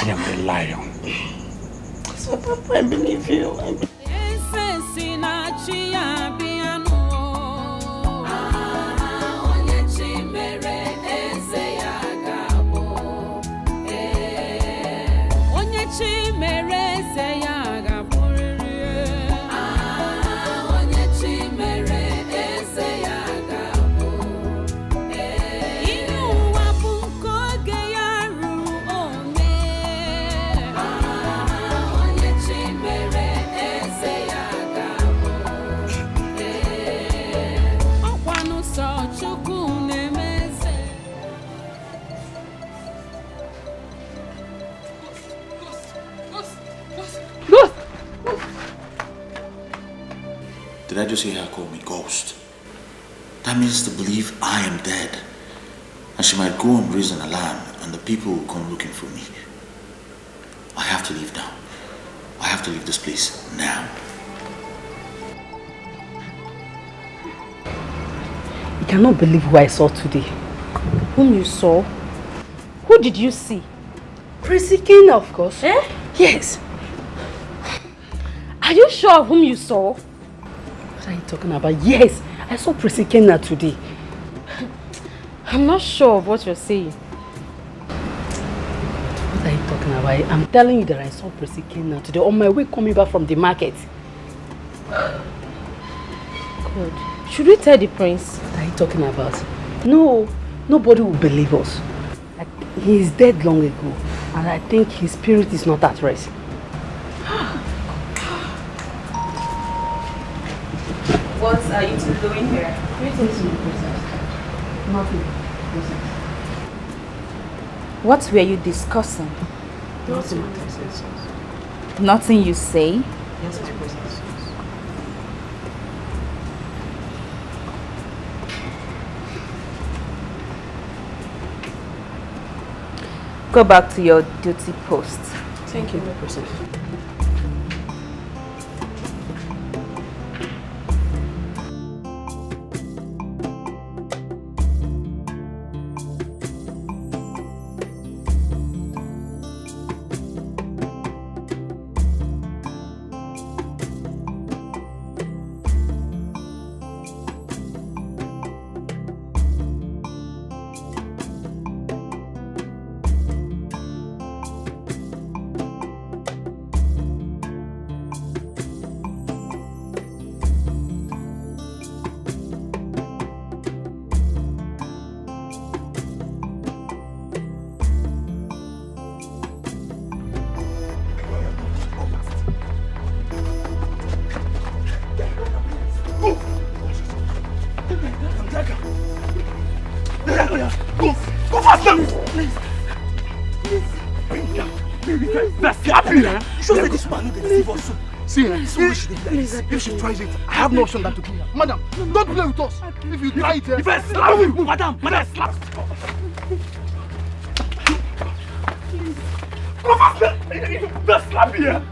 am the lion.
So, Papa, I believe you.
Did I just hear her call me ghost? That means to believe I am dead. And she might go and raise an alarm and the people will come looking for me. I have to leave now. I have to leave this place now.
I cannot believe who I saw today.
Whom you saw? Who did you see?
Prissy King, of course.
Eh?
Yes.
Are you sure of whom you saw?
What are you talking about? Yes, I saw Prissy King today.
I'm not sure of what you're saying.
What are you talking about? I'm telling you that I saw Prissy King today on my way coming back from the market.
Good. Should we tell the prince?
What are you talking about? No, nobody will believe us. Like, he is dead long ago, and I think his spirit is not at rest.
What are you two doing here?
Greetings, my princess. Nothing, princess.
What were you discussing?
Nothing, my princess.
Nothing you say?
Yes, my princess.
Go back to your duty post.
Thank you, my princess.
If she tries it, I have no option than to kill her. Madam, don't play with us. If you try it, if I slap you, madam, slap. Go faster! Just slap here.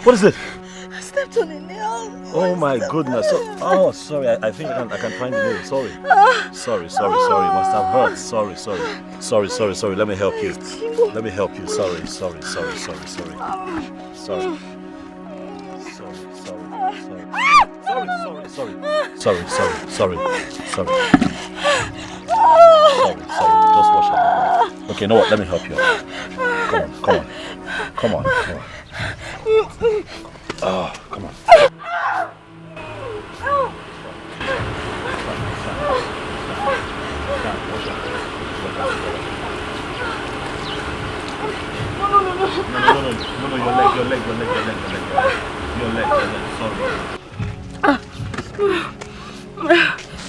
What is it?
I stepped on a nail.
Oh my goodness. Oh, sorry. I think I can find the nail. Sorry. Sorry. Must have hurt. Sorry. Let me help you. Sorry. Just wash it. Okay, you know what? Let me help you. Come on. Oh, come on. No, your leg.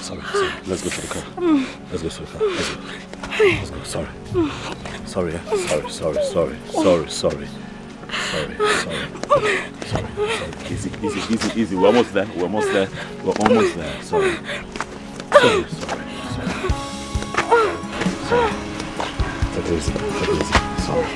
Sorry. Let's go to the car. Let's go. Sorry. Easy. We're almost there. Sorry. Take it easy. Sorry.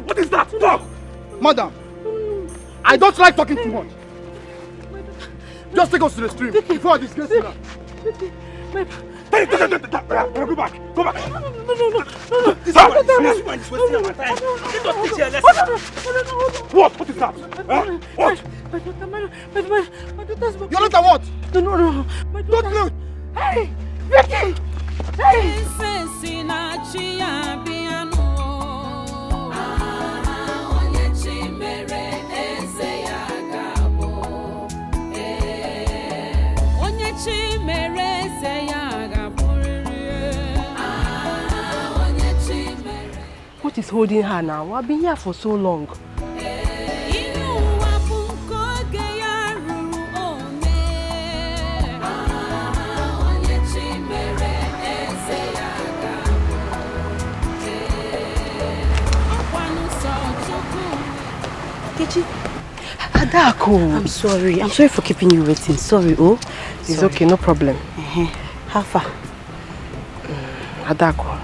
What is that? Stop! Madam, I don't like talking too much. Just take us to the stream before I disgrace you now. Go back. No. What is that? What? Your daughter what? No. Don't look.
Hey, Vicky! Hey!
What is holding her now? I've been here for so long. Adako.
I'm sorry for keeping you waiting. Sorry, oh.
It's okay, no problem.
How far?
Adako.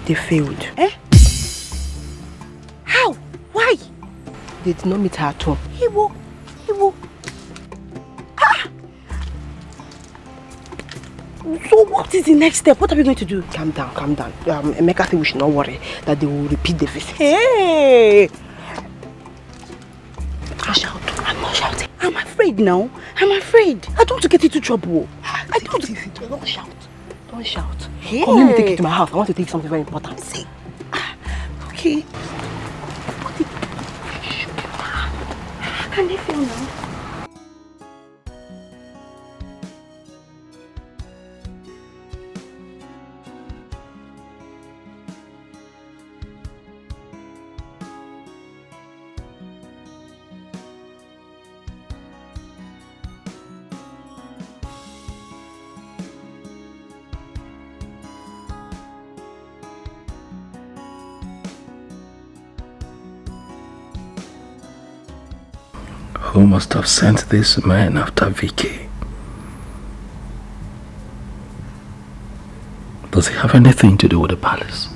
They failed.
How? Why?
They did not meet her at home.
Iwo. So what is the next step? What are we going to do?
Calm down. Emeka said we should not worry that they will repeat the visit.
Hey! I'm not shouting. I'm afraid now. I don't want to get into trouble.
Don't shout.
Hey.
Come, let me take you to my house. I want to take something very important.
Say. Okay. Can they feel now?
Who must have sent this man after Vicky? Does he have anything to do with the palace?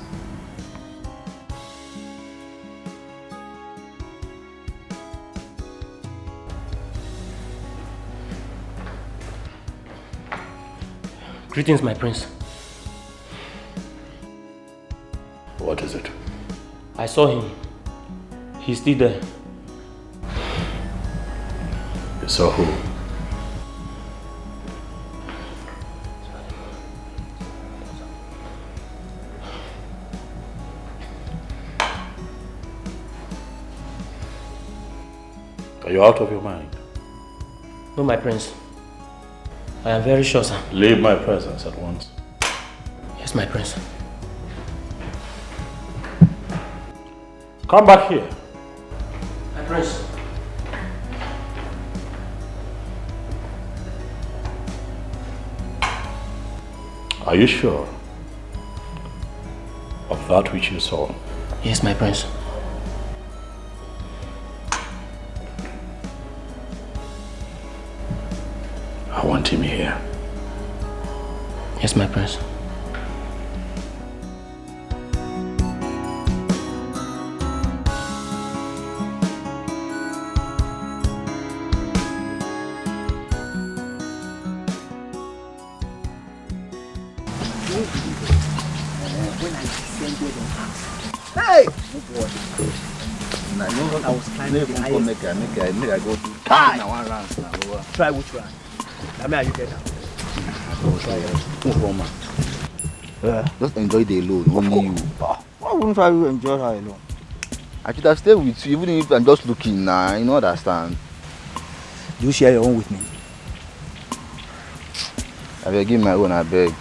Greetings, my prince.
What is it?
I saw him. He's still there.
You saw who? Are you out of your mind?
No, my prince. I am very sure, sir.
Leave my presence at once.
Yes, my prince.
Come back here.
My prince.
Are you sure of that which you saw?
Yes, my prince.
I want him here.
Yes, my prince.
Hey! I was climbing the highest. Make I go to try which one? I mean, you get that. Just enjoy the alone, only you.
Why wouldn't I enjoy her alone?
I should have stayed with you, even if I'm just looking now. You know, understand?
Do you share your own with me?
I will give my own, I beg.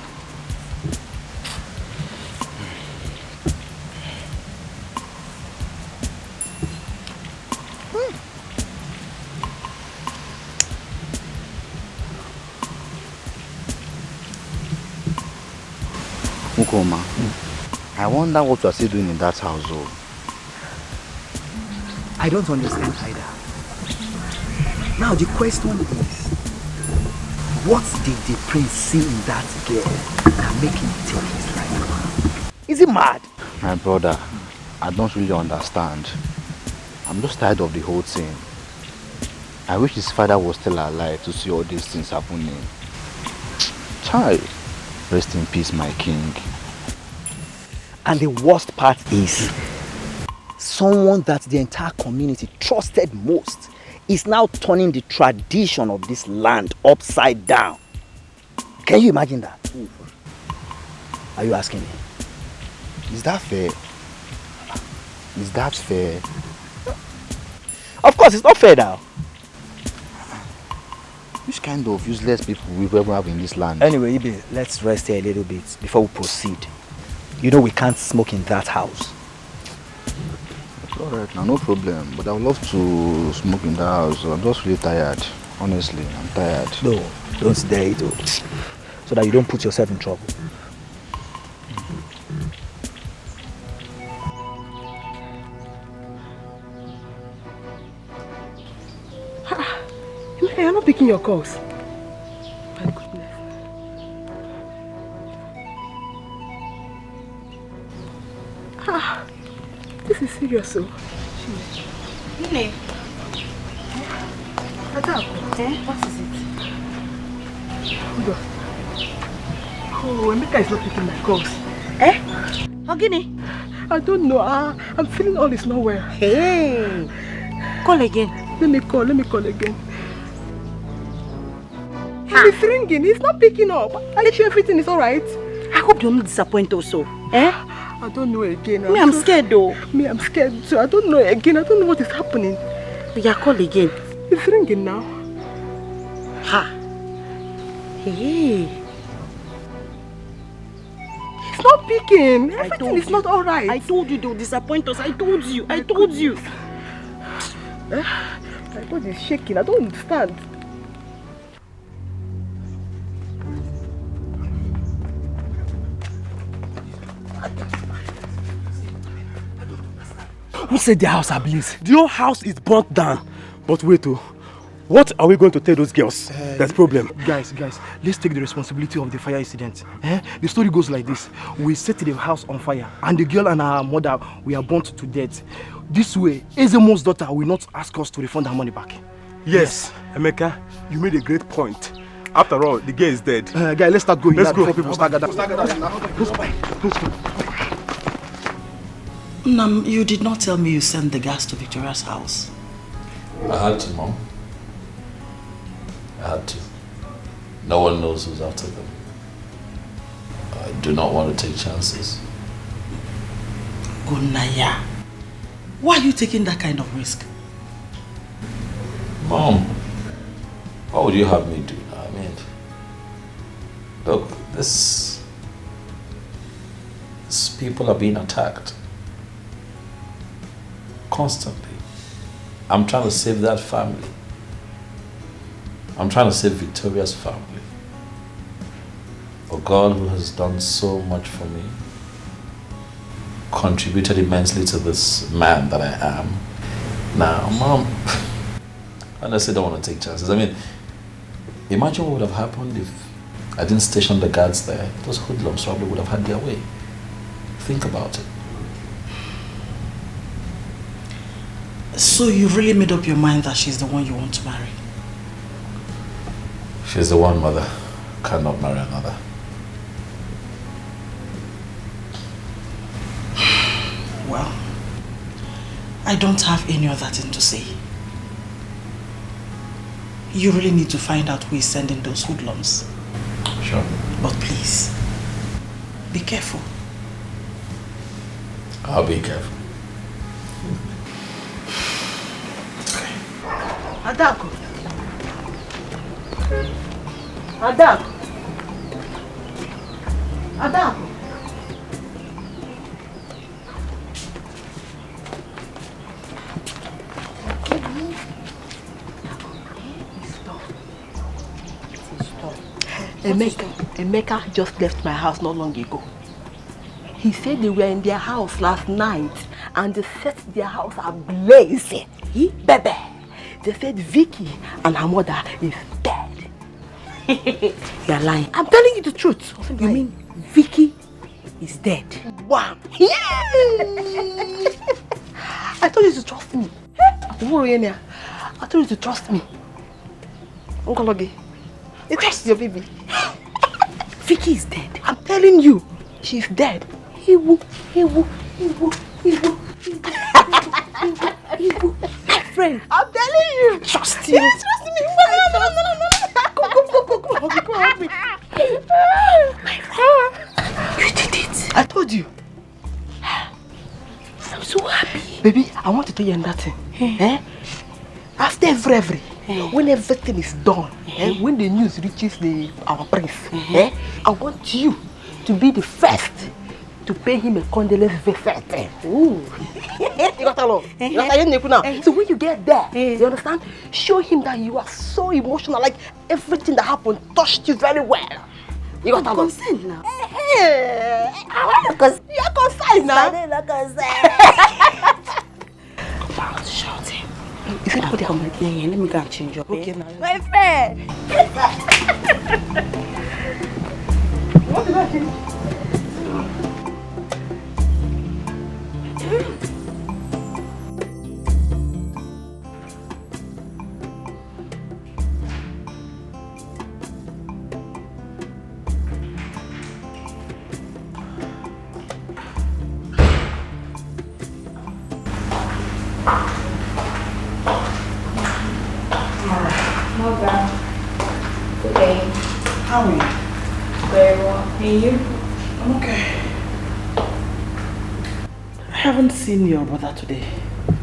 Ukoma, I wonder what you are still doing in that household.
I don't understand either. Now the question is, what did the prince see in that girl that make him take his life? Is he mad?
My brother, I don't really understand. I'm just tired of the whole thing. I wish his father was still alive to see all these things happening. Child, rest in peace, my king.
And the worst part is, someone that the entire community trusted most is now turning the tradition of this land upside down. Can you imagine that? Are you asking me?
Is that fair? Is that fair?
Of course, it's not fair now.
Which kind of useless people we ever have in this land?
Anyway, Ibe, let's rest here a little bit before we proceed. You know we can't smoke in that house.
It's alright now, no problem. But I would love to smoke in that house. I'm just really tired. Honestly, I'm tired.
No, don't dare it, so that you don't put yourself in trouble.
You're not picking your calls. My goodness. This is serious, so.
Nene.
What is it? Hold on. Oh, Emeka is not picking my calls.
Ogini?
I don't know. I'm feeling all is not well.
Hey. Call again.
Let me call again. He's ringing. He's not picking up. Are you sure everything is alright?
I hope you're not disappointed also.
I don't know again.
I'm scared though.
Me, I'm scared too. I don't know again. I don't know what is happening.
Yeah, call again.
It's ringing now.
Ha. Hey.
It's not picking. Everything is not alright.
I told you they'll disappoint us. I told you.
My body is shaking. I don't understand.
Who said the house ablaze? The whole house is burnt down. But wait, what are we going to tell those girls? That's the problem.
Guys, let's take the responsibility of the fire incident. The story goes like this. We set the house on fire and the girl and her mother were burnt to death. This way, Ezemo's daughter will not ask us to refund her money back.
Yes, Emeka, you made a great point.
After all, the girl is dead.
Guy, let's start going.
Let's go.
Before people start gathering.
Nam, you did not tell me you sent the gas to Victoria's house.
I had to, Mom. I had to. No one knows who's after them. I do not want to take chances.
Gunaya, why are you taking that kind of risk?
Mom, what would you have me do? I mean, look, these people are being attacked constantly. I'm trying to save that family. I'm trying to save Victoria's family. A God who has done so much for me, contributed immensely to this man that I am. Now, Mom, I honestly don't want to take chances. I mean, imagine what would have happened if I didn't station the guards there. Those hoodlums probably would have had their way. Think about it.
So you really made up your mind that she's the one you want to marry?
She's the one, Mother. Cannot marry another.
Well, I don't have any other thing to say. You really need to find out who is sending those hoodlums.
Sure.
But please, be careful.
I'll be careful.
Adako. Adako. Adako. Emeka just left my house not long ago. He said they were in their house last night and they set their house ablaze. Baby, they said Vicky and her mother is dead. You're lying. I'm telling you the truth. You mean Vicky is dead? Wow. I told you to trust me. I told you to trust me. Uncle Ogi, you trust your baby. Vicky is dead. I'm telling you, she's dead. My friend, I'm telling you. Trust you. Yes, trust me. Go help me. My friend, you did it. I told you. I'm so happy. Baby, I want to tell you another thing. After every when everything is done, when the news reaches our prince, I want you to be the first to pay him a condolence visit. Ooh. You got along. So when you get there, you understand? Show him that you are so emotional, like everything that happened touched you very well. You got along. Consent now. You're consent now. Come out, shout him. Is it what I'm let me go and change your okay now. My friend! What did I change?
How are you?
Very well. And you?
I'm okay. I haven't seen your brother today.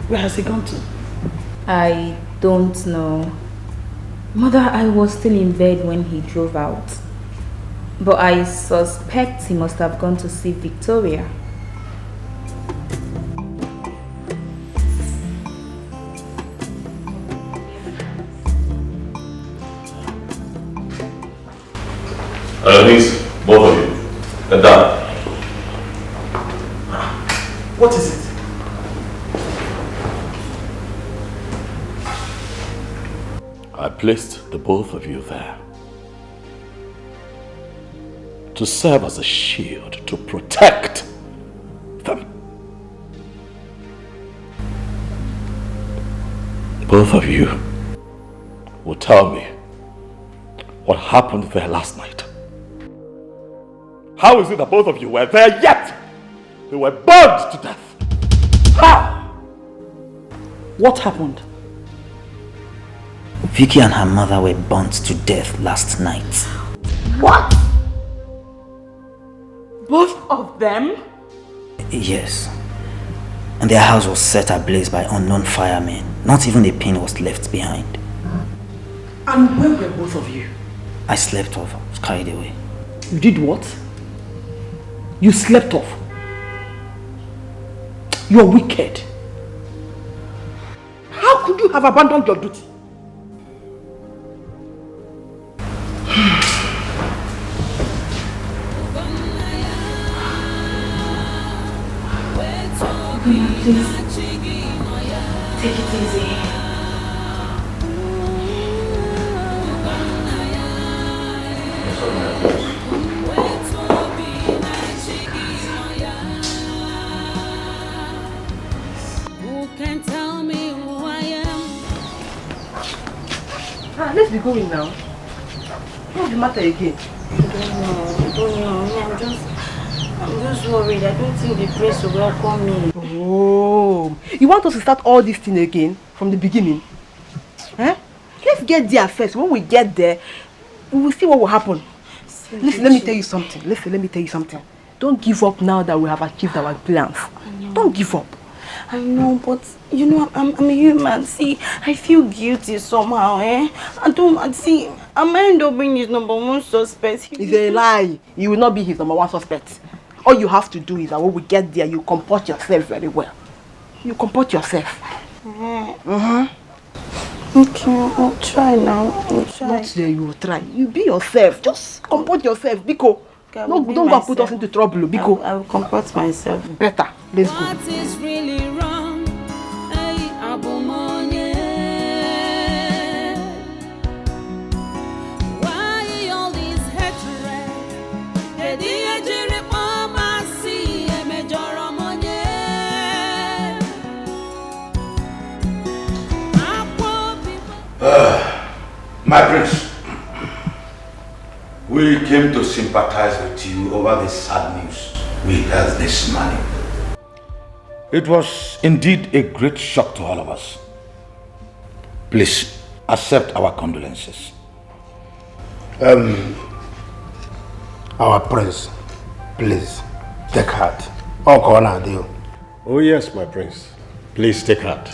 Where has he gone to?
I don't know. Mother, I was still in bed when he drove out. But I suspect he must have gone to see Victoria.
Please, both of you, get down.
What is it?
I placed the both of you there to serve as a shield to protect them. Both of you will tell me what happened there last night. How is it that both of you were there yet they were burned to death? How?
What happened?
Vicky and her mother were burnt to death last night.
What? Both of them?
Yes. And their house was set ablaze by unknown firemen. Not even a pin was left behind.
And where were both of you?
I slept off. I was carried away.
You did what? You slept off? You are wicked. How could you have abandoned your duty?
Please, take it easy.
Who can tell me who I am?
Let's be going now. What's the matter again?
I don't know. I'm just worried. I don't think the place will welcome me.
Oh, you want us to start all this thing again from the beginning? Huh? Let's get there first. When we get there, we will see what will happen. Listen, let me tell you something. Let me tell you something. Don't give up now that we have achieved our plans. Don't give up.
I know, but you know, I'm a human. See, I feel guilty somehow, eh? I might end up being his number one suspect.
It's a lie. You will not be his number one suspect. All you have to do is that when we get there, you comport yourself very well. You comport yourself.
Okay, I'll try now. I'll try.
Not there, you will try. You be yourself. Just comport yourself, Biko. No, don't go put us into trouble, Biko.
I will comport myself.
Better. Let's go.
What is really wrong? Hey, Abumonye. Why all this hatred?
My prince, we came to sympathize with you over this sad news we heard this morning. It was indeed a great shock to all of us. Please accept our condolences.
Our prince, please take heart.
Oh yes, my prince. Please take heart.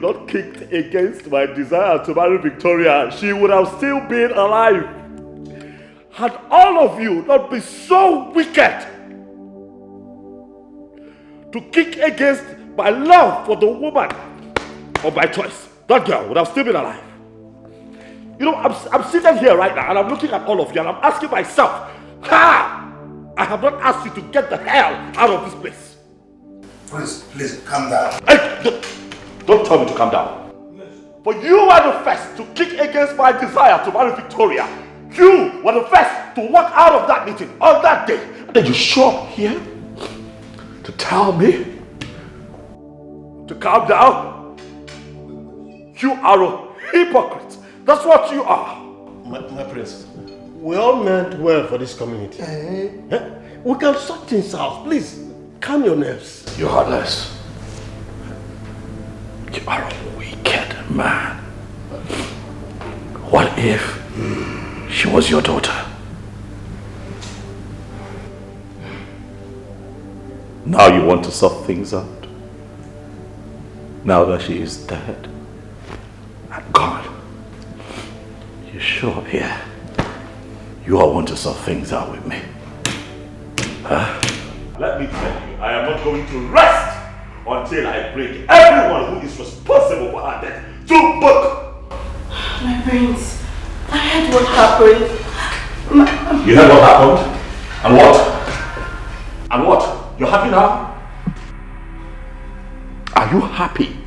Not kicked against my desire to marry Victoria, she would have still been alive. Had all of you not been so wicked to kick against my love for the woman of my choice, that girl would have still been alive. You know, I'm sitting here right now and I'm looking at all of you and I'm asking myself, I have not asked you to get the hell out of this place.
Please, calm down.
Hey, don't tell me to calm down. For you were the first to kick against my desire to marry Victoria. You were the first to walk out of that meeting on that day. And then you show up here to tell me to calm down. You are a hypocrite. That's what you are.
My prince, we all meant well for this community. We can sort things out. Please, calm your nerves.
You're heartless. You are a wicked man. What if she was your daughter? Now you want to sort things out? Now that she is dead and gone? You sure? Yeah. You all want to sort things out with me? Huh? Let me tell you, I am not going to rest until I bring everyone who is responsible for her death to book.
My prince, I heard what happened.
You heard what happened? And what? And what? You're happy now? Are you happy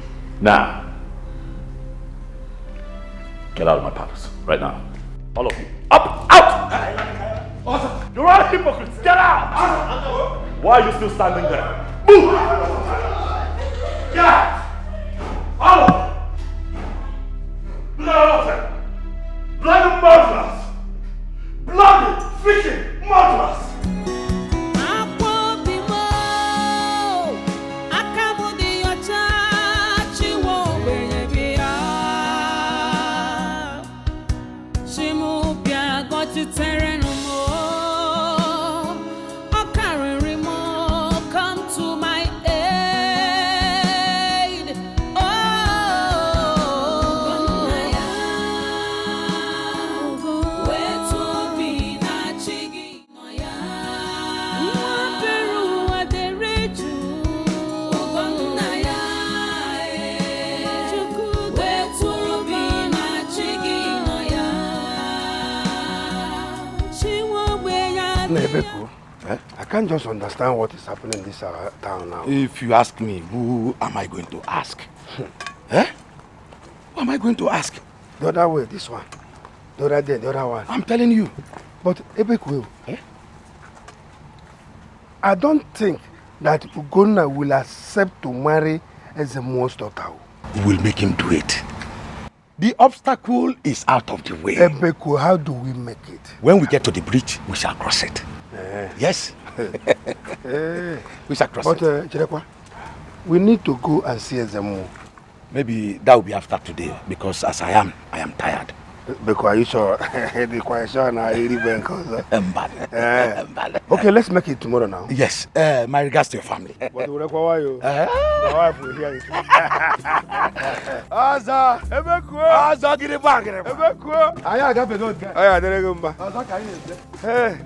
now? Get out of my palace right now. All of you. Up! Out! You're all hypocrites! Get out! Why are you still standing there? Move! Get out! All of you! Blood of them! Bloody murderers! Bloody freaking murderers!
I can't just understand what is happening in this town now.
If you ask me, who am I going to ask? Eh? Who am I going to ask?
The other way, this one. The other day, the other one.
I'm telling you.
But Ebeku, I don't think that Ugonna will accept to marry as a monster.
We'll make him do it. The obstacle is out of the way.
Ebeku, how do we make it?
When we get to the bridge, we shall cross it. Yes. We shall cross it.
But Chirekwa, we need to go and see Ezemo.
Maybe that will be after today, because as I am tired.
Because are you sure? Okay, let's make it tomorrow now.
Yes. My regards to your family.
But my wife will hear it. Aza, Ebeku. Aza, get it back. Ebeku. Aya, that be not. Aya, there you go. Aza, can you? Hey.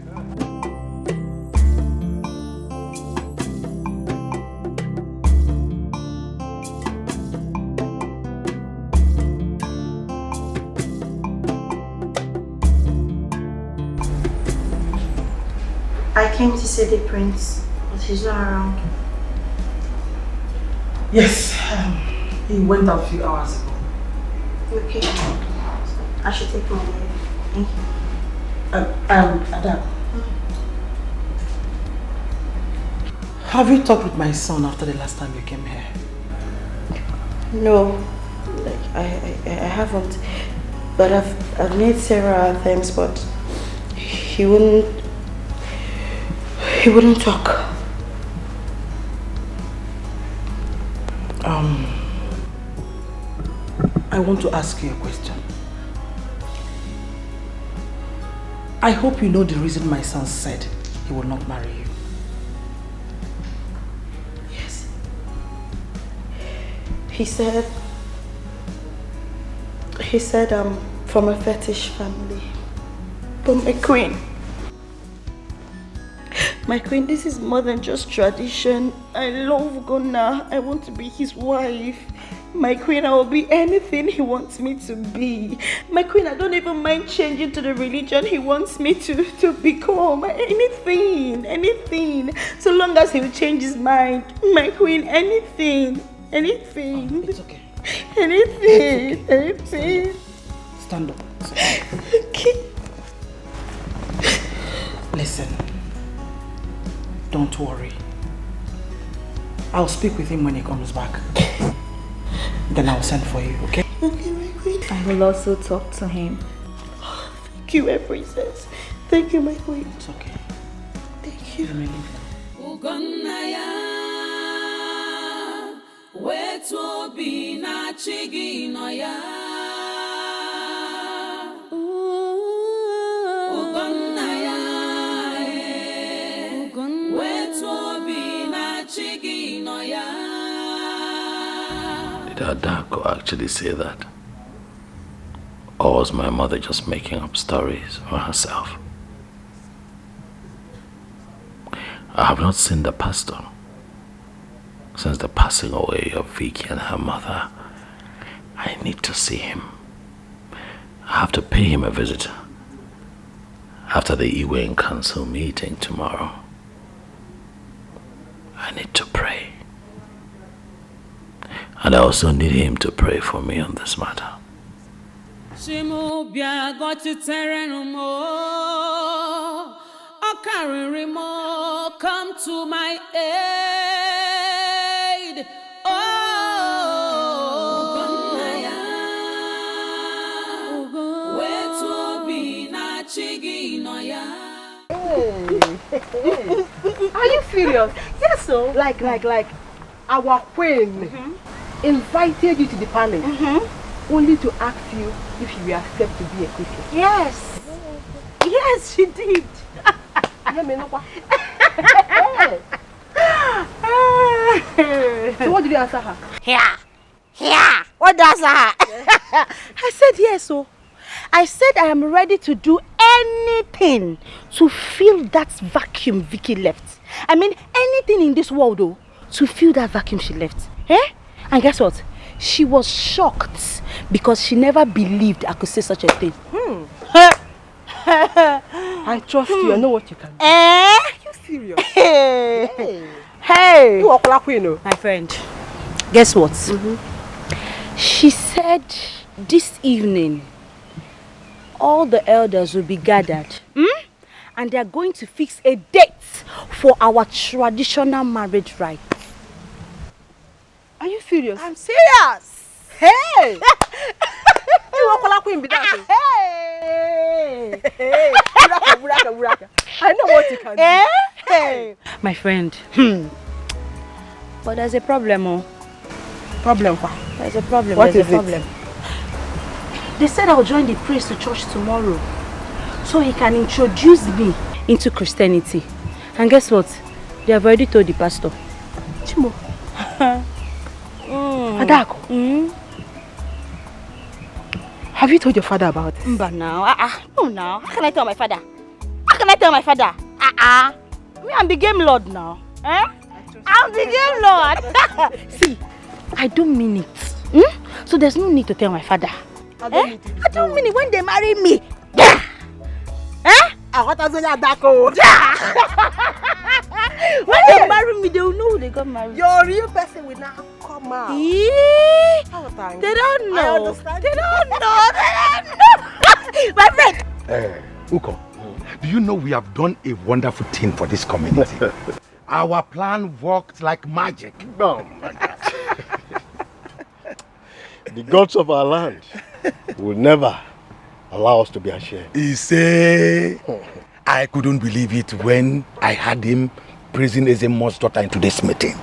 I came to see the prince, but he's not around.
Yes, he went out a few hours ago.
Okay. I should take my leave. Thank you.
Adam. Have you talked with my son after the last time you came here?
No, I haven't. But I've made several attempts, but he wouldn't talk.
I want to ask you a question. I hope you know the reason my son said he will not marry you.
Yes. He said I'm from a fetish family. But my queen, this is more than just tradition. I love Ghana. I want to be his wife. My queen, I will be anything he wants me to be. My queen, I don't even mind changing to the religion he wants me to become. Anything. So long as he will change his mind. My queen, anything.
It's okay.
Anything.
Stand up.
Okay.
Listen. Don't worry. I'll speak with him when he comes back. Then I'll send for you, okay?
Okay, my queen.
I will also talk to him.
Thank you, my princess. Thank you, my queen.
It's okay.
Thank you.
Let me leave
Did Adako actually say that? Or was my mother just making up stories for herself? I have not seen the pastor since the passing away of Vicky and her mother. I need to see him. I have to pay him a visit after the Iwe Council meeting tomorrow. I need to pray. And I also need him to pray for me on this matter.
Shimubia got to Terenumo, Okaririmo, come to my aid.
Are you serious? Yes, so. Like our queen invited you to the palace only to ask you if you accept to be a Christian.
Yes. Yes, she did.
So what did you answer her?
Yeah. What does her? I said yes, so. I said I am ready to do anything to fill that vacuum Vicky left. I mean, anything in this world, though, to fill that vacuum she left. And guess what? She was shocked because she never believed I could say such a thing.
I trust you. I know what you can do. Are you serious?
Hey.
You are queen,
my friend. Guess what? She said this evening all the elders will be gathered. And they are going to fix a date for our traditional marriage rites.
Are you serious?
I'm serious.
Hey! You are queen, Hey! Buraka. I know what you can do.
Hey! My friend. But there's a problem, oh.
Problem?
There's a problem.
What
There's
is
a problem. They said I'll join the priest to church tomorrow, so he can introduce me into Christianity. And guess what? They have already told the pastor.
Chimo. Adako. Have you told your father about it?
But now, no now. How can I tell my father? Me, I'm the game lord now. I'm the game lord. See, I don't mean it. So there's no need to tell my father. I don't mean it when they marry me. When they marry me, they will know they got married.
Your real person will now come out.
They don't know. They don't know. My friend.
Uko, do you know we have done a wonderful thing for this community? Our plan worked like magic.
Oh my God. The gods of our land will never allow us to be ashamed.
He say, I couldn't believe it when I had him praising Ezemo's daughter in today's meeting.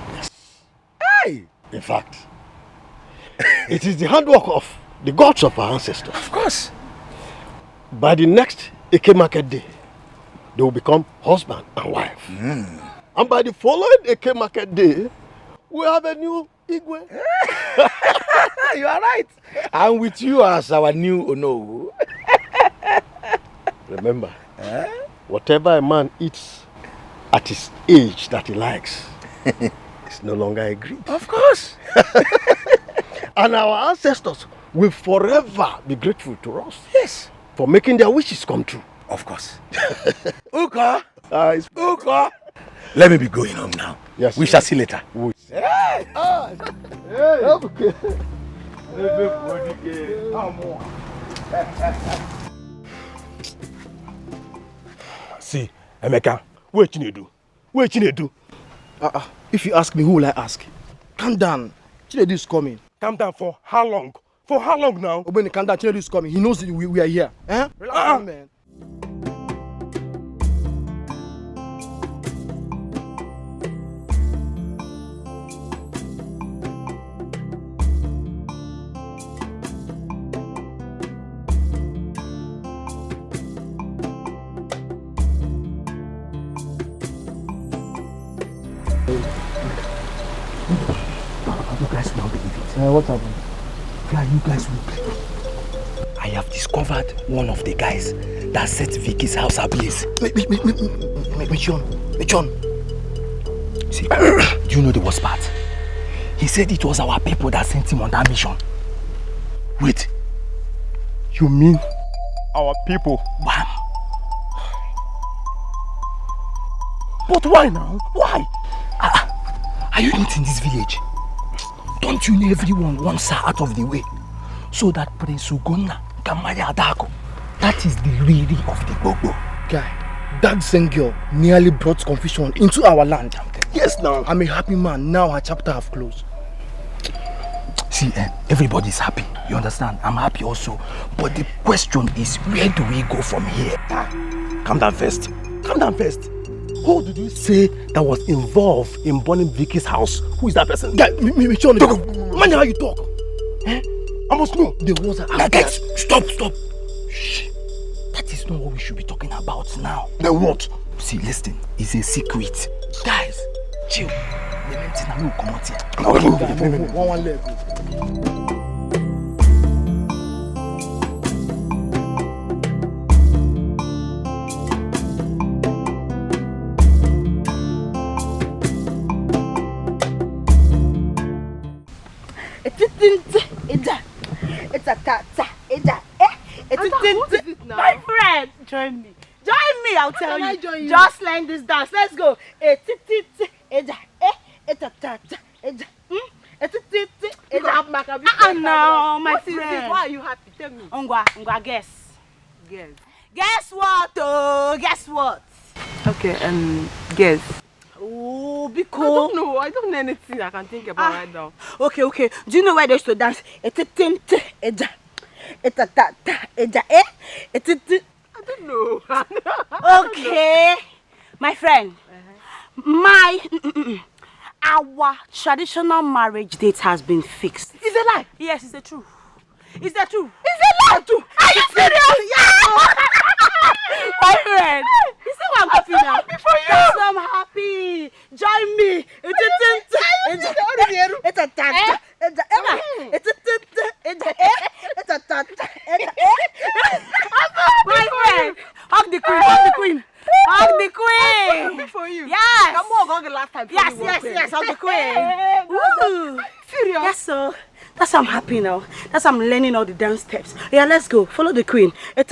Hey! In fact, it is the handwork of the gods of our ancestors.
Of course.
By the next Eke Market Day, they will become husband and wife. And by the following Eke Market Day, we have a new Igwe.
You are right. And with you as our new Ono.
Remember, whatever a man eats at his age that he likes is no longer a greed.
Of course.
And our ancestors will forever be grateful to us.
Yes.
For making their wishes come true.
Of course. Uko. Uko. Let me be going home now.
Yes.
We shall see later.
Hey! Okay.
See, Emeka, what you do? What you do?
If you ask me, who will I ask? Calm down. Chinedu is coming.
Calm down for how long? For how long now?
Obeni, calm down. Chinedu is coming. He knows we are here. Relax, man.
What happened?
Yeah, you guys will believe. I have discovered one of the guys that set Vicky's house ablaze. John. See, do you know the worst part? He said it was our people that sent him on that mission. Wait. You mean our people? Wham! But why now? Why? Are you not in this village? Don't you know everyone wants her out of the way? So that Prince Ugonna can marry Adako. That is the really of the Gbogbo.
Guy, that same girl nearly brought confusion into our land.
Yes, now.
I'm a happy man. Now her chapter have closed.
See, everybody's happy. You understand? I'm happy also. But the question is, where do we go from here? Calm down first. Calm down first. Who did you say that was involved in burning Vicky's house? Who is that person?
Guy, me, Charlie. Man, how you talk?
Eh? I must know.
The ones that
are... Guys, stop. Shh. That is not what we should be talking about now.
Then what?
See, listen. It's a secret. Guys, chill. The will come out here.
One leg.
My friend, join me. Join me, I'll tell you. Just learn this dance. Let's go. No, my friend.
Why are you happy? Tell me.
Ngwa, guess.
Guess.
Guess what? Oh, guess what?
Okay, guess.
Oh, because
I don't know anything I can think about right now.
Okay. Do you know where they used to dance? I
don't know.
Okay, my friend, our traditional marriage date has been fixed.
Is it a lie?
Yes, it's the truth. It's the truth.
Is it a lie too?
Are you serious? Yes. My friend, you see why I'm happy now?
Happy for you.
Yes, I'm happy. Join me. My friend, hug the queen. Hug the queen.
Happy for you.
Yes.
Come on, hug the last time.
Yes, hug the queen. Woo.
Serious?
Yes, so. That's why I'm happy now. That's why I'm learning all the dance steps. Yeah, let's go. Follow the queen. That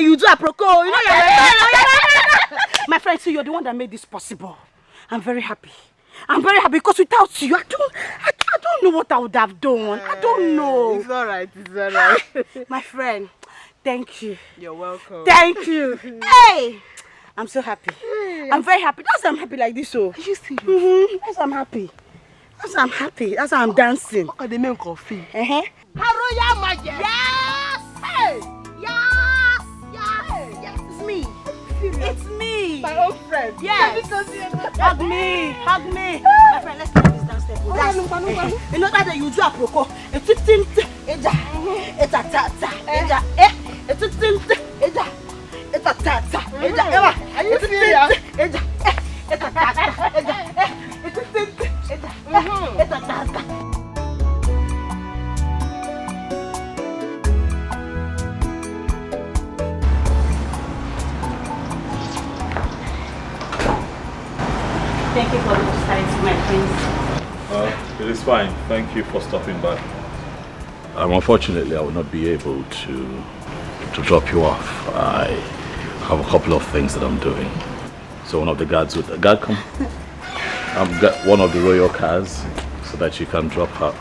you do aproko. You know my friend, so you're the one that made this possible. I'm very happy. Because without you, I don't know what I would have done. I don't know.
It's alright.
My friend, thank you.
You're welcome.
Thank you. Hey! I'm so happy. I'm very happy. That's why I'm happy like this. So.
Are you serious?
That's why I'm happy. That's why I'm dancing.
What are the men coffee?
Haruya Maje. Yes!
Hey!
Yes! It's me. It's me.
My old friend.
Yes. Hug me. My friend, let's do this dance step. You know that you do aproko. It's
Are you serious?
Thank you for the hospitality, my friends.
It is fine. Thank you for stopping by. Unfortunately, I will not be able to drop you off. I have a couple of things that I'm doing. So one of the guards with the guard come. I've got one of the royal cars so that you can drop her.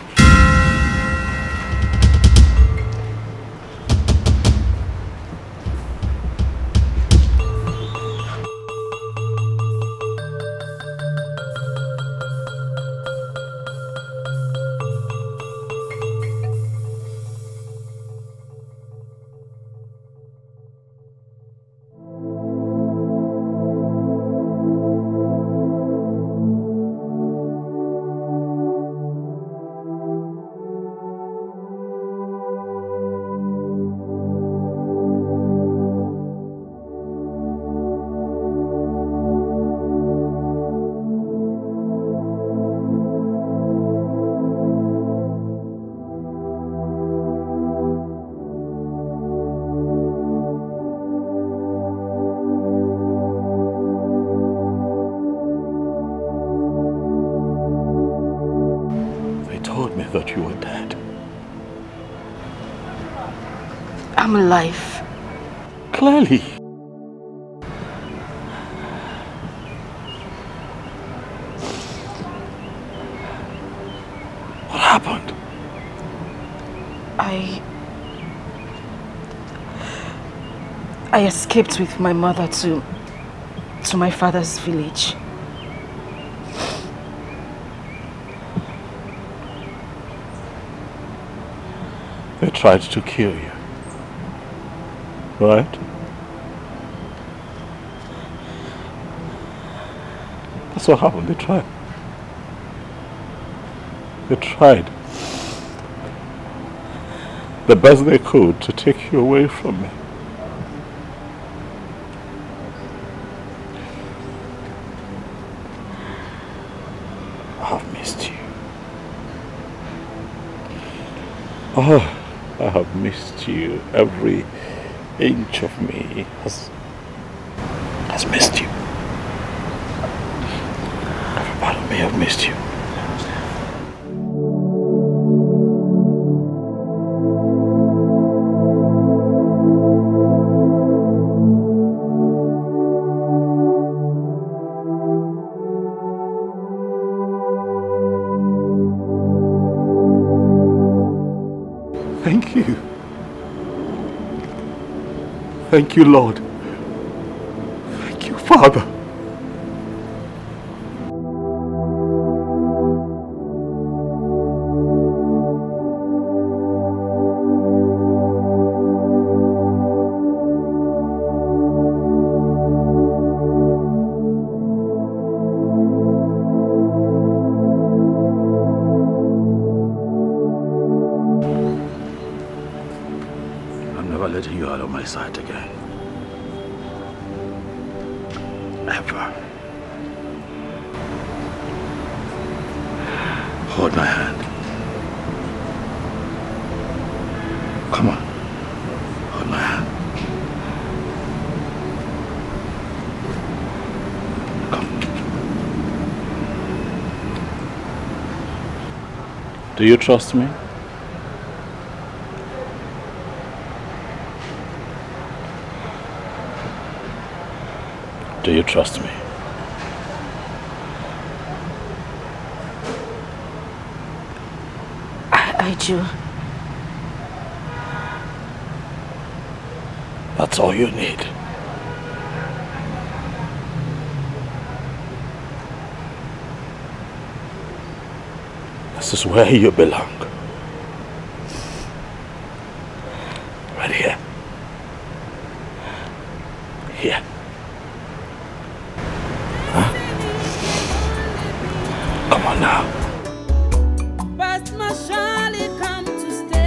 dead.
I'm alive.
Clearly. What happened?
I escaped with my mother to my father's village.
They tried to kill you, right? That's what happened. They tried. They tried the best they could to take you away from me. I've missed you. Oh, I have missed you. Every inch of me has missed you. Every part of me has missed you. Thank you. Thank you, Lord. Thank you, Father. Letting you out of my sight again. Ever. Hold my hand. Come on. Hold my hand. Come. Do you trust me? Do you trust me?
I do.
That's all you need. This is where you belong. Right here. Here. Come on now.
But must surely come to stay.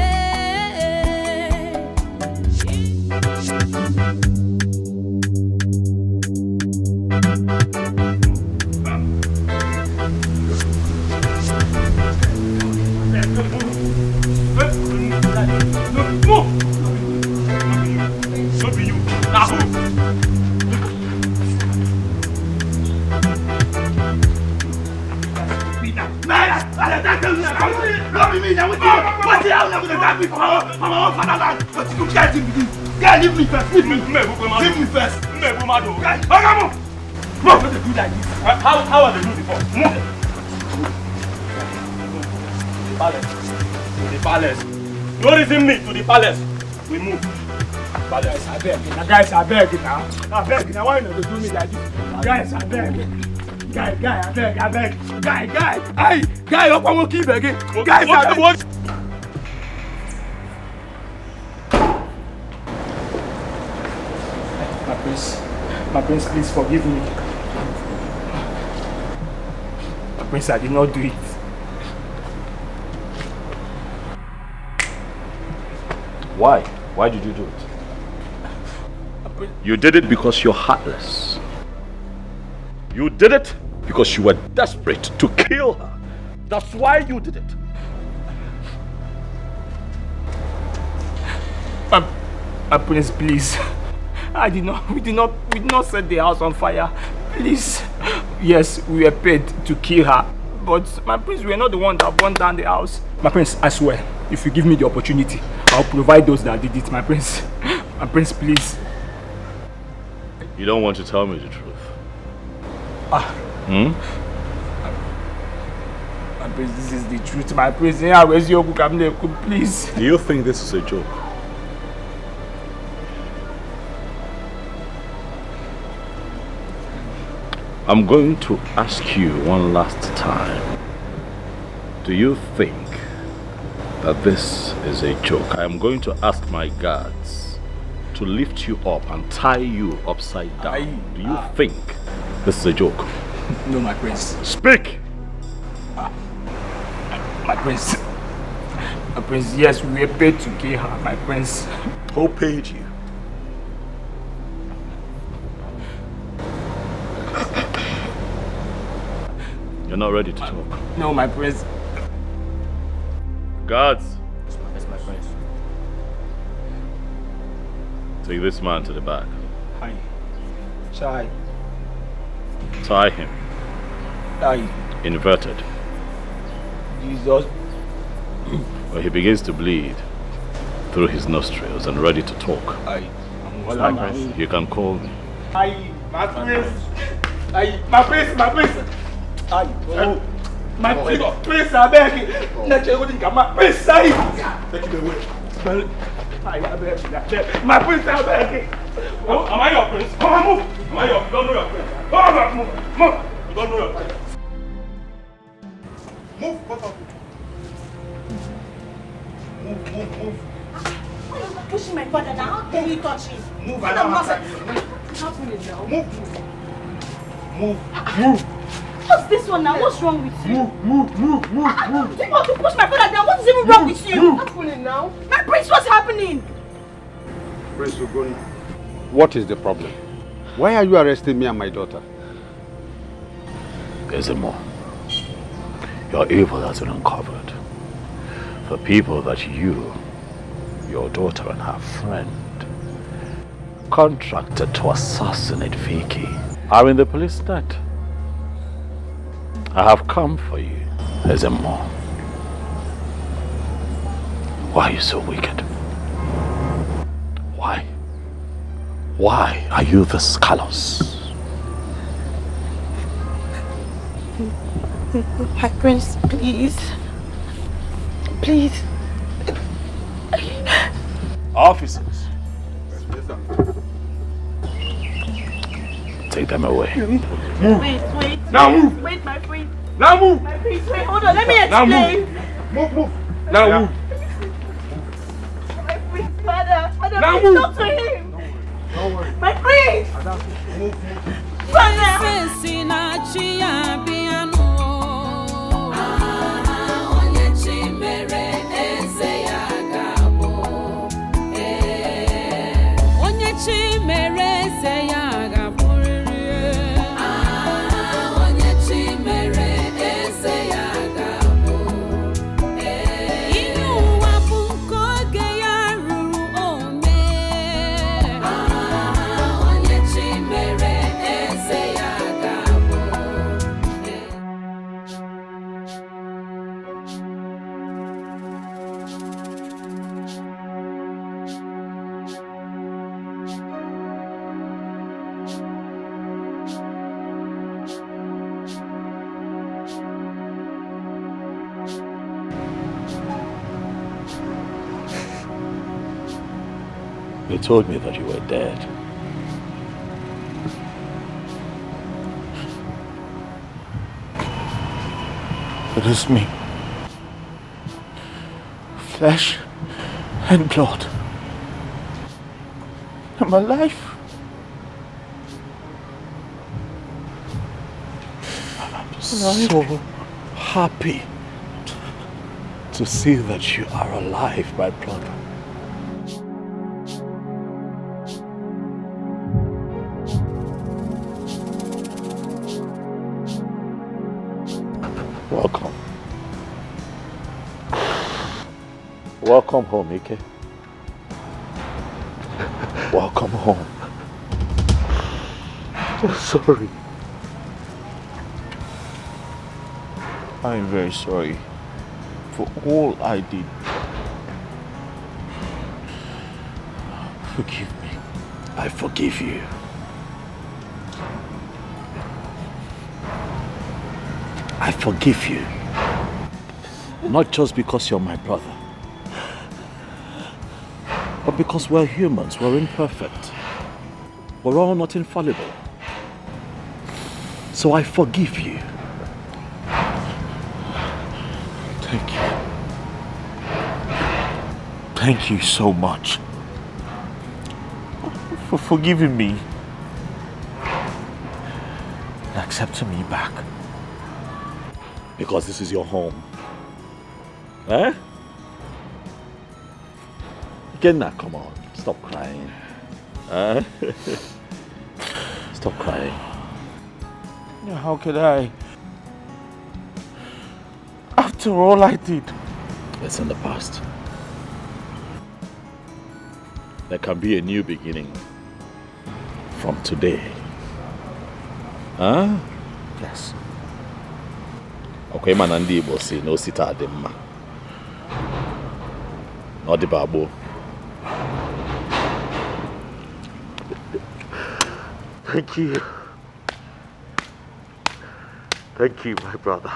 Not be you. Now who? Not be me, now what the hell am I going to grab me from my own fatherland? But you can't leave me. Guy, leave me first, leave me. Leave me first. Guy, come on. Come on, what they do like this? How are they doing before? Move. To the palace. No reason me, to the palace. We move. Palace. Guys, I beg now. I beg now. Why not do me like this? Guys, I beg. Guy, I beg. Guy. Hey, guy, what will keep begging? Guys, I beg. My prince, please forgive me. My prince, I did not do it. Why? Why did you do it? You did it because you're heartless. You did it because you were desperate to kill her. That's why you did it. My prince, please. We did not set the house on fire. Please. Yes, we were paid to kill her. But my prince, we are not the one that burned down the house. My prince, I swear, if you give me the opportunity, I'll provide those that did it, my prince. My prince, please.
You don't want to tell me the truth?
My prince, this is the truth, my prince. Yeah, where's your book? Please.
Do you think this is a joke? I'm going to ask you one last time. Do you think that this is a joke? I am going to ask my guards to lift you up and tie you upside down. Do you think this is a joke?
No, my prince.
Speak!
My prince. My prince, yes, we were paid to kill her, my prince.
Who paid you? You're not ready to talk.
No, my prince.
Guards,
Yes, my prince.
take this man to the back.
Hi. Chai.
Tie him.
Hi.
Inverted.
Jesus.
When he begins to bleed through his nostrils and ready to talk, you can call me.
Hi, my prince. Hi, my prince, my prince. Hi. My prince, I beg you. My prince, hi. Take it away. Hi, I beg you. My prince, I beg you. Oh, am I your prince? Come on, move. Am I your? You don't know your prince. Come on, move. Move. You don't know your prince. Move, both of you. Move.
Why are you pushing my father now? How dare you touch him?
Move, I don't have time.
What's happening now?
Move.
What's this one now? What's wrong with you?
Move.
You want to push my father down? What is even wrong with you? What's happening now? My prince, what's happening?
Prince Ogoni, what is the problem? Why are you arresting me and my daughter?
There's more. Your evil has been uncovered. The people that you, your daughter and her friend, contracted to assassinate Vicky are in the police net. I have come for you, Ezemo. Why are you so wicked? Why? Why are you this callous?
My prince, please. Please.
Officers. Take them away.
Wait.
Now move.
Wait, my prince.
Now move.
My prince, wait, hold on. Let me
Now
explain.
Move. Now move.
My prince, father,
Now
please
move.
talk to him.
Don't worry.
My prince.
Move.
They told me that you were dead.
It is me. Flesh and blood. I'm alive.
I'm so happy to see that you are alive, my brother. Welcome. Welcome home, Ike. Welcome home. I'm sorry.
I am very sorry for all I did. Forgive me.
I forgive you. I forgive you. Not just because you're my brother, but because we're humans, we're imperfect. We're all not infallible. So I forgive you.
Thank you. Thank you so much for forgiving me and accepting me back.
Because this is your home. Eh? Kenna, come on. Stop crying. Eh? Stop crying.
How could I? After all I did.
It's in the past. There can be a new beginning from today. Huh?
Yes.
Okay, man, and Igbo say no sita ademma. Not the babo.
Thank you. Thank you, my brother.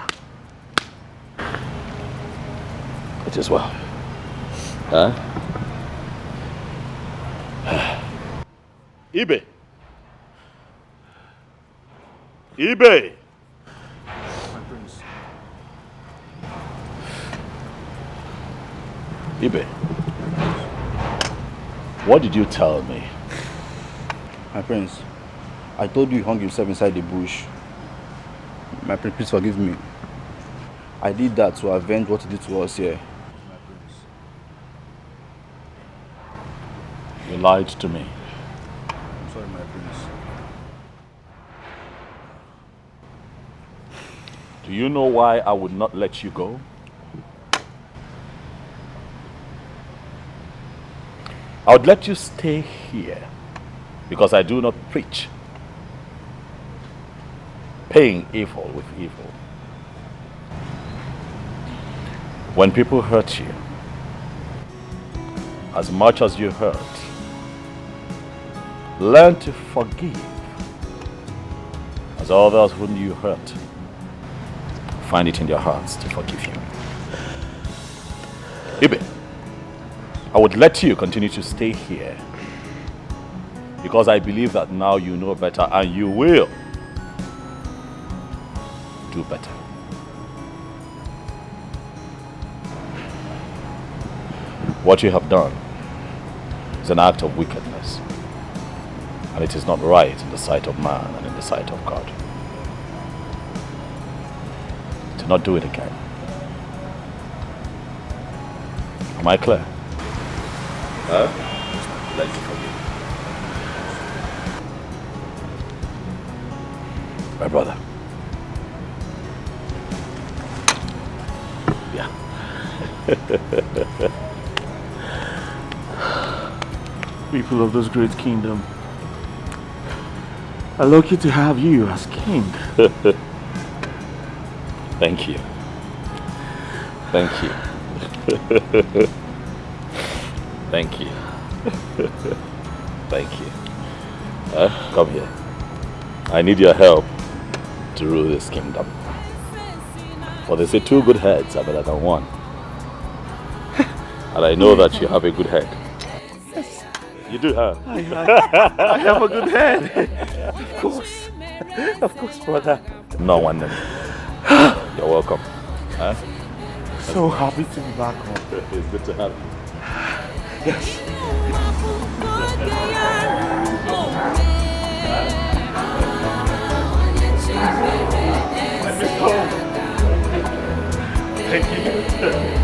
It is well. Huh? Ibe. Ibe.
My prince.
Ibe. What did you tell me?
My prince, I told you he hung himself inside the bush. My prince, please forgive me. I did that to avenge what he did to us here.
My prince.
You lied to me.
I'm sorry, my prince.
Do you know why I would not let you go? I would let you stay here because I do not preach paying evil with evil. When people hurt you, as much as you hurt, learn to forgive as others whom you hurt find it in their hearts to forgive you. Ibe, I would let you continue to stay here because I believe that now you know better and you will do better. What you have done is an act of wickedness, and it is not right in the sight of man and in the sight of God. Do not do it again. Am I clear? Let me forgive. My brother. Yeah.
People of this great kingdom, I'm lucky to have you as king.
Thank you. Thank you. Thank you. Thank you. Come here. I need your help to rule this kingdom. For they say 2 good heads are better than 1. And I know that you have a good head.
Yes.
You do have.
I have a good head. Of course, brother.
No one then. You're welcome. Huh?
So happy to be back home.
It's good to have you.
Yes.
Thank you.